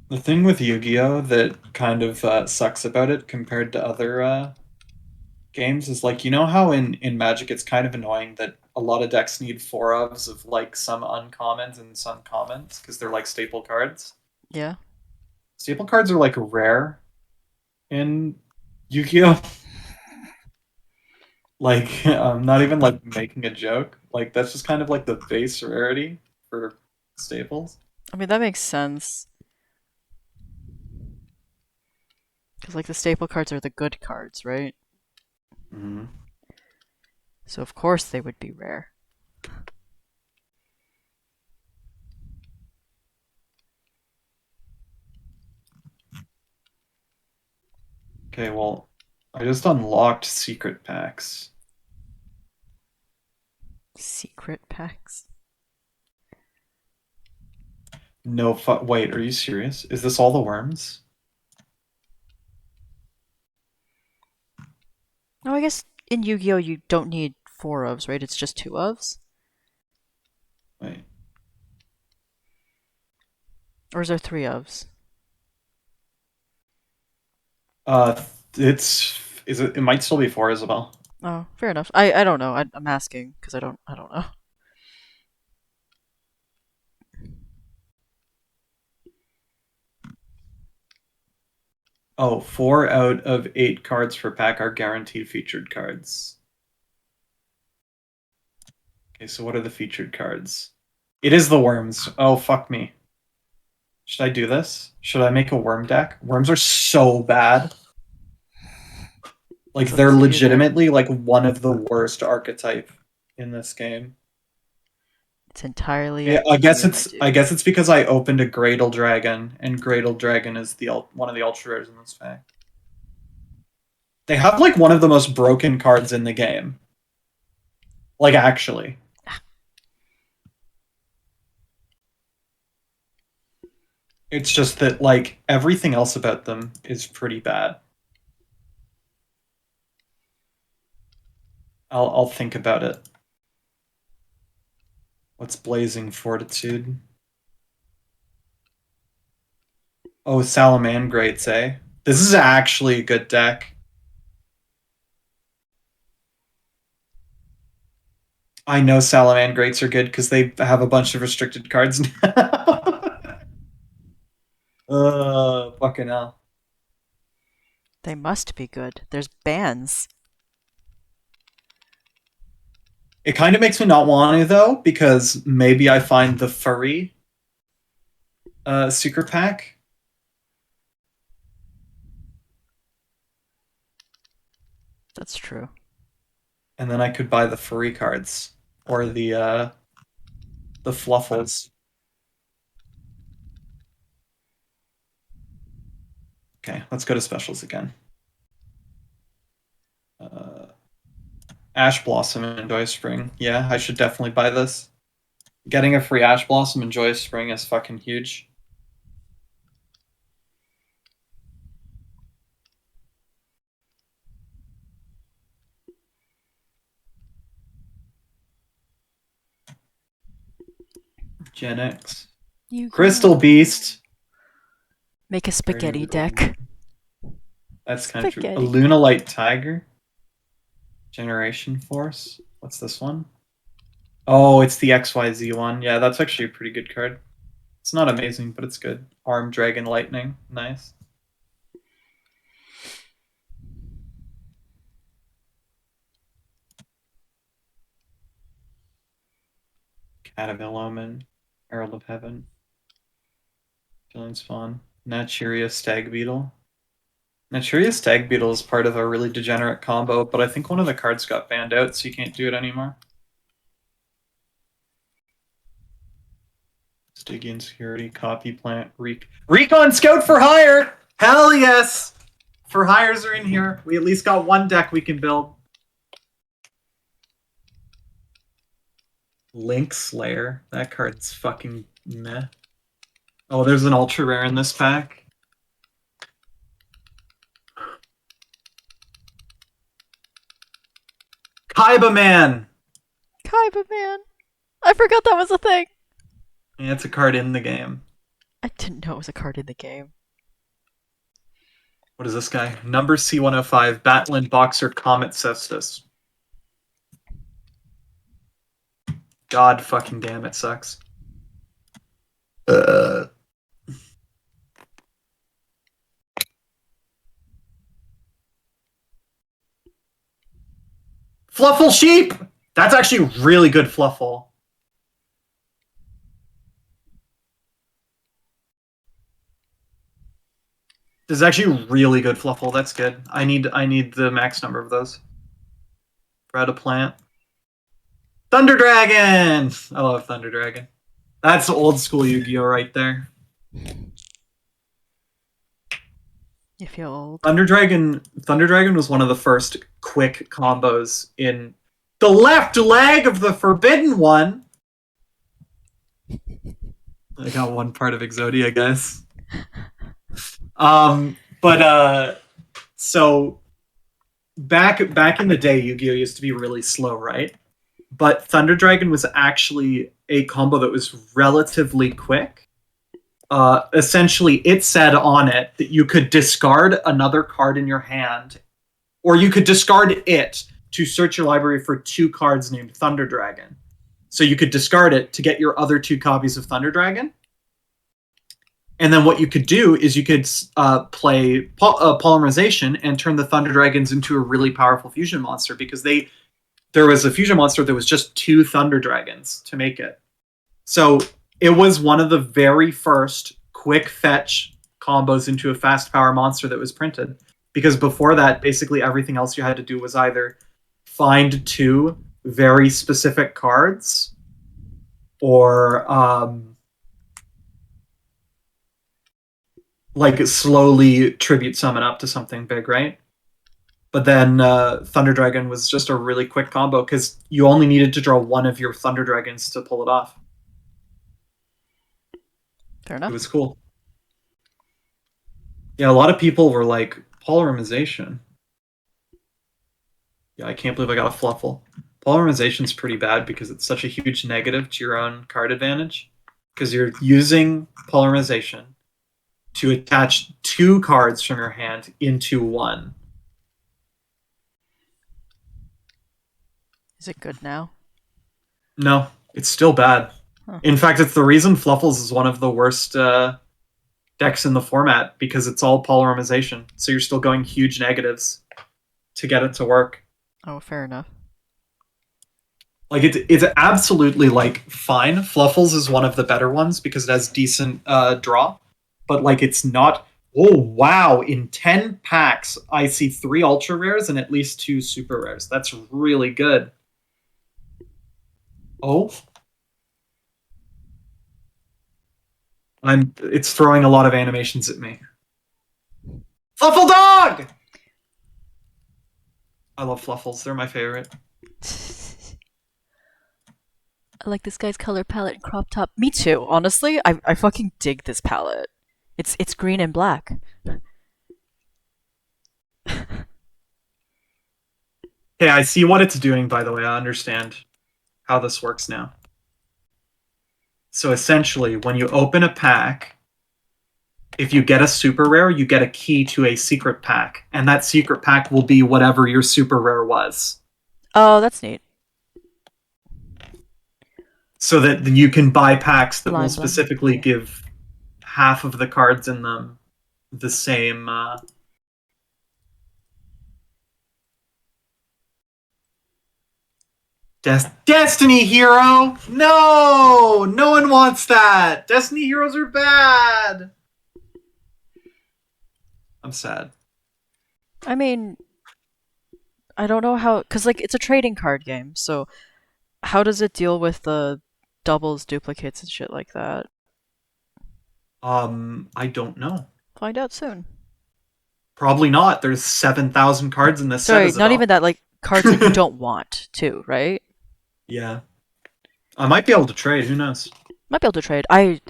A: The thing with Yu-Gi-Oh that kind of sucks about it compared to other games is like, you know how in Magic it's kind of annoying that a lot of decks need four ofs of like some uncommons and some commons because they're like staple cards.
B: Yeah.
A: Staple cards are like rare in Yu-Gi-Oh. Like I'm not even like making a joke. Like that's just kind of like the base rarity for staples.
B: I mean that makes sense because like the staple cards are the good cards, right?
A: Mm-hmm.
B: So of course they would be rare.
A: Okay, well, I just unlocked secret packs.
B: Secret packs.
A: No wait, are you serious? Is this all the worms?
B: No, I guess in Yu-Gi-Oh you don't need four ofs, right? It's just two ofs,
A: Wait.
B: or is there three ofs?
A: Uh it might still be four, Isabel.
B: Oh, fair enough. I don't know. I'm asking because I don't know.
A: Oh, 4 out of 8 cards per pack are guaranteed featured cards. Okay, so what are the featured cards? It is the worms. Oh, fuck me. Should I do this? Should I make a worm deck? Worms are so bad. Like
B: It's up
A: they're
B: to you there.
A: legitimately like one of the worst archetype in this game.
B: It's entirely
A: Yeah,
B: up to you, my
A: I
B: dude.
A: guess it's because I opened a Gradle Dragon, and Gradle Dragon is one of the ultra rares in this pack. They have like one of the most broken cards in the game. Like actually. It's just that like everything else about them is pretty bad. I'll think about it. What's Blazing Fortitude? Oh, Salamandrates, eh? This is actually a good deck. I know Salamandrates are good because they have a bunch of restricted cards now. Fucking hell.
B: They must be good. There's bans.
A: It kind of makes me not want to though, because maybe I find the furry secret pack.
B: That's true.
A: And then I could buy the furry cards or the fluffles. Okay, let's go to specials again. Ash Blossom and Joyous Spring. Yeah, I should definitely buy this. Getting a free Ash Blossom and Joyous Spring is fucking huge. Gen X. Crystal Beast.
B: Make a spaghetti deck.
A: That's kind of true. A
B: Spaghetti.
A: Lunalight Tiger. Generation Force. What's this one? Oh, it's the XYZ one. Yeah, that's actually a pretty good card. It's not amazing, but it's good. Arm Dragon Lightning. Nice. Catamil Omen. Herald of Heaven. Villain Spawn. Naturia Stag Beetle. Naturia Stag Beetle is part of a really degenerate combo, but I think one of the cards got banned out, so you can't do it anymore. Stygian Security, Copy Plant, Recon Scout for Hire! Hell yes! For hires are in here. We at least got one deck we can build. Link Slayer. That card's fucking meh. Oh, there's an ultra rare in this pack. Kaiba Man!
B: Kaiba Man. I forgot that was a thing.
A: Yeah, it's a card in the game.
B: I didn't know it was a card in the game.
A: What is this guy? Number C105, Batlin Boxer Comet Cestus. God fucking damn, it sucks. Fluffle Sheep! That's actually really good Fluffle. This is actually really good Fluffle. That's good. I need the max number of those. Bred a plant. Thunder Dragon! I love Thunder Dragon. That's old school Yu-Gi-Oh right there.
B: You feel old.
A: Thunder Dragon was one of the first quick combos in the left leg of the Forbidden One. I got one part of Exodia, guys. So back in the day, Yu-Gi-Oh used to be really slow, right? But Thunder Dragon was actually a combo that was relatively quick. Essentially, it said on it that you could discard another card in your hand, or you could discard it to search your library for 2 cards named Thunder Dragon. So you could discard it to get your other 2 copies of Thunder Dragon. And then what you could do is you could play Polymerization and turn the Thunder Dragons into a really powerful fusion monster, because there was a fusion monster that was just 2 Thunder Dragons to make it. So it was one of the very first quick fetch combos into a fast power monster that was printed. Because before that, basically everything else you had to do was either find 2 very specific cards, or like slowly tribute summon up to something big, right? But then Thunder Dragon was just a really quick combo, because you only needed to draw 1 of your Thunder Dragons to pull it off.
B: Fair enough.
A: It was cool. Yeah, a lot of people were like, Polymerization. Yeah, I can't believe I got a Fluffle. Polymerization's pretty bad because it's such a huge negative to your own card advantage. Because you're using Polymerization to attach 2 cards from your hand into 1.
B: Is it good now?
A: No, it's still bad.
B: Huh.
A: In fact, it's the reason Fluffles is one of the worst decks in the format, because it's all Polymerization. So you're still going huge negatives to get it to work.
B: Oh, fair enough.
A: Like it's absolutely like fine. Fluffles is one of the better ones because it has decent draw, but like it's not. Oh wow! In 10 packs, I see 3 ultra rares and at least 2 super rares. That's really good. Oh, It's throwing a lot of animations at me. Fluffle dog! I love Fluffles. They're my favorite.
B: I like this guy's color palette and crop top. Me too, honestly. I fucking dig this palette. It's green and black.
A: Hey, I see what it's doing, by the way. I understand how this works now. So essentially, when you open a pack, if you get a super rare, you get a key to a secret pack, and that secret pack will be whatever your super rare was.
B: Oh, that's neat.
A: So that you can buy packs that will
B: Blind, blind.
A: specifically give half of the cards in them the same. Destiny Hero? No! No one wants that! Destiny Heroes are bad! I'm sad.
B: I mean, I don't know how, cause like it's a trading card game, so how does it deal with the doubles, duplicates, and shit like that?
A: I don't know.
B: Find out soon.
A: Probably not. There's 7,000 cards in this set,
B: Sorry, not
A: Isabel.
B: even that. Like cards that you don't want too, right?
A: Yeah. I might be able to trade, who knows?
B: Might be able to trade. I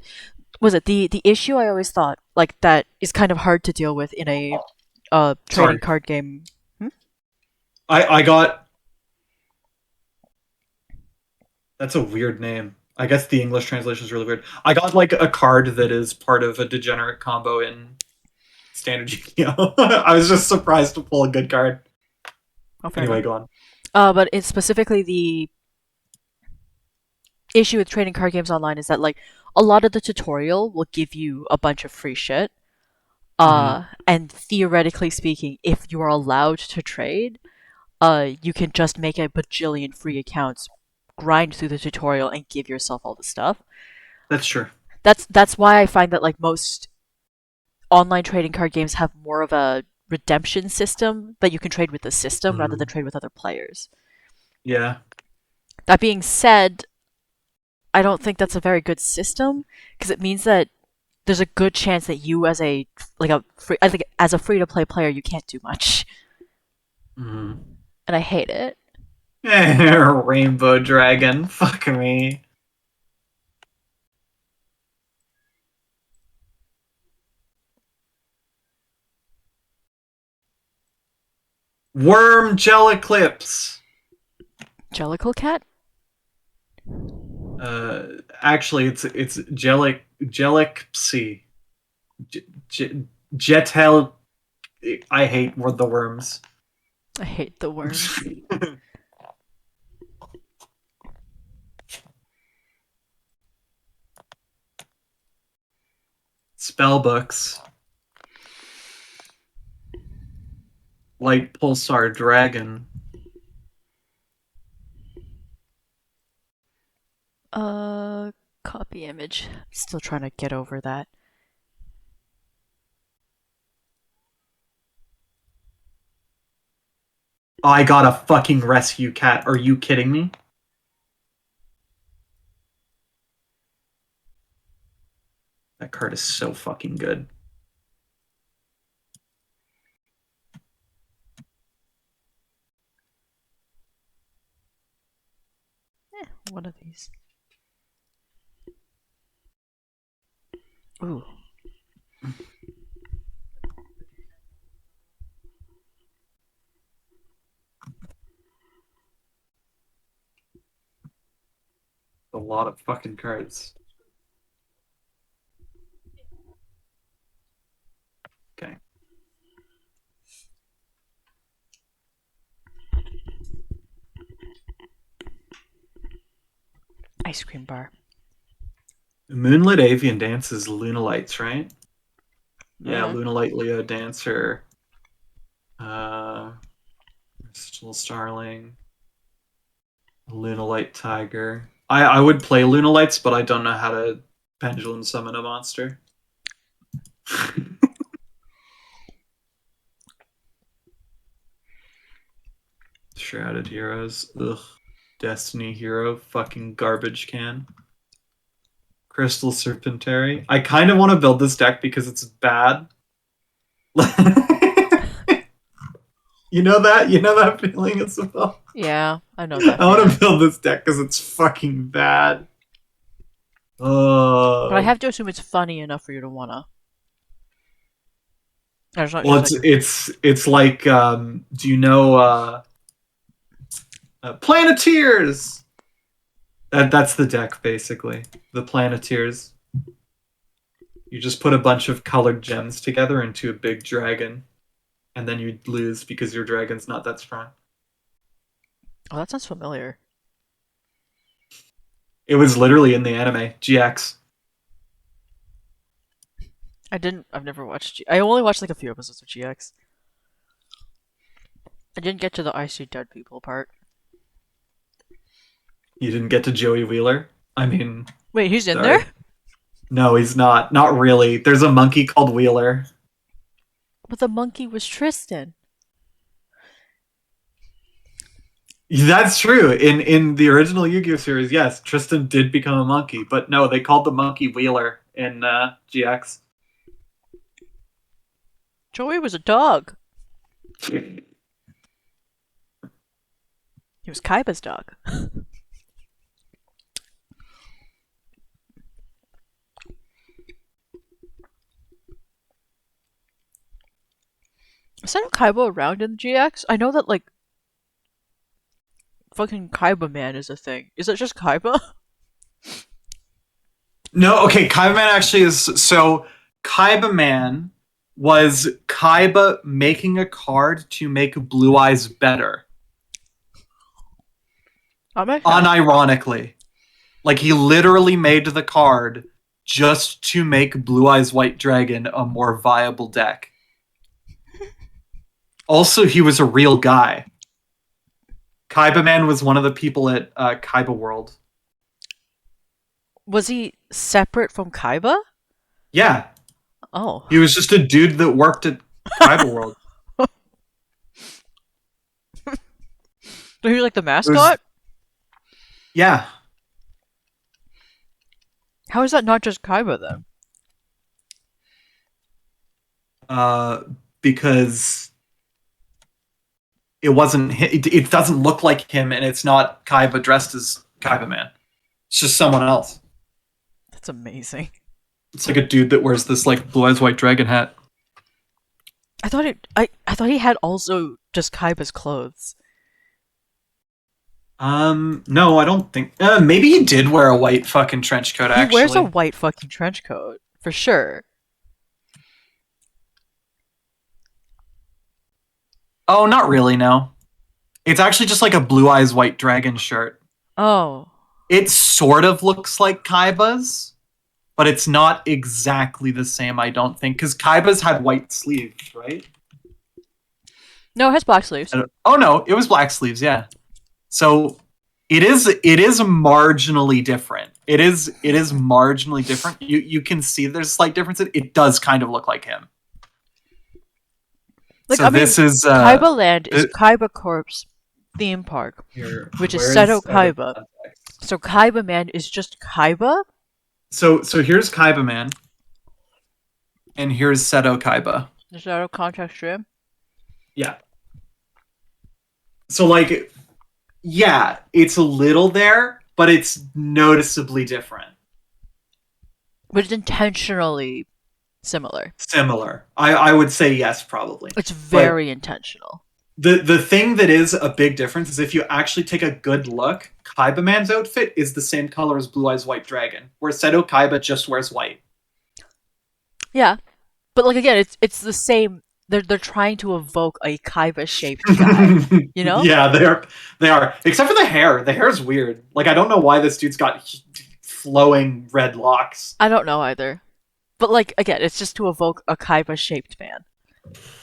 B: was it the issue I always thought like that is kind of hard to deal with in a trading
A: Sorry.
B: card game. Hmm?
A: I got. That's a weird name. I guess the English translation is really weird. I got like a card that is part of a degenerate combo in standard Yu-Gi-Oh! I was just surprised to pull a good card.
B: Oh, fair
A: Anyway,
B: enough.
A: go on.
B: But it's specifically the issue with trading card games online is that like a lot of the tutorial will give you a bunch of free shit.
A: Mm-hmm.
B: And theoretically speaking, if you are allowed to trade, you can just make a bajillion free accounts, grind through the tutorial, and give yourself all the stuff.
A: That's true.
B: That's why I find that like most online trading card games have more of a redemption system that you can trade with the system rather than
A: Mm.
B: trade with other players.
A: Yeah.
B: That being said, I don't think that's a very good system because it means that there's a good chance that you as a like a free, I think as a free to play player you can't do much,
A: Mm.
B: and I hate it.
A: Rainbow Dragon. Fuck me. Worm Gel Eclipse.
B: Jellicle cat?
A: Actually, it's Gelicpsy. Jetel. I hate the worms.
B: I hate the worms.
A: Spellbooks. Light Pulsar Dragon.
B: Uh, Copy image. Still trying to get over that.
A: I got a fucking rescue cat. Are you kidding me? That card is so fucking good.
B: One of these. Ooh.
A: A lot of fucking cards. Okay.
B: Ice cream bar.
A: Moonlit Avian Dance is Lunalights, right? Yeah,
B: Mm-hmm.
A: Lunalight Leo Dancer. Uh, Still Starling. Lunalite Tiger. I would play Lunalites, but I don't know how to pendulum summon a monster. Shrouded Heroes. Ugh. Destiny Hero. Fucking garbage can. Crystal Serpentary. I kind of want to build this deck because it's bad. You know that? You know that feeling as well?
B: Yeah, I know that.
A: I want
B: feeling.
A: to build this deck because it's fucking bad.
B: But I have to assume it's funny enough for you to wanna. It's not
A: Well,
B: just like
A: it's like do you know Planeteers? That's the deck basically. The Planeteers. You just put a bunch of colored gems together into a big dragon, and then you lose because your dragon's not that strong.
B: oh, that sounds familiar.
A: It was literally in the anime GX.
B: I've never watched. I only watched like a few episodes of GX. I didn't get to the I see dead people part.
A: You didn't get to Joey Wheeler? I mean,
B: Wait, he's in
A: sorry.
B: there?
A: No, he's not. Not really. There's a monkey called Wheeler.
B: But the monkey was Tristan.
A: That's true. In the original Yu-Gi-Oh series, yes, Tristan did become a monkey, but no, they called the monkey Wheeler in GX.
B: Joey was a dog. He was Kaiba's dog. Is that Kaiba around in the GX? I know that like fucking Kaiba Man is a thing. Is it just Kaiba?
A: No, okay, Kaiba Man actually is so Kaiba Man was Kaiba making a card to make Blue Eyes better. Unironically. Like he literally made the card just to make Blue Eyes White Dragon a more viable deck. Also, he was a real guy. Kaiba Man was one of the people at Kaiba World.
B: Was he separate from Kaiba?
A: Yeah.
B: Oh.
A: He was just a dude that worked at Kaiba World.
B: So he was like the mascot?
A: Yeah.
B: How is that not just Kaiba then?
A: Because it wasn't. It doesn't look like him, and it's not Kaiba dressed as Kaiba Man. It's just someone else.
B: That's amazing.
A: It's like a dude that wears this like Blue Eyes White Dragon hat.
B: I thought he had also just Kaiba's clothes.
A: No, I don't think. Maybe he did wear a white fucking trench coat. Actually,
B: He wears a white fucking trench coat for sure.
A: Oh, not really. No, it's actually just like a Blue Eyes White Dragon shirt.
B: Oh.
A: It sort of looks like Kaiba's, but it's not exactly the same. I don't think because Kaiba's had white sleeves, right?
B: No, it has black sleeves.
A: Oh no, it was black sleeves. Yeah. So it is marginally different. It is marginally different. You can see there's slight differences. It does kind of look like him.
B: Like,
A: so this is
B: Kaiba Land is Kaiba Corp's theme park, which is Seto Kaiba. So Kaiba Man is just Kaiba?
A: So here's Kaiba Man. And here's Seto Kaiba.
B: The Seto contract stream?
A: Yeah. So like yeah, it's a little there, but it's noticeably different.
B: But it's intentionally similar.
A: Similar. I would say yes, probably.
B: It's very intentional.
A: The thing that is a big difference is if you actually take a good look, Kaiba Man's outfit is the same color as Blue Eyes White Dragon, where Seto Kaiba just wears white.
B: Yeah. But like again, it's the same. They're trying to evoke a Kaiba shaped guy. You know?
A: Yeah, they are. Except for the hair. The hair is weird. Like I don't know why this dude's got flowing red locks.
B: I don't know either. But like again, it's just to evoke a Kaiba shaped man.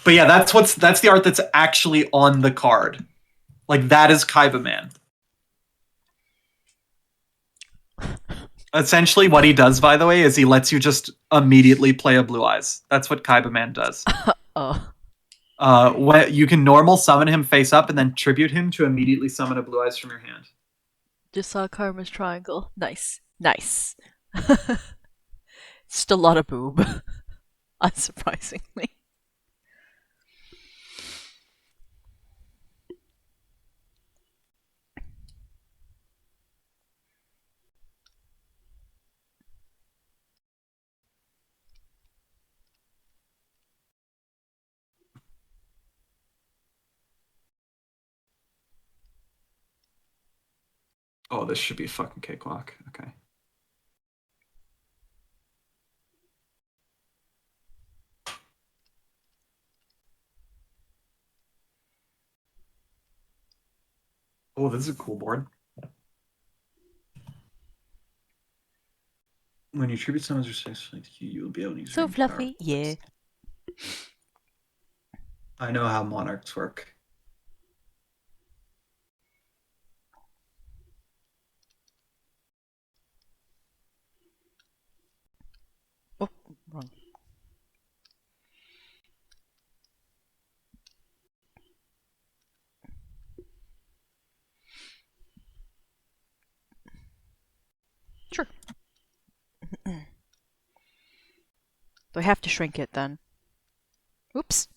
A: But yeah, that's the art that's actually on the card. Like that is Kaiba Man. Essentially, what he does, by the way, is he lets you just immediately play a Blue Eyes. That's what Kaiba Man does.
B: Oh.
A: When you can normal summon him face up and then tribute him to immediately summon a Blue Eyes from your hand.
B: Just saw Karma's triangle. Nice. Nice. Just a lot of boob. Unsurprisingly.
A: Oh, this should be a fucking cakewalk. Okay. Oh, this is a cool board. When you tribute summons your six, you will be able to use
B: So
A: range power.
B: fluffy, yeah.
A: I know how monarchs work.
B: Oh, wrong. Sure. Do I have to shrink it then? Oops.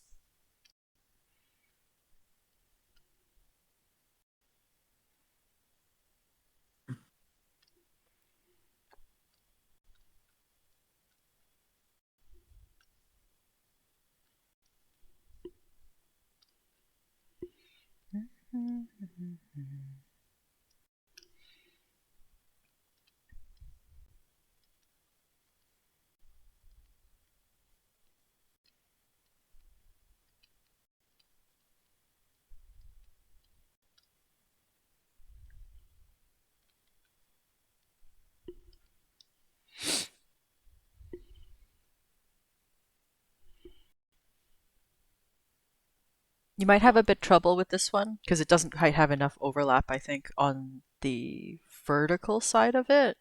B: You might have a bit trouble with this one because it doesn't quite have enough overlap, I think, on the vertical side of it.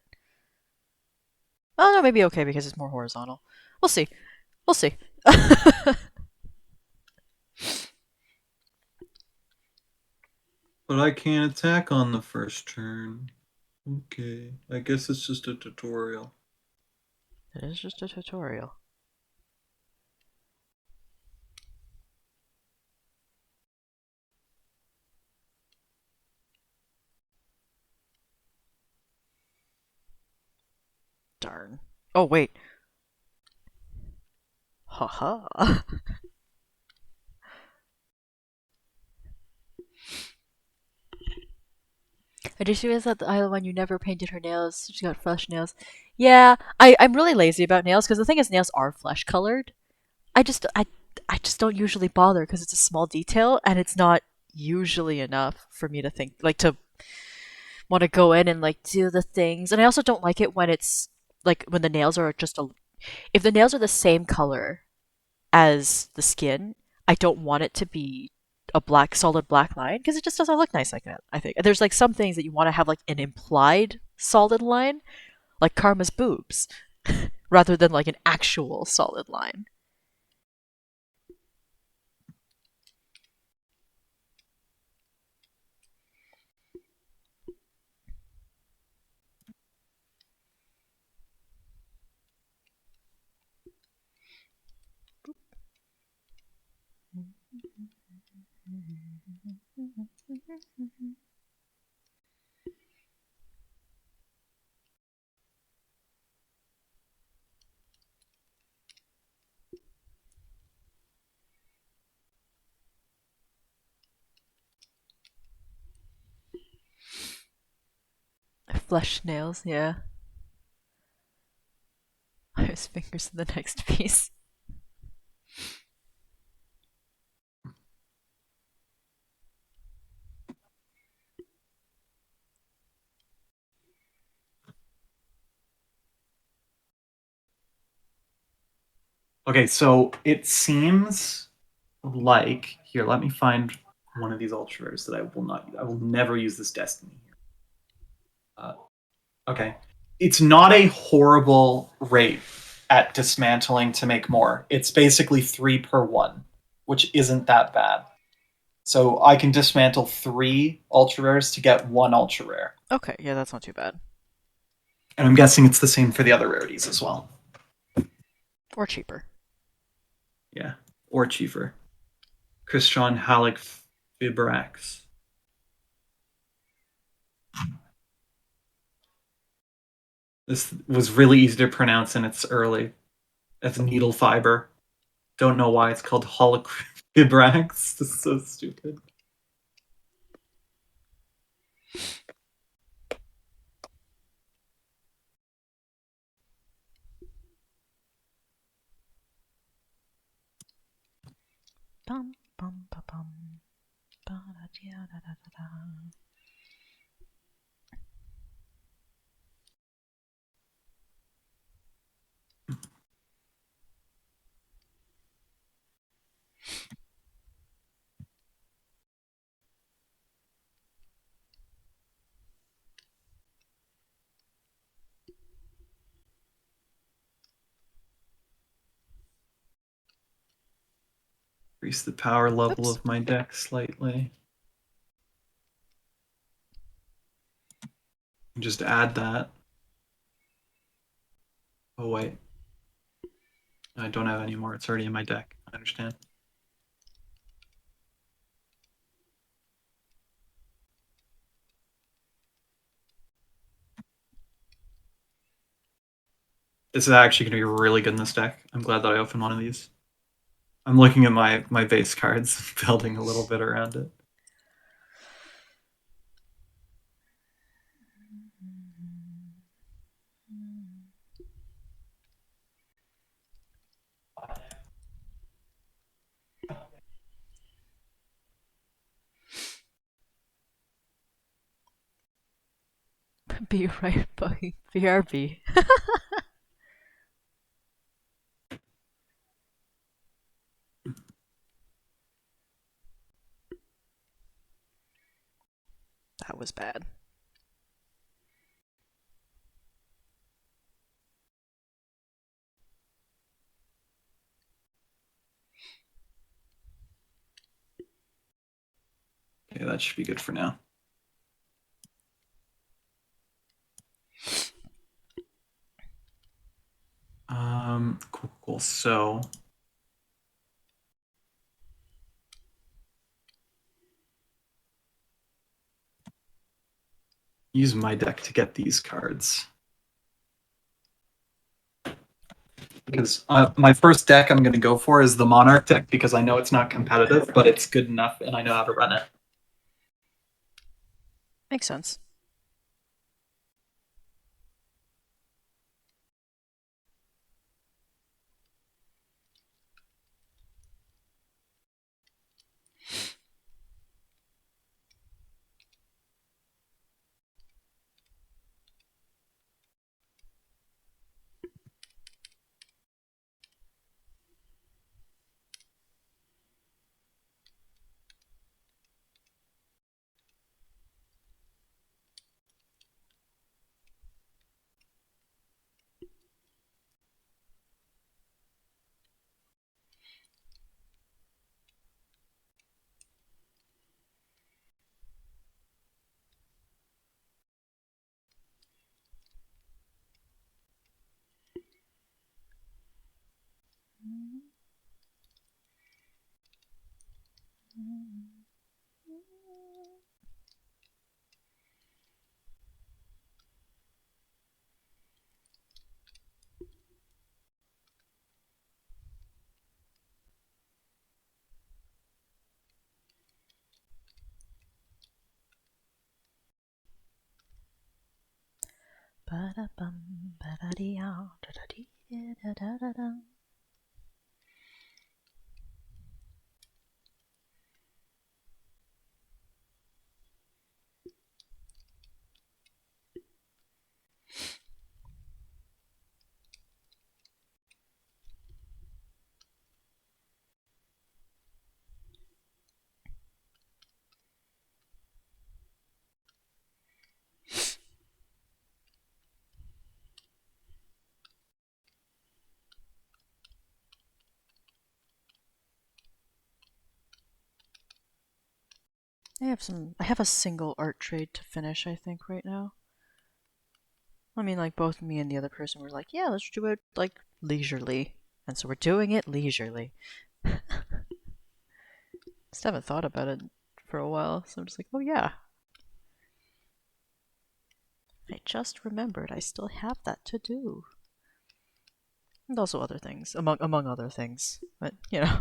B: Oh no, maybe okay because it's more horizontal. We'll see. We'll see.
A: But I can't attack on the first turn. Okay, I guess it's just a tutorial.
B: It is just a tutorial. Darn. Oh wait. Haha. I just realized that the other one you never painted her nails. She got flesh nails. Yeah, I'm really lazy about nails because the thing is nails are flesh colored. I just don't usually bother because it's a small detail and it's not usually enough for me to think like to want to go in and like do the things. And I also don't like it when it's like when the nails are just a if the nails are the same color as the skin, I don't want it to be a black solid black line because it just doesn't look nice like that. I think there's like some things that you want to have like an implied solid line, like Karma's boobs, rather than like an actual solid line. Flesh nails, yeah. His fingers in the next piece.
A: Okay, so it seems like here. Let me find one of these ultra rares that I will never use this destiny here. Okay, it's not a horrible rate at dismantling to make more. It's basically 3 per 1, which isn't that bad. So I can dismantle 3 ultra rares to get 1 ultra rare.
B: Okay, yeah, that's not too bad.
A: And I'm guessing it's the same for the other rarities as well.
B: Or cheaper.
A: Yeah. Or cheaper. Christian Halleck Fibrax. This was really easy to pronounce and it's early. It's needle fiber. Don't know why it's called Holofibrax. This is so stupid.
B: Bum, bum, ba, bum. Ba, da, da, da, da, da.
A: Increase the power level
B: Oops.
A: of my deck slightly. Just add that. Oh wait. I don't have any more. It's already in my deck. I understand. This is actually going to be really good in this deck. I'm glad that I opened one of these. I'm looking at my base cards, building a little bit around it.
B: Be right by BRB. That was bad.
A: Okay, that should be good for now. Cool. So use my deck to get these cards. Because my first deck I'm going to go for is the Monarch deck because I know it's not competitive, but it's good enough and I know how to run it.
B: Makes sense. Ba-da-bum, ba-da-dee-ow, da-da-dee-da-da-da-da. I have a single art trade to finish, I think, right now. I mean, like, both me and the other person were like, yeah, let's do it, like, leisurely. And so we're doing it leisurely. Just haven't thought about it for a while, so I'm just like, oh yeah. I just remembered I still have that to do. And also other things, among other things. But, you know.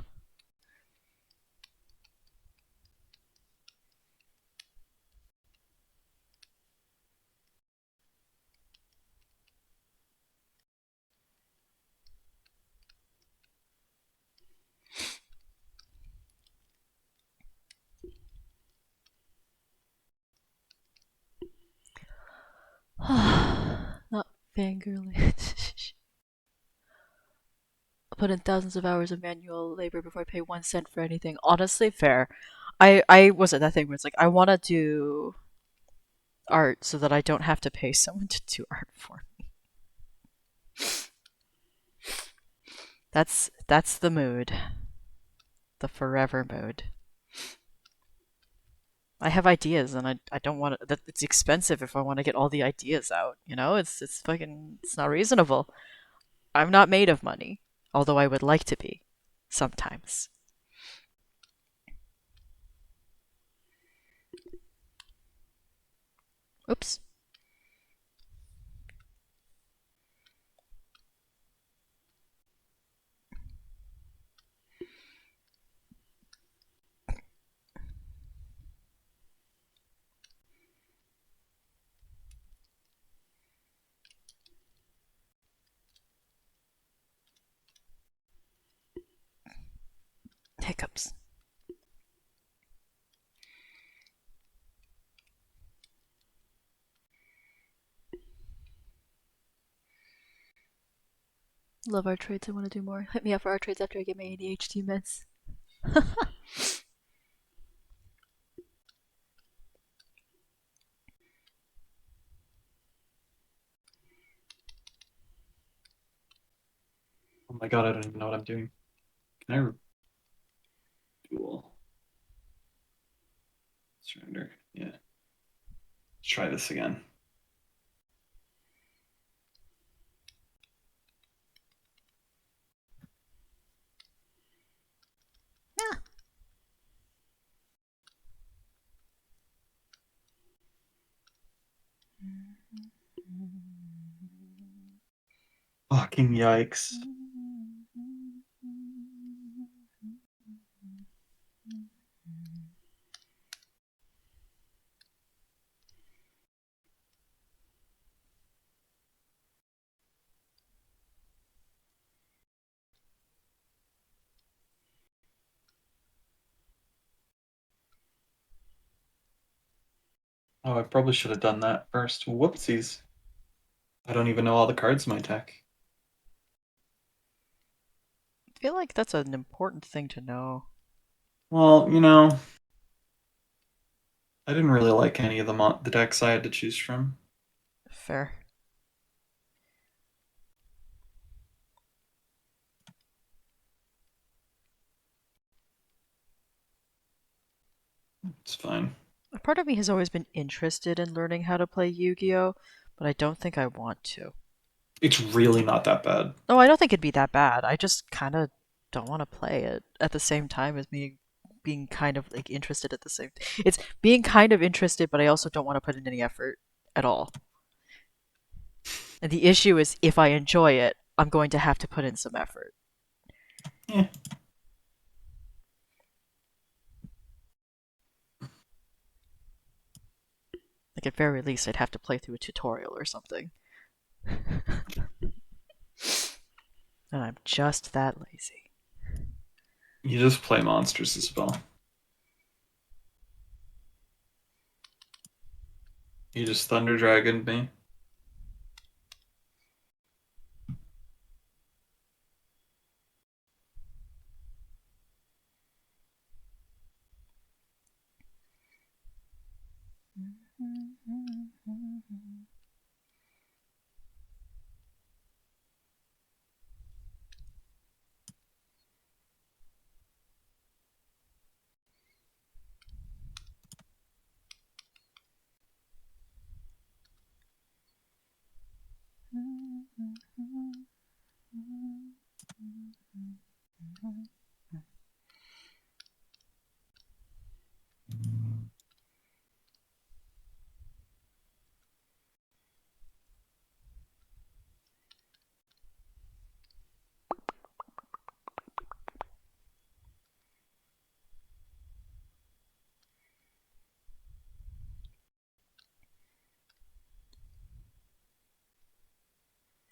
B: Not fangirling. Put in thousands of hours of manual labor before I pay 1 cent for anything. Honestly, fair. I was at that thing where it's like I want to do art so that I don't have to pay someone to do art for me. That's the mood. The forever mood. I have ideas and I don't want to, it's expensive if I want to get all the ideas out, you know? It's fucking it's not reasonable. I'm not made of money, although I would like to be sometimes. Oops. Hiccups. Love art trades. I want to do more. Hit me up for art trades after I get my ADHD meds.
A: Oh my god, I don't even know what I'm doing. Can I duel? Surrender. Yeah. Let's try this again.
B: Yeah.
A: Fucking yikes. Oh, I probably should have done that first. Whoopsies. I don't even know all the cards in my deck.
B: I feel like that's an important thing to know.
A: Well, you know, I didn't really like any of the decks I had to choose from.
B: Fair.
A: It's fine.
B: A part of me has always been interested in learning how to play Yu-Gi-Oh, but I don't think I want to.
A: It's really not that bad.
B: No, I don't think it'd be that bad. I just kind of don't want to play it at the same time as me being kind of like interested at the same. It's being kind of interested, but I also don't want to put in any effort at all. And the issue is, if I enjoy it, I'm going to have to put in some effort.
A: Yeah.
B: Like at very least, I'd have to play through a tutorial or something. And I'm just that lazy.
A: You just play monsters as well. You just Thunder Dragoned me.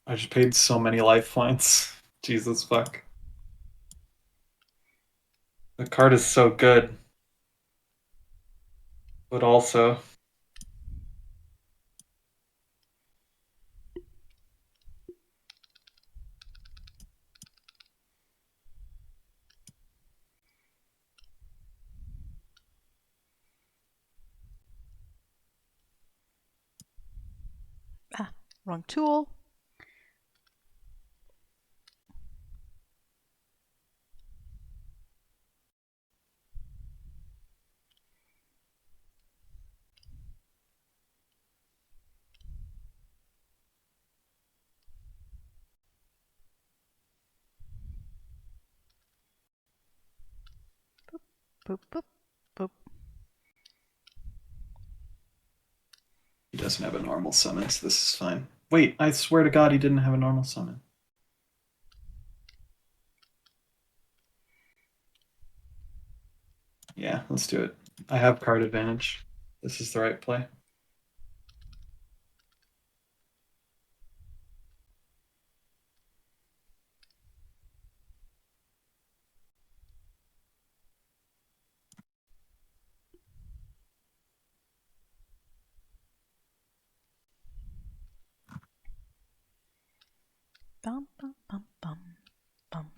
A: I just paid so many life points. Jesus fuck. The card is so good. But also,
B: Ah, wrong tool. Boop, boop, boop.
A: he doesn't have a normal summon, so this is fine. Wait, I swear to God he didn't have a normal summon. Yeah, let's do it. I have card advantage. This is the right play.
B: Bum, bum, bum, bum, bum.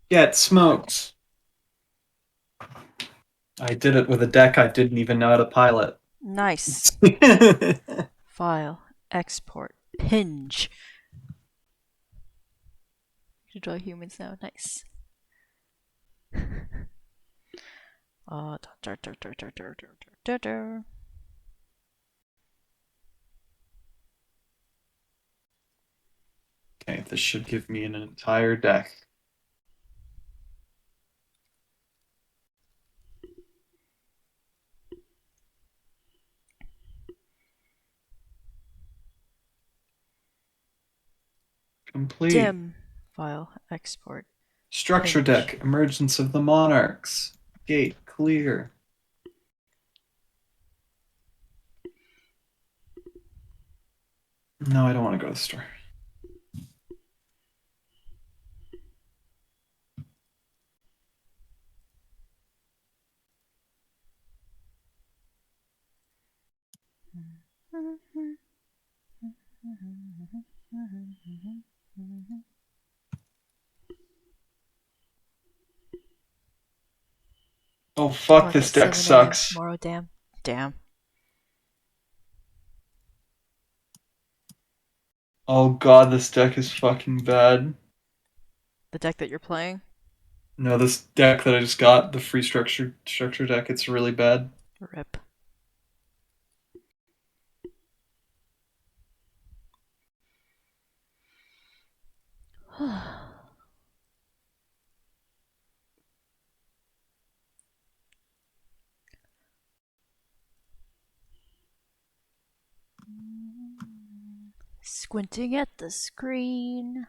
A: Get smoked. I did it with a deck I didn't even know how to pilot.
B: Nice. File. Export. Pinge. You draw humans now. Nice.
A: Okay, this should give me an entire deck. Complete.
B: Dim. File. Export.
A: Structure
B: Pinch.
A: deck. Emergence of the Monarchs. Gate clear. No, I don't want to go to the store. Oh fuck, this deck
B: 7 a.m.
A: sucks.
B: tomorrow. Damn. Damn.
A: Oh god, this deck is fucking bad.
B: The deck that you're playing?
A: No, this deck that I just got, the free structure deck, it's really bad.
B: Rip. Squinting at the screen.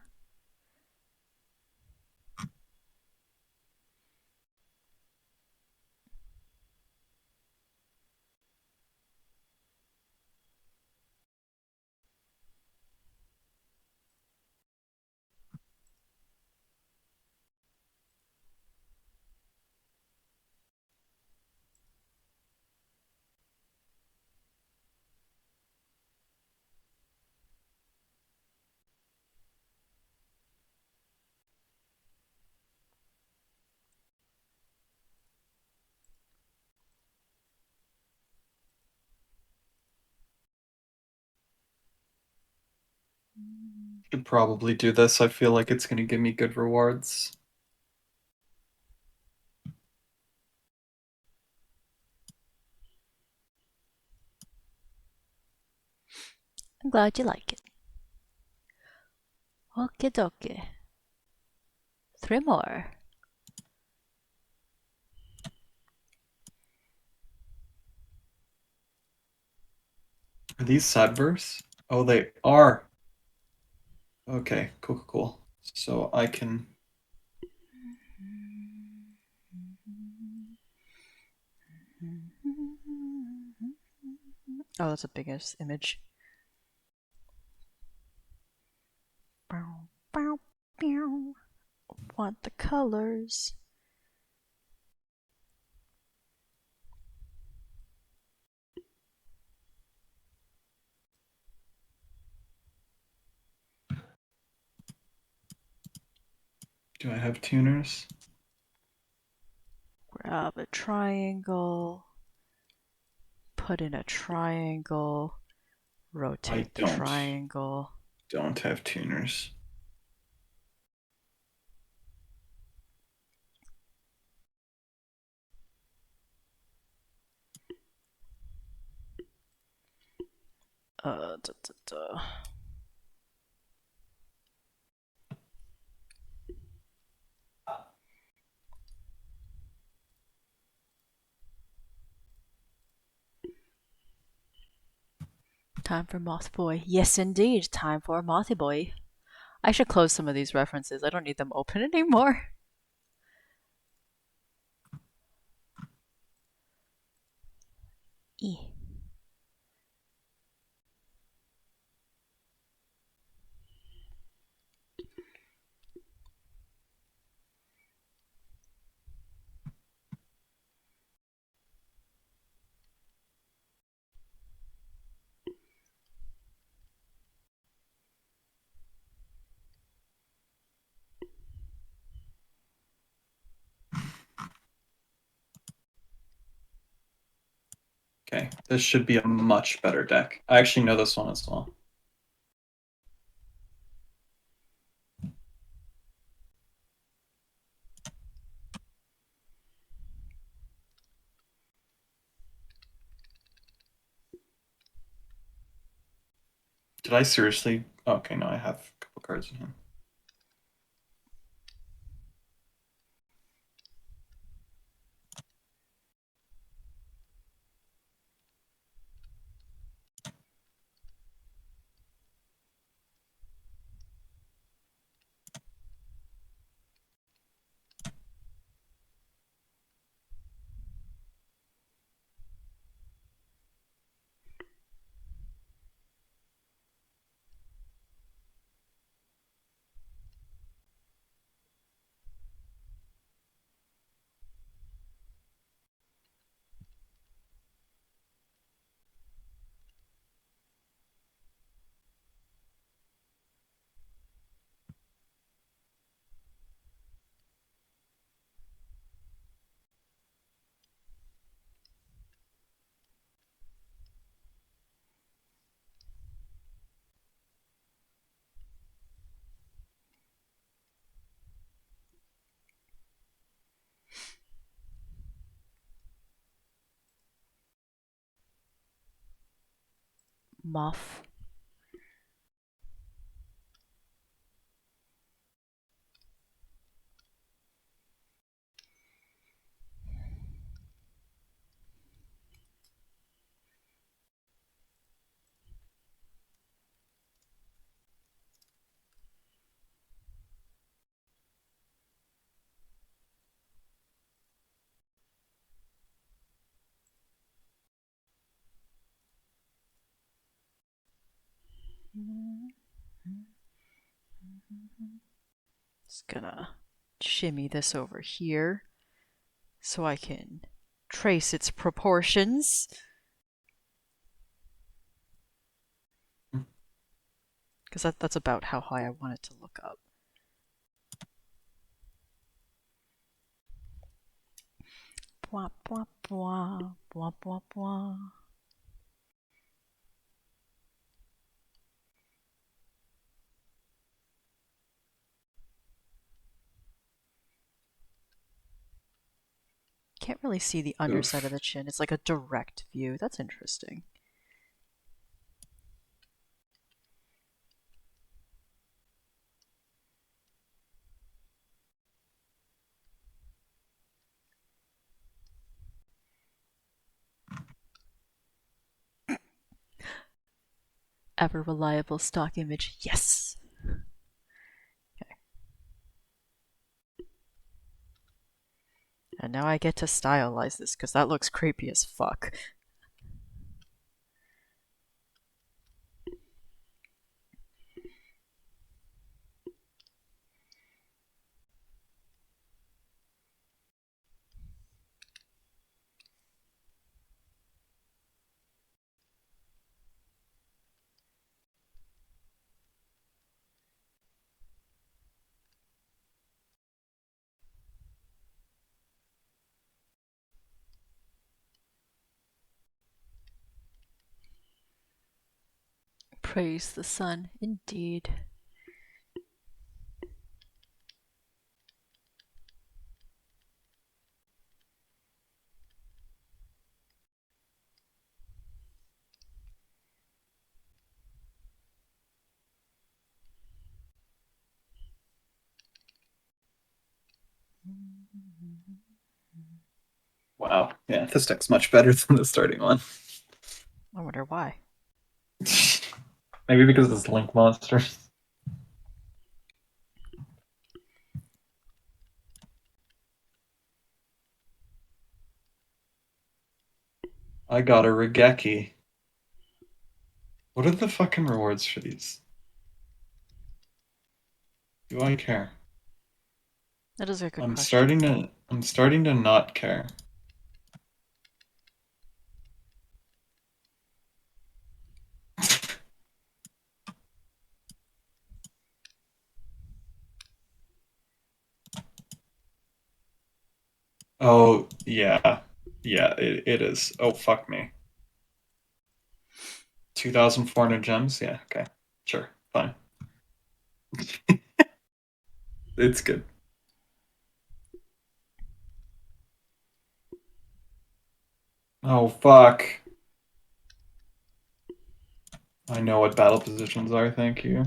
A: Should probably do this. I feel like it's going to give me good rewards.
B: I'm glad you like it. Okie dokie. 3 more.
A: Are these Sadverse? Oh, they are. Okay, cool. So I can.
B: Oh, that's a big image. Want the colors.
A: Do I have tuners?
B: Grab a triangle. Put in a triangle. Rotate the triangle.
A: Don't have tuners.
B: Da, da, da. Time for Moth Boy. Yes, indeed. Time for Mothy Boy. I should close some of these references. I don't need them open anymore. E.
A: Okay, this should be a much better deck. I actually know this one as well. Did I seriously? Okay, no, I have a couple cards in hand.
B: Moth. Just gonna shimmy this over here so I can trace its proportions. Because that's about how high I want it to look up. Blah, blah, blah, blah, blah, blah. can't really see the underside of
A: Oof.
B: the chin. It's like a direct view. That's interesting. Ever reliable stock image. Yes. Okay. And now I get to stylize this because that looks creepy as fuck. Praise the sun, indeed.
A: Wow. Yeah, this deck's much better than the starting one.
B: I wonder why.
A: Maybe because it's Link monsters. I got a Regeki. What are the fucking rewards for these? Do I care?
B: That is a good
A: I'm
B: question.
A: starting to not care. Oh, yeah. Yeah, it is. Oh, fuck me. 2,400 gems? Yeah, okay. Sure, fine. It's good. Oh, fuck. I know what battle positions are, thank you.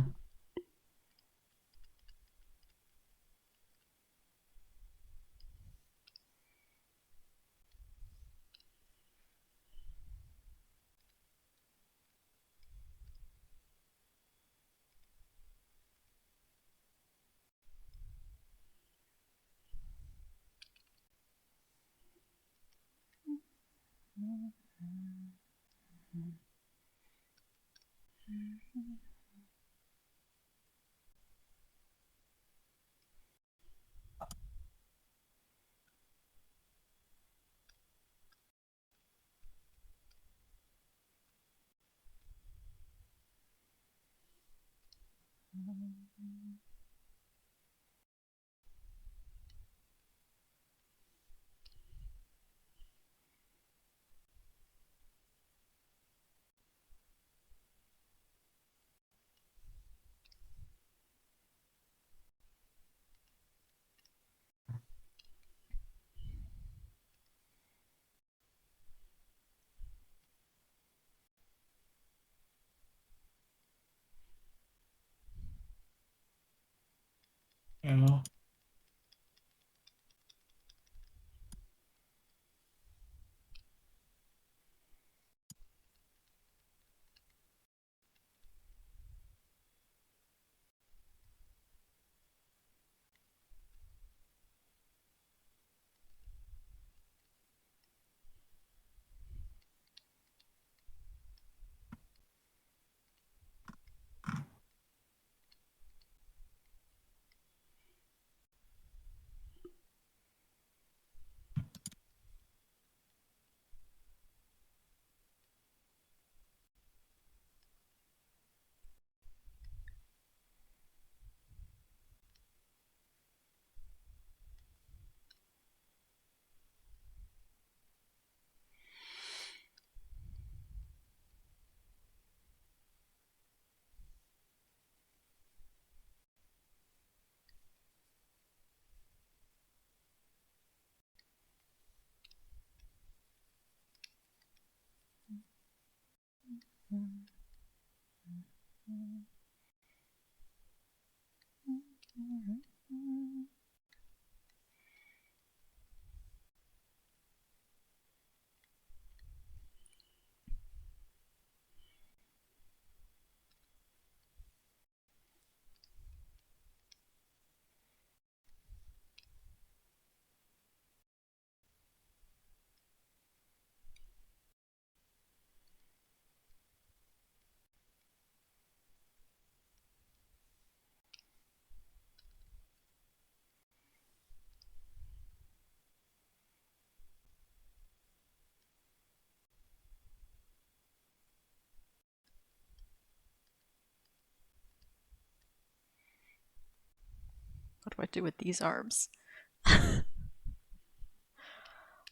B: What do I do with these arms?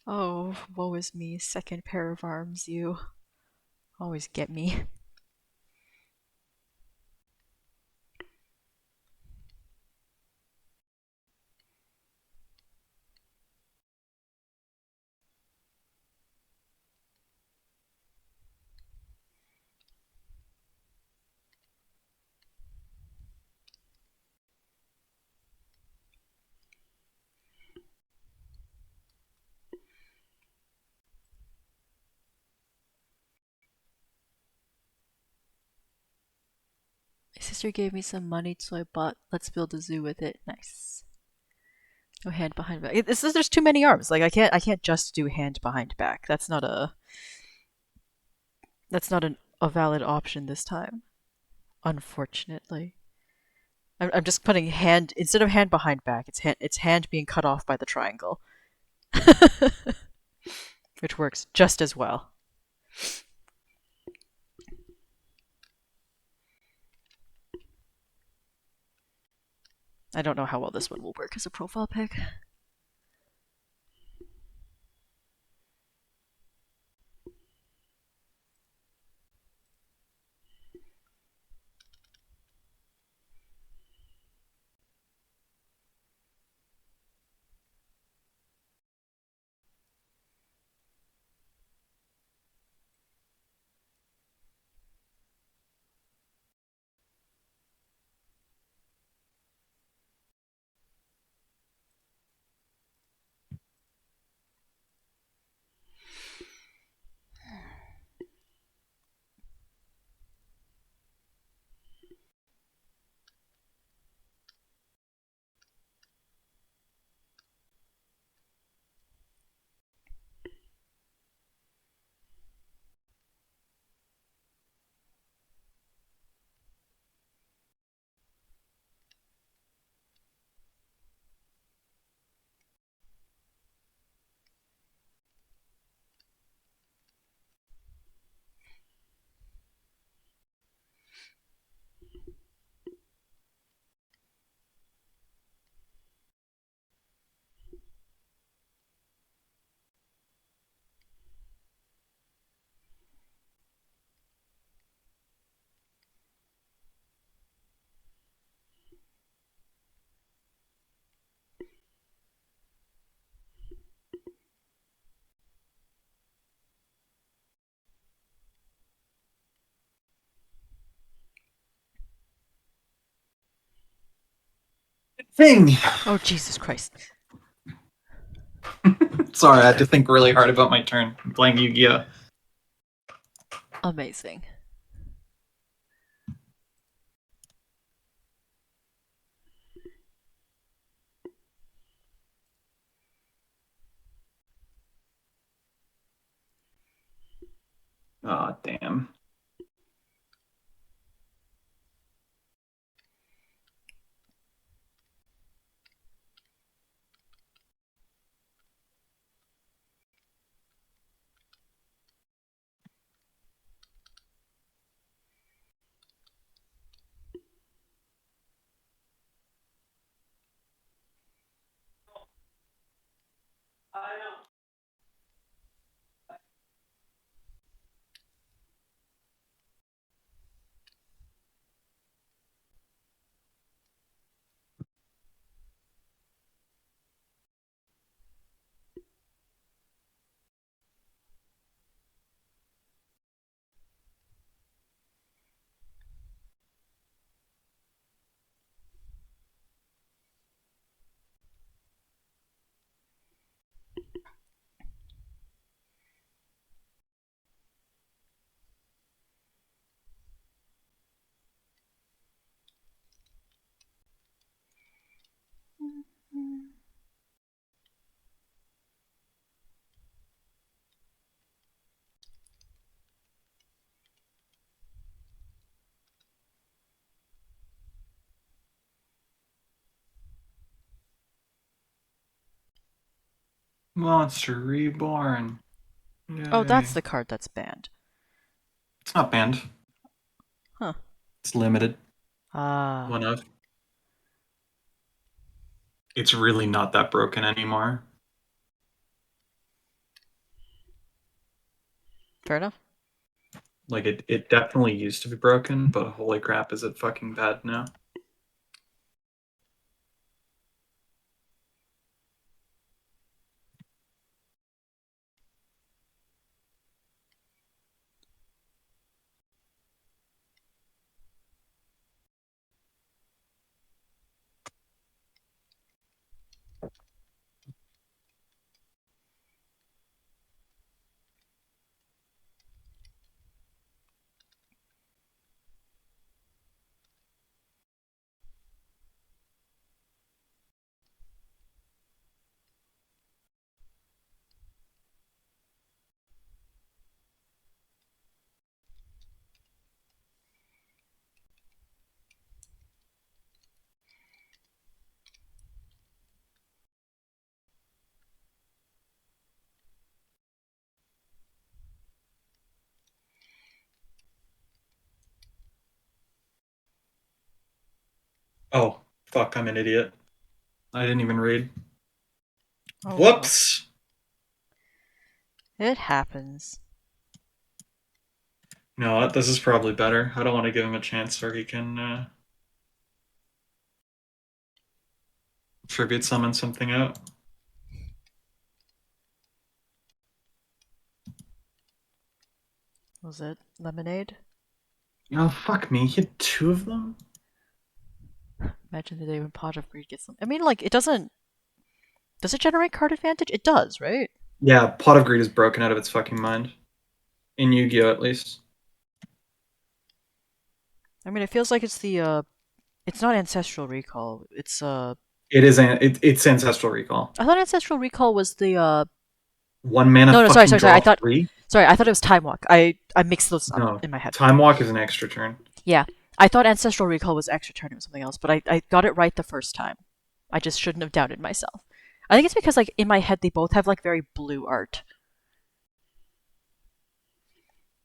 B: Oh, woe is me, second pair of arms, you always get me. My sister gave me some money, so I bought Let's Build a Zoo with it. Nice. No hand behind back. There's too many arms. Like I can't just do hand behind back. That's not a valid option this time. Unfortunately. I'm just putting hand instead of hand behind back, it's hand being cut off by the triangle. Which works just as well. I don't know how well this one will work as a profile pic.
A: Thing.
B: Oh Jesus Christ.
A: Sorry, I had to think really hard about my turn. I'm playing Yu-Gi-Oh!
B: Amazing.
A: Aw, damn. Monster Reborn.
B: Oh, that's
A: Yay.
B: the card that's banned.
A: It's not banned.
B: Huh.
A: It's limited.
B: Ah.
A: One of. It's really not that broken anymore.
B: Fair enough.
A: Like it definitely used to be broken, but holy crap, is it fucking bad now? Oh, fuck, I'm an idiot. I didn't even read.
B: Oh well.
A: Whoops!
B: It happens.
A: No, this is probably better. I don't want to give him a chance where he can tribute summon something out.
B: Was it lemonade?
A: Oh, fuck me. He had two of them?
B: Imagine the day when Pot of Greed gets them. I mean, like, it doesn't. Does it generate card advantage? It does, right?
A: Yeah, Pot of Greed is broken out of its fucking mind. In Yu-Gi-Oh! At least.
B: I mean, it feels like it's the. It's not Ancestral Recall. It's.
A: It's Ancestral Recall.
B: I thought Ancestral Recall was the.
A: One mana
B: No, no, sorry,
A: fucking
B: sorry, sorry. I
A: draw
B: thought.
A: three?
B: Sorry, I thought it was Time Walk. I mixed those up
A: No.
B: in my head.
A: Time Walk is an extra turn.
B: Yeah, I thought Ancestral Recall was extra turn or something else, but I got it right the first time. I just shouldn't have doubted myself. I think it's because like in my head they both have like very blue art,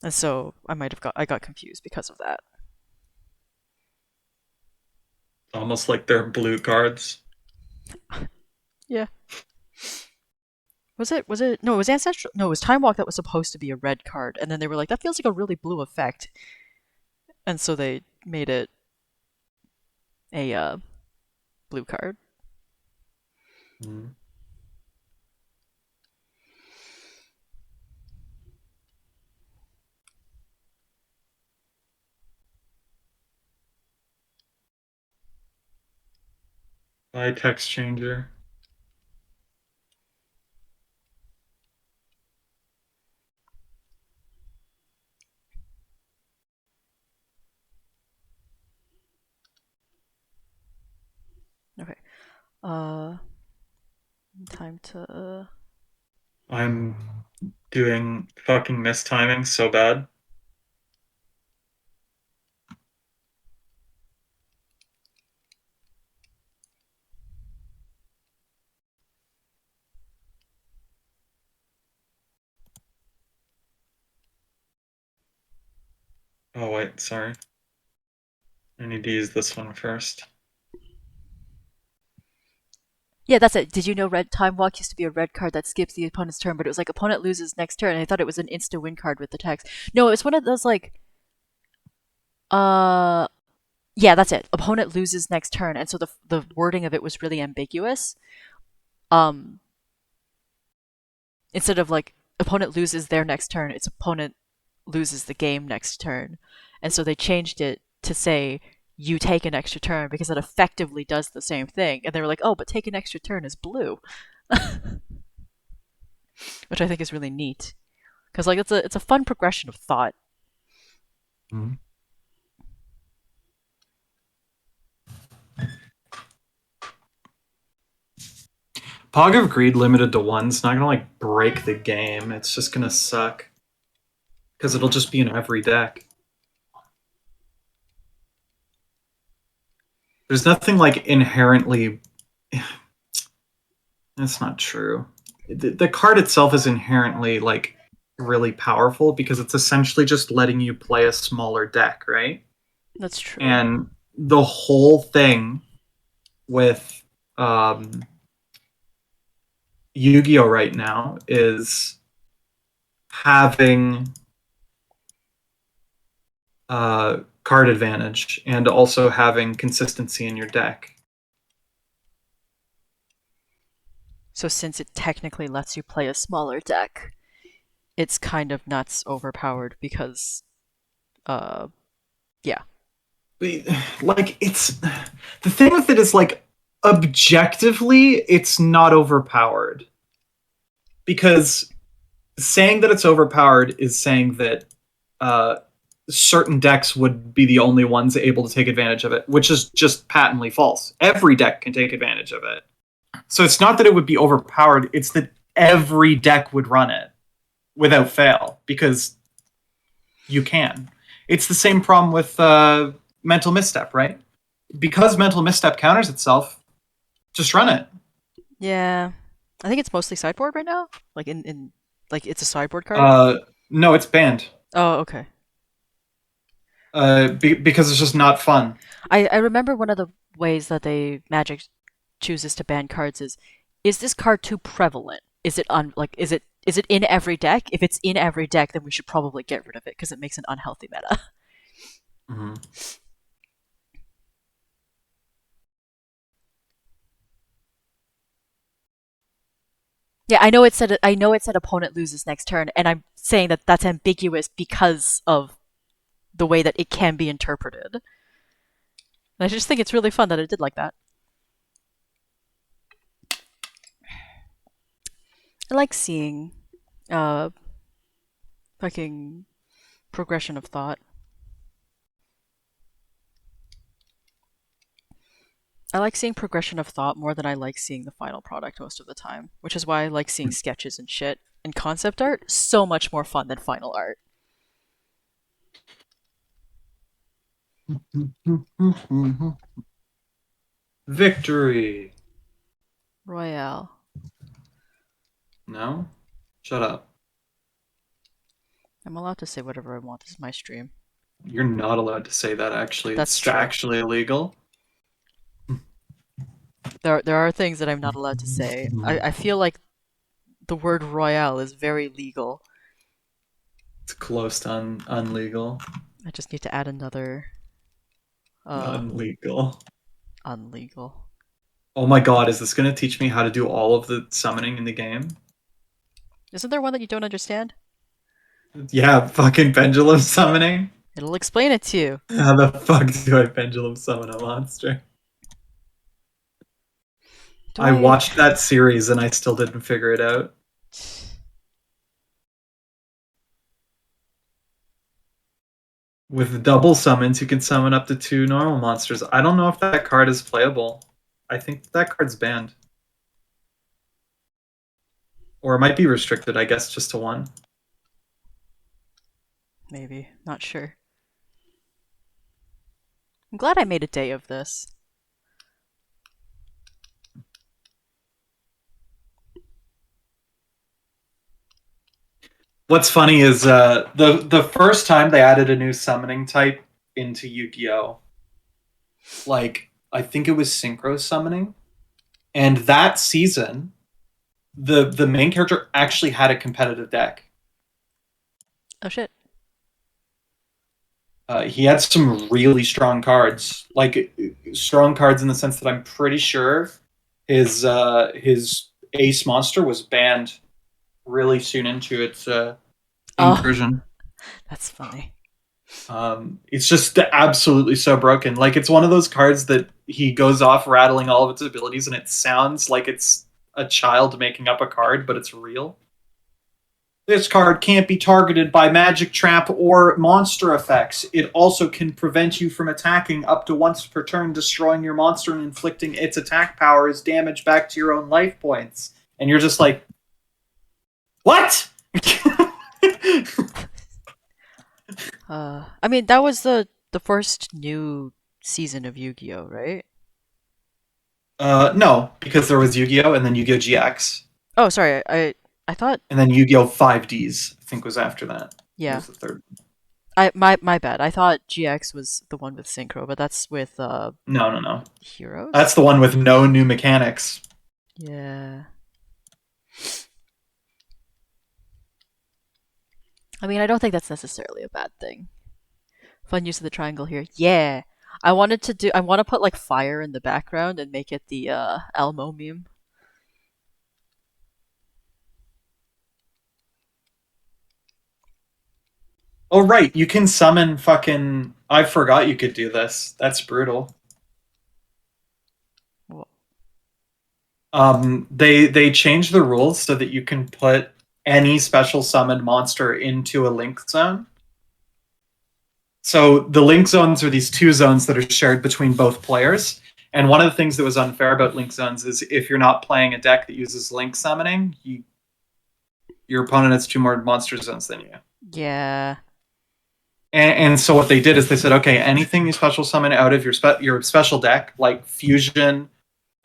B: and so I got confused because of that.
A: Almost like they're blue cards.
B: Yeah. Was it no, it was Ancestral no, it was Time Walk that was supposed to be a red card, and then they were like, that feels like a really blue effect. And so they made it a blue card.
A: Mm. Buy text changer.
B: Okay. Uh time to
A: I'm doing fucking mistiming so bad. Oh wait, sorry. I need to use this one first.
B: Yeah, that's it. Did you know Red Time Walk used to be a red card that skips the opponent's turn, but it was like opponent loses next turn, and I thought it was an insta win card with the text. No, it was one of those like uh yeah, that's it. Opponent loses next turn, and so the wording of it was really ambiguous. Um Instead of like opponent loses their next turn, it's opponent loses the game next turn. And so they changed it to say you take an extra turn because it effectively does the same thing. And they were like, oh, but take an extra turn is blue, which I think is really neat because like it's a fun progression of thought.
A: Mm-hmm. Pog of Greed limited to one's not gonna like break the game. It's just gonna suck. Because it'll just be in every deck. There's nothing like inherently. That's not true. the card itself is inherently like really powerful because it's essentially just letting you play a smaller deck, right?
B: That's true.
A: And the whole thing with um, Yu-Gi-Oh right now is having card advantage and also having consistency in your deck.
B: So since it technically lets you play a smaller deck, it's kind of nuts overpowered because uh yeah.
A: Like it's the thing with it is like objectively it's not overpowered because saying that it's overpowered is saying that uh, certain decks would be the only ones able to take advantage of it, which is just patently false. Every deck can take advantage of it. So it's not that it would be overpowered, it's that every deck would run it without fail because you can. It's the same problem with Mental Misstep, right? Because Mental Misstep counters itself, just run it.
B: Yeah. I think it's mostly sideboard right now. Like in like it's a sideboard card.
A: Uh, no, it's banned
B: Oh, okay.
A: because it's just not fun.
B: I remember one of the ways that they Magic chooses to ban cards is this card too prevalent? Is it is it in every deck? If it's in every deck, then we should probably get rid of it because it makes an unhealthy meta.
A: Mm-hmm.
B: Yeah, I know it said opponent loses next turn, and I'm saying that that's ambiguous because of the way that it can be interpreted. And I just think it's really fun that it did like that. I like seeing uh fucking progression of thought. I like seeing progression of thought more than I like seeing the final product most of the time, which is why I like seeing sketches and shit. And concept art, so much more fun than final art.
A: Victory.
B: Royale.
A: No? Shut up.
B: I'm allowed to say whatever I want. This is my stream.
A: You're not allowed to say that actually.
B: That's
A: It's
B: true.
A: actually illegal.
B: There are things that I'm not allowed to say. I feel like the word royale is very legal.
A: It's close to unlegal.
B: I just need to add another
A: Unlegal.
B: unlegal.
A: Oh my god, is this going to teach me how to do all of the summoning in the game?
B: Isn't there one that you don't understand?
A: Yeah, fucking pendulum summoning.
B: It'll explain it to you.
A: How the fuck do I pendulum summon a monster?
B: Do
A: I watched that series and I still didn't figure it out. With double summons, you can summon up to 2 normal monsters. I don't know if that card is playable. I think that card's banned. Or it might be restricted, I guess, just to 1.
B: Maybe. Not sure. I'm glad I made a day of this.
A: What's funny is the first time they added a new summoning type into Yu-Gi-Oh, like I think it was synchro summoning, and that season, the main character actually had a competitive deck.
B: Oh shit.
A: He had some really strong cards, like strong cards in the sense that I'm pretty sure his ace monster was banned really soon into its incursion.
B: That's funny.
A: It's just absolutely so broken. Like it's one of those cards that he goes off rattling all of its abilities, and it sounds like it's a child making up a card, but it's real. This card can't be targeted by magic trap or monster effects. It also can prevent you from attacking up to once per turn, destroying your monster and inflicting its attack power as damage back to your own life points. And you're just like, what?
B: I mean, that was the first new season of Yu-Gi-Oh, right?
A: No, because there was Yu-Gi-Oh and then Yu-Gi-Oh GX.
B: Oh, sorry. I thought.
A: And then Yu-Gi-Oh! 5Ds, I think was after that. It
B: Yeah.
A: was the third.
B: My bad. I thought GX was the one with synchro, but that's with
A: No, no, no. That's
B: heroes.
A: the one with no new mechanics.
B: Yeah. I mean, I don't think that's necessarily a bad thing. Fun use of the triangle here. Yeah. I want to put like fire in the background and make it the Elmo meme.
A: Oh right, you can summon fucking. I forgot you could do this. That's brutal.
B: Well,
A: They changed the rules so that you can put any special summoned monster into a link zone. So the link zones are these two zones that are shared between both players. And one of the things that was unfair about link zones is if you're not playing a deck that uses link summoning, your opponent has two more monster zones than you.
B: yeah.
A: And so what they did is they said, okay, anything you special summon out of your special deck, like Fusion,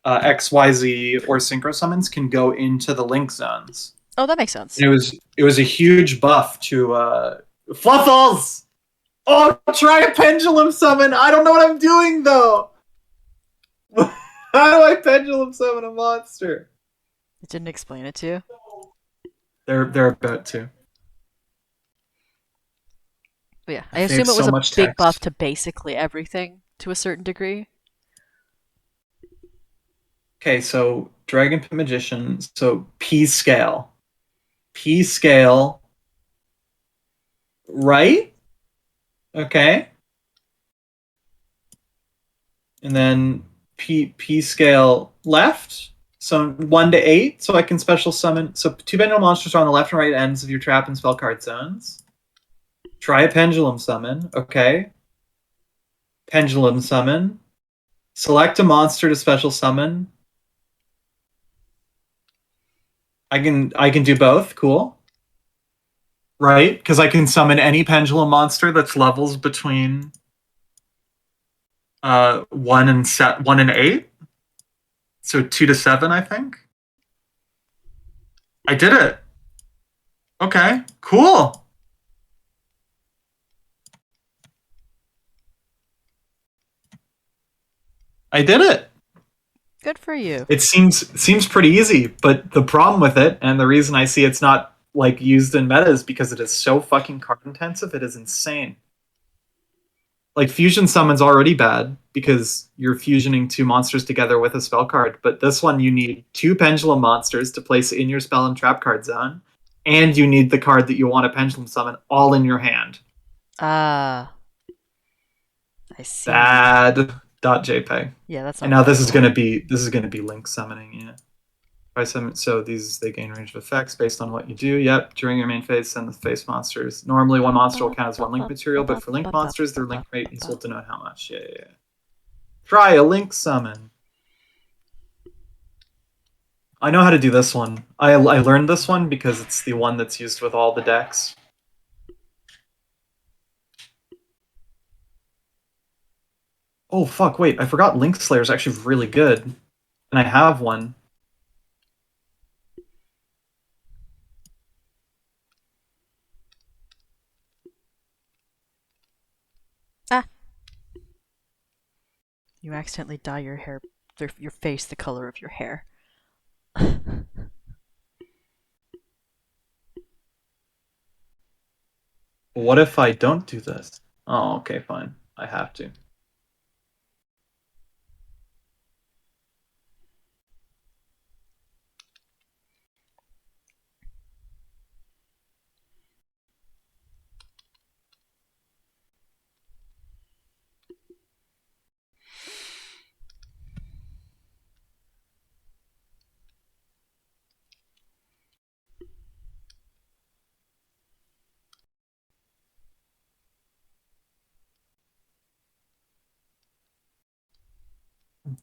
A: XYZ, or Synchro summons, can go into the link zones.
B: Oh, that makes
A: And
B: sense.
A: it was a huge buff to Fluffles. Oh, try a pendulum summon. I don't know what I'm doing though. How do I pendulum summon a monster?
B: It didn't explain it to you.
A: They're about to.
B: But yeah, I
A: They have
B: assume it was
A: so
B: a
A: much
B: big buff
A: text.
B: to basically everything to a certain degree.
A: Okay, so Dragon Pit Magician. So P scale. P scale. Right? Okay. And then P scale left. So 1 to 8. So I can special summon. So two pendulum monsters are on the left and right ends of your trap and spell card zones. Try a pendulum summon. Okay. Pendulum summon. Select a monster to special summon. I can do both. Cool. Right? Because I can summon any pendulum monster that's levels between 1 and 8. So 2 to 7, I think. I did it. Okay. Cool. I did it.
B: Good for you.
A: It seems pretty easy, but the problem with it, and the reason I see it's not like used in meta, is because it is so fucking card intensive. It is insane. Like fusion summon's already bad because you're fusioning two monsters together with a spell card, but this one you need two pendulum monsters to place in your spell and trap card zone, and you need the card that you want to pendulum summon all in your hand.
B: Ah, I see.
A: Bad.jpg.
B: Yeah, that's
A: And
B: not
A: now
B: very
A: this is
B: cool.
A: gonna be link summoning, yeah. By some, so these they gain range of effects based on what you do. Yep, during your main phase, send the face monsters. Normally, one monster will count as one link material, but for link monsters, their link rate is equal to know how much. Yeah, yeah, yeah. Try a link summon. I know how to do this one. I learned this one because it's the one that's used with all the decks. Oh fuck! Wait, I forgot Link Slayer is actually really good, and I have one.
B: Ah, you accidentally dye your hair, your face the color of your hair.
A: What if I don't do this? Oh, okay, fine. I have to.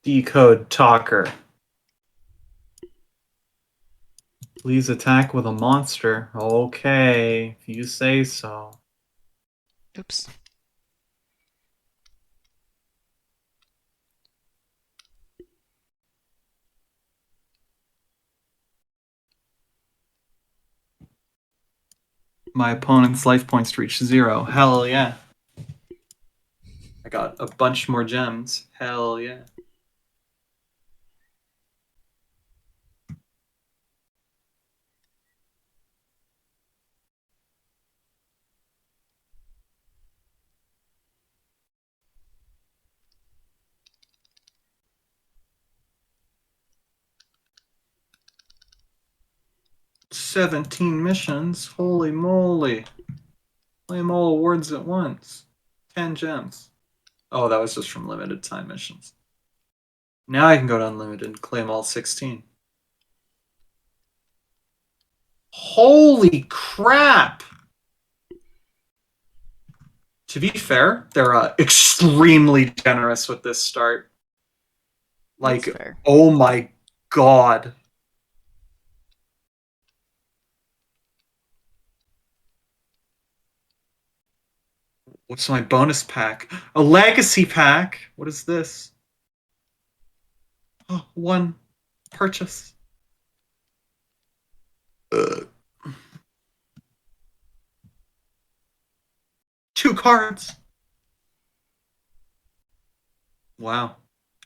A: Decode Talker. Please attack with a monster. Okay, if you say so.
B: Oops.
A: my opponent's life points to reach 0. Hell yeah. I got a bunch more gems. Hell yeah. "17 missions? Holy moly. Claim all awards at once. 10 gems. Oh, that was just from limited time missions. Now I can go to unlimited and claim all 16. Holy crap! To be fair, they're extremely generous with this start. Like,
B: That's fair.
A: oh my god. What's my bonus pack? A legacy pack? What is this? Oh, one purchase. Ugh. 2 cards. Wow.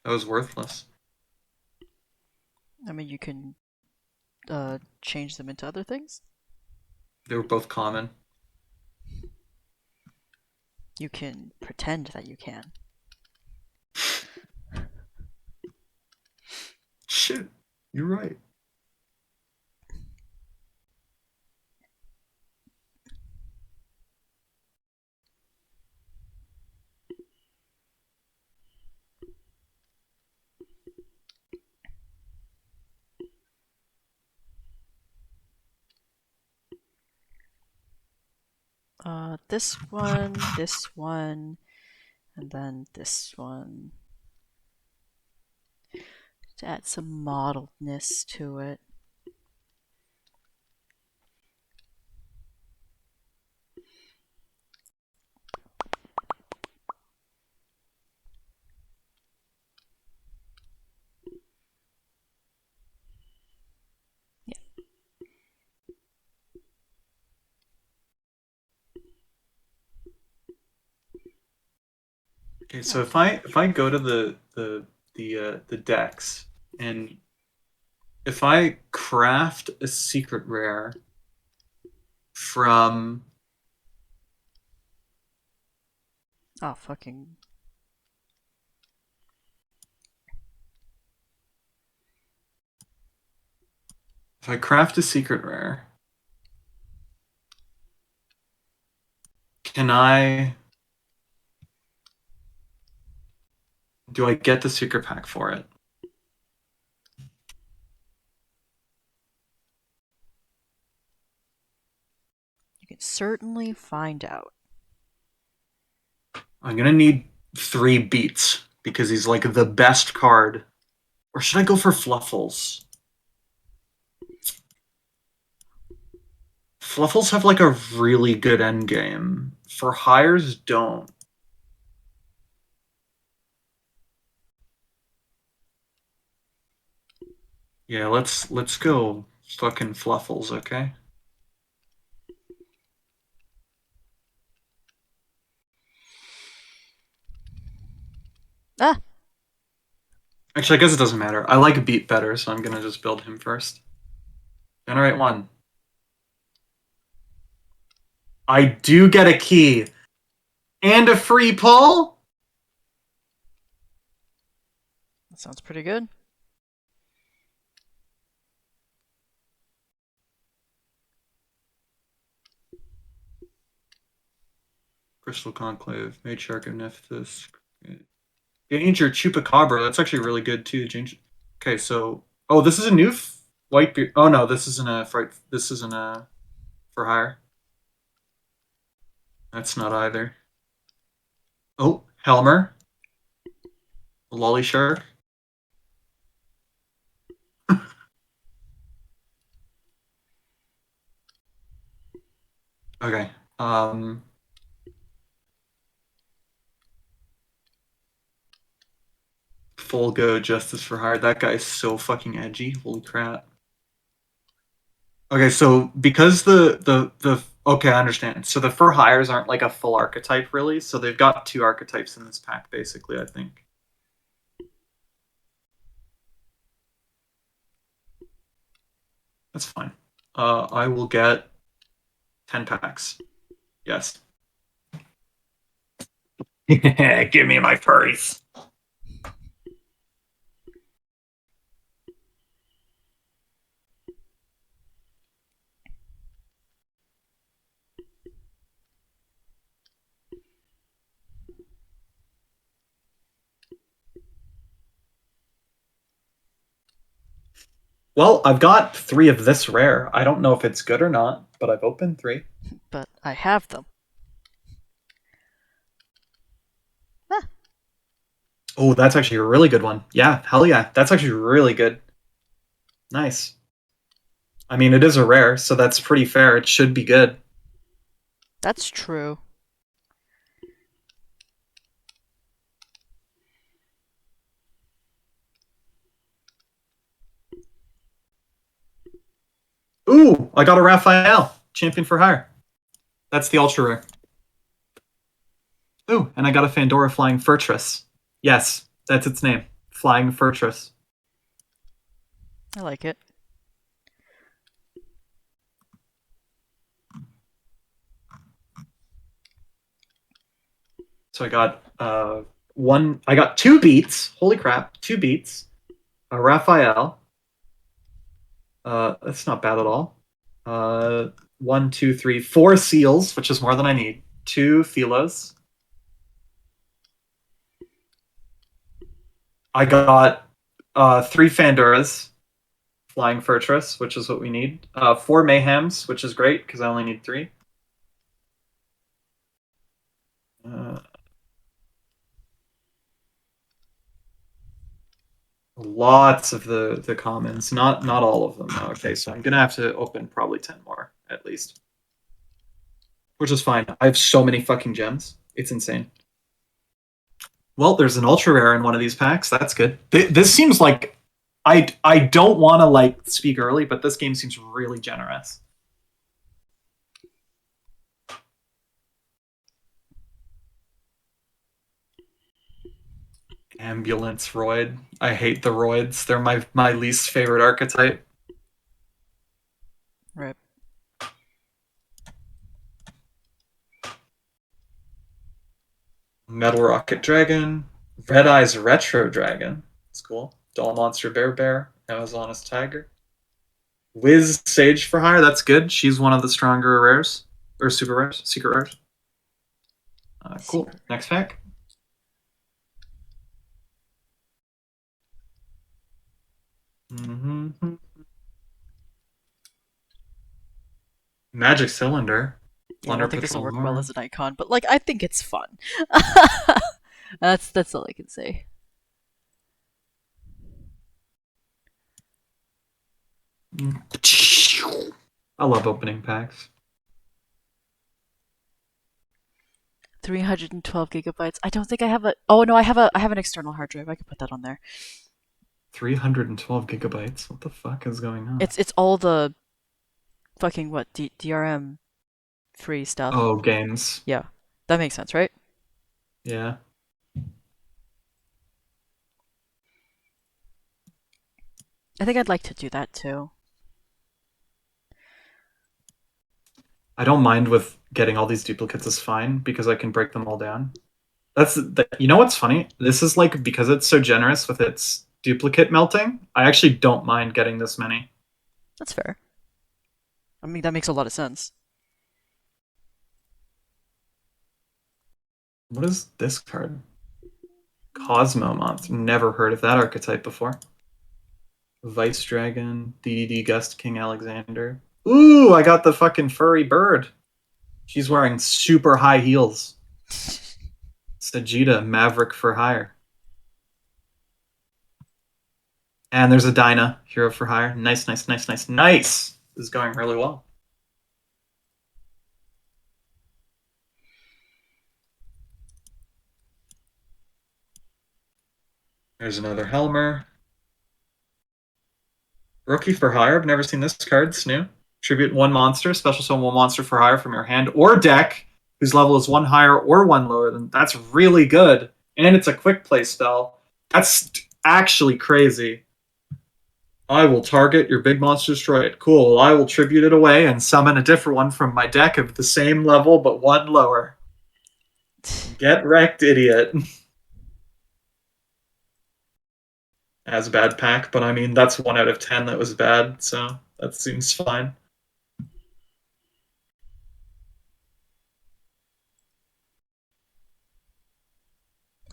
A: That was worthless.
B: I mean, you can change them into other things.
A: They were both common.
B: You can pretend that you can.
A: Shit. You're right.
B: This one, and then this one. To add some modeledness to it.
A: Okay, so if I go to the decks and if I craft a secret rare from
B: Oh, fucking.
A: if I craft a secret rare, can I do I get the secret pack for it?
B: You can certainly find out.
A: I'm gonna need 3 beats because he's like the best card. Or should I go for Fluffles? Fluffles have like a really good end game. For hires, don't. Yeah, let's go fucking Fluffles, okay?
B: Ah!
A: Actually, I guess it doesn't matter. I like Beat better, so I'm gonna just build him first. Generate 1. I do get a key. And a free pull?
B: That sounds pretty good.
A: Crystal Conclave, Matriarch of Nephthys. Danger Chupacabra. That's actually really good too. Okay, so this is a new Whitebeard. Oh no, this isn't a fright. This isn't a for hire. That's not either. Oh, Helmer, Lolly Shark. Okay. Full go Justice for Hire. That guy is so fucking edgy. Holy crap. Okay, so because the Okay, I understand. So the for hires aren't like a full archetype, really. So they've got two archetypes in this pack, basically. I think that's fine. I will get 10 packs. Yes. Give me my furries. Well, I've got 3 of this rare. I don't know if it's good or not, but I've opened 3.
B: But I have them. Ah,
A: Oh, that's actually a really good one. Yeah, hell yeah. That's actually really good. Nice. I mean, it is a rare, so that's pretty fair. It should be good.
B: that's true.
A: Ooh, I got a Raphael, champion for hire. That's the ultra rare. Ooh, and I got a Fandora Flying Fortress. Yes, that's its name. Flying Fortress.
B: I like it.
A: So I got I got 2 beats. Holy crap, 2 beats. A Raphael. That's not bad at all. Uh, 1, 2, 3, 4 seals, which is more than I need. 2 Philos. I got 3 Fandoras, Flying Fortress, which is what we need. 4 Mayhems, which is great because I only need 3. Uh, lots of the commons, not all of them. Okay, so I'm gonna have to open probably 10 more at least, which is fine. I have so many fucking gems. It's insane. Well, there's an ultra rare in one of these packs. That's good. This seems like I don't want to like speak early, but this game seems really generous. Ambulance Roid. I hate the Roids. They're my least favorite archetype.
B: Right.
A: Metal Rocket Dragon. Red Eyes Retro Dragon. It's cool. Doll Monster Bear Bear. Amazoness Tiger. Wiz Sage for hire. That's good. She's one of the stronger rares. Or super rares. Secret rares. Cool.
B: Secret.
A: Next pack. Mm-hmm. Magic Cylinder.
B: Yeah, I don't
A: Plunder
B: think this will
A: Patrol
B: work well
A: Noir.
B: as an icon, but like I think it's fun. That's all I can say.
A: I love opening packs.
B: 312 gigabytes. I don't think I have a. Oh no, I have an external hard drive. I could put that on there.
A: 312 gigabytes. What the fuck is going on?
B: It's all the fucking what DRM free stuff.
A: Oh, games.
B: Yeah, that makes sense, right?
A: Yeah.
B: I think I'd like to do that too.
A: I don't mind with getting all these duplicates is fine because I can break them all down. You know what's funny? This is like because it's so generous with its duplicate melting. I actually don't mind getting this many.
B: That's fair. I mean, that makes a lot of sense.
A: What is this card? Cosmo Month. Never heard of that archetype before. Vice Dragon, DDD Gust King Alexander. Ooh, I got the fucking furry bird. She's wearing super high heels. Sajita, Maverick for hire. And there's a Dinah, Hero for hire. Nice, nice, nice, nice, nice. This is going really well. There's another Helmer. Rookie for hire. I've never seen this card. It's new. Tribute one monster, special summon one monster for hire from your hand or deck whose level is one higher or one lower than. That's really good. And it's a quick play spell. That's actually crazy. I will target your big monster, destroy it. Cool. I will tribute it away and summon a different one from my deck of the same level but one lower. Get wrecked, idiot. As a bad pack, but I mean, that's 1 out of 10 that was bad, so that seems fine.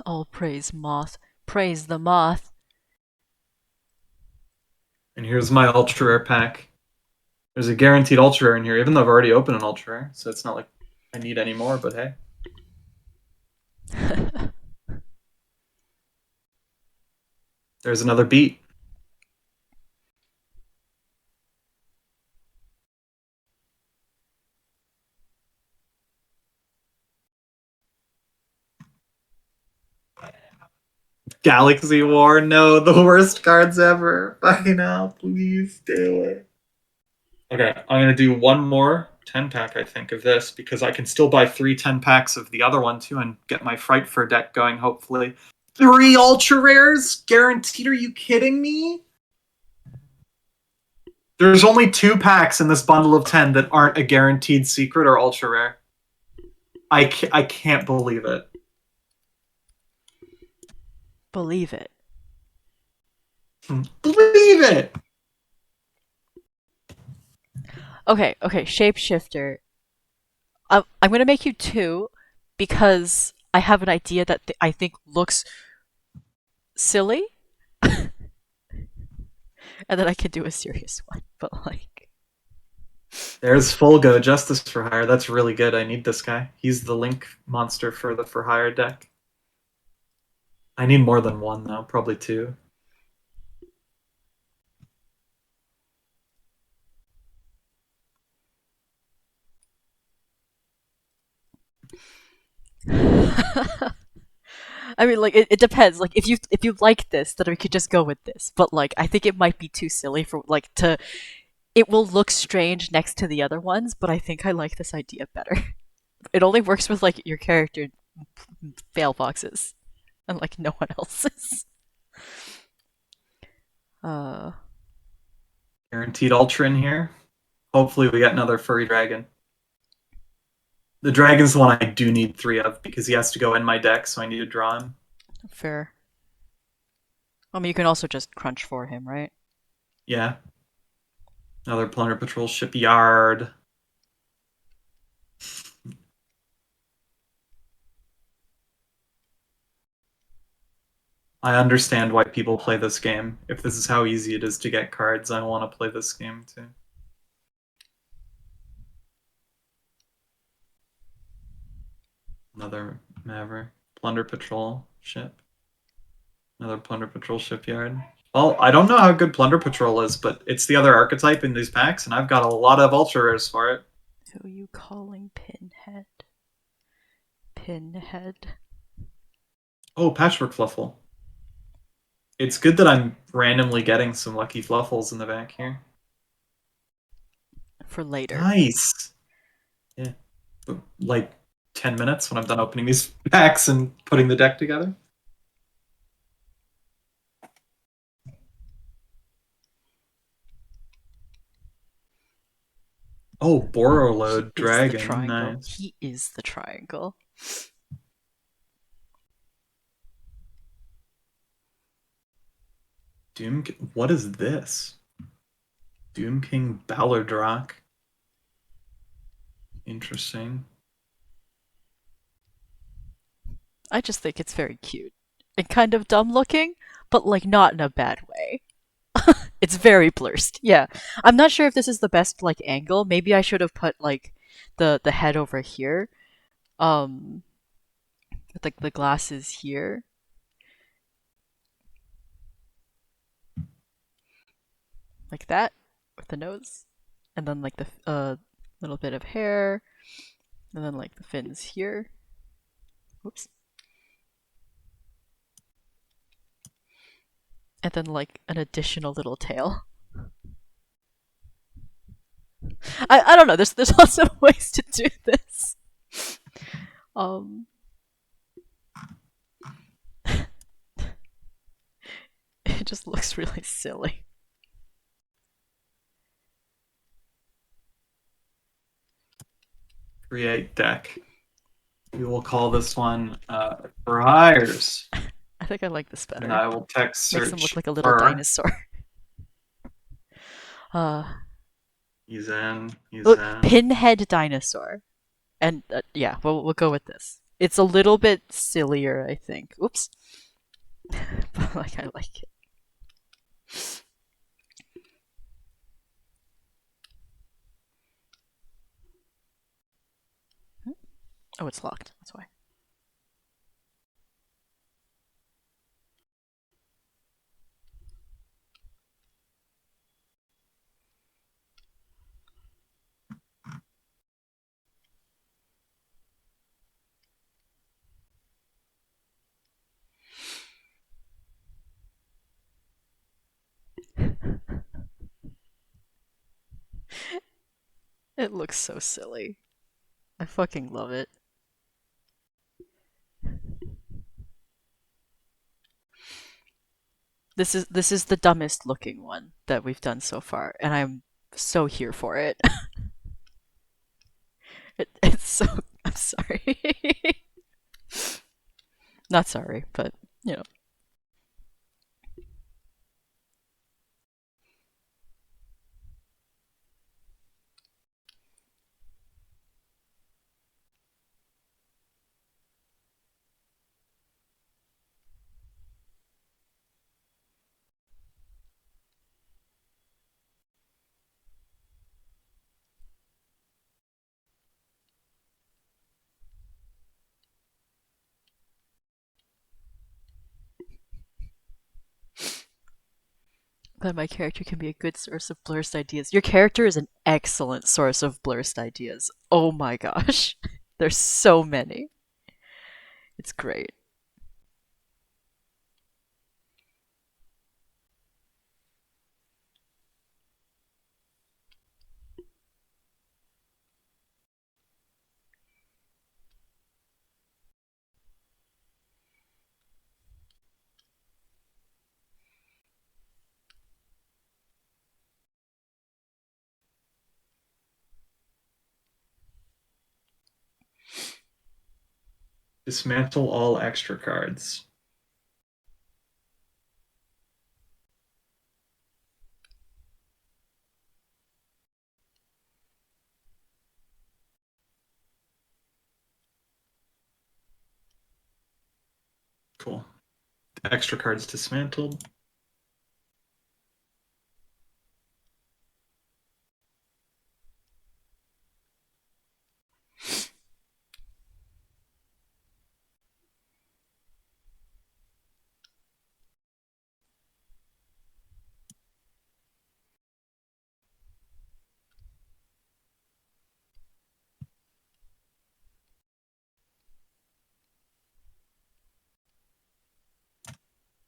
B: All praise moth. Praise the moth.
A: And here's my ultra rare pack. There's a guaranteed ultra rare in here, even though I've already opened an ultra rare, so it's not like I need any more, but hey. There's another beat. Galaxy War, no, the worst cards ever. Fucking hell, please stay away. Okay, I'm gonna do one more 10 pack, I think, of this because I can still buy 3 10 packs of the other one too and get my Frightfur deck going, hopefully. 3 ultra rares? Guaranteed? Are you kidding me? There's only 2 packs in this bundle of 10 that aren't a guaranteed secret or ultra rare. I can't believe it.
B: Believe it.
A: Believe it!
B: Okay, shapeshifter. I'm gonna make you 2 because I have an idea that I think looks silly, and then I can do a serious one. But like,
A: There's Fulgo, Justice for Hire. That's really good. I need this guy. He's the link monster for the for hire deck. I need more than one though, probably 2.
B: I mean, like it depends. Like if you like this, then we could just go with this. But like, I think it might be too silly for like to. It will look strange next to the other ones, but I think I like this idea better. It only works with like your character fail boxes, and like no one else's. Uh,
A: Guaranteed Ultra in here. Hopefully we get another furry dragon. The dragon's the one I do need 3 of because he has to go in my deck, so I need to draw him.
B: fair. I mean, you can also just crunch for him, right?
A: Yeah. Another Plunder Patrol Shipyard. I understand why people play this game. If this is how easy it is to get cards, I want to play this game too. Another Maverick. Plunder Patrol ship. Another Plunder Patrol shipyard. Well, I don't know how good Plunder Patrol is, but it's the other archetype in these packs, and I've got a lot of ultra rares for it.
B: Who are you calling Pinhead? Pinhead.
A: Oh, Patchwork Fluffle. It's good that I'm randomly getting some lucky Fluffles in the back here.
B: For later.
A: Nice. Yeah. Like 10 minutes when I'm done opening these packs and putting the deck together. Oh, Borrowload
B: He is the
A: Dragon.
B: triangle.
A: Nice.
B: He is the triangle.
A: Doom. What is this? Doom King Ballardrock. Interesting.
B: I just think it's very cute and kind of dumb looking, but like not in a bad way. It's very blurst. Yeah. I'm not sure if this is the best like angle. Maybe I should have put like the head over here. Um with like the glasses here. Like that with the nose. And then like the little bit of hair and then like the fins here. Whoops. And then like an additional little tail. I don't know. There's lots of ways to do this. Um, it just looks really silly.
A: Create deck. We will call this one Briars.
B: I think I like this
A: And
B: better.
A: I will text
B: Makes him look
A: search
B: like a little
A: Burr.
B: dinosaur. Uh,
A: He's in. He's
B: look,
A: in.
B: pinhead dinosaur, and yeah, we'll go with this. It's a little bit sillier, I think. Oops, but like I like it. Oh, it's locked. That's why. It looks so silly. I fucking love it. This is the dumbest looking one that we've done so far, and I'm so here for it. It's so. I'm sorry. Not sorry, but you know. But my character can be a good source of blurst ideas. Your character is an excellent source of blurst ideas. Oh my gosh. There's so many. It's great.
A: Dismantle all extra cards. Cool. Extra cards dismantled.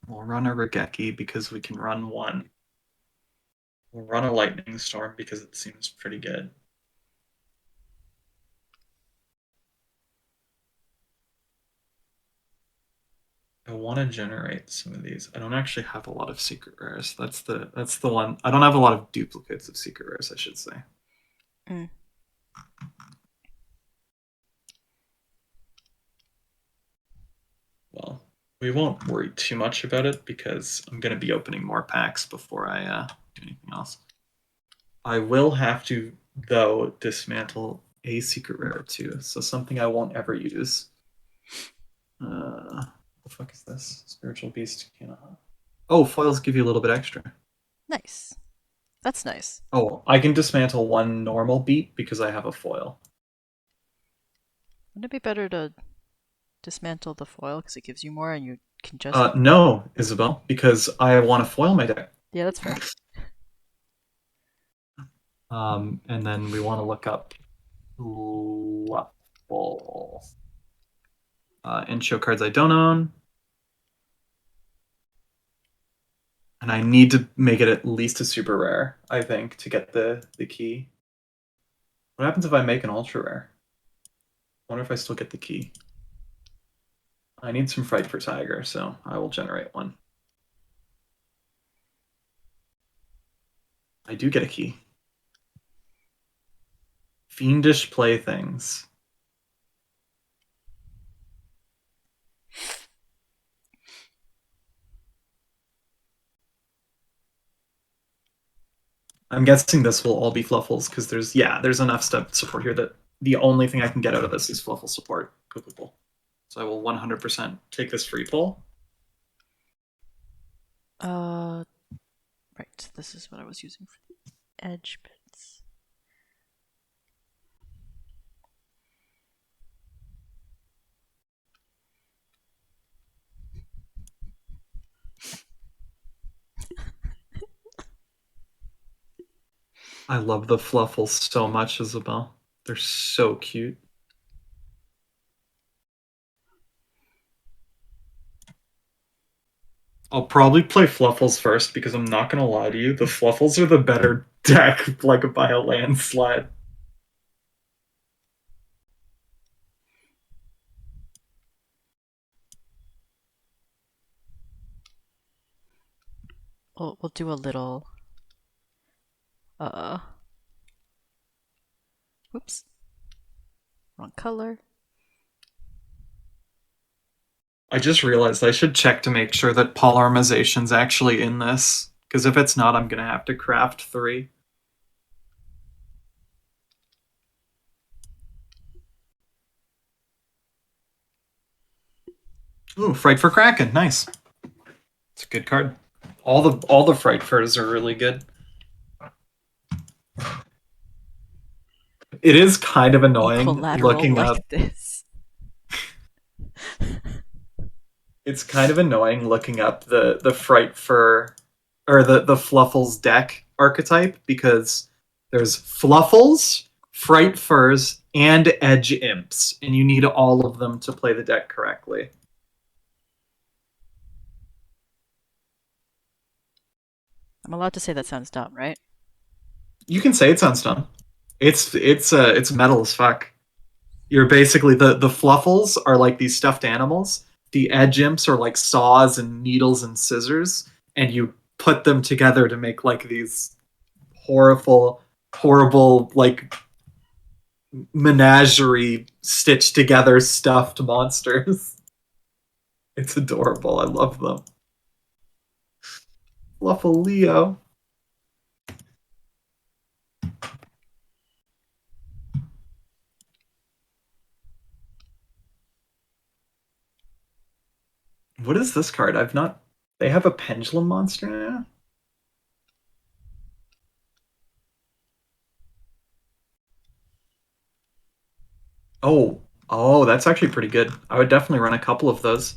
A: We'll run a Regeki because we can run one. We'll run a Lightning Storm because it seems pretty good. I want to generate some of these. I don't actually have a lot of secret rares. That's the one. I don't have a lot of duplicates of secret rares, I should say.
B: Mm.
A: Well, we won't worry too much about it because I'm going to be opening more packs before I do anything else. I will have to, though, dismantle a secret rare too. So something I won't ever use. What the fuck is this? Spiritual Beast cannot. Oh, foils give you a little bit extra.
B: Nice. That's nice.
A: Oh, I can dismantle one normal beat because I have a foil.
B: Wouldn't it be better to dismantle the foil because it gives you more and you can just.
A: No, Isabel, because I want to foil my deck.
B: Yeah, that's fair.
A: And then we want to look up Luffle. And show cards I don't own. And I need to make it at least a super rare, I think, to get the key. What happens if I make an ultra rare? I wonder if I still get the key. I need some Fright for Tiger, so I will generate one. I do get a key. Fiendish Playthings. I'm guessing this will all be Fluffles because there's enough stuff support here that the only thing I can get out of this is Fluffle support. Cool. So I will 100% take this free pull.
B: Right. This is what I was using for the edge bits.
A: I love the Fluffles so much, Isabel. They're so cute. I'll probably play Fluffles first because I'm not gonna lie to you, the Fluffles are the better deck, like by a landslide.
B: We'll do a little. Whoops. Wrong color.
A: I just realized I should check to make sure that polymerization's actually in this, because if it's not, I'm gonna have to craft 3. Ooh, Fright for Kraken, nice. It's a good card. All the Fright Furs are really good. It is kind of annoying
B: Equilateral
A: looking
B: like
A: up.
B: this.
A: It's kind of annoying looking up the Fright Fur or the Fluffles deck archetype because there's Fluffles, Fright Furs, and Edge Imps, and you need all of them to play the deck correctly.
B: I'm allowed to say that sounds dumb, right?
A: You can say it sounds dumb. It's metal as fuck. You're basically the Fluffles are like these stuffed animals. The Edge Imps are like saws and needles and scissors, and you put them together to make like these horrible like menagerie stitched together stuffed monsters. It's adorable. I love them. Fluffle Leo. What is this card? I've not. They have a pendulum monster now? Oh, that's actually pretty good. I would definitely run a couple of those.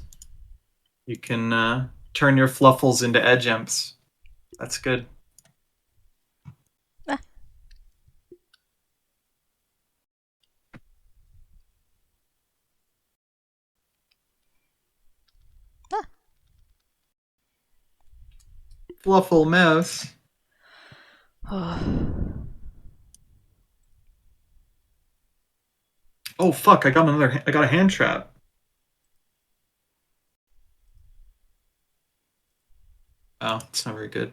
A: You can turn your Fluffles into Edge Imps. That's good.
B: Ah. Ah.
A: Fluffle Mouse. Oh fuck! I got a hand trap. Oh, it's not very good.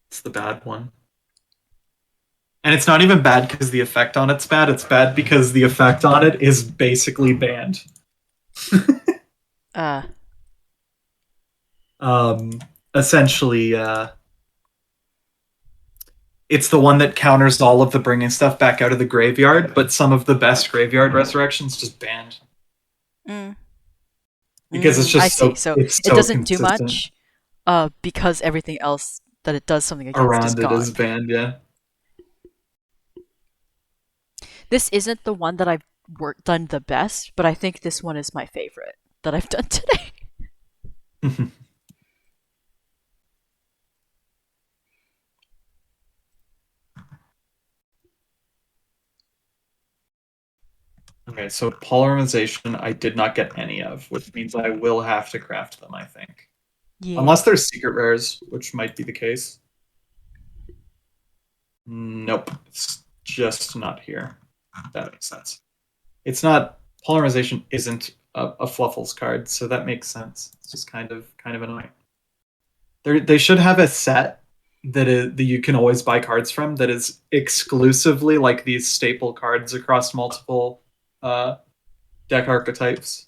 A: It's the bad one. And it's not even bad because the effect on it's bad. It's bad because the effect on it is basically banned. Essentially, it's the one that counters all of the bringing stuff back out of the graveyard, but some of the best graveyard resurrections just banned. Because it's just
B: I see. So
A: it's
B: it
A: so
B: doesn't do
A: consistent.
B: much, because everything else that it does something against is
A: Around it
B: gone.
A: is banned, yeah.
B: This isn't the one that I've done the best, but I think this one is my favorite that I've done today.
A: Okay, so polymerization I did not get any of, which means I will have to craft them, I think.
B: Yeah.
A: Unless there's secret rares, which might be the case. Nope. It's just not here. That makes sense. It's not polymerization isn't a Fluffles card, so that makes sense. It's just kind of annoying. They should have a set that you can always buy cards from that is exclusively like these staple cards across multiple deck archetypes.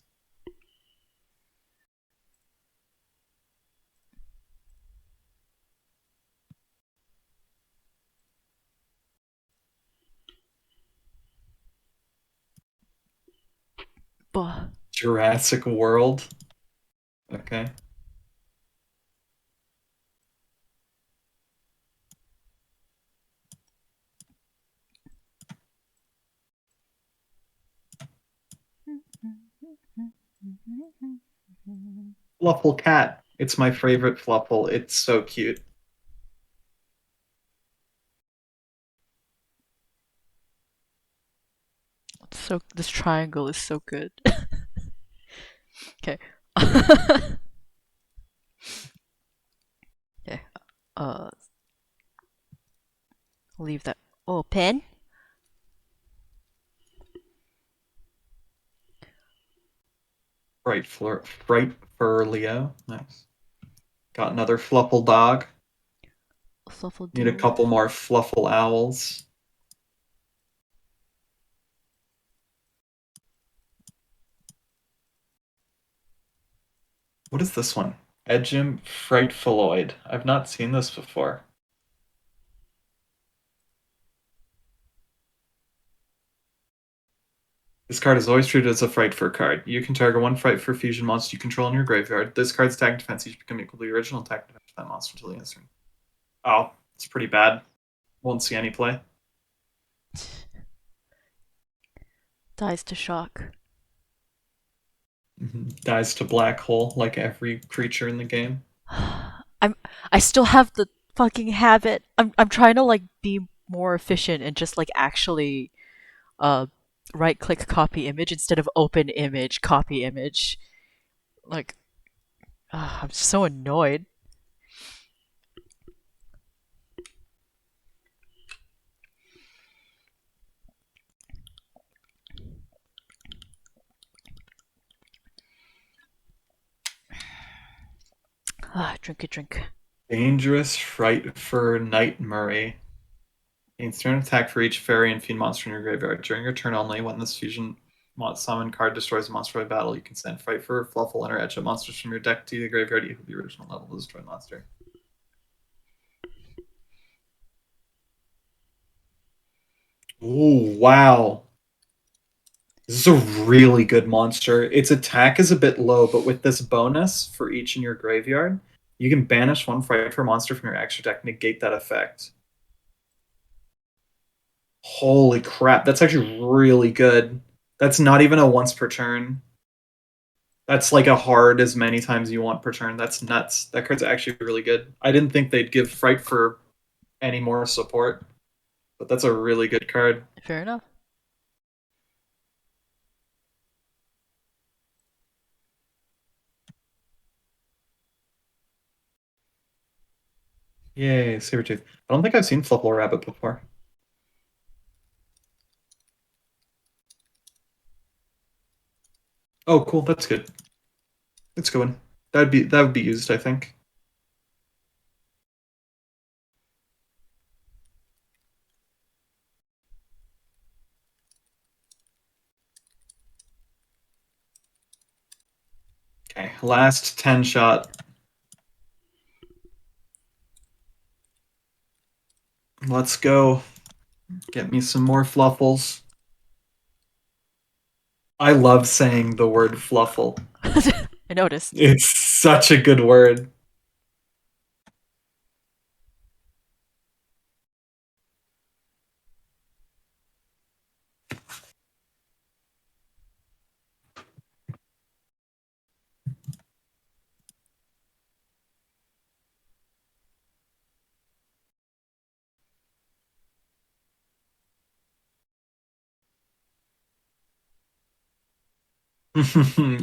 B: Buh.
A: Jurassic World. Okay. Fluffle cat. It's my favorite Fluffle. It's so cute.
B: So this triangle is so good. Okay. Okay. Uh, leave that open.
A: Fright for Leo. Nice. Got another Fluffle dog.
B: Fluffle
A: Need a
B: dude.
A: couple more Fluffle owls. What is this one? Edgem Frightfuloid. I've not seen this before. This card is always treated as a Fright Fur card. You can target one Fright Fur fusion monster you control in your graveyard. This card's attack and defense each become equal to the original attack and defense of that monster until the end of turn. Oh, it's pretty bad. Won't see any play.
B: Dies to shock.
A: Dies to black hole like every creature in the game.
B: I still have the fucking habit. I'm trying to like be more efficient and just like actually uh right click copy image instead of open image copy image. Like I'm so annoyed. Drink it, drink.
A: Dangerous Fright Fur Night Murray. Gains turn attack for each fairy and fiend monster in your graveyard. During your turn only, when this fusion summon card destroys a monster by battle, you can send Fright Fur, Fluffle, and or Etcha monsters from your deck to the graveyard equal to the original level of the destroyed monster. Ooh, wow. This is a really good monster. Its attack is a bit low, but with this bonus for each in your graveyard, you can banish one Fright Fur monster from your extra deck, negate that effect. Holy crap, that's actually really good. That's not even a once per turn. That's like a hard as many times you want per turn. That's nuts. That card's actually really good. I didn't think they'd give Fright for any more support, but that's a really good card.
B: Fair enough.
A: Yay, Sabertooth. I don't think I've seen Fluffle Rabbit before. Oh, cool. That's good. That's a good one. That would be used, I think. Okay, last 10 shot. Let's go. Get me some more Fluffles. I love saying the word Fluffle.
B: I noticed.
A: It's such a good word.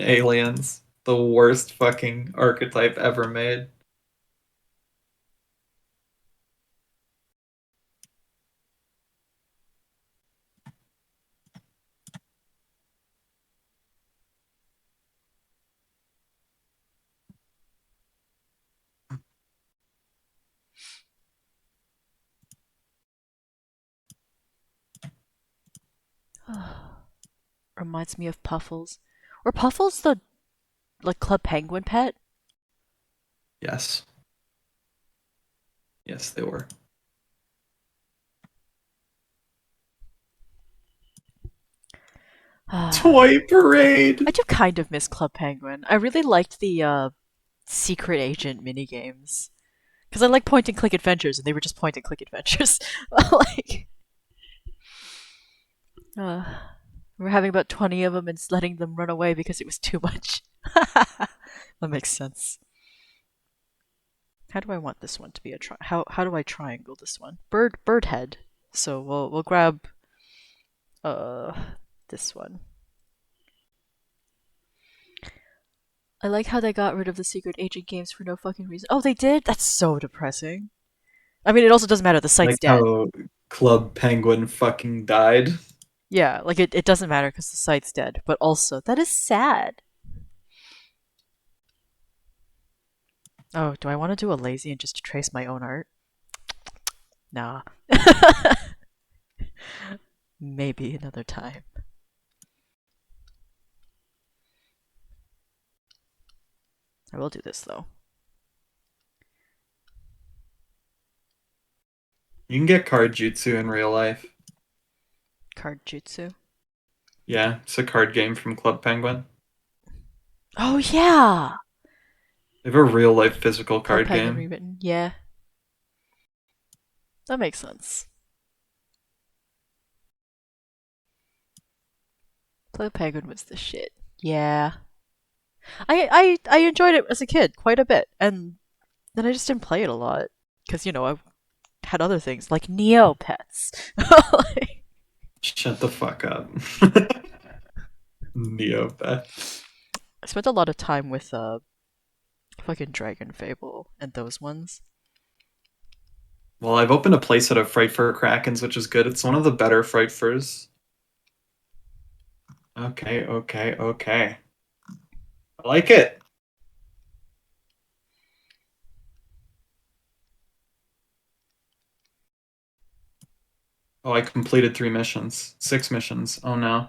A: Aliens. The worst fucking archetype ever made.
B: Reminds me of Puffles. Were Puffles the like Club Penguin pet?
A: Yes. Yes, they were.
B: I
A: Toy Parade!
B: do kind of miss Club Penguin. I really liked the secret agent mini games because I like point and click adventures, and they were just point and click adventures. like, uh, we're having about 20 of them and letting them run away because it was too much. That makes sense. How do I want this one to be a how do I triangle this one? Bird head. So we'll grab uh this one. I like how they got rid of the secret agent games for no fucking reason. Oh, they did? That's so depressing. I mean, it also doesn't matter. The site's
A: Like
B: dead.
A: how Club Penguin fucking died.
B: Yeah, like it doesn't matter because the site's dead. But also, that is sad. Oh, do I want to do a lazy and just trace my own art? Nah. Maybe another time. I will do this though.
A: You can get card jutsu in real life.
B: Card jutsu.
A: Yeah, it's a card game from Club Penguin.
B: Oh yeah!
A: They have a real life physical
B: Club
A: card
B: Penguin
A: game.
B: rewritten. Yeah. That makes sense. Club Penguin was the shit. Yeah. I enjoyed it as a kid quite a bit, and then I just didn't play it a lot because I had other things like Neopets. Like,
A: Shut the fuck up. Neopet.
B: I spent a lot of time with fucking Dragon Fable and those ones.
A: Well, I've opened a playset of Fright for Krakens, which is good. It's one of the better Fright Furs. Okay, okay, okay. I like it. Oh, I completed 3 missions. 6 missions. Oh no.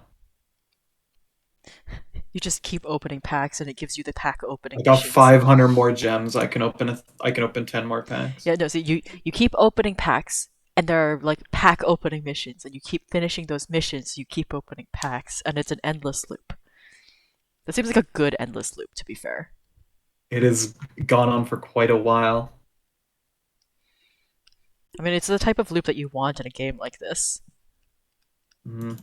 B: You just keep opening packs, and it gives you the pack
A: I
B: opening
A: got
B: missions.
A: 500 more gems. I can open 10 more packs.
B: Yeah, no. So you keep opening packs, and there are like pack opening missions, and you keep finishing those missions. You keep opening packs, and it's an endless loop. That seems like a good endless loop, to be fair.
A: It has gone on for quite a while.
B: I mean, it's the type of loop that you want in a game like this.
A: Mhm.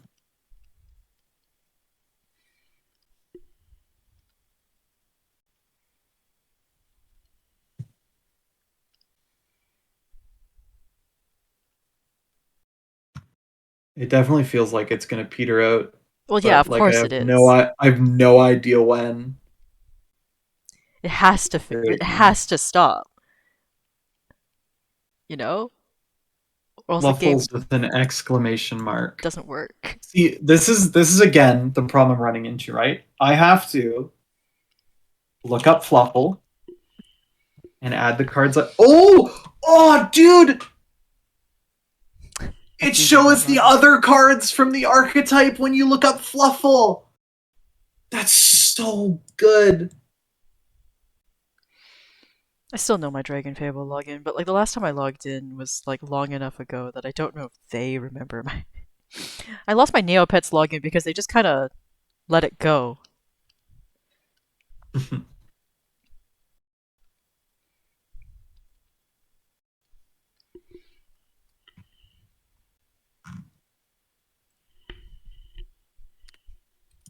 A: It definitely feels like it's gonna peter out,
B: Well, yeah,
A: but
B: of
A: like
B: course it is.
A: I have no idea when.
B: It has to. It has to stop. You know, or else the game
A: Fluffles with an exclamation mark.
B: doesn't work.
A: See, this is again the problem I'm running into, right? I have to look up Fluffle and add the cards like oh dude! It
B: That's even more
A: shows the
B: annoying.
A: other cards from the archetype when you look up Fluffle. That's so good.
B: I still know my Dragon Fable login, but like the last time I logged in was like long enough ago that I don't know if they remember my. I lost my Neopets login because they just kind of let it go.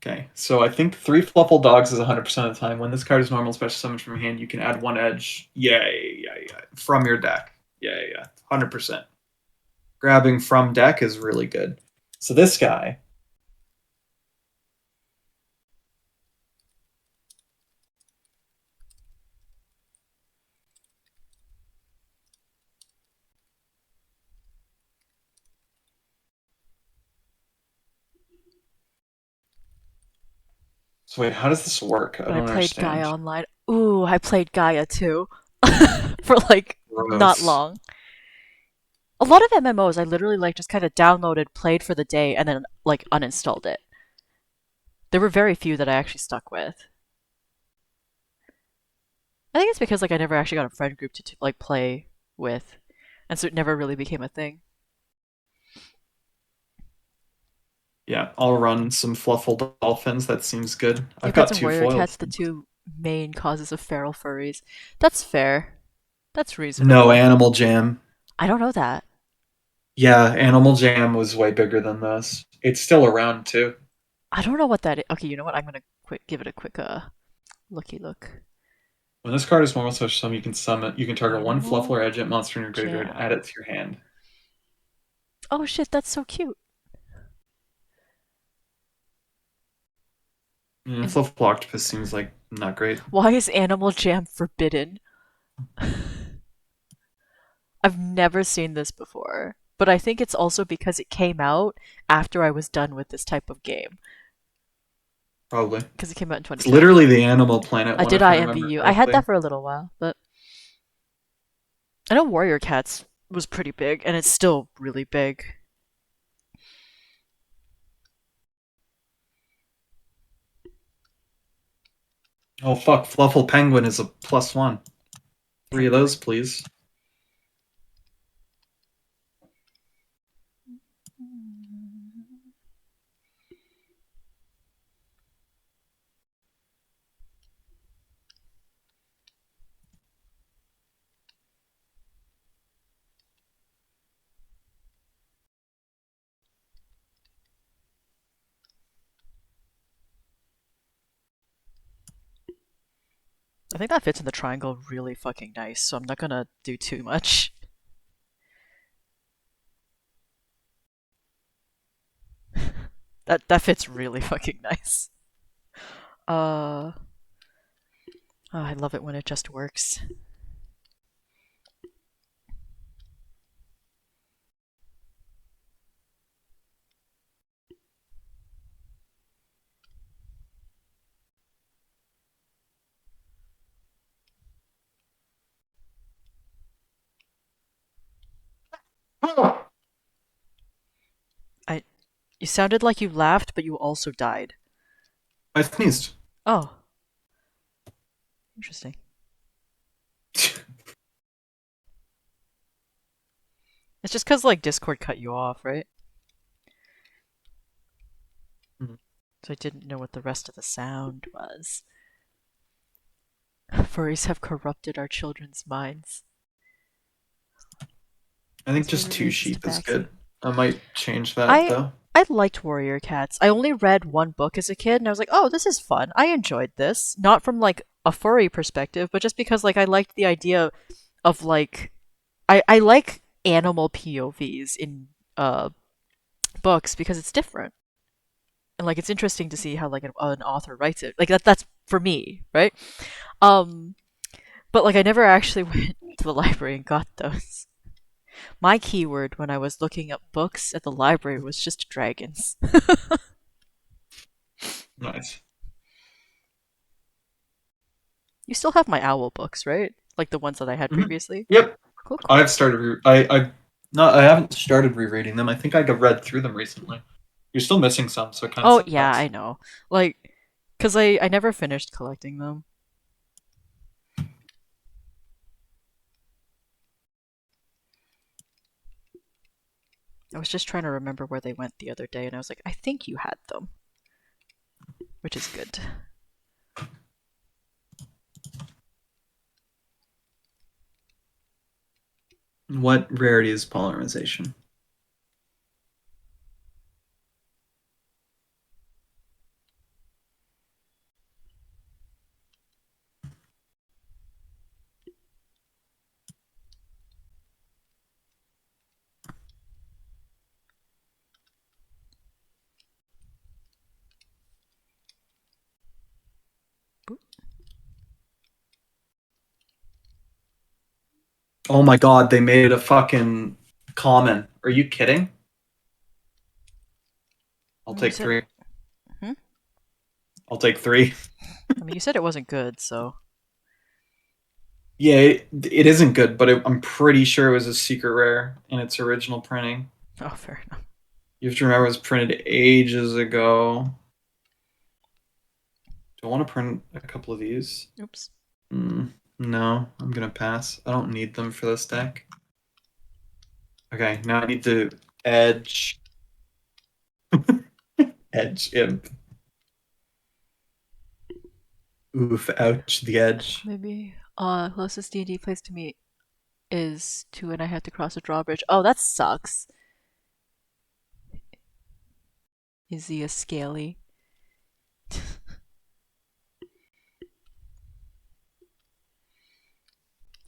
A: Okay, so I think 3 Fluffle Dogs is 100% of the time. When this card is normal special summon from your hand, you can add 1 edge. Yay, yeah. From your deck. Yeah. 100%. Grabbing from deck is really good. So this guy. So wait, how does this work? I
B: But I
A: don't
B: played Gaia
A: understand.
B: online. Ooh, I played Gaia too. For like not
A: Gross.
B: long. A lot of MMOs, I literally like just kind of downloaded, played for the day, and then like uninstalled it. There were very few that I actually stuck with. I think it's because like I never actually got a friend group to like play with, and so it never really became a thing.
A: Yeah, I'll run some Fluffle Dolphins. That seems good.
B: New
A: I've
B: Pets
A: got
B: and
A: two
B: Warrior Cats,
A: foils.
B: the two main causes of feral furries. That's fair. That's
A: No,
B: reasonable.
A: Animal Jam.
B: I don't know that.
A: Yeah, Animal Jam was way bigger than this. It's still around too.
B: I don't know what that is. Okay, you know what? I'm gonna give it a quick looky look.
A: When this card is normal social summon, you can summon. You can target one Fluffle
B: Animal
A: or Edge monster in your graveyard. Add
B: Jam.
A: it to your hand.
B: Oh shit, that's so cute.
A: Yeah,
B: Is
A: Fluffle Octopus seems like not great.
B: why is Animal Jam forbidden? I've never seen this before, but I think it's also because it came out after I was done with this type of game.
A: Probably.
B: Because it came out in
A: It's
B: 2010.
A: literally the Animal Planet
B: I
A: one,
B: did
A: if I remember
B: IMVU. I had
A: correctly.
B: that for a little while, but I know Warrior Cats was pretty big, and it's still really big.
A: Oh fuck, Fluffle Penguin is a +1. Three of those,
B: Penguin.
A: please.
B: I think that fits in the triangle really fucking nice, so I'm not gonna do too much. That fits really fucking nice. Oh, I love it when it just works. I You sounded like you laughed, but you also died.
A: I sneezed.
B: Oh, interesting. It's just because like Discord cut you off, right? So I didn't know what the rest of the sound was. Furries have corrupted our children's minds.
A: I think
B: It's
A: just
B: really
A: two
B: racist to
A: sheep is
B: backseat.
A: good. I might change that
B: I
A: though.
B: I liked Warrior Cats. I only read one book as a kid, and I was like, "Oh, this is fun. I enjoyed this." Not from like a furry perspective, but just because like I liked the idea of like I like animal POVs in books because it's different and like it's interesting to see how like an author writes it. Like that's for me, right? Um, but like I never actually went to the library and got those. My keyword when I was looking up books at the library was just dragons.
A: Nice.
B: You still have my owl books, right? Like the ones that I had
A: Mhm.
B: previously.
A: Yep.
B: Cool, cool.
A: I've started. I no, I haven't started rereading them. I think I read through them recently. You're still missing some, so it kind of
B: Oh yeah,
A: sucks.
B: I know. Like, cause I never finished collecting them. I was just trying to remember where they went the other day, and I was like, I think you had them, which is good.
A: What rarity is polymerization? Oh my god, they made it a fucking common. Are you kidding? I'll
B: You
A: take
B: said,
A: three.
B: hmm?
A: I'll take three.
B: I mean, you said it wasn't good, so
A: Yeah, it isn't good, but I'm pretty sure it was a secret rare in its original printing.
B: Oh, fair enough.
A: You have to remember it was printed ages ago. Do I want to print a couple of these?
B: Oops.
A: No, I'm gonna pass. I don't need them for this deck. Okay, now I need to edge. Edge imp. Oof, ouch, the edge.
B: Maybe. Closest D&D place to me is 2 and I had to cross a drawbridge. Oh, that sucks. Is he a scaly?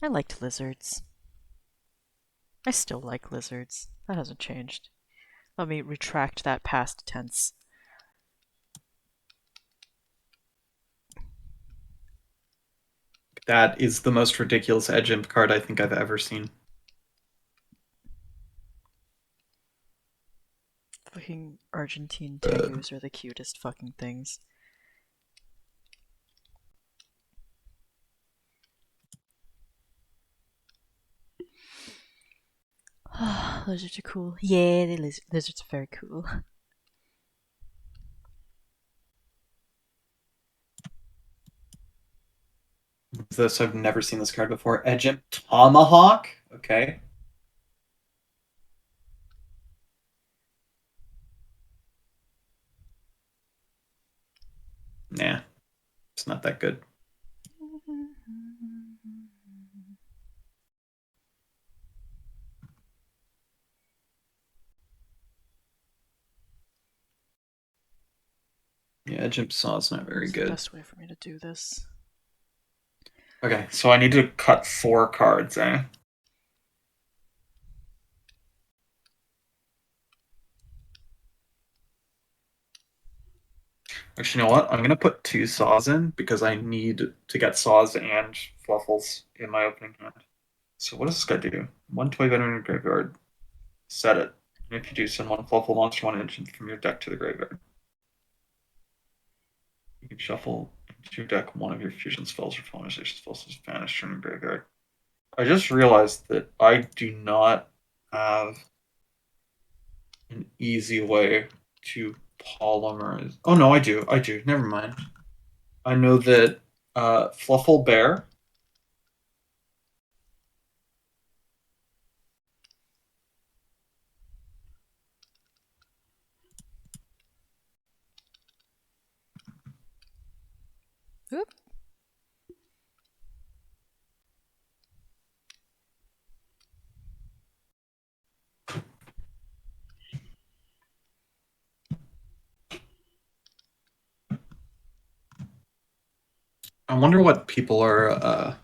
B: I liked lizards. I still like lizards. That hasn't changed. Let me retract that past tense.
A: That is the most ridiculous edge imp card I think I've ever seen.
B: Fucking Argentine tegus are the cutest fucking things. Lizards are cool. Yeah, lizards are very cool.
A: This I've never seen this card before. Edge imp Tomahawk. Okay. Nah, it's not that good. Yeah, edge imp saw is not very
B: What's the
A: good.
B: best way for me to do this?
A: Okay, so I need to cut 4 cards, eh? Actually, you know what? I'm gonna put 2 saws in because I need to get saws and fluffles in my opening hand. So what does this guy do? 1 toy veteran in your graveyard. Set it. And if you do, send 1 fluffle monster 1 engine from your deck to the graveyard. You can shuffle into your deck 1 of your fusion spells or pollination spells is banished from your graveyard. I just realized that I do not have an easy way to polymerize. Oh no, I do. I do. Never mind. I know that Fluffle Bear.
B: Oop.
A: I wonder what people are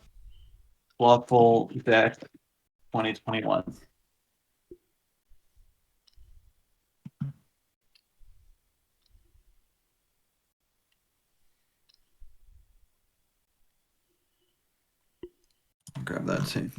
A: Fluffle deck 2021. I'll grab that too.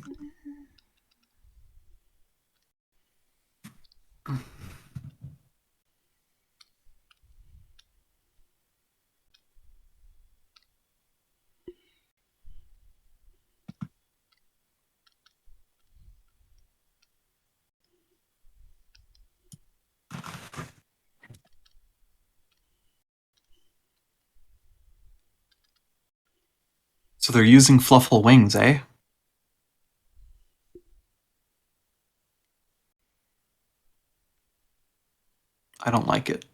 A: So they're using Fluffle Wings, eh? I don't like it.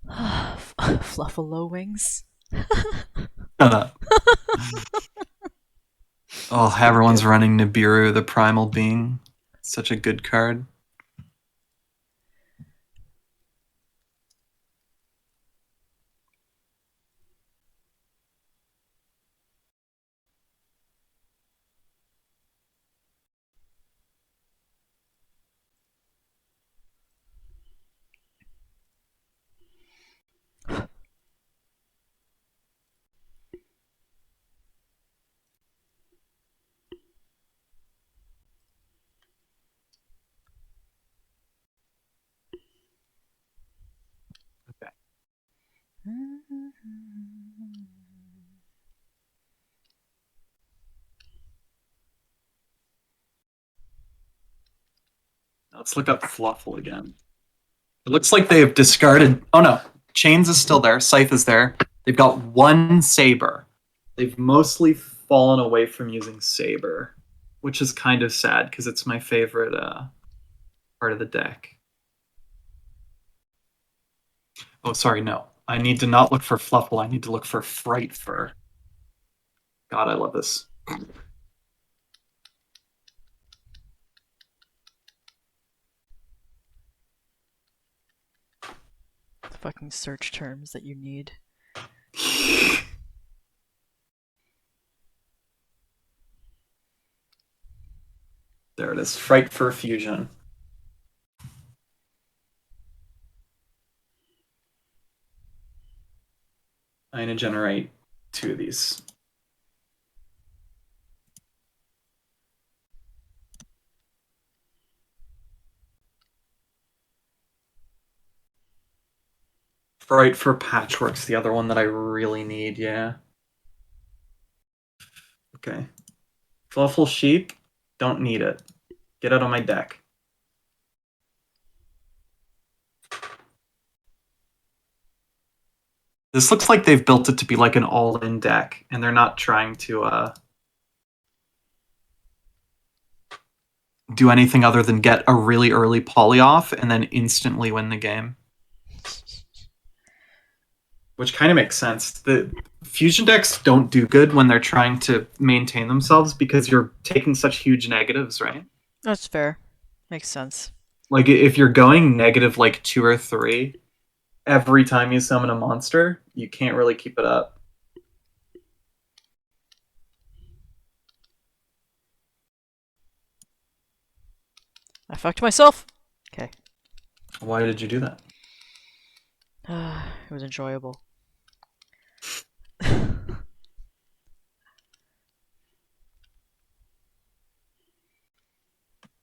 B: Fluffalo wings.
A: Oh, everyone's running Nibiru, the Primal Being. Such a good card. Let's look up Fluffle again. It looks like they've discarded. Oh no, Chains is still there. Scythe is there. They've got one Saber. They've mostly fallen away from using Saber, which is kind of sad because it's my favorite part of the deck. Oh, sorry, no. I need to not look for Fluffle. I need to look for Fright Fur. God, I love this.
B: The fucking search terms that you need.
A: There it is. Fright Fur Fusion. I'm going to generate 2 of these. Fright Fur Patchwork's the other one that I really need, yeah. Okay. Fluffle Sheep, don't need it. Get out of my deck. This looks like they've built it to be like an all-in deck, and they're not trying to do anything other than get a really early poly off and then instantly win the game. Which kind of makes sense. The fusion decks don't do good when they're trying to maintain themselves because you're taking such huge negatives, right?
B: That's fair. Makes sense.
A: Like if you're going negative like 2 or 3 every time you summon a monster, you can't really keep it up.
B: I fucked myself. Okay.
A: Why did you do that?
B: It was enjoyable.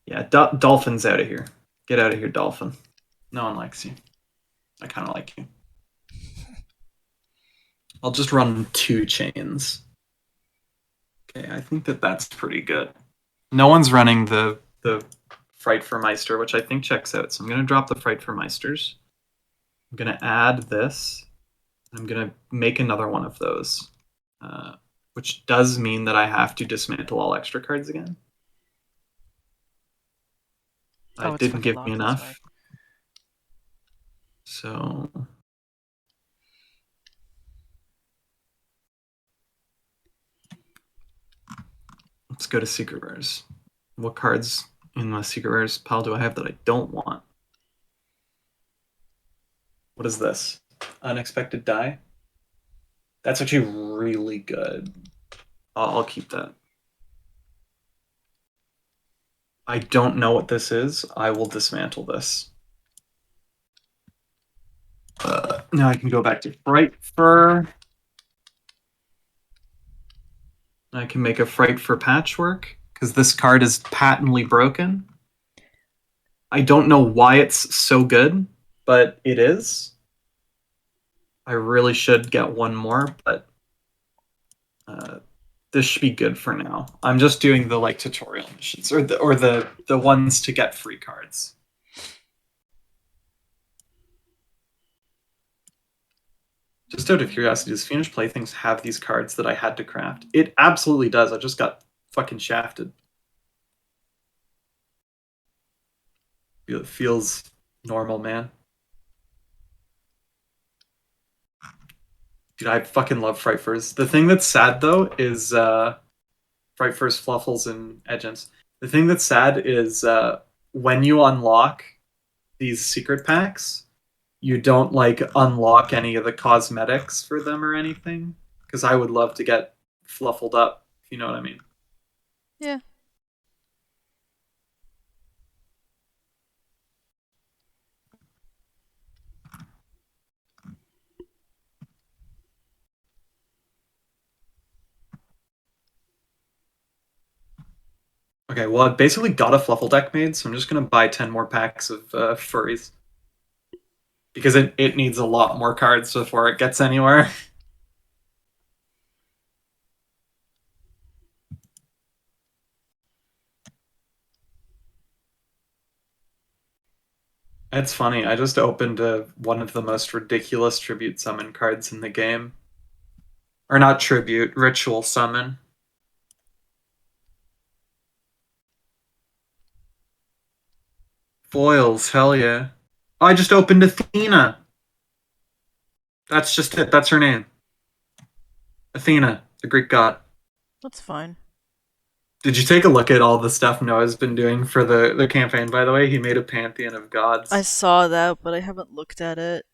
A: Yeah, Dolphin's out of here. Get out of here, Dolphin. No one likes you. I kind of like you. I'll just run 2 chains. Okay, I think that's pretty good. No one's running the Fright for Meister, which I think checks out. So I'm going to drop the Fright for Meisters. I'm going to add this. I'm going to make another one of those, which does mean that I have to dismantle all extra cards again.
B: Oh,
A: It didn't give
B: locked,
A: me enough. So let's go to Secret Rares. What cards in my Secret Rares pile do I have that I don't want? What is this? Unexpected Die? That's actually really good. I'll keep that. I don't know what this is. I will dismantle this. Now I can go back to Fright Fur. I can make a Fright Fur Patchwork, because this card is patently broken. I don't know why it's so good, but it is. I really should get one more, but this should be good for now. I'm just doing the like tutorial missions, or the ones to get free cards. Just out of curiosity, does Fiendish Playthings have these cards that I had to craft? It absolutely does. I just got fucking shafted. It feels normal, man. Dude, I fucking love Fright Furs. The thing that's sad, though, is Fright Furs, Fluffles, and Edgems. The thing that's sad is when you unlock these secret packs, you don't like unlock any of the cosmetics for them or anything. Because I would love to get fluffled up, if you know what I mean.
B: Yeah.
A: Okay, well, I've basically got a Fluffle deck made, so I'm just going to buy 10 more packs of furries. Because it needs a lot more cards before it gets anywhere. It's funny. I just opened one of the most ridiculous tribute summon cards in the game. Or not tribute, ritual summon. Foils, hell yeah. Oh, I just opened Athena. That's just it. That's her name. Athena, the Greek god.
B: That's fine.
A: Did you take a look at all the stuff Noah's been doing for the campaign, by the way? He made a pantheon of
B: I
A: gods.
B: saw that, but I haven't looked at it.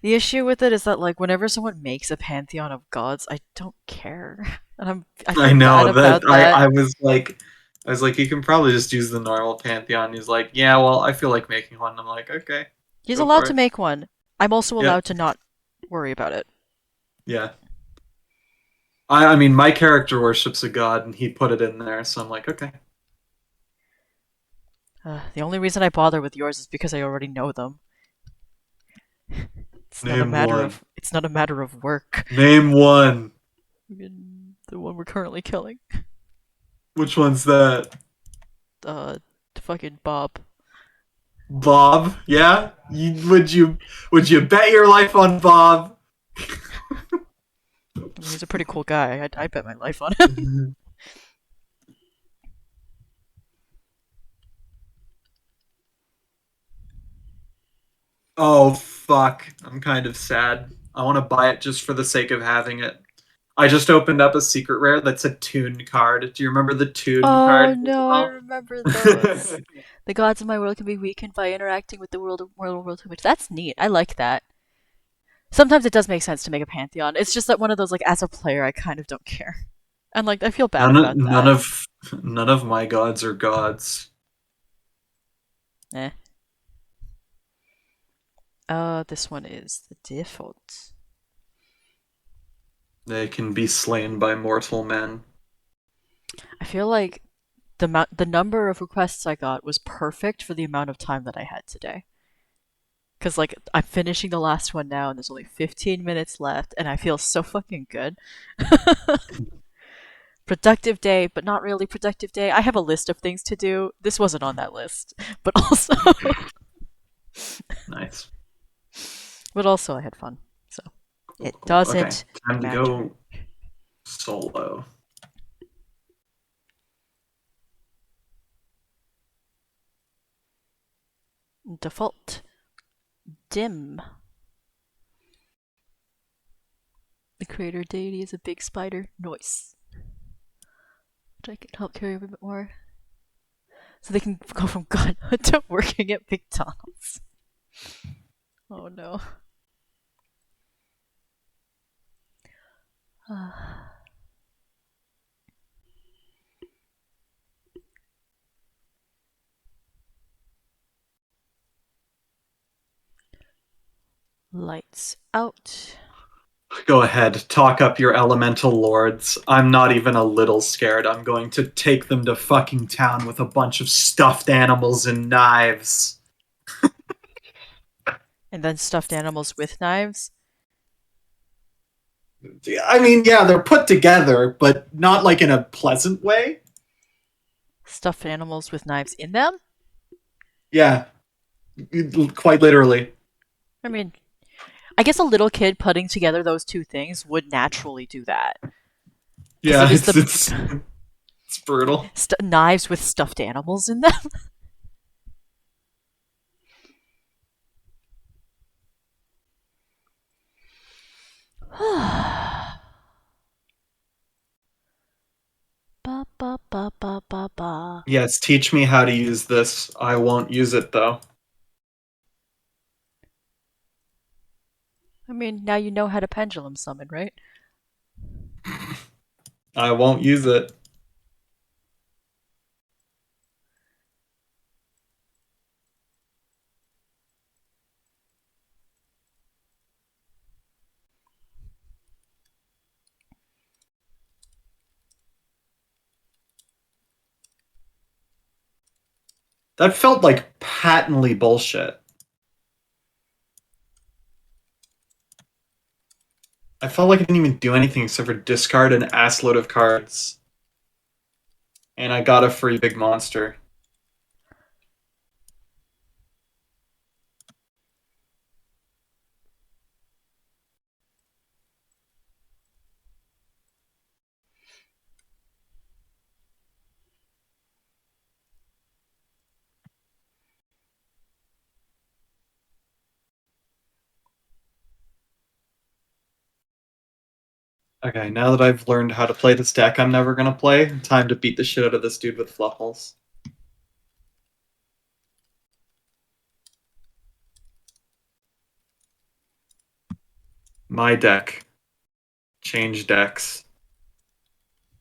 B: The issue with it is that like whenever someone makes a pantheon of gods, I don't care, and I
A: I
B: feel bad
A: know that
B: about that.
A: I was like, you can probably just use the normal pantheon. He's like, yeah, well, I feel like making one. I'm like, okay,
B: He's
A: go
B: allowed
A: for
B: to
A: it.
B: make one. I'm also
A: Yeah,
B: allowed to not worry about it.
A: yeah. I mean, my character worships a god, and he put it in there, so I'm like, okay.
B: The only reason I bother with yours is because I already know them.
A: Name one.
B: It's not a matter of work.
A: Name one.
B: The one we're currently killing.
A: Which one's that?
B: Uh, fucking Bob.
A: Bob? Yeah? Would you bet your life on Bob?
B: I mean, he's a pretty cool guy. I bet my life on him.
A: Oh fuck. I'm kind of sad. I want to buy it just for the sake of having it. I just opened up a secret rare that's a Toon card. Do you remember the Toon
B: Oh
A: card?
B: no, I remember those. The gods of my world can be weakened by interacting with the world to which. That's neat. I like that. Sometimes it does make sense to make a pantheon. It's just that one of those like as a player I kind of don't care. And like I feel bad
A: none of
B: about
A: none
B: that.
A: of none of my gods are gods.
B: Eh. This one is the default.
A: They can be slain by mortal men.
B: I feel like the number of requests I got was perfect for the amount of time that I had today. Cause like I'm finishing the last one now, and there's only 15 minutes left, and I feel so fucking good. Productive day, but not really productive day. I have a list of things to do. This wasn't on that list, but also,
A: Nice.
B: but also I had fun. So
A: Cool,
B: it
A: cool. Okay,
B: doesn't
A: time to
B: matter.
A: go solo.
B: Default dim. The creator deity is a big spider. Noise. Which I can help carry a bit more. So they can go from godhood to working at McDonald's. Oh no. Lights out.
A: Go ahead, talk up your elemental lords. I'm not even a little scared. I'm going to take them to fucking town with a bunch of stuffed animals and knives.
B: And then stuffed animals with knives.
A: I mean, yeah, they're put together, but not like in a pleasant way.
B: Stuffed animals with knives in them?
A: Yeah, quite literally.
B: I mean, I guess a little kid putting together those two things would naturally do that.
A: Yeah,
B: it is
A: it's brutal.
B: Knives with stuffed animals in them. Ba ba ba ba ba ba.
A: Yes, teach me how to use this. I won't use it though.
B: I mean, now you know how to pendulum summon, right?
A: I won't use it. That felt like patently bullshit. I felt like I didn't even do anything except for discard an assload of cards. And I got a free big monster. Okay, now that I've learned how to play this deck I'm never gonna play, time to beat the shit out of this dude with fluffles. My deck. Change decks.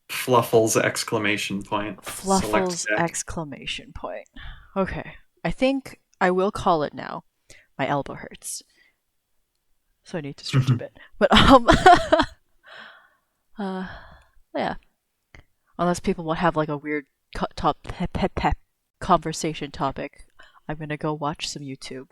A: Fluffles exclamation point. Select
B: Fluffles
A: deck.
B: exclamation point. Okay. I think I will call it now. My elbow hurts. So I need to stretch a bit. But uh yeah. Unless people will have like a weird conversation topic, I'm gonna go watch some YouTube.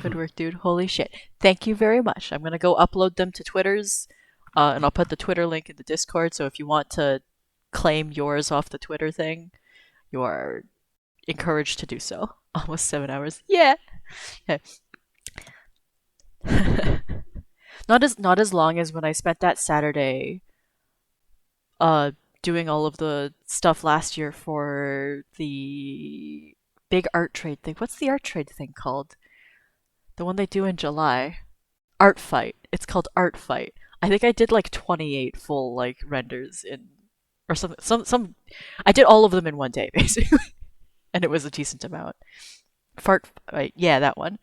B: Good work, dude. Holy shit. Thank you very much. I'm gonna go upload them to Twitter's, and I'll put the Twitter link in the Discord. So if you want to claim yours off the Twitter thing, you are encouraged to do so. Almost 7 hours. Yeah. Okay. Not as long as when I spent that Saturday uh doing all of the stuff last year for the big art trade thing. What's the art trade thing called? The one they do in July. Art Fight. It's called Art Fight. I think I did like 28 full like renders in or some I did all of them in one day basically. And it was a decent amount. Fart Fight. Yeah, that one.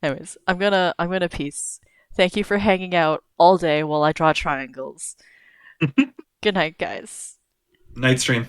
B: Anyways, I'm gonna peace. Thank you for hanging out all day while I draw triangles. Good night, guys.
A: Night stream.